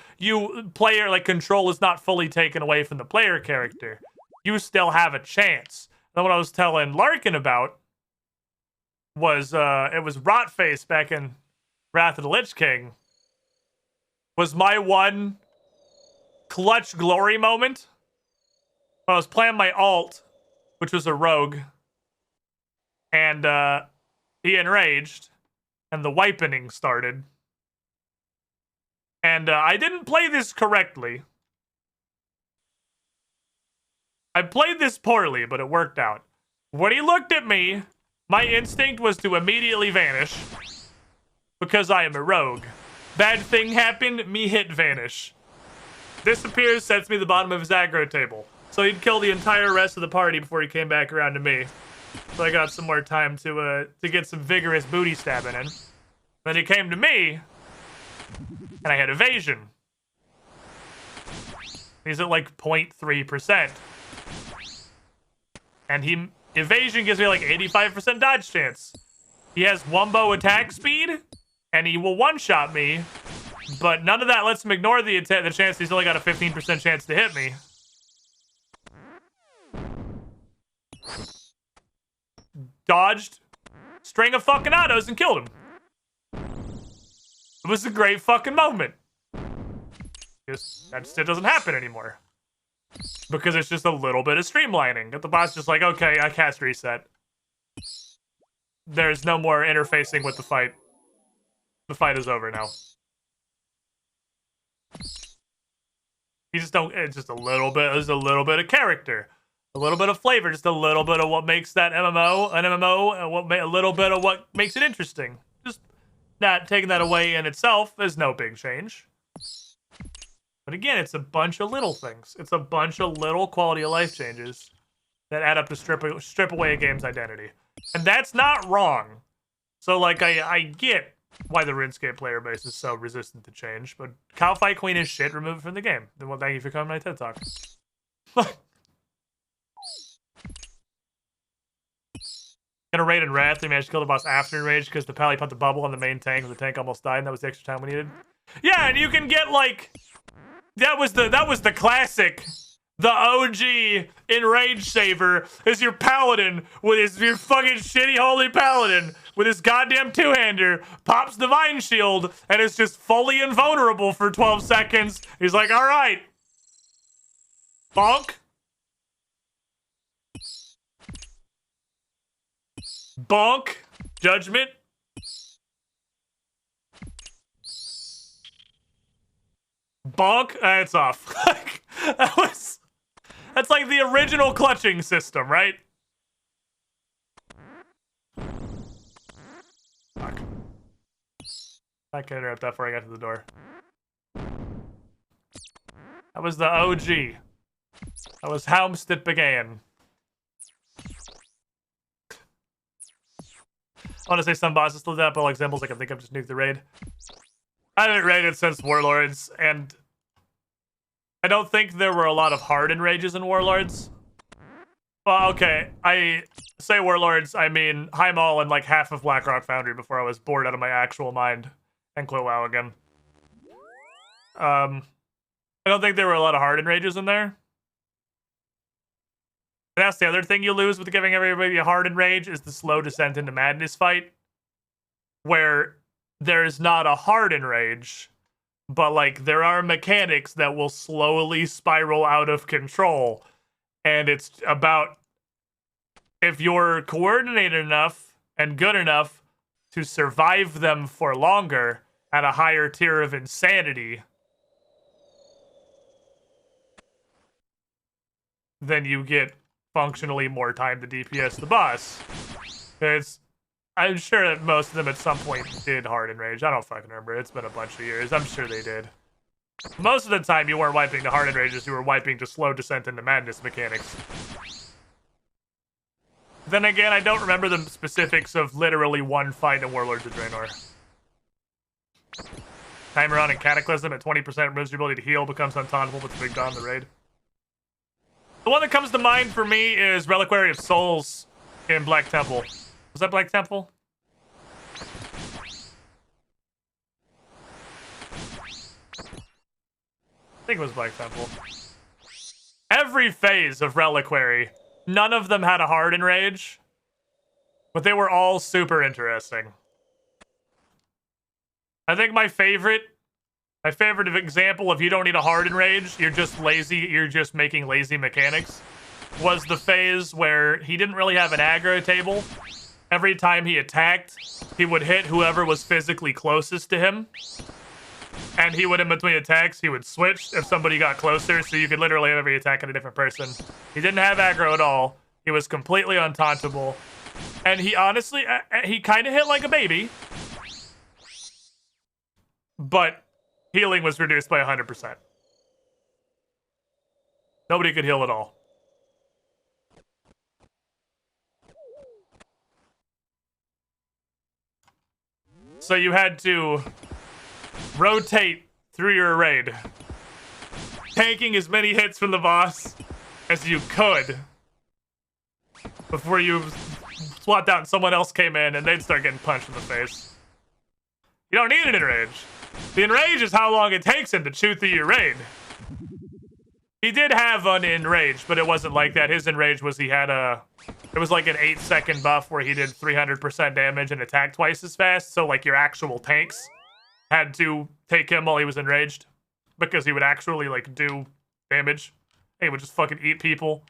Player, like, control is not fully taken away from the player character. You still have a chance. Then what I was telling Larkin about was, it was Rotface back in Wrath of the Lich King. Was my one clutch glory moment. When I was playing my alt, which was a rogue. And, he enraged. And the wipening started. And I didn't play this correctly. I played this poorly, but it worked out. When he looked at me, my instinct was to immediately vanish. Because I am a rogue. Bad thing happened, me hit vanish. Disappears, sets me the bottom of his aggro table. So he'd kill the entire rest of the party before he came back around to me. So I got some more time to get some vigorous booty stabbing in. Then he came to me, and I had evasion. He's at like 0.3%. And evasion gives me like 85% dodge chance. He has wombo attack speed, and he will one-shot me, but none of that lets him ignore the chance he's only got a 15% chance to hit me. Dodged, string of fucking autos, and killed him. It was a great fucking moment. That shit doesn't happen anymore. Because it's just a little bit of streamlining. But the boss just like, okay, I cast reset. There's no more interfacing with the fight. The fight is over now. You just don't, it's just a little bit, there's a little bit of character. A little bit of flavor, just a little bit of what makes that MMO an MMO, a little bit of what makes it interesting. Just not taking that away in itself is no big change. But again, it's a bunch of little things. It's a bunch of little quality of life changes that add up to strip away a game's identity. And that's not wrong. So, like, I get why the RuneScape player base is so resistant to change, but Cowfight Queen is shit, removed from the game. Then, well, thank you for coming to my TED Talk. In a raid in Wrath, we managed to kill the boss after Enrage because the pally put the bubble on the main tank and the tank almost died, and that was the extra time we needed. Yeah, and you can get, like, that was the classic. The OG Enrage Saver is your paladin with your fucking shitty holy paladin with his goddamn two-hander, pops Divine Shield, and is just fully invulnerable for 12 seconds. He's like, all right. Bonk. Bonk. Judgment. Bonk. It's off. That's like the original clutching system, right? Fuck. I can interrupt that before I got to the door. That was the OG. That was how it began. I want to say some bosses still that, but all examples I can think of just nuke the raid. I haven't raided since Warlords, and I don't think there were a lot of hardened rages in Warlords. Well, okay, I say Warlords, I mean Heimal and like half of Blackrock Foundry before I was bored out of my actual mind and quit WoW again. I don't think there were a lot of hardened rages in there. And that's the other thing you lose with giving everybody a hardened rage is the slow descent into madness fight, where there's not a hardened rage, but like there are mechanics that will slowly spiral out of control. And it's about if you're coordinated enough and good enough to survive them for longer at a higher tier of insanity, then you get functionally more time to DPS the boss. I'm sure that most of them at some point did hardened rage. I don't fucking remember. It's been a bunch of years. I'm sure they did. Most of the time, you weren't wiping the hardened rages. You were wiping the slow descent into madness mechanics. Then again, I don't remember the specifics of literally one fight in Warlords of Draenor. Timer on in Cataclysm at 20% removes your ability to heal, becomes untauntable with the big god in the raid. The one that comes to mind for me is Reliquary of Souls in Black Temple. Was that Black Temple? I think it was Black Temple. Every phase of Reliquary, none of them had a hardened rage, but they were all super interesting. I think my favorite example of you don't need a hardened rage, you're just lazy, you're just making lazy mechanics, was the phase where he didn't really have an aggro table. Every time he attacked, he would hit whoever was physically closest to him. And he would, in between attacks, he would switch if somebody got closer, so you could literally have every attack on a different person. He didn't have aggro at all. He was completely untauntable. And he honestly, he kind of hit like a baby. But healing was reduced by 100%. Nobody could heal at all. So you had to rotate through your raid, tanking as many hits from the boss as you could before you swapped out and someone else came in and they'd start getting punched in the face. You don't need an enrage. The enrage is how long it takes him to chew through your raid. He did have an enrage, but it wasn't like that. His enrage was it was like an 8-second buff where he did 300% damage and attacked twice as fast. So like your actual tanks had to take him while he was enraged because he would actually like do damage. He would just fucking eat people.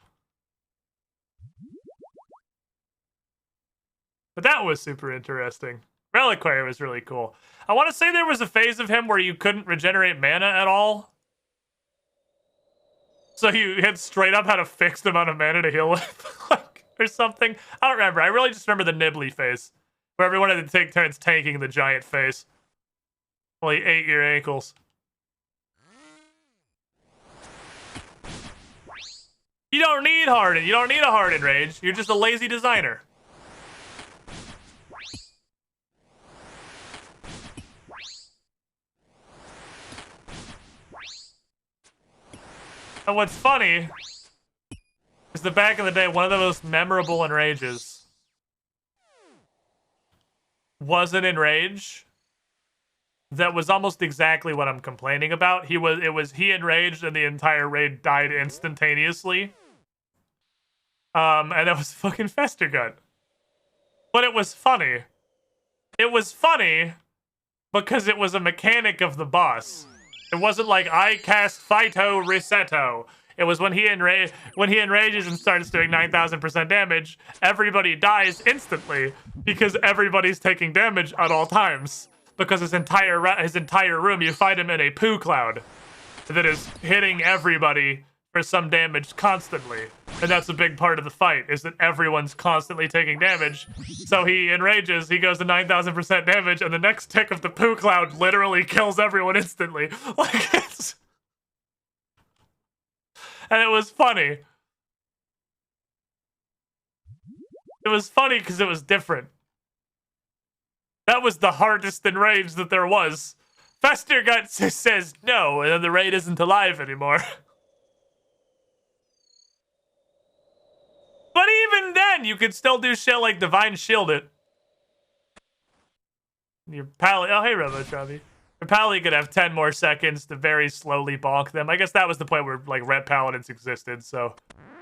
But that was super interesting. Reliquary was really cool. I want to say there was a phase of him where you couldn't regenerate mana at all. So you had straight up had a fixed amount of mana to heal with, like, or something. I don't remember. I really just remember the Nibbly phase, where everyone had to take turns tanking the giant face while he ate your ankles. You don't need hardened. You don't need a hardened rage. You're just a lazy designer. And what's funny is that back in the day, one of the most memorable enrages was an enrage that was almost exactly what I'm complaining about. He enraged and the entire raid died instantaneously. And that was fucking Festergut. But it was funny. It was funny because it was a mechanic of the boss. It wasn't like I cast Phyto Reseto. It was when he enrages and starts doing 9,000% damage, everybody dies instantly because everybody's taking damage at all times. Because his entire room, you fight him in a poo cloud that is hitting everybody for some damage constantly. And that's a big part of the fight, is that everyone's constantly taking damage. So he enrages, he goes to 9,000% damage, and the next tick of the poo cloud literally kills everyone instantly. Like, it's... And it was funny. It was funny because it was different. That was the hardest enrage that there was. Fester says no, and then the raid isn't alive anymore. But even then, you could still do shit like Divine Shield it. Your pally, oh hey Robotravi. Your pally could have 10 more seconds to very slowly bonk them. I guess that was the point where like Ret Paladins existed, so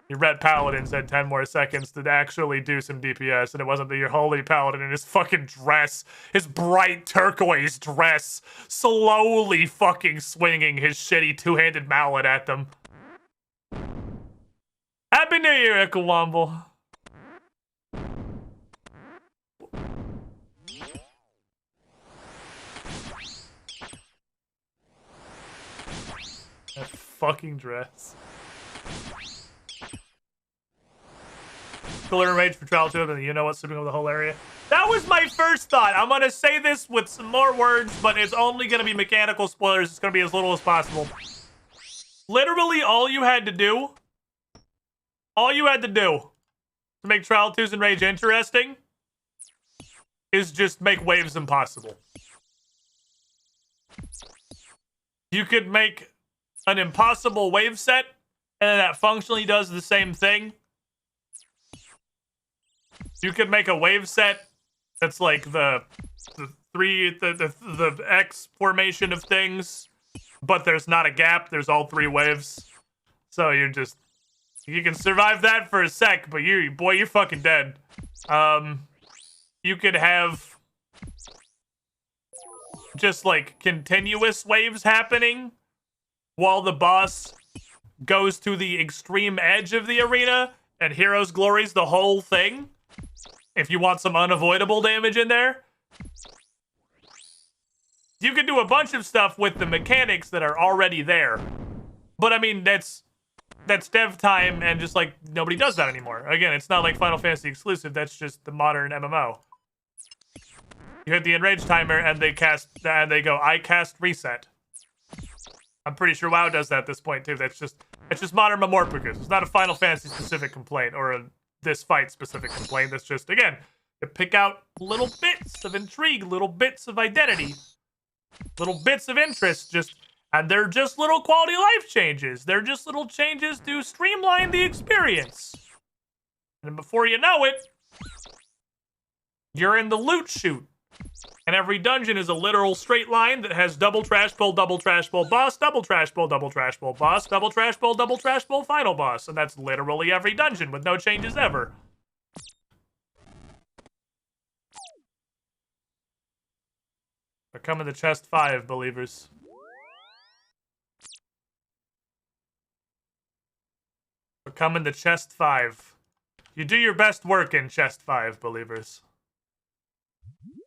your Ret Paladins had 10 more seconds to actually do some DPS, and it wasn't that your Holy Paladin in his fucking dress, his bright turquoise dress, slowly fucking swinging his shitty two-handed mallet at them. Happy New Year, Ekawamble. That fucking dress. Cooler rage for trial 2 and you know what's sweeping over the whole area. That was my first thought. I'm gonna say this with some more words, but it's only gonna be mechanical spoilers. It's gonna be as little as possible. Literally all you had to do to make Trial 2's Enrage interesting is just make waves impossible. You could make an impossible wave set, and that functionally does the same thing. You could make a wave set that's like the X formation of things, but there's not a gap. There's all 3 waves. So you can survive that for a sec, but you're fucking dead. You could have just like continuous waves happening while the boss goes to the extreme edge of the arena and Hero's Glory's the whole thing. If you want some unavoidable damage in there. You could do a bunch of stuff with the mechanics that are already there. But I mean, that's dev time, and just like nobody does that anymore. Again, it's not like Final Fantasy exclusive, that's just the modern MMO. You hit the enrage timer and they go, I cast reset. I'm pretty sure WoW does that at this point too. It's just modern Memorpicus. It's not a Final Fantasy specific complaint or a this fight specific complaint. That's just, again, you pick out little bits of intrigue, little bits of identity, little bits of interest, and they're just little quality of life changes. They're just little changes to streamline the experience. And before you know it, you're in the loot chute. And every dungeon is a literal straight line that has double trash pull, boss, double trash pull, boss, double trash pull, final boss. And that's literally every dungeon with no changes ever. We're coming to chest 5, believers. We're coming to chest 5. You do your best work in chest 5, believers.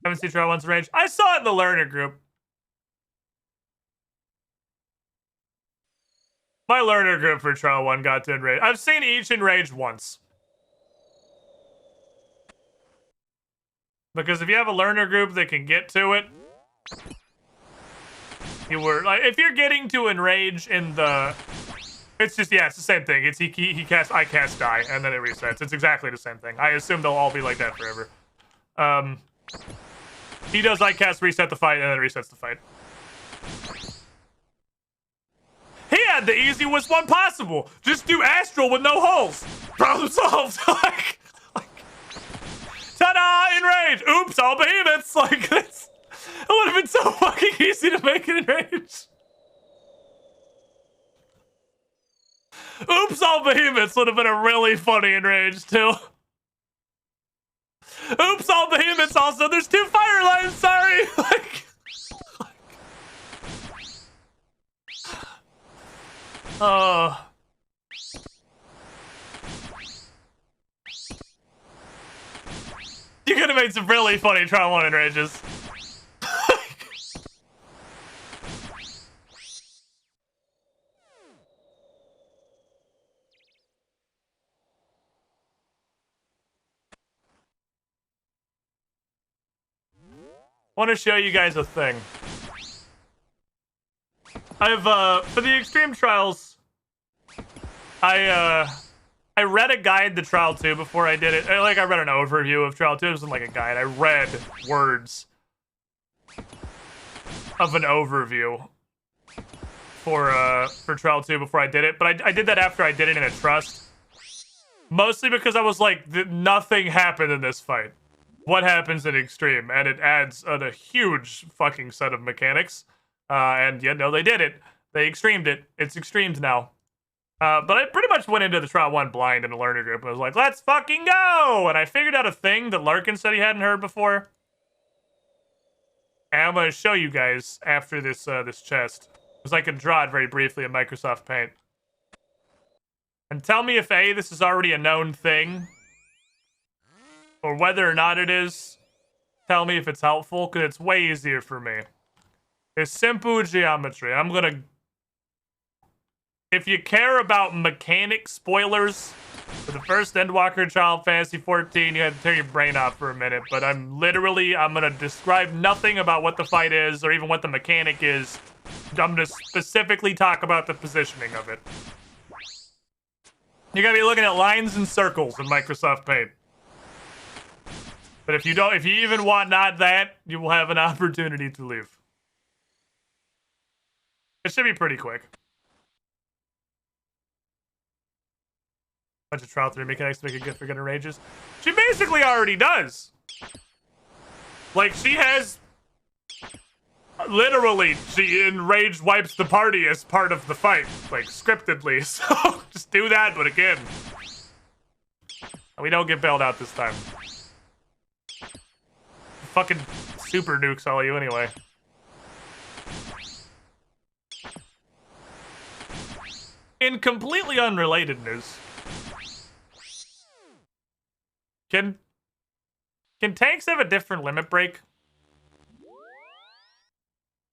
Haven't seen Trial 1's range. I saw it in the learner group. My learner group for Trial 1 got to enrage. I've seen each enraged once. Because if you have a learner group that can get to it, you were like, if you're getting to enrage in the, it's just, yeah, it's the same thing. It's he casts, I cast die, and then it resets. It's exactly the same thing. I assume they'll all be like that forever. He does I cast reset the fight, and then it resets the fight. He had the easiest one possible. Just do Astral with no holes. Problem solved. like, ta-da! Enrage. Oops, all behemoths. Like, this. It would have been so fucking easy to make it enrage. Oops, all behemoths would have been a really funny enrage too. Oops, all behemoths also. There's 2 fire lines, sorry. You could have made some really funny Trial 1 enrages. want to show you guys a thing. I've for the extreme trials, I read a guide to Trial 2 before I did it. I read an overview of Trial 2. It wasn't like a guide. I read words of an overview for Trial 2 before I did it. But I did that after I did it in a trust. Mostly because I was like, nothing happened in this fight. What happens in extreme? And it adds a huge fucking set of mechanics. And yeah, no, they did it. They extremed it. It's extremed now. But I pretty much went into the Trial 1 blind in a learner group and was like, let's fucking go! And I figured out a thing that Larkin said he hadn't heard before. And I'm going to show you guys after this this chest. Because I can draw it very briefly in Microsoft Paint. And tell me if A, this is already a known thing. Or whether or not it is. Tell me if it's helpful, because it's way easier for me. It's simple geometry. I'm going to... If you care about mechanic spoilers for the first Endwalker Child Fantasy 14, you had to turn your brain off for a minute. But I'm going to describe nothing about what the fight is or even what the mechanic is. I'm going to specifically talk about the positioning of it. You're going to be looking at lines and circles in Microsoft Paint. But if you even want not that, you will have an opportunity to leave. It should be pretty quick. Bunch of Trial 3 mechanics to make a gift for good rages. She basically already does. Like, she has... Literally, she enraged wipes the party as part of the fight. Like, scriptedly. So, just do that, but again. And we don't get bailed out this time. Fucking super nukes all you anyway. In completely unrelated news... Can tanks have a different limit break?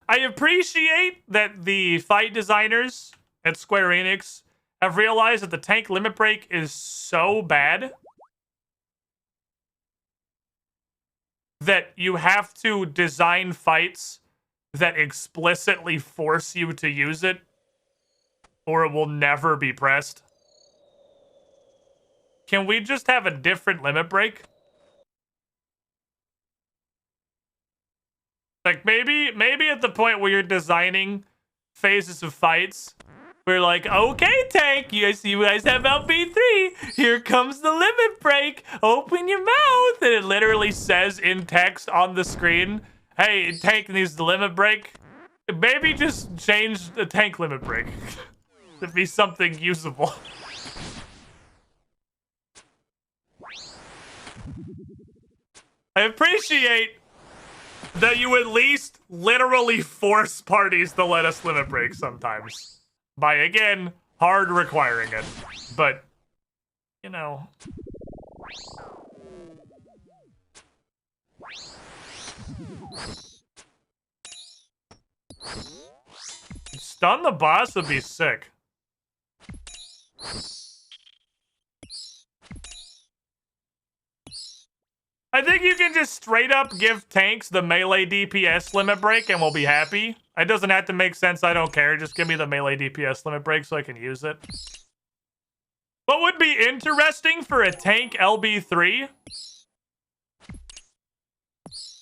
I appreciate that the fight designers at Square Enix have realized that the tank limit break is so bad that you have to design fights that explicitly force you to use it, or it will never be pressed. Can we just have a different limit break? Like, maybe at the point where you're designing phases of fights, we're like, okay, tank, you guys have LB3. Here comes the limit break. Open your mouth. And it literally says in text on the screen, hey, tank needs the limit break. Maybe just change the tank limit break to be something usable. I appreciate that you at least literally force parties to let us limit break sometimes. By, again, hard requiring it. But, you know. Stun the boss would be sick. I think you can just straight up give tanks the melee DPS limit break and we'll be happy. It doesn't have to make sense, I don't care. Just give me the melee DPS limit break so I can use it. What would be interesting for a tank LB3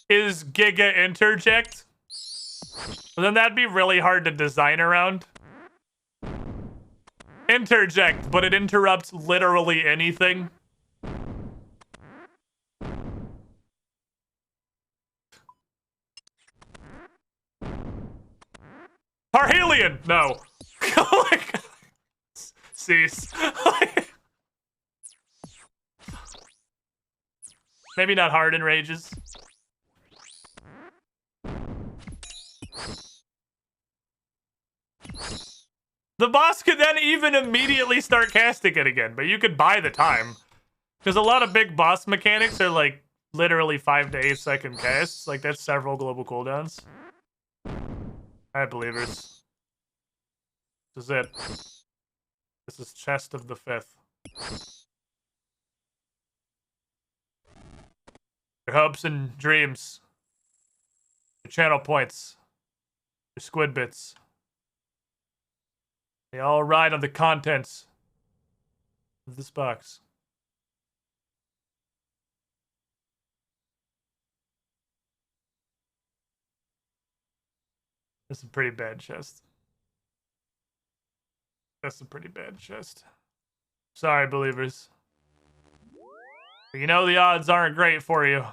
is Giga Interject. But then that'd be really hard to design around. Interject, but it interrupts literally anything. Parhelion! No. Oh my god. Cease. Maybe not hard enrages. The boss could then even immediately start casting it again, but you could buy the time. Because a lot of big boss mechanics are like literally 5 to 8 second casts. Like that's several global cooldowns. Alright, believers. This is it. This is Chest of the Fifth. Your hopes and dreams channel points. Your squid bits. They all ride on the contents of this box. That's a pretty bad chest. That's a pretty bad chest. Sorry, believers. But you know the odds aren't great for you.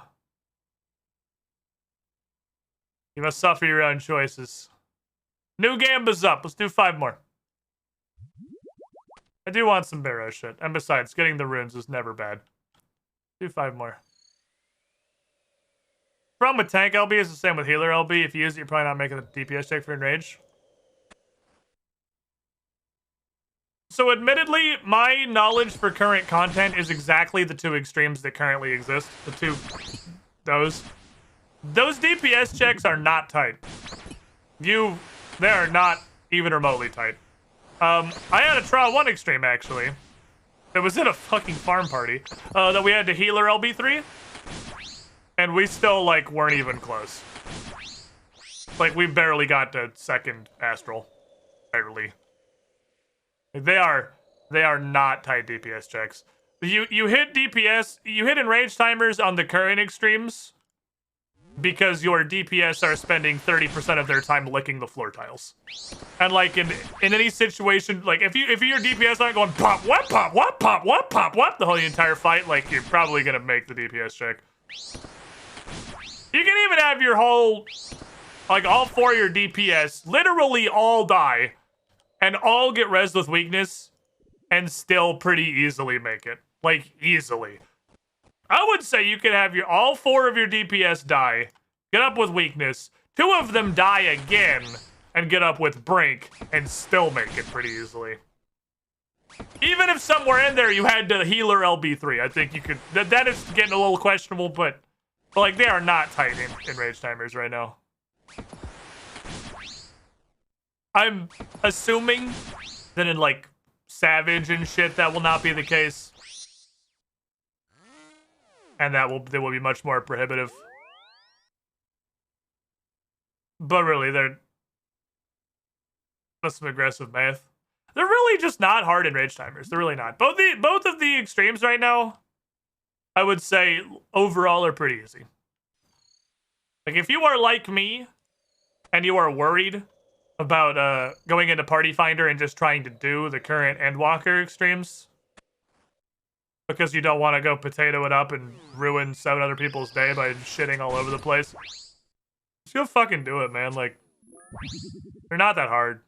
You must suffer your own choices. New Gamba's up. Let's do 5 more. I do want some Barrow shit. And besides, getting the runes is never bad. Do 5 more. Problem with tank LB is the same with healer LB. If you use it, you're probably not making the DPS check for enrage. So admittedly, my knowledge for current content is exactly the 2 extremes that currently exist. Those DPS checks are not tight. They are not even remotely tight. I had a trial 1 extreme, actually. It was in a fucking farm party, that we had to healer LB3. And we still, like, weren't even close. Like, we barely got to 2nd Astral. Barely. They are not tight DPS checks. You hit DPS, you hit enrage timers on the current extremes because your DPS are spending 30% of their time licking the floor tiles. And like in any situation, like if your DPS aren't going pop, what, pop, what, pop, what, pop, what the whole entire fight, like you're probably gonna make the DPS check. You can even have your whole, like all 4 of your DPS literally all die and all get res with weakness and still pretty easily make it. Like, easily. I would say you could have all 4 of your DPS die, get up with weakness, 2 of them die again, and get up with brink, and still make it pretty easily. Even if somewhere in there you had to healer LB3, I think you could... That is getting a little questionable, but like, they are not tight in rage timers right now. I'm assuming that in, like, Savage and shit, that will not be the case. And they will be much more prohibitive. But really, that's some aggressive math. They're really just not hard in rage timers. They're really not. Both of the extremes right now, I would say, overall are pretty easy. Like, if you are like me, and you are worried about going into Party Finder and just trying to do the current Endwalker extremes, because you don't want to go potato it up and ruin 7 other people's day by shitting all over the place, just go fucking do it, man. Like, they're not that hard.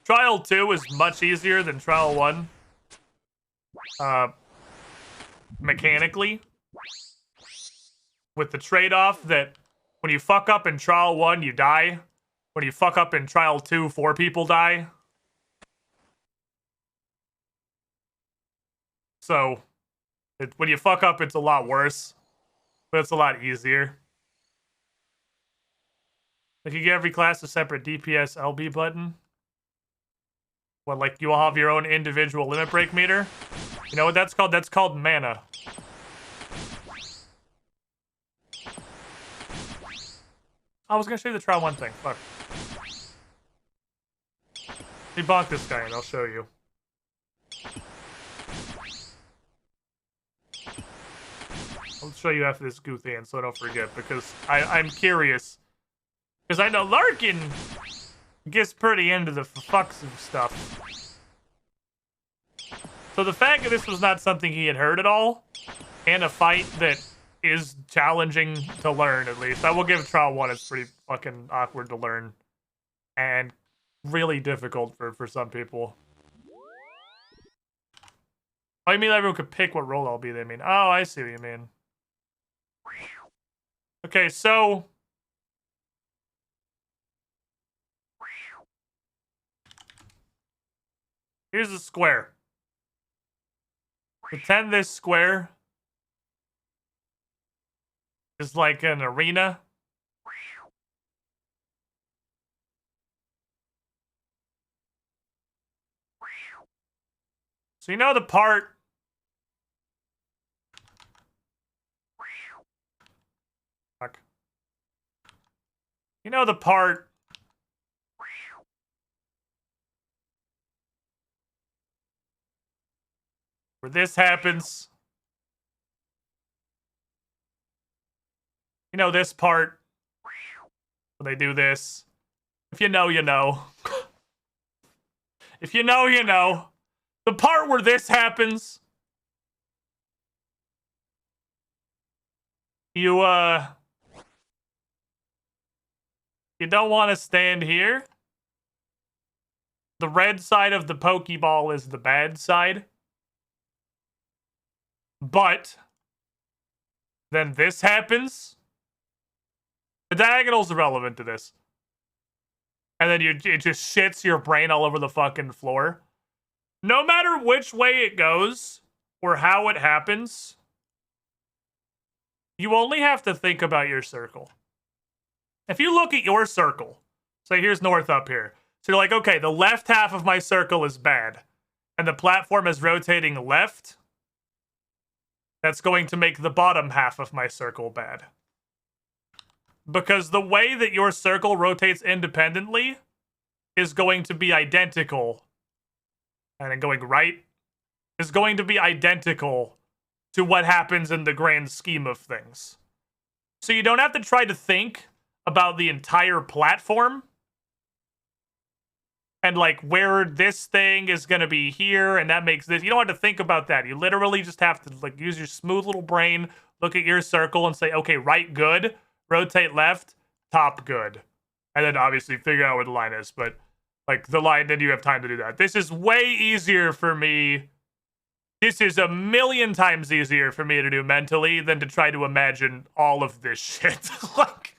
Trial 2 is much easier than Trial 1. Mechanically. With the trade-off that when you fuck up in Trial 1, you die. When you fuck up in Trial 2, 4 people die. So, when you fuck up, it's a lot worse. But it's a lot easier. Like, you give every class a separate DPS LB button. What, like, you all have your own individual limit break meter? You know what that's called? That's called mana. I was gonna show you the trial 1 thing. Fuck. Debunk this guy and I'll show you. I'll show you after this Guthian so I don't forget, because I'm curious. Because I know Larkin gets pretty into the fucks of stuff. So the fact that this was not something he had heard at all, and a fight that is challenging to learn, at least. I will give Trial 1, it's pretty fucking awkward to learn. And really difficult for some people. Oh, you mean everyone could pick what role I'll be, they mean. Oh, I see what you mean. Okay, so... here's a square. Pretend this square is like an arena. So you know the part You know the part where this happens? You know this part when they do this? If you know, you know. If you know, you know. The part where this happens. You don't want to stand here. The red side of the Pokeball is the bad side. But then this happens. The diagonal's irrelevant to this. And then it just shits your brain all over the fucking floor. No matter which way it goes or how it happens, you only have to think about your circle. If you look at your circle, say here's north up here. So you're like, okay, the left half of my circle is bad. And the platform is rotating left. That's going to make the bottom half of my circle bad. Because the way that your circle rotates independently is going to be identical. And then going right is going to be identical to what happens in the grand scheme of things. So you don't have to try to think about the entire platform and like where this thing is going to be here and that makes this. You don't have to think about that. You literally just have to like use your smooth little brain, look at your circle and say, okay, right, good. Rotate left, top, good. And then obviously figure out where the line is. But like the line, then you have time to do that. This is way easier for me. This is a million times easier for me to do mentally than to try to imagine all of this shit. Like,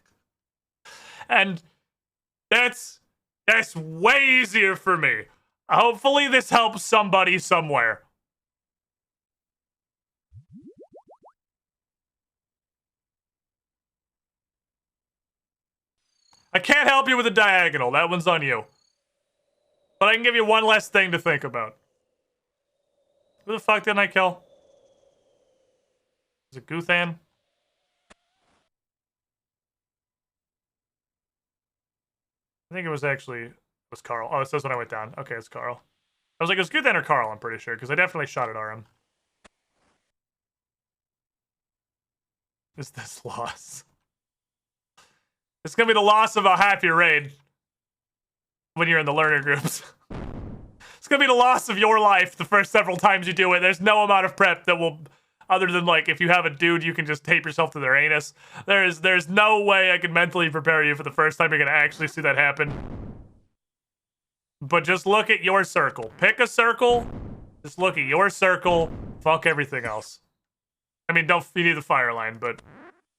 and that's way easier for me. Hopefully this helps somebody somewhere. I can't help you with a diagonal. That one's on you. But I can give you one less thing to think about. Who the fuck didn't I kill? Is it Guthan? I think it was Carl. Oh, it says when I went down. Okay, it's Carl. I was like, it was Guthan or Carl, I'm pretty sure, because I definitely shot at RM. Is this loss? It's gonna be the loss of a half your raid when you're in the learner groups. It's gonna be the loss of your life the first several times you do it. There's no amount of prep that will, other than like if you have a dude, you can just tape yourself to their anus. There's no way I can mentally prepare you for the first time you're gonna actually see that happen. But just look at your circle. Pick a circle. Just look at your circle. Fuck everything else. I mean, you need the fire line, but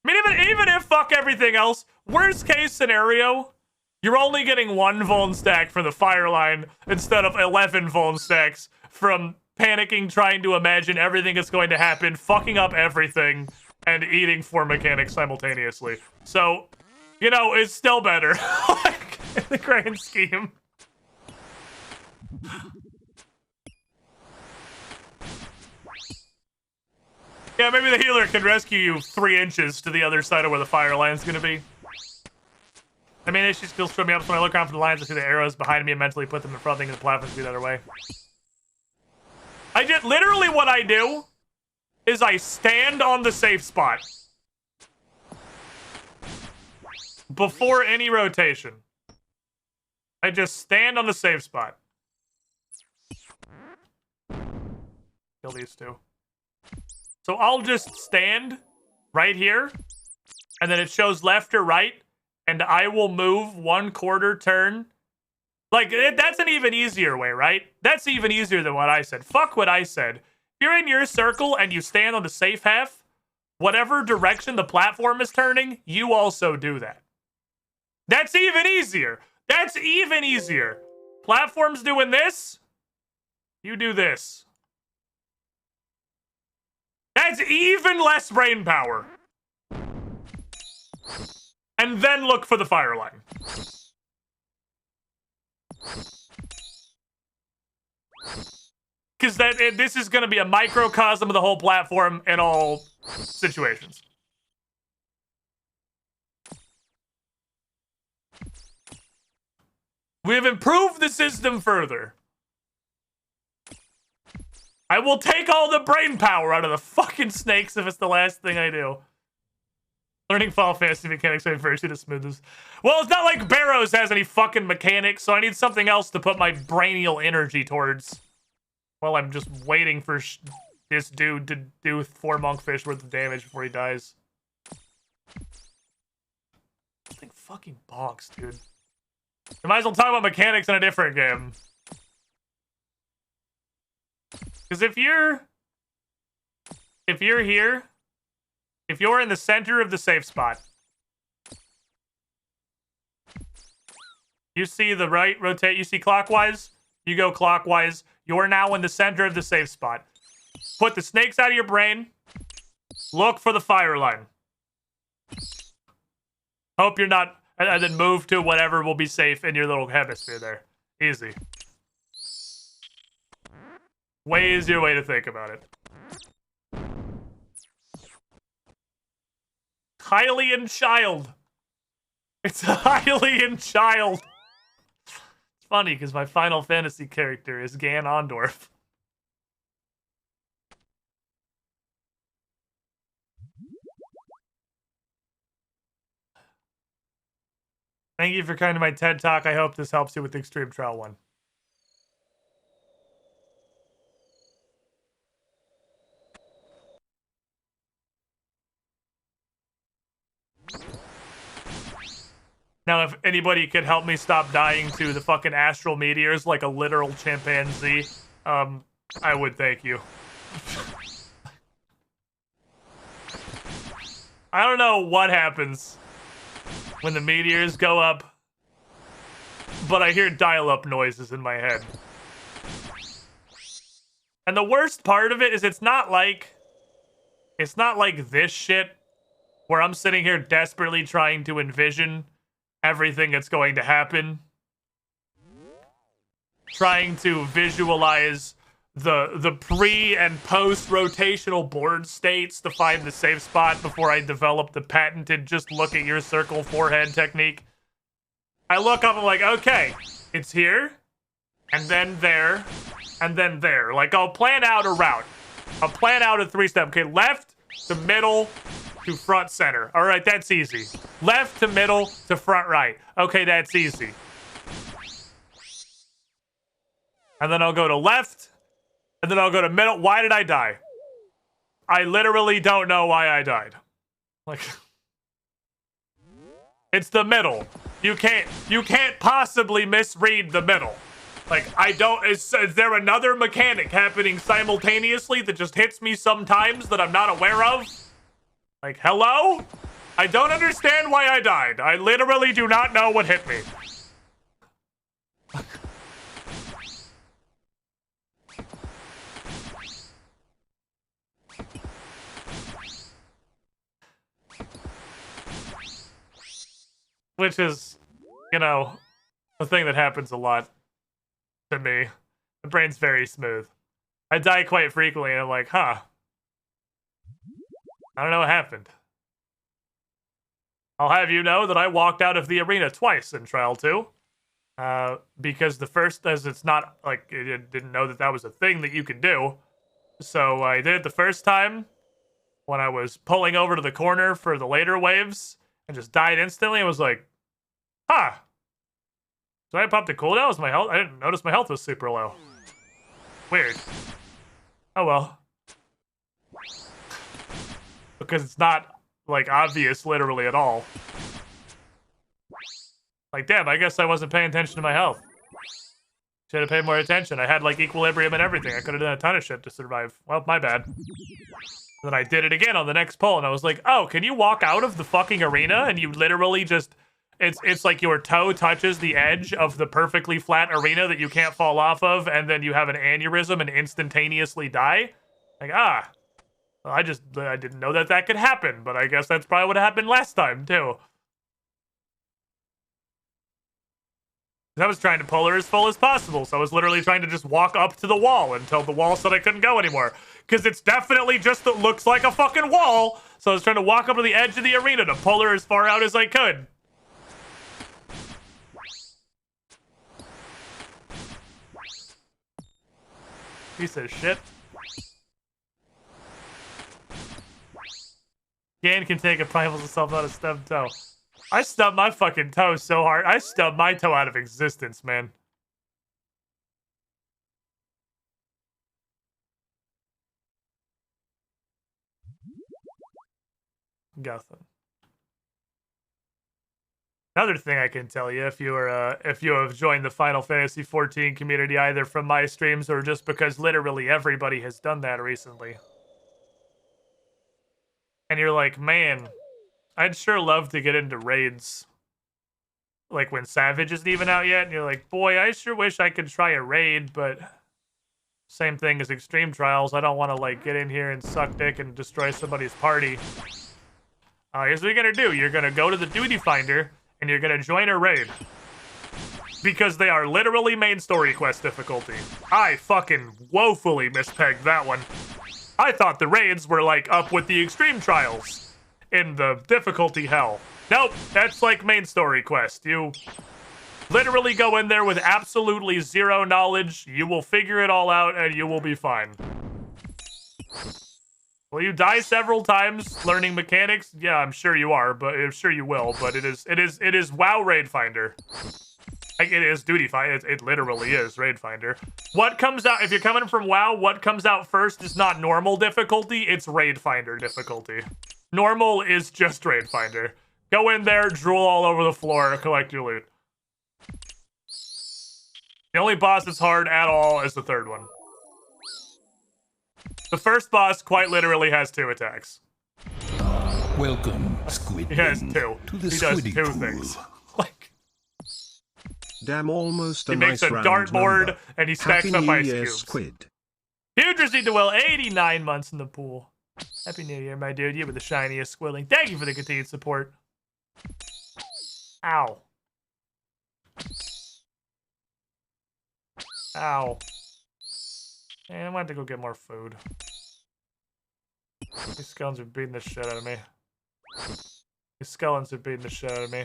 I mean, even if fuck everything else, worst case scenario, you're only getting 1 vuln stack from the fire line instead of 11 vuln stacks from panicking, trying to imagine everything that's going to happen, fucking up everything, and eating 4 mechanics simultaneously. So, you know, it's still better, like, in the grand scheme. Yeah, maybe the healer can rescue you 3 inches to the other side of where the fire line's gonna be. I mean, she still strip me up, so when I look around for the lines, I see the arrows behind me and mentally put them in front, thinking the platform's gonna be the other way. Literally what I do is I stand on the safe spot before any rotation. I just stand on the safe spot. Kill these 2. So I'll just stand right here, and then it shows left or right, and I will move 1/4 turn. Like, that's an even easier way, right? That's even easier than what I said. Fuck what I said. If you're in your circle and you stand on the safe half, whatever direction the platform is turning, you also do that. That's even easier. That's even easier. Platform's doing this, you do this. That's even less brain power. And then look for the fire line. Because this is going to be a microcosm of the whole platform in all situations. We have improved the system further. I will take all the brain power out of the fucking snakes if it's the last thing I do. Learning Final Fantasy mechanics I version to smooth this. Well, it's not like Barrows has any fucking mechanics, so I need something else to put my brainial energy towards. While I'm just waiting for this dude to do 4 monkfish worth of damage before he dies. This thing fucking bonks, dude. We might as well talk about mechanics in a different game. Because if you're here, if you're in the center of the safe spot, you see the right rotate, you see clockwise, you go clockwise, you're now in the center of the safe spot. Put the snakes out of your brain, look for the fire line. Hope you're not, and then move to whatever will be safe in your little hemisphere there. Easy. Way easier way to think about it. Hylian child. It's a Hylian child. It's funny because my Final Fantasy character is Gan Ondorf. Thank you for coming to my TED Talk. I hope this helps you with Extreme Trial 1. Now, if anybody could help me stop dying to the fucking astral meteors like a literal chimpanzee, I would thank you. I don't know what happens when the meteors go up, but I hear dial-up noises in my head. And the worst part of it is it's not like this shit where I'm sitting here desperately trying to envision everything that's going to happen. Trying to visualize the pre and post rotational board states to find the safe spot before I develop the patented just look at your circle forehead technique. I look up and I'm like, okay, it's here, and then there, and then there. Like, I'll plan out a route. I'll plan out a 3-step. Okay, left to middle to front center. All right, that's easy. Left to middle to front right. Okay, that's easy. And then I'll go to left, and then I'll go to middle. Why did I die? I literally don't know why I died. Like, it's the middle. You can't possibly misread the middle. Like, is there another mechanic happening simultaneously that just hits me sometimes that I'm not aware of? Like, hello? I don't understand why I died. I literally do not know what hit me. Which is, you know, a thing that happens a lot to me. The brain's very smooth. I die quite frequently and I'm like, huh. I don't know what happened. I'll have you know that I walked out of the arena twice in Trial 2. Because the first, as it's not, like, it didn't know that was a thing that you could do. So I did it the first time when I was pulling over to the corner for the later waves and just died instantly. I was like, huh. Did I pop the cooldown? Was my health? I didn't notice my health was super low. Weird. Oh well. Because it's not, like, obvious literally at all. Like, damn, I guess I wasn't paying attention to my health. Should have paid more attention. I had, like, equilibrium and everything. I could have done a ton of shit to survive. Well, my bad. Then I did it again on the next pull, and I was like, oh, can you walk out of the fucking arena? And you literally just... It's like your toe touches the edge of the perfectly flat arena that you can't fall off of, and then you have an aneurysm and instantaneously die? Like, ah. I didn't know that could happen, but I guess that's probably what happened last time, too. I was trying to pull her as full as possible, so I was literally trying to just walk up to the wall until the wall said I couldn't go anymore. Because it's definitely just that looks like a fucking wall, so I was trying to walk up to the edge of the arena to pull her as far out as I could. Piece of shit. Gan can take a primal's assault on a stubbed toe. I stubbed my fucking toe so hard. I stubbed my toe out of existence, man. Nothing. Another thing I can tell you, if you have joined the Final Fantasy XIV community either from my streams or just because literally everybody has done that recently, and you're like, man, I'd sure love to get into raids, like when Savage isn't even out yet, and you're like, boy, I sure wish I could try a raid, but same thing as Extreme Trials. I don't want to like get in here and suck dick and destroy somebody's party. Here's what you're gonna do. You're gonna go to the Duty Finder and you're gonna join a raid. Because they are literally main story quest difficulty. I fucking woefully mispegged that one. I thought the raids were like up with the Extreme Trials in the difficulty hell. Nope, that's like main story quest. You literally go in there with absolutely zero knowledge. You will figure it all out and you will be fine. Will you die several times learning mechanics? Yeah, I'm sure you are, but I'm sure you will. But it is WoW Raid Finder. Like, it is Duty Finder. It literally is Raid Finder. What comes out if you're coming from WoW? What comes out first is not normal difficulty. It's Raid Finder difficulty. Normal is just Raid Finder. Go in there, drool all over the floor, collect your loot. The only boss that's hard at all is the third one. The first boss quite literally has 2 attacks. Welcome, Squid. He has King, 2. to the He does Squiddy 2 pool. things. Like, Damn, almost a he makes nice a round dartboard number. and he stacks Happy up New ice Year, cubes. Squid. Huge receipt to Will, 89 months in the pool. Happy New Year, my dude. You were the shiniest squilling. Thank you for the continued support. Ow. Ow. Man, I might have to go get more food. These skeletons are beating the shit out of me. These skeletons are beating the shit out of me.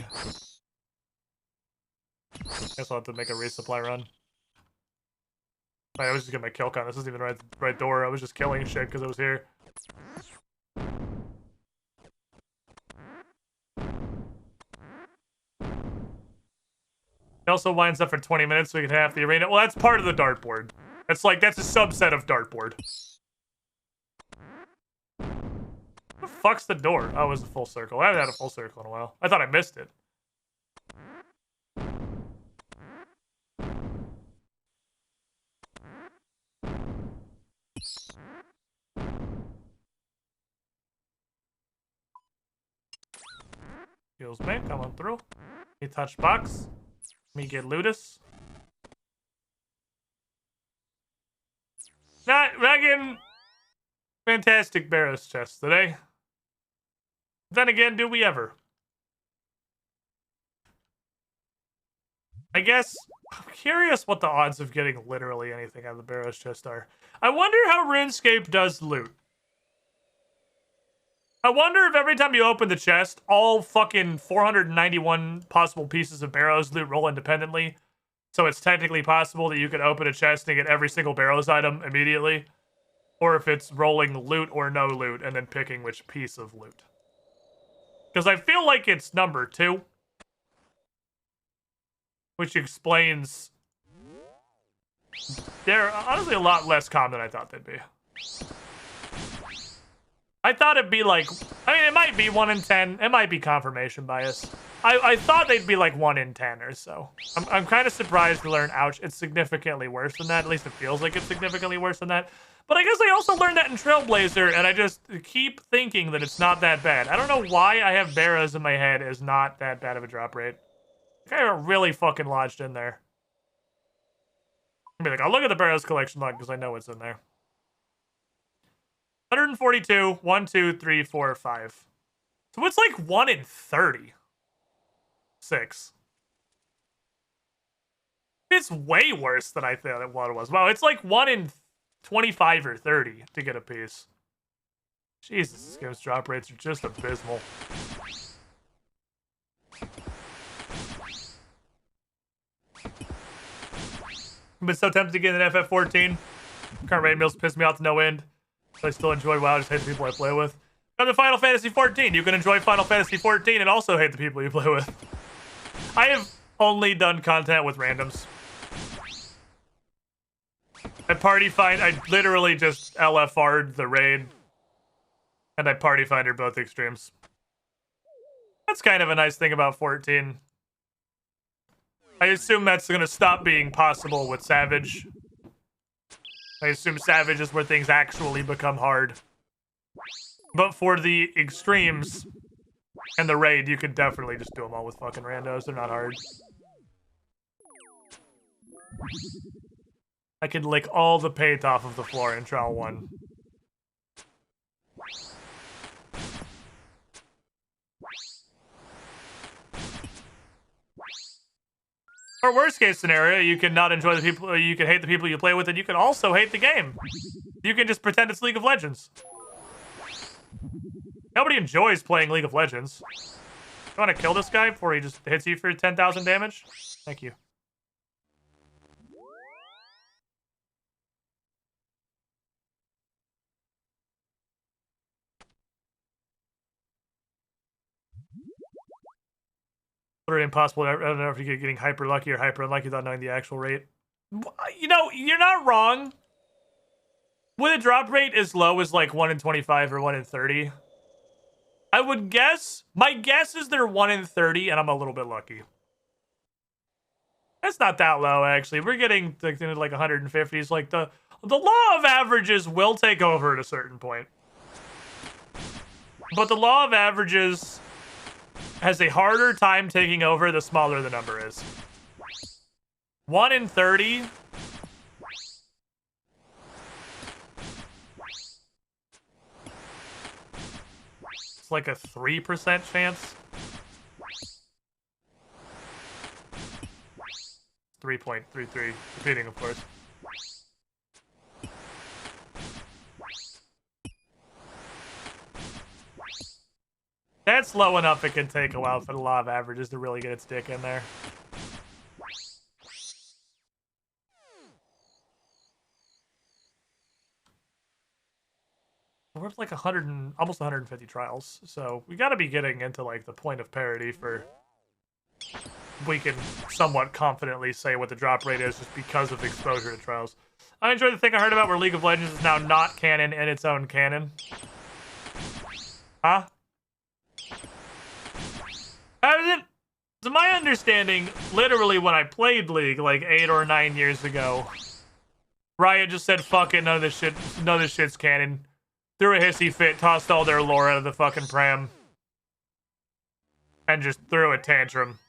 Guess I'll have to make a resupply run. Wait, I was just getting my kill count. This isn't even the right door. I was just killing shit because it was here. It also winds up for 20 minutes so we can have the arena. Well, that's part of the dartboard. That's a subset of dartboard. What the fuck's the door? Oh, it was a full circle. I haven't had a full circle in a while. I thought I missed it. Heals me, come on through. Me touch box. Me get Ludus. Not getting fantastic Barrows chests today. Then again, do we ever? I guess I'm curious what the odds of getting literally anything out of the Barrows chest are. I wonder how RuneScape does loot. I wonder if every time you open the chest, all fucking 491 possible pieces of Barrows loot roll independently. So it's technically possible that you could open a chest and get every single Barrows item immediately. Or if it's rolling loot or no loot and then picking which piece of loot. Because I feel like it's number 2. Which explains... They're honestly a lot less common than I thought they'd be. I thought it'd be like, I mean, it might be 1 in 10. It might be confirmation bias. I thought they'd be like 1 in 10 or so. I'm kind of surprised to learn, ouch, it's significantly worse than that. At least it feels like it's significantly worse than that. But I guess I also learned that in Trailblazer, and I just keep thinking that it's not that bad. I don't know why I have Barrows in my head as not that bad of a drop rate. I got really fucking lodged in there. I'll be like, I'll look at the Barrows collection log because I know what's in there. 142, 1, 2, 3, 4, 5. So it's like 1 in 30. 6. It's way worse than I thought it was. Wow, it's like 1 in 25 or 30 to get a piece. Jesus, this game's drop rates are just abysmal. I've been so tempted to get an FF14. Current raid meals piss me off to no end. But I still enjoy WoW, just hate the people I play with. Come to Final Fantasy XIV. You can enjoy Final Fantasy XIV and also hate the people you play with. I have only done content with randoms. At Party Find, I literally just LFR'd the raid. And I Party Finder both extremes. That's kind of a nice thing about 14. I assume that's going to stop being possible with Savage. I assume Savage is where things actually become hard. But for the extremes and the raid, you could definitely just do them all with fucking randos. They're not hard. I could lick all the paint off of the floor in trial 1. Or worst case scenario, you can not enjoy the people, you can hate the people you play with, and you can also hate the game. You can just pretend it's League of Legends. Nobody enjoys playing League of Legends. You want to kill this guy before he just hits you for 10,000 damage? Thank you. Literally impossible. I don't know if you're getting hyper lucky or hyper unlucky without knowing the actual rate. You know, you're not wrong. With a drop rate as low as like 1 in 25 or 1 in 30, I would guess, my guess is they're 1 in 30 and I'm a little bit lucky. That's not that low, actually. We're getting to like 150s. Like the law of averages will take over at a certain point. But the law of averages has a harder time taking over the smaller the number is. 1 in 30. It's like a 3% chance. 3.33, repeating, of course. That's low enough it can take a while for the law of averages to really get its dick in there. We're up like 100 and almost 150 trials, so we got to be getting into like the point of parity for we can somewhat confidently say what the drop rate is just because of exposure to trials. I enjoy the thing I heard about where League of Legends is now not canon in its own canon. Huh? To my understanding, literally when I played League like 8 or 9 years ago, Riot just said, fuck it, none of this shit's canon. Threw a hissy fit, tossed all their lore out of the fucking pram, and just threw a tantrum.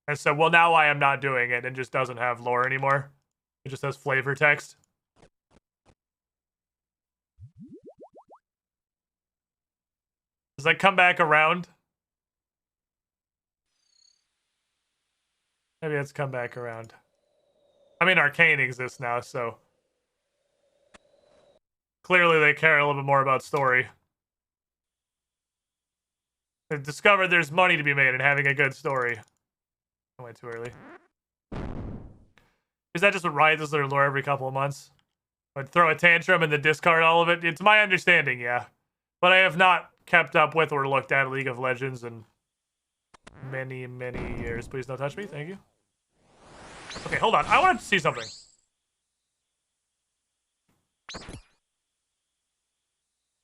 And said, well, now I am not doing it, and just doesn't have lore anymore. It just has flavor text. Does that come back around? Maybe it's come back around. I mean, Arcane exists now, so clearly they care a little bit more about story. They've discovered there's money to be made in having a good story. I went too early. Is that just what Riot does their lore every couple of months? I'd throw a tantrum and then discard all of it? It's my understanding, yeah. But I have not kept up with or looked at League of Legends in many, many years. Please don't touch me. Thank you. Okay, hold on. I want to see something.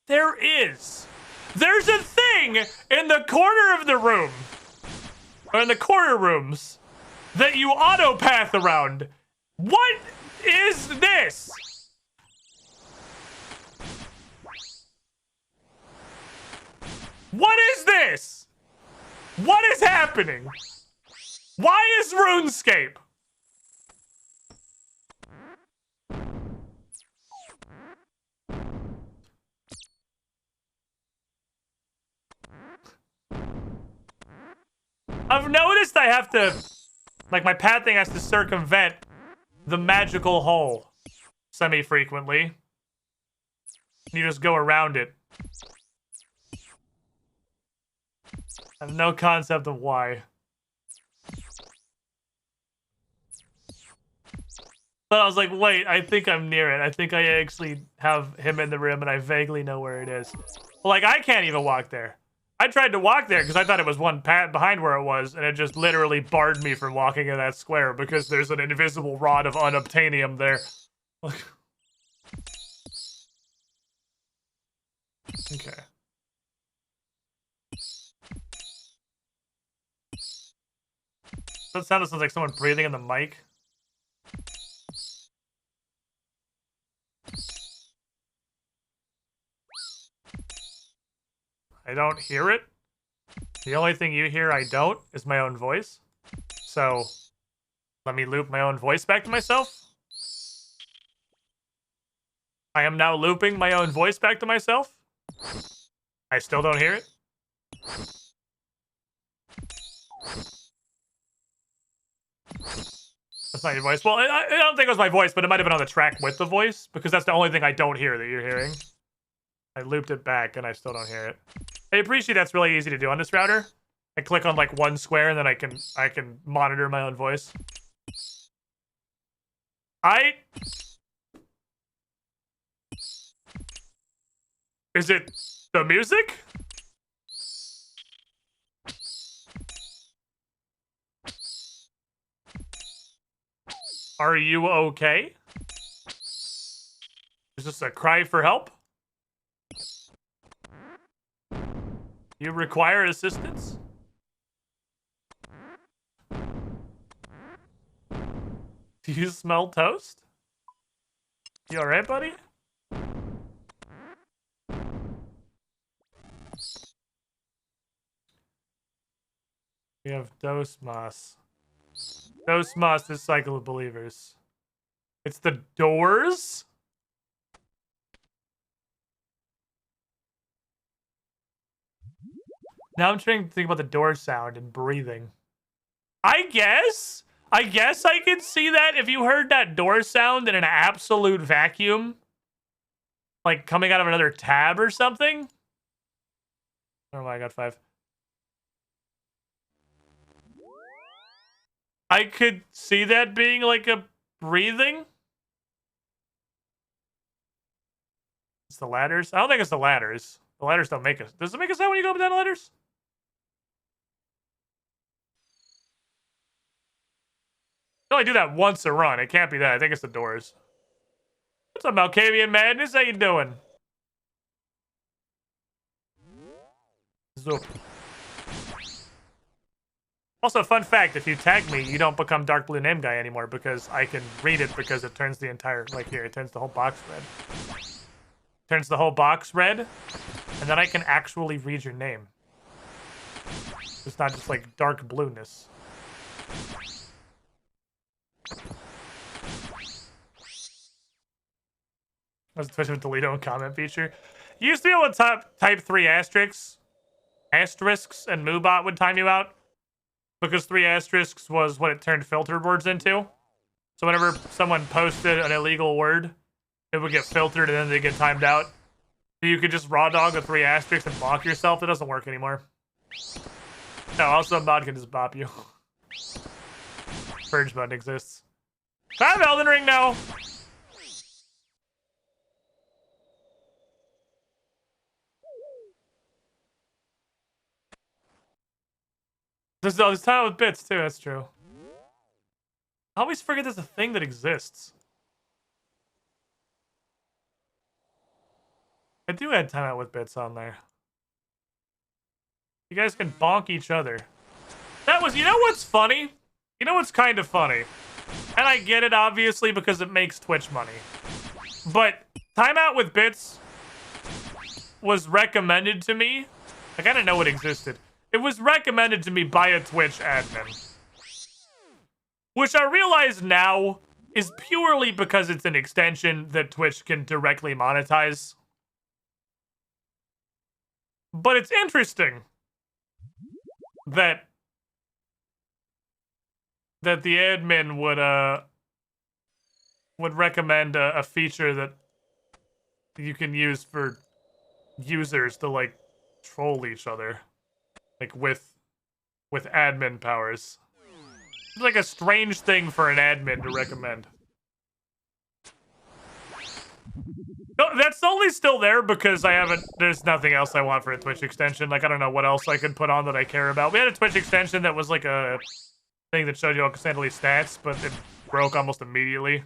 There's a thing in the corner of the room, or in the corner rooms, that you auto-path around. What is this? What is this? What is happening? Why is RuneScape? I've noticed I have to, like, my pathing has to circumvent the magical hole semi-frequently. You just go around it. I have no concept of why. But I was like, wait, I think I'm near it. I think I actually have him in the room and I vaguely know where it is. Like, I can't even walk there. I tried to walk there because I thought it was one pat behind where it was, and it just literally barred me from walking in that square because there's an invisible rod of unobtainium there. Okay. That sounds like someone breathing in the mic. I don't hear it. The only thing you hear I don't is my own voice. So, let me loop my own voice back to myself. I am now looping my own voice back to myself. I still don't hear it. That's not your voice. Well, I don't think it was my voice, but it might have been on the track with the voice, because that's the only thing I don't hear that you're hearing. I looped it back, and I still don't hear it. I appreciate that's really easy to do on this router. I click on, like, one square, and then I can monitor my own voice. Is it the music? Are you okay? Is this a cry for help? You require assistance? Do you smell toast? You alright, buddy? We have Dos Mas. Dos Mas, this cycle of believers. It's the doors? Now I'm trying to think about the door sound and breathing. I guess I could see that if you heard that door sound in an absolute vacuum. Like coming out of another tab or something. Oh my god, 5. I could see that being like a breathing. It's the ladders. I don't think it's the ladders. The ladders don't make us. Does it make a sound when you go up and down the ladders? You only do that once a run. It can't be that. I think it's the doors. What's up, Malkavian Madness? How you doing? Zoop. Also, fun fact, if you tag me, you don't become Dark Blue Name Guy anymore because I can read it because it turns the entire, like here, it turns the whole box red. Turns the whole box red, and then I can actually read your name. It's not just like dark blueness. That's Twitch with Toledo and comment feature. You used to be able to type 3 asterisks, and Moobot would time you out. Because 3 asterisks was what it turned filtered words into. So whenever someone posted an illegal word, it would get filtered and then they get timed out. So you could just raw dog the 3 asterisks and block yourself. It doesn't work anymore. No, also mod can just bop you. Purge button exists. Do I have Elden Ring now? There's time with bits too, that's true. I always forget there's a thing that exists. I do add timeout with bits on there. You guys can bonk each other. That was, you know what's funny? You know what's kind of funny? And I get it, obviously, because it makes Twitch money. But timeout with bits was recommended to me. Like, I didn't know it existed. It was recommended to me by a Twitch admin. Which I realize now is purely because it's an extension that Twitch can directly monetize. But it's interesting that the admin would recommend a feature that you can use for users to like troll each other. Like with admin powers. It's like a strange thing for an admin to recommend. No, that's only still there because I haven't. There's nothing else I want for a Twitch extension. Like, I don't know what else I could put on that I care about. We had a Twitch extension that was like a thing that showed you all Cassandra stats, but it broke almost immediately.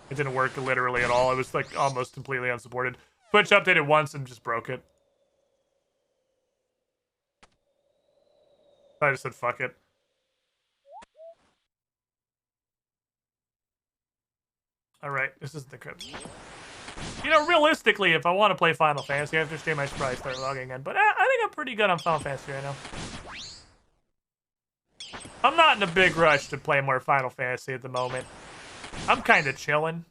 It didn't work literally at all. It was like almost completely unsupported. Twitch updated once and just broke it. I just said fuck it. Alright, this isn't the crypt. You know, realistically, if I want to play Final Fantasy after stream, I should probably start logging in. But I think I'm pretty good on Final Fantasy right now. I'm not in a big rush to play more Final Fantasy at the moment. I'm kind of chilling.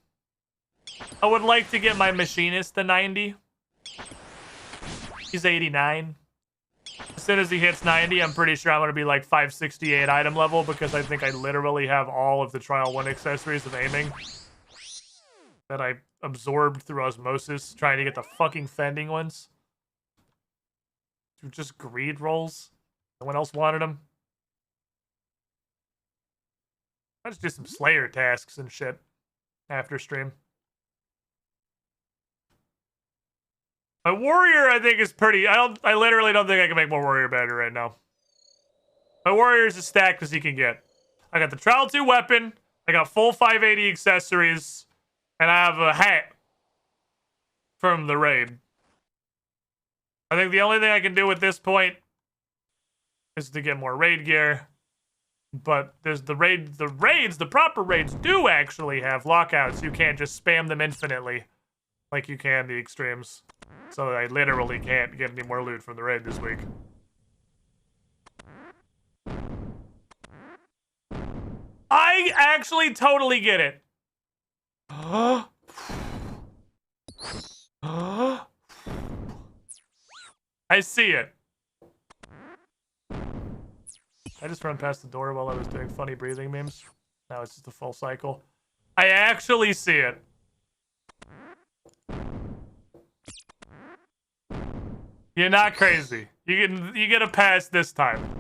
I would like to get my machinist to 90. He's 89. As soon as he hits 90, I'm pretty sure I'm going to be like 568 item level because I think I literally have all of the Trial 1 accessories of aiming that I absorbed through osmosis trying to get the fucking fending ones. Just greed rolls. No one else wanted them. I just do some Slayer tasks and shit after stream. My warrior, I think, is pretty. I literally don't think I can make my warrior better right now. My warrior is as stacked as he can get. I got the Trial 2 weapon. I got full 580 accessories. And I have a hat from the raid. I think the only thing I can do at this point is to get more raid gear. But there's the proper raids do actually have lockouts. You can't just spam them infinitely like you can the extremes. So I literally can't get any more loot from the raid this week. I actually totally get it. I see it. I just run past the door while I was doing funny breathing memes. Now it's just a full cycle. I actually see it. You're not crazy. You get a pass this time.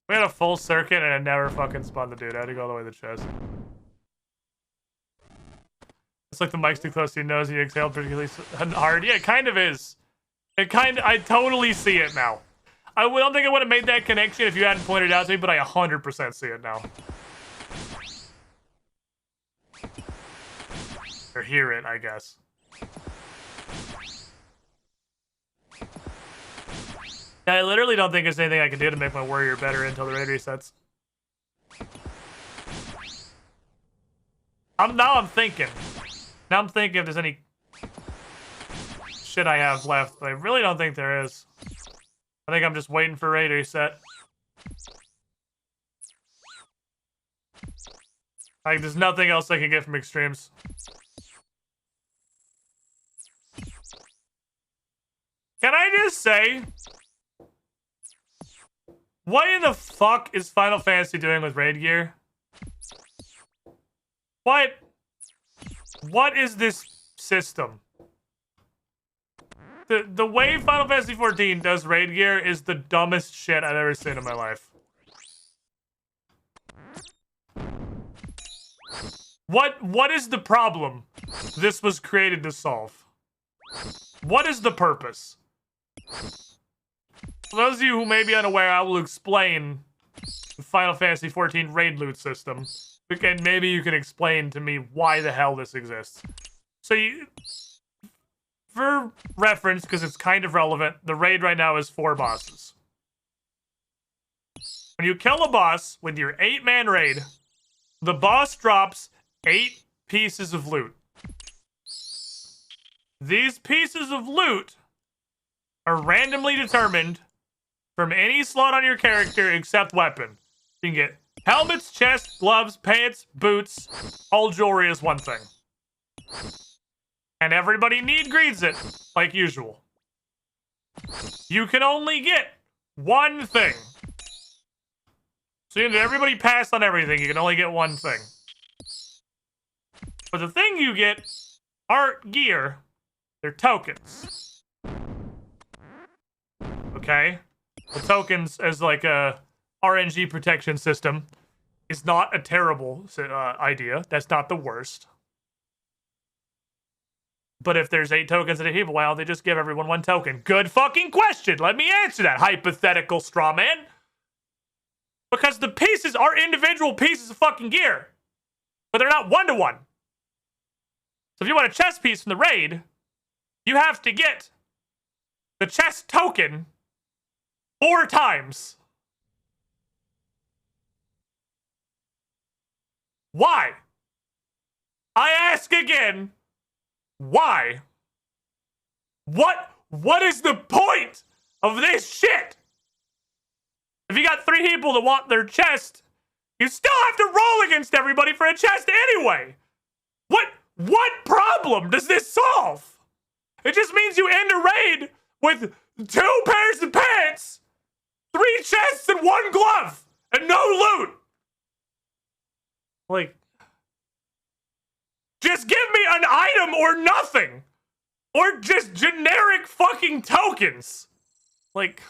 We had a full circuit and it never fucking spawned the dude. I had to go all the way to the chest. It's like the mic's too close to your nose and you exhale particularly hard. Yeah, it kind of is. I totally see it now. I don't think I would have made that connection if you hadn't pointed it out to me, but I 100% see it now. Or hear it, I guess. I literally don't think there's anything I can do to make my warrior better until the raid resets. Now I'm thinking if there's any shit I have left, but I really don't think there is. I think I'm just waiting for raid reset. Like, there's nothing else I can get from extremes. Can I just say, what in the fuck is Final Fantasy doing with raid gear? What is this system? The way Final Fantasy 14 does raid gear is the dumbest shit I've ever seen in my life. What is the problem this was created to solve? What is the purpose? For those of you who may be unaware, I will explain the Final Fantasy 14 raid loot system. And maybe you can explain to me why the hell this exists. So for reference, because it's kind of relevant, the raid right now is 4 bosses. When you kill a boss with your 8-man raid, the boss drops 8 pieces of loot. These pieces of loot are randomly determined from any slot on your character except weapon. You can get helmets, chest, gloves, pants, boots. All jewelry is one thing. And everybody greeds it, like usual. You can only get one thing. So everybody pass on everything. You can only get one thing. But the thing you get aren't gear. They're tokens. Okay? The tokens as like a RNG protection system. is not a terrible idea. That's not the worst. But if there's 8 tokens in a heap, why don't they just give everyone 1 token? Good fucking question. Let me answer that, hypothetical straw man. Because the pieces are individual pieces of fucking gear. But they're not 1-to-1. So if you want a chest piece from the raid, you have to get the chest token 4 times. Why? I ask again, why? What is the point of this shit? If you got 3 people that want their chest, you still have to roll against everybody for a chest anyway. What problem does this solve? It just means you end a raid with 2 pairs of pants, 3 chests, and 1 glove, and no loot. Like, just give me an item or nothing. Or just generic fucking tokens. Like,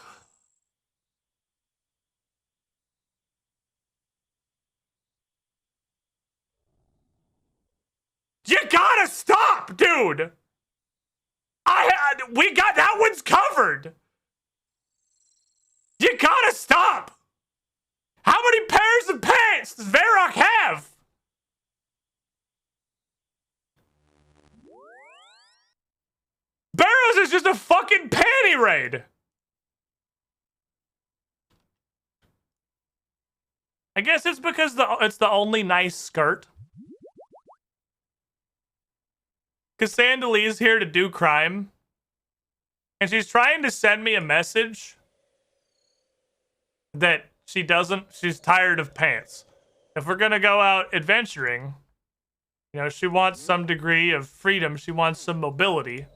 you gotta stop, dude. We got that one's covered. You gotta stop. How many pairs of pants does Varrock have? Barrows is just a fucking panty raid. I guess it's because it's the only nice skirt. Because Sandalee's here to do crime. And she's trying to send me a message that she's tired of pants. If we're gonna go out adventuring, you know, she wants some degree of freedom. She wants some mobility.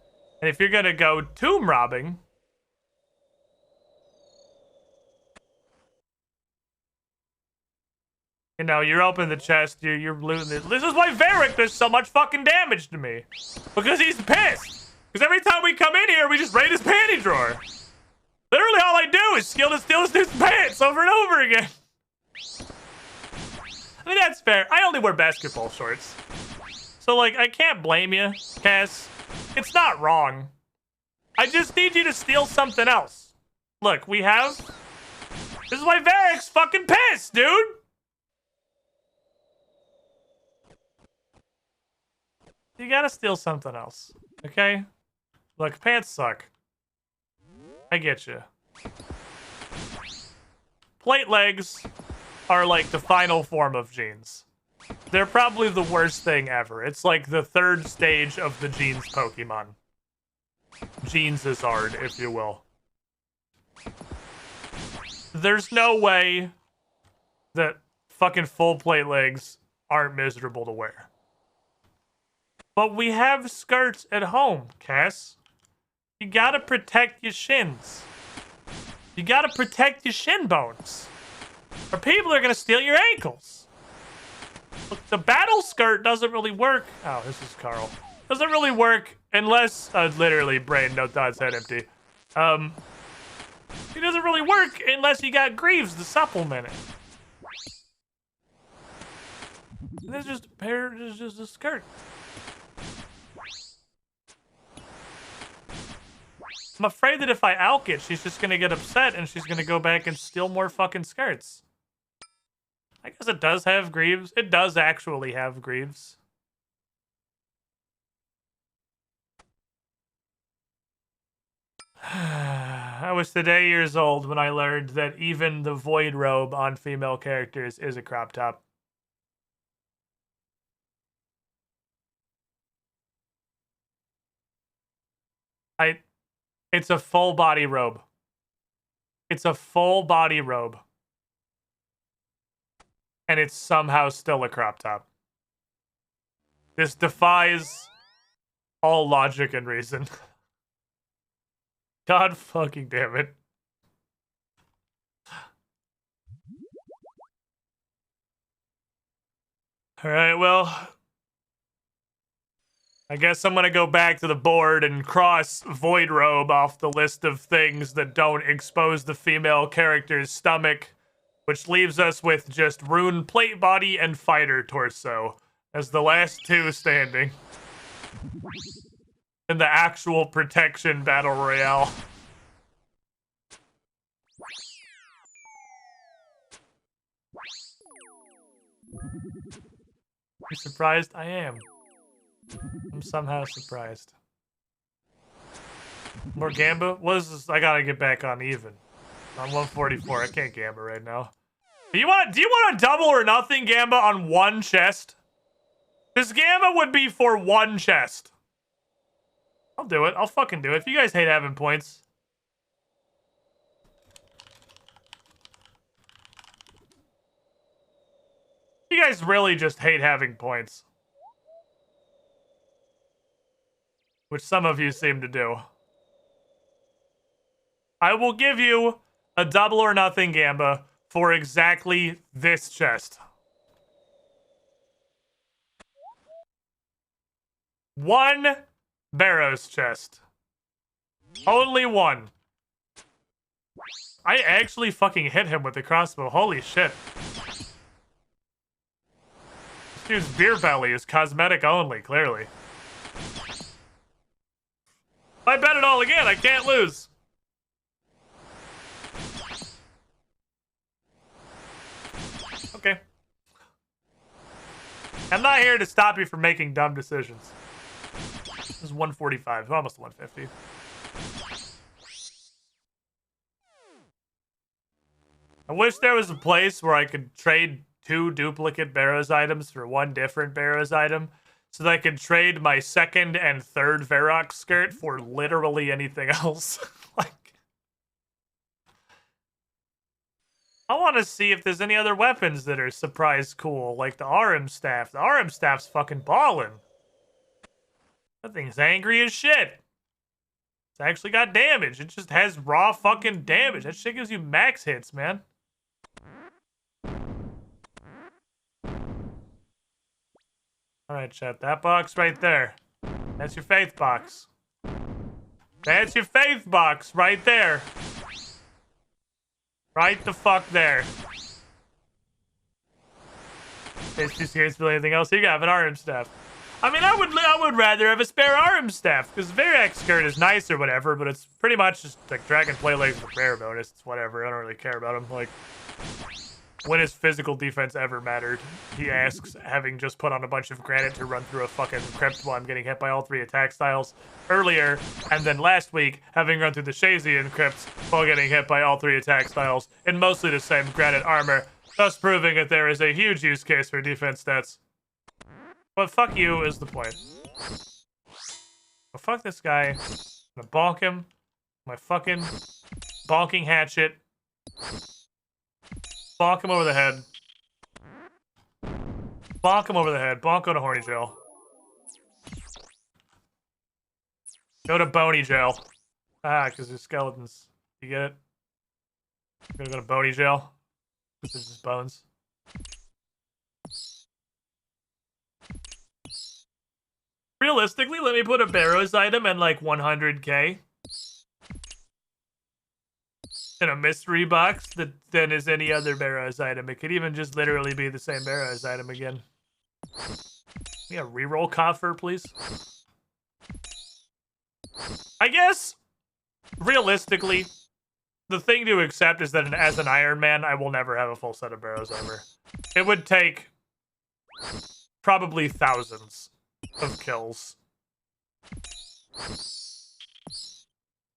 And if you're gonna go tomb robbing, you know, you're opening the chest, you're looting it. This is why Varric does so much fucking damage to me. Because he's pissed. Because every time we come in here, we just raid his panty drawer. Literally all I do is steal this dude's pants over and over again. I mean, that's fair. I only wear basketball shorts. So, like, I can't blame you, Cass. It's not wrong. I just need you to steal something else. Look, we have... This is why Varric's fucking pissed, dude! You gotta steal something else, okay? Look, pants suck. I get you. Plate legs are like the final form of jeans. They're probably the worst thing ever. It's like the 3rd stage of the jeans Pokemon. Jeans is hard, if you will. There's no way that fucking full plate legs aren't miserable to wear. But we have skirts at home, Cass. You gotta protect your shins. You gotta protect your shin bones. Or people are gonna steal your ankles. Look, the battle skirt doesn't really work. Oh, this is Carl. Doesn't really work unless, literally, brain, no thoughts, head empty. It doesn't really work unless you got Greaves to supplement it. There's just a skirt. I'm afraid that if I alk it, she's just gonna get upset and she's gonna go back and steal more fucking skirts. I guess it does have Greaves. It does actually have Greaves. I was today years old when I learned that even the void robe on female characters is a crop top. It's a full body robe. It's a full body robe. And it's somehow still a crop top. This defies all logic and reason. God fucking damn it. Alright, well, I guess I'm gonna go back to the board and cross Void Robe off the list of things that don't expose the female character's stomach which leaves us with just Rune Plate Body and Fighter Torso as the last two standing in the actual protection battle royale. You surprised? I am. I'm somehow surprised. More Gamba? What is this? I gotta get back on even. I'm 144. I can't Gamba right now. Do you want a double or nothing Gamba on one chest? This Gamba would be for one chest. I'll do it. I'll fucking do it. If you guys hate having points. You guys really just hate having points. Which some of you seem to do. I will give you a double or nothing Gamba for exactly this chest. One Barrows chest. Only one. I actually fucking hit him with the crossbow. Holy shit. This dude's beer belly is cosmetic only, clearly. If I bet it all again, I can't lose. Okay. I'm not here to stop you from making dumb decisions. This is 145, almost 150. I wish there was a place where I could trade 2 duplicate Barrows items for 1 different Barrows item, so that I could trade my 2nd and 3rd Varrock skirt for literally anything else. Like, I want to see if there's any other weapons that are surprise cool, like the RM staff. The RM staff's fucking ballin'. That thing's angry as shit. It's actually got damage. It just has raw fucking damage. That shit gives you max hits, man. Alright, chat. That box right there. That's your faith box. That's your faith box right there. Right the fuck there. It's too scared to feel anything else. You got an RM staff. I mean, I would rather have a spare RM staff, because Varrock skirt is nice or whatever, but it's pretty much just like Dragon Play Legs with prayer bonus. It's whatever. I don't really care about him. Like, when has physical defense ever mattered? He asks, having just put on a bunch of granite to run through a fucking crypt while I'm getting hit by all 3 attack styles earlier, and then last week, having run through the Shazian crypts while getting hit by all 3 attack styles in mostly the same granite armor, thus proving that there is a huge use case for defense stats. But fuck you is the point. Well, fuck this guy. I'm gonna bonk him. My fucking bonking hatchet. Bonk him over the head. Bonk him over the head. Bonk go to horny jail. Go to bony jail. Ah, because there's skeletons. You get it? I'm gonna go to bony jail. Because there's just bones. Realistically, let me put a Barrows item and like 100k in a mystery box that then is any other Barrows item. It could even just literally be the same Barrows item again. Yeah, reroll coffer, please. I guess, realistically, the thing to accept is that as an Iron Man, I will never have a full set of Barrows ever. It would take probably thousands of kills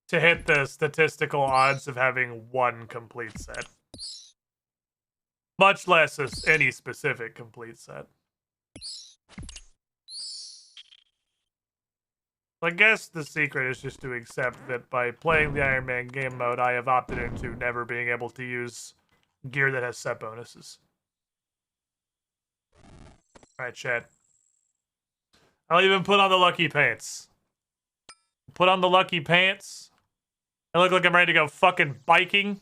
to hit the statistical odds of having 1 complete set. Much less any specific complete set. I guess the secret is just to accept that by playing the Iron Man game mode, I have opted into never being able to use gear that has set bonuses. Alright, chat. I'll even put on the lucky pants. Put on the lucky pants. I look like I'm ready to go fucking biking.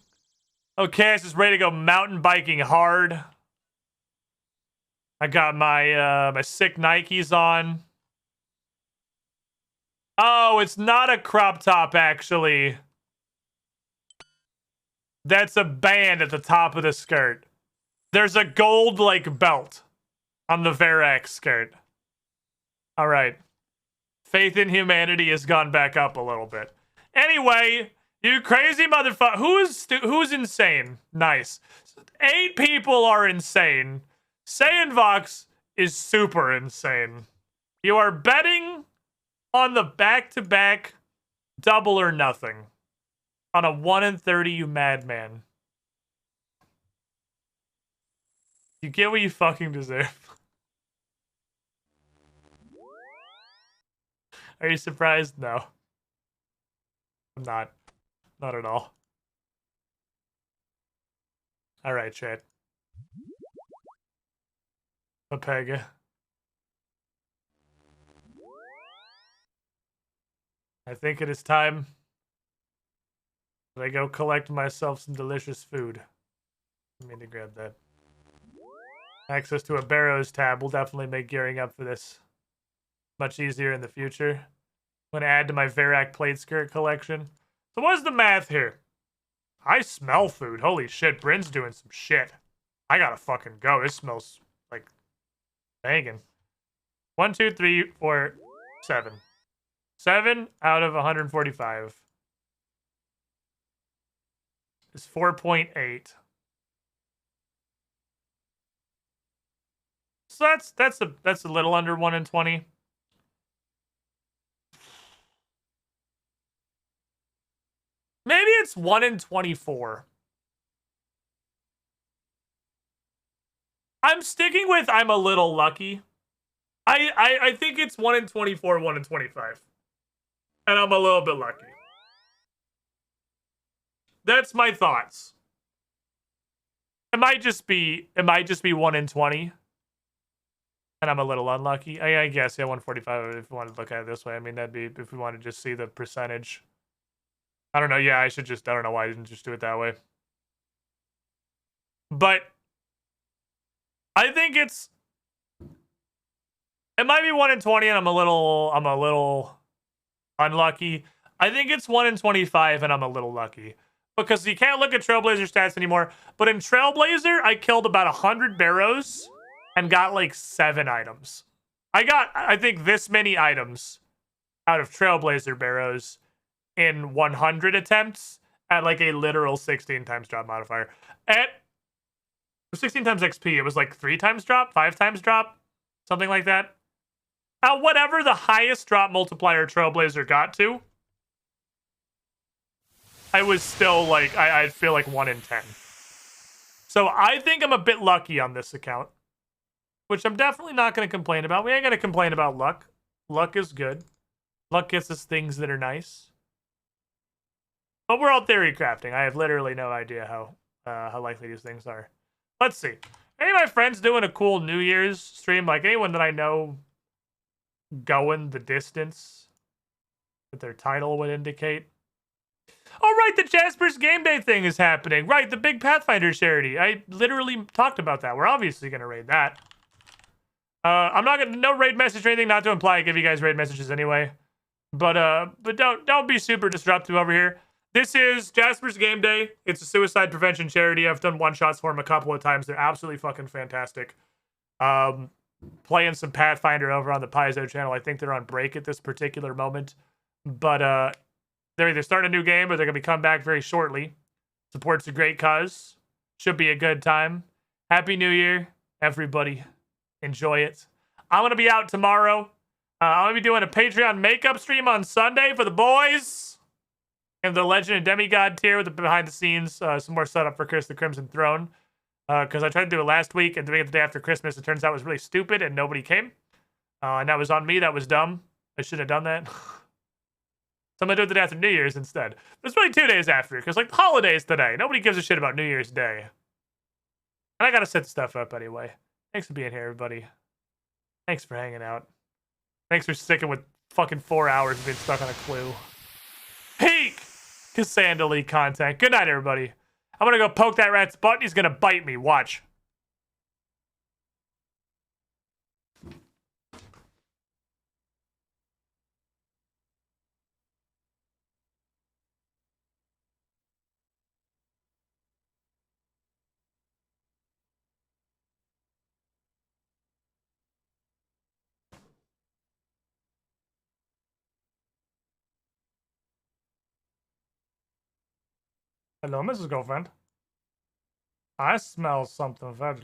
Okay, I'm just ready to go mountain biking hard. I got my my sick Nikes on. Oh, it's not a crop top, actually. That's a band at the top of the skirt. There's a gold, like, belt on the Verax skirt. All right. Faith in humanity has gone back up a little bit. Anyway, you crazy motherfucker. Who's insane? Nice. 8 people are insane. Saiyanvox is super insane. You are betting on the back-to-back double or nothing. On a 1 in 30, you madman. You get what you fucking deserve. Are you surprised? No. I'm not. Not at all. Alright, chat. Papega. I think it is time that I go collect myself some delicious food. I mean to grab that. Access to a Barrows tab will definitely make gearing up for this much easier in the future. I'm going to add to my Verac plate skirt collection. So what's the math here? I smell food. Holy shit, Bryn's doing some shit. I gotta fucking go. This smells like banging. 1, 2, 3, 4, 7. 7 out of 145 is 4.8. So that's a little under 1 in 20. Maybe it's 1 in 24. I'm sticking with I'm a little lucky. I think it's 1 in 24, 1 in 25. And I'm a little bit lucky. That's my thoughts. It might just be 1 in 20. And I'm a little unlucky. I guess, yeah, 145 if we want to look at it this way. I mean, that'd be if we want to just see the percentage. I don't know. Yeah, I don't know why I didn't just do it that way. But I think it might be 1 in 20 and I'm a little unlucky. I think it's 1 in 25 and I'm a little lucky. Because you can't look at Trailblazer stats anymore. But in Trailblazer, I killed about 100 barrows and got like 7 items. I got, I think, this many items out of Trailblazer barrows in 100 attempts at like a literal 16 times drop modifier. At 16 times XP, it was like 3 times drop, 5 times drop, something like that. Whatever the highest drop multiplier Trailblazer got to, I was still like, I feel like 1 in 10. So I think I'm a bit lucky on this account, which I'm definitely not going to complain about. We ain't going to complain about luck. Luck is good. Luck gets us things that are nice. But we're all theory crafting. I have literally no idea how likely these things are. Let's see. Any of my friends doing a cool New Year's stream? Like anyone that I know going the distance that their title would indicate? Oh, right, the Jasper's Game Day thing is happening. Right, the big Pathfinder charity. I literally talked about that. We're obviously going to raid that. I'm not going to, no raid message or anything, not to imply I give you guys raid messages anyway. But don't be super disruptive over here. This is Jasper's Game Day. It's a suicide prevention charity. I've done one-shots for them a couple of times. They're absolutely fucking fantastic. Playing some Pathfinder over on the Paizo channel. I think they're on break at this particular moment. But they're either starting a new game or they're going to be coming back very shortly. Support's a great cause. Should be a good time. Happy New Year, everybody. Enjoy it. I'm going to be out tomorrow. I'm going to be doing a Patreon makeup stream on Sunday for the boys. And the Legend and Demigod tier with the behind the scenes. Some more setup for Curse the Crimson Throne. Because I tried to do it last week and doing it the day after Christmas. It turns out it was really stupid and nobody came. And that was on me. That was dumb. I shouldn't have done that. So I'm going to do it the day after New Year's instead. It's really 2 days after. Because like the holidays today. Nobody gives a shit about New Year's Day. And I got to set the stuff up anyway. Thanks for being here, everybody. Thanks for hanging out. Thanks for sticking with fucking 4 hours of being stuck on a clue. Peak Cassandra League content. Good night, everybody. I'm gonna go poke that rat's butt. He's gonna bite me. Watch. Hello, Mrs. Girlfriend. I smell something very